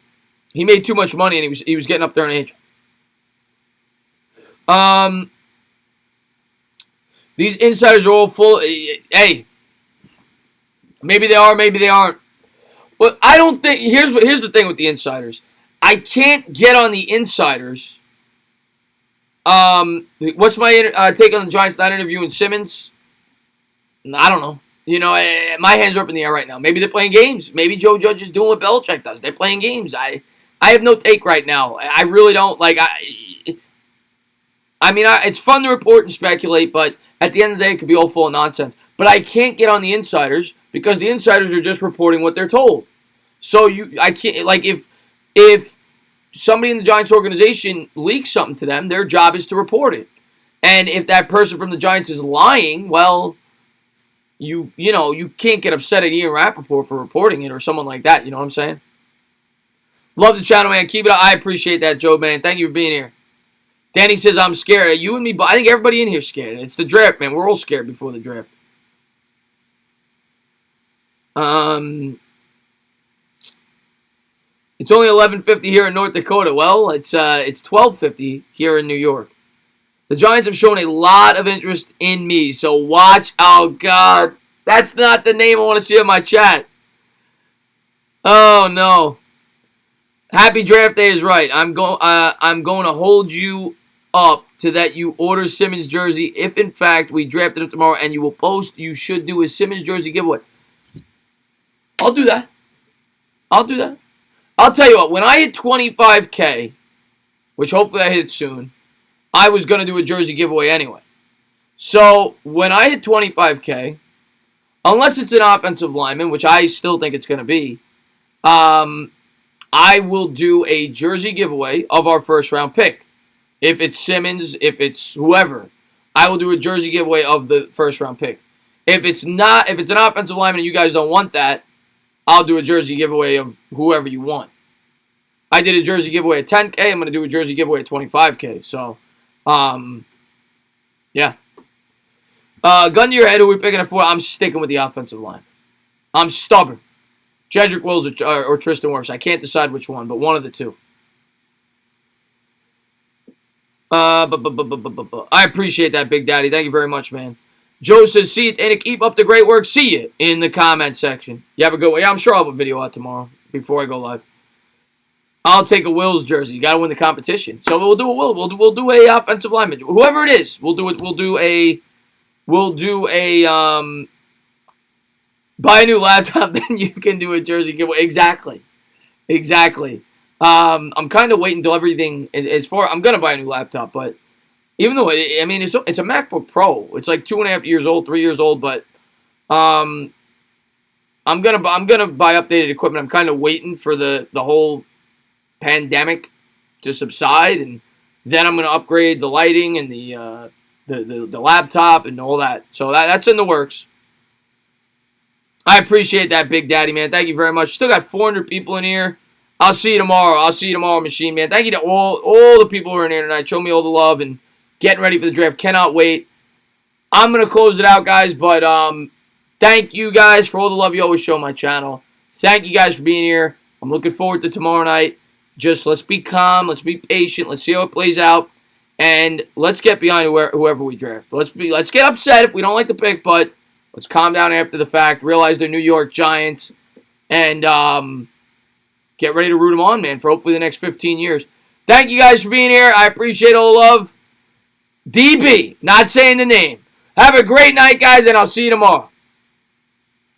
He made too much money and he was getting up there in age. These insiders are all full. Hey. Maybe they are, maybe they aren't. Well, I don't think. Here's the thing with the insiders. I can't get on the insiders What's my take on the Giants not interviewing Simmons? I don't know. You know, my hands are up in the air right now. Maybe they're playing games. Maybe Joe Judge is doing what Belichick does. They're playing games. I have no take right now. I really don't. Like, it's fun to report and speculate, but at the end of the day, it could be all full of nonsense. But I can't get on the insiders because the insiders are just reporting what they're told. So I can't, like, if somebody in the Giants organization leaks something to them, their job is to report it. And if that person from the Giants is lying, well, you can't get upset at Ian Rappaport for reporting it or someone like that. You know what I'm saying? Love the channel, man. Keep it up. I appreciate that, Joe, man. Thank you for being here. Danny says, I'm scared. You and me, but I think everybody in here is scared. It's the draft, man. We're all scared before the draft. It's only 11:50 here in North Dakota. Well, it's 12:50 here in New York. The Giants have shown a lot of interest in me, so watch. Oh God, that's not the name I want to see in my chat. Oh no. Happy draft day is right. I'm going to hold you up to that. You order Simmons jersey if in fact we drafted him tomorrow, and you will post. You should do a Simmons jersey giveaway. I'll do that. I'll tell you what. When I hit 25K, which hopefully I hit soon, I was going to do a jersey giveaway anyway. So when I hit 25K, unless it's an offensive lineman, which I still think it's going to be, I will do a jersey giveaway of our first round pick. If it's Simmons, if it's whoever, I will do a jersey giveaway of the first round pick. If it's an offensive lineman and you guys don't want that, I'll do a jersey giveaway of whoever you want. I did a jersey giveaway at 10K. I'm going to do a jersey giveaway at 25K. So, yeah. Gun to your head, who are we picking it for? I'm sticking with the offensive line. I'm stubborn. Jedrick Wills or Tristan Wirfs. I can't decide which one, but one of the two. I appreciate that, Big Daddy. Thank you very much, man. Joe says, see it, and keep up the great work. See you in the comment section. You have a good one. Yeah, I'm sure I'll have a video out tomorrow before I go live. I'll take a Wills jersey. You got to win the competition. So we'll do a Will. We'll do a offensive lineman. Whoever it is, we'll do it. We'll do a buy a new laptop, then you can do a jersey giveaway. Exactly. I'm kind of waiting until everything is for. I'm gonna buy a new laptop, but even though it's a MacBook Pro, it's like 2.5 years old, 3 years old, but I'm gonna buy updated equipment. I'm kind of waiting for the whole pandemic to subside, and then I'm gonna upgrade the lighting and the laptop and all that. So that's in the works. I appreciate that, Big Daddy, man. Thank you very much. Still got 400 people in here. I'll see you tomorrow. Machine Man. Thank you to all the people who are in here tonight. Show me all the love and getting ready for the draft. Cannot wait. I'm going to close it out, guys, but thank you guys for all the love you always show my channel. Thank you guys for being here. I'm looking forward to tomorrow night. Just let's be calm. Let's be patient. Let's see how it plays out. And let's get behind whoever we draft. Let's get upset if we don't like the pick, but let's calm down after the fact. Realize they're New York Giants. And get ready to root them on, man, for hopefully the next 15 years. Thank you guys for being here. I appreciate all the love. DB, not saying the name. Have a great night, guys, and I'll see you tomorrow.